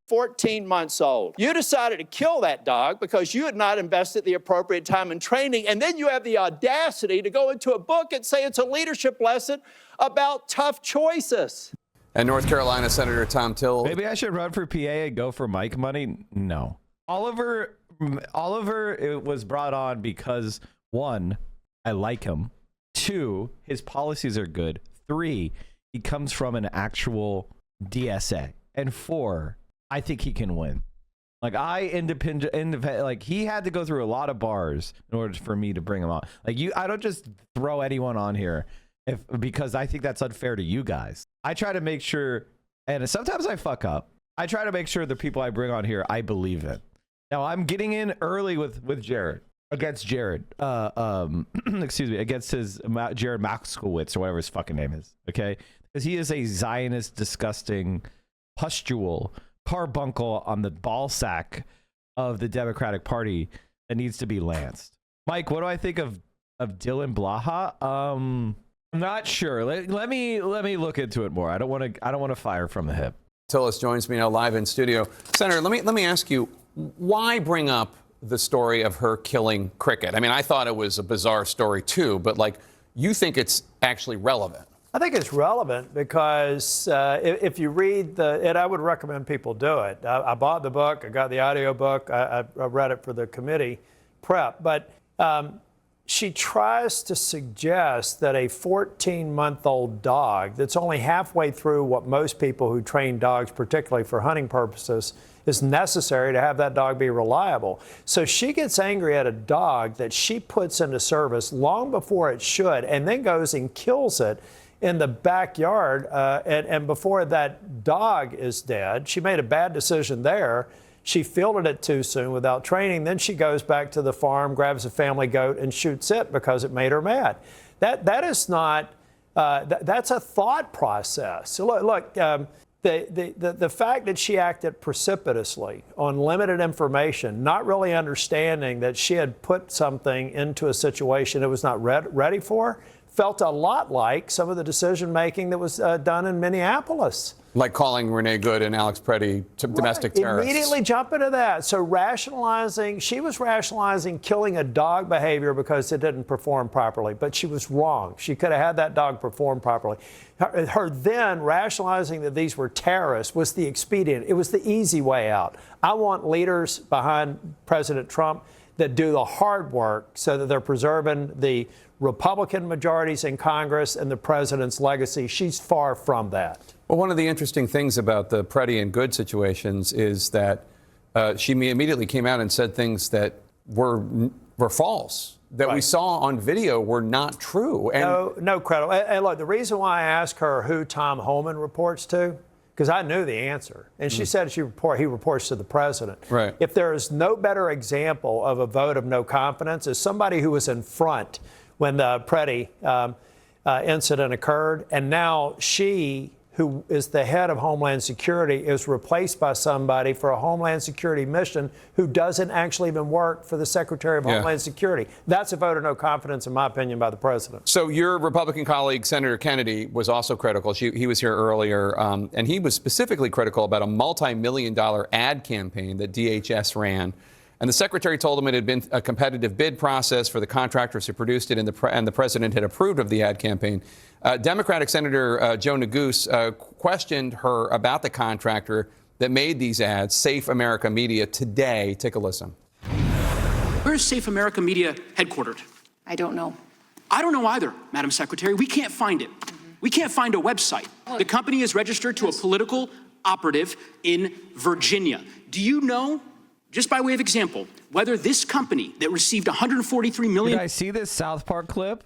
14 months old. You decided to kill that dog because you had not invested the appropriate time in training. And then you have the audacity to go into a book and say it's a leadership lesson about tough choices. And North Carolina Senator Tom Till. Maybe I should run for PA and go for Mike money? No. Oliver, it was brought on because 1, I like him. 2, his policies are good. 3, he comes from an actual DSA. And 4, I think he can win. Like like he had to go through a lot of bars in order for me to bring him on. Like I don't just throw anyone on here because I think that's unfair to you guys. I try to make sure, and sometimes I fuck up. I try to make sure the people I bring on here, I believe in. Now I'm getting in early with Jared. Against Jared, excuse me, against his Jared Maxkowitz or whatever his fucking name is, okay? Because he is a Zionist, disgusting, pustule carbuncle on the ball sack of the Democratic Party that needs to be lanced. Mike, what do I think of Dylan Blaha? I'm not sure. Let me look into it more. I don't want to fire from the hip. Tillis joins me now live in studio. Senator, let me ask you, why bring up the story of her killing Cricket? I mean, I thought it was a bizarre story too, but like, you think it's actually relevant? I think it's relevant because if you read it, I would recommend people do it. I bought the book, I got the audio book, I read it for the committee prep, but she tries to suggest that a 14-month-old dog that's only halfway through what most people who train dogs, particularly for hunting purposes, is necessary to have that dog be reliable. So she gets angry at a dog that she puts into service long before it should, and then goes and kills it in the backyard. And before that dog is dead, she made a bad decision there. She fielded it too soon without training. Then she goes back to the farm, grabs a family goat, and shoots it because it made her mad. That is not. That's a thought process. So look. The fact that she acted precipitously on limited information, not really understanding that she had put something into a situation it was not ready for, felt a lot like some of the decision making that was done in Minneapolis. Like calling Renee Good and Alex Preddy domestic terrorists. Immediately jump into that. So she was rationalizing killing a dog behavior because it didn't perform properly, but she was wrong. She could have had that dog perform properly. Her then rationalizing that these were terrorists was the expedient. It was the easy way out. I want leaders behind President Trump that do the hard work so that they're preserving the Republican majorities in Congress and the president's legacy. She's far from that. Well, one of the interesting things about the Preddy and Good situations is that she immediately came out and said things that were false, that we saw on video were not true. And no credible. And look, the reason why I asked her who Tom Homan reports to, because I knew the answer, and she said he reports to the president. Right. If there is no better example of a vote of no confidence as somebody who was in front when the Preddy incident occurred, and now she, who is the head of Homeland Security, is replaced by somebody for a Homeland Security mission who doesn't actually even work for the Secretary of Homeland Security. That's a vote of no confidence, in my opinion, by the president. So your Republican colleague, Senator Kennedy, was also critical. He was here earlier, and he was specifically critical about a multi-million-dollar ad campaign that DHS ran. And the secretary told him it had been a competitive bid process for the contractors who produced it, and the president had approved of the ad campaign. Democratic Senator Joe Neguse questioned her about the contractor that made these ads, Safe America Media, today. Take a listen. Where is Safe America Media headquartered? I don't know. I don't know either, Madam Secretary. We can't find it. We can't find a website. The company is registered to a political operative in Virginia. Do you know, just by way of example, whether this company that received $143 million... Did I see this South Park clip?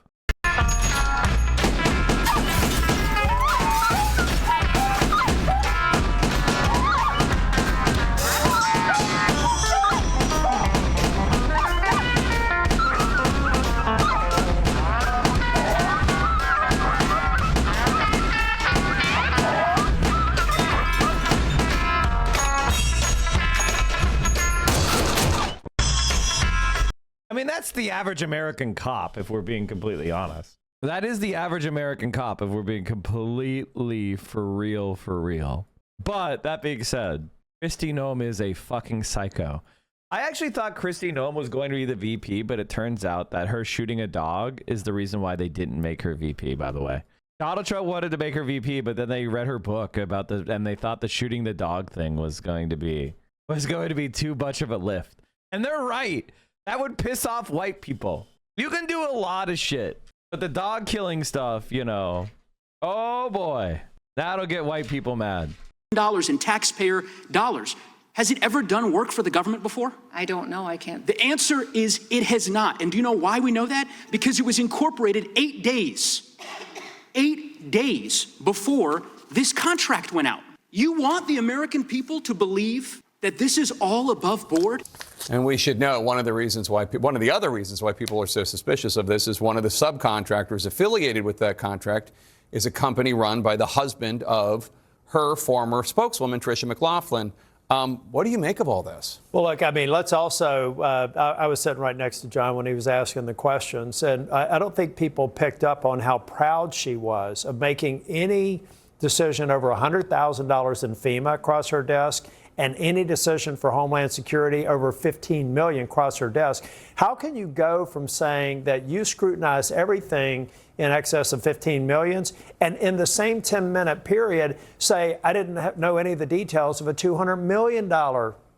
I mean, that's the average American cop, if we're being completely honest. That is the average American cop, if we're being completely for real. But that being said, Kristi Noem is a fucking psycho. I actually thought Kristi Noem was going to be the VP, but it turns out that her shooting a dog is the reason why they didn't make her VP, by the way. Donald Trump wanted to make her VP, but then they read her book about and they thought the shooting the dog thing was going to be too much of a lift. And they're right. That would piss off white people. You can do a lot of shit, but the dog killing stuff, you know, oh boy, that'll get white people mad. ...dollars in taxpayer dollars. Has it ever done work for the government before? I don't know. I can't. The answer is it has not. And do you know why we know that? Because it was incorporated 8 days before this contract went out. You want the American people to believe that this is all above board? And we should know one of the other reasons why people are so suspicious of this is one of the subcontractors affiliated with that contract is a company run by the husband of her former spokeswoman, Tricia McLaughlin. What do you make of all this? Well, look, I mean, let's also, I was sitting right next to John when he was asking the questions, and I don't think people picked up on how proud she was of making any decision over $100,000 in FEMA across her desk and any decision for Homeland Security over $15 million across her desk. How can you go from saying that you scrutinize everything in excess of 15 millions and in the same 10-minute period say, I didn't know any of the details of a $200 million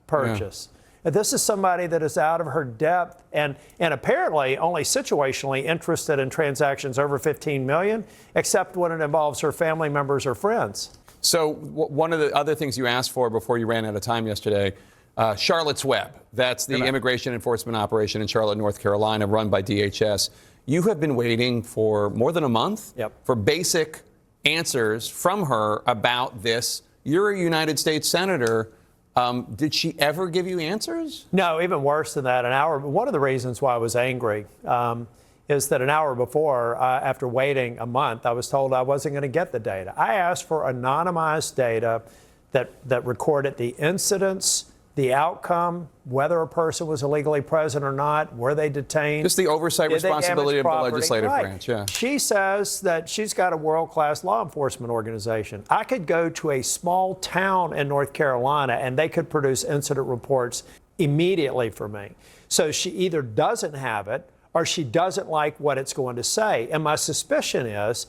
purchase? Yeah. This is somebody that is out of her depth and apparently only situationally interested in transactions over 15 million, except when it involves her family members or friends. So one of the other things you asked for before you ran out of time yesterday, Charlotte's Web. That's the immigration enforcement operation in Charlotte, North Carolina, run by DHS. You have been waiting for more than a month for basic answers from her about this. You're a United States senator. Did she ever give you answers? No, even worse than that. One of the reasons why I was angry is that an hour before, after waiting a month, I was told I wasn't going to get the data. I asked for anonymized data that recorded the incidents the outcome, whether a person was illegally present or not, were they detained? Just the oversight Did they responsibility damage of the property? legislative Right. branch, yeah. She says that she's got a world-class law enforcement organization. I could go to a small town in North Carolina and they could produce incident reports immediately for me. So she either doesn't have it or she doesn't like what it's going to say. And my suspicion is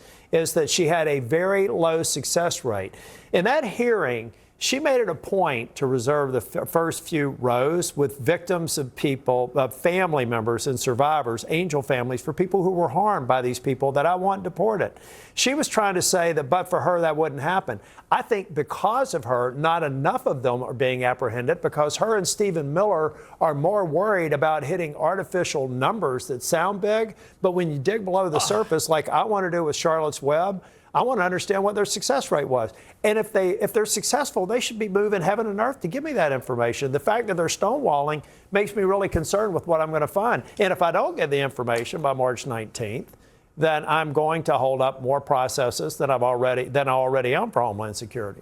that she had a very low success rate. In that hearing, she made it a point to reserve the first few rows with victims of people, family members and survivors, angel families, for people who were harmed by these people that I want deported. She was trying to say that but for her, that wouldn't happen. I think because of her, not enough of them are being apprehended because her and Stephen Miller are more worried about hitting artificial numbers that sound big. But when you dig below the surface, like I want to do with Charlotte's Web, I want to understand what their success rate was. And if they're successful, they should be moving heaven and earth to give me that information. The fact that they're stonewalling makes me really concerned with what I'm going to find. And if I don't get the information by March 19th, then I'm going to hold up more processes than I already am for Homeland Security.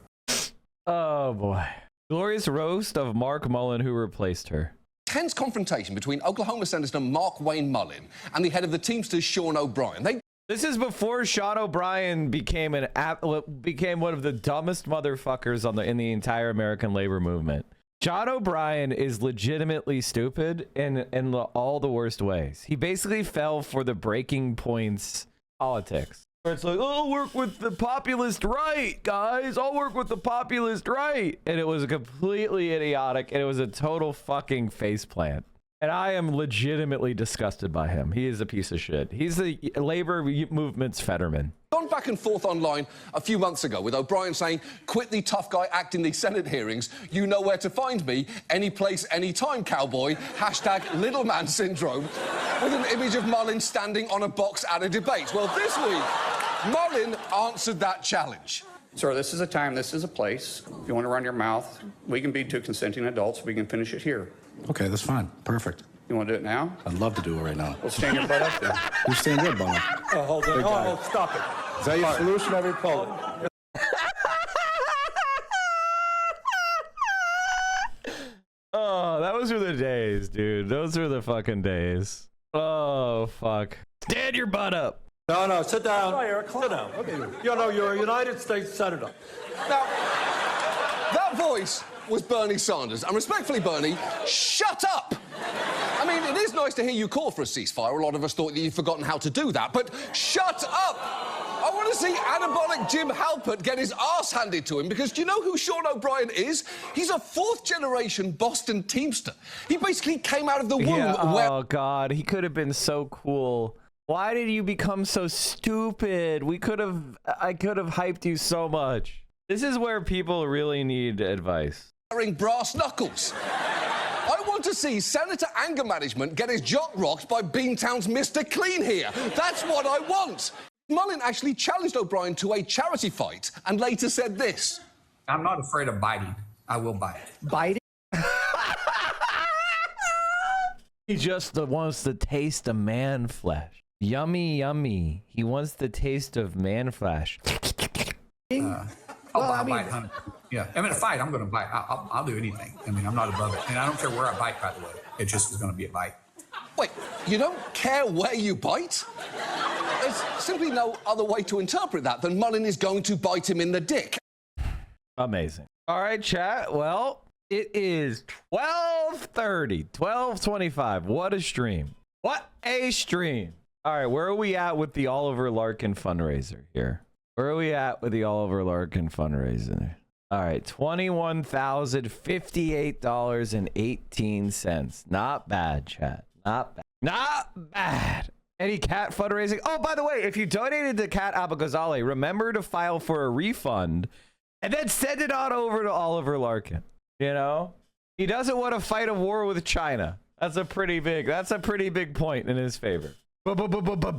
Oh boy. Glorious roast of Mark Mullen, who replaced her. Tense confrontation between Oklahoma Senator Mark Wayne Mullen and the head of the Teamsters, Sean O'Brien. This is before Sean O'Brien became one of the dumbest motherfuckers in the entire American labor movement. Sean O'Brien is legitimately stupid in all the worst ways. He basically fell for the breaking points politics. Where it's like, oh, I'll work with the populist right, guys. I'll work with the populist right. And it was completely idiotic, and it was a total fucking faceplant. And I am legitimately disgusted by him. He is a piece of shit. He's the labor movement's Fetterman. Gone back and forth online a few months ago with O'Brien saying, quit the tough guy act in these Senate hearings. You know where to find me. Any place, anytime, cowboy. Hashtag little man syndrome. With an image of Mullen standing on a box at a debate. Well, this week, Mullen answered that challenge. Sir, this is a time, this is a place. If you want to run your mouth, we can be two consenting adults. We can finish it here. Okay, that's fine. Perfect. You want to do it now? I'd love to do it right now. Well, stand your butt up then. You stand your butt up. Oh, hold on. Oh, stop it. Is that your solution, every poll? Oh, those were the days, dude. Those were the fucking days. Oh, fuck. Stand your butt up. No, sit down. Oh, Eric, sit down. Okay. You're a United States Senator. Now, that voice was Bernie Sanders. And respectfully, Bernie, shut up! I mean, it is nice to hear you call for a ceasefire. A lot of us thought that you'd forgotten how to do that, but shut up! I want to see anabolic Jim Halpert get his arse handed to him, because do you know who Sean O'Brien is? He's a fourth-generation Boston Teamster. He basically came out of the womb where... Oh, God. He could have been so cool. Why did you become so stupid? I could have hyped you so much. This is where people really need advice. Wearing brass knuckles. I want to see Senator Anger Management get his jock rocked by Beantown's Mr. Clean here. That's what I want. Mullen actually challenged O'Brien to a charity fight and later said this. I'm not afraid of biting. I will bite. Biting? He just wants the taste of man flesh. Yummy, yummy. He wants the taste of man flesh. I'll bite. Yeah, I mean, a fight, I'm going to bite. I'll do anything. I mean, I'm not above it. And I don't care where I bite, by the way. It just is going to be a bite. Wait, you don't care where you bite? There's simply no other way to interpret that than Mullen is going to bite him in the dick. Amazing. All right, chat. Well, it is 12:30, 12:25. What a stream. What a stream. All right, where are we at with the Oliver Larkin fundraiser here? Where are we at with the Oliver Larkin fundraiser? All right, $21,058.18. Not bad, chat. Not bad. Not bad. Any cat fundraising? Oh, by the way, if you donated to Cat Abagazale, remember to file for a refund and then send it on over to Oliver Larkin. You know, he doesn't want to fight a war with China. That's a pretty big point in his favor.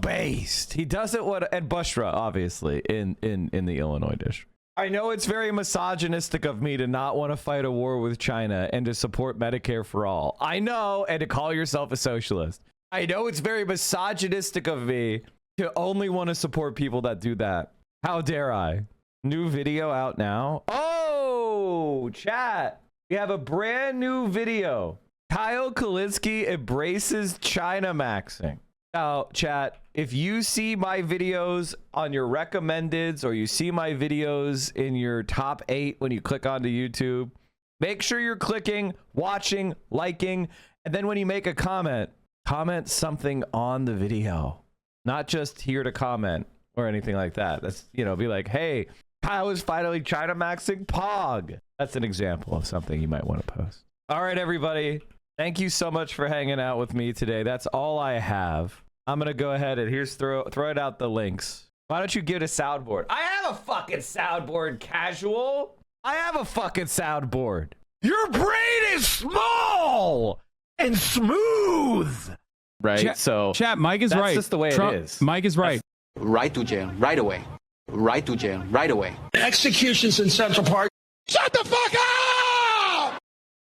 Based. He doesn't want to, and Bushra, obviously, in the Illinois district. I know it's very misogynistic of me to not want to fight a war with China and to support Medicare for all. I know, and to call yourself a socialist. I know it's very misogynistic of me to only want to support people that do that. How dare I? New video out now. Oh, chat. We have a brand new video. Kyle Kulinski embraces China maxing. Now, chat, if you see my videos on your recommendeds or you see my videos in your top 8 when you click onto YouTube, make sure you're clicking, watching, liking, and then when you make a comment, comment something on the video. Not just here to comment or anything like that. That's, you know, be like, hey, Kyle is finally China maxing Pog. That's an example of something you might want to post. All right, everybody. Thank you so much for hanging out with me today. That's all I have. I'm going to go ahead and here's throw it out the links. Why don't you get a soundboard? I have a fucking soundboard, casual. I have a fucking soundboard. Your brain is small and smooth. Right? Chat, Mike is that's right. That's just the way Trump, it is. Mike is right. Right to jail, right away. Right to jail, right away. Executions in Central Park. Shut the fuck up!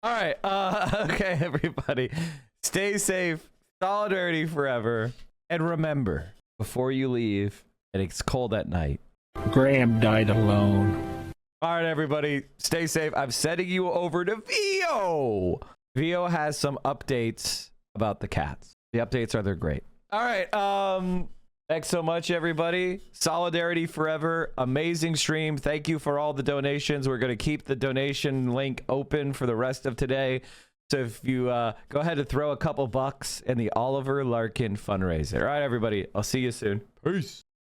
All right. Okay, everybody. Stay safe. Solidarity forever. And remember, before you leave, and it's cold at night, Graham died alone. all right, everybody. Stay safe. I'm sending you over to Vio. Vio has some updates about the cats. The updates they're great. All right. Thanks so much, everybody. Solidarity forever. Amazing stream. Thank you for all the donations. We're going to keep the donation link open for the rest of today. So if you go ahead and throw a couple bucks in the Oliver Larkin fundraiser. All right, everybody. I'll see you soon. Peace.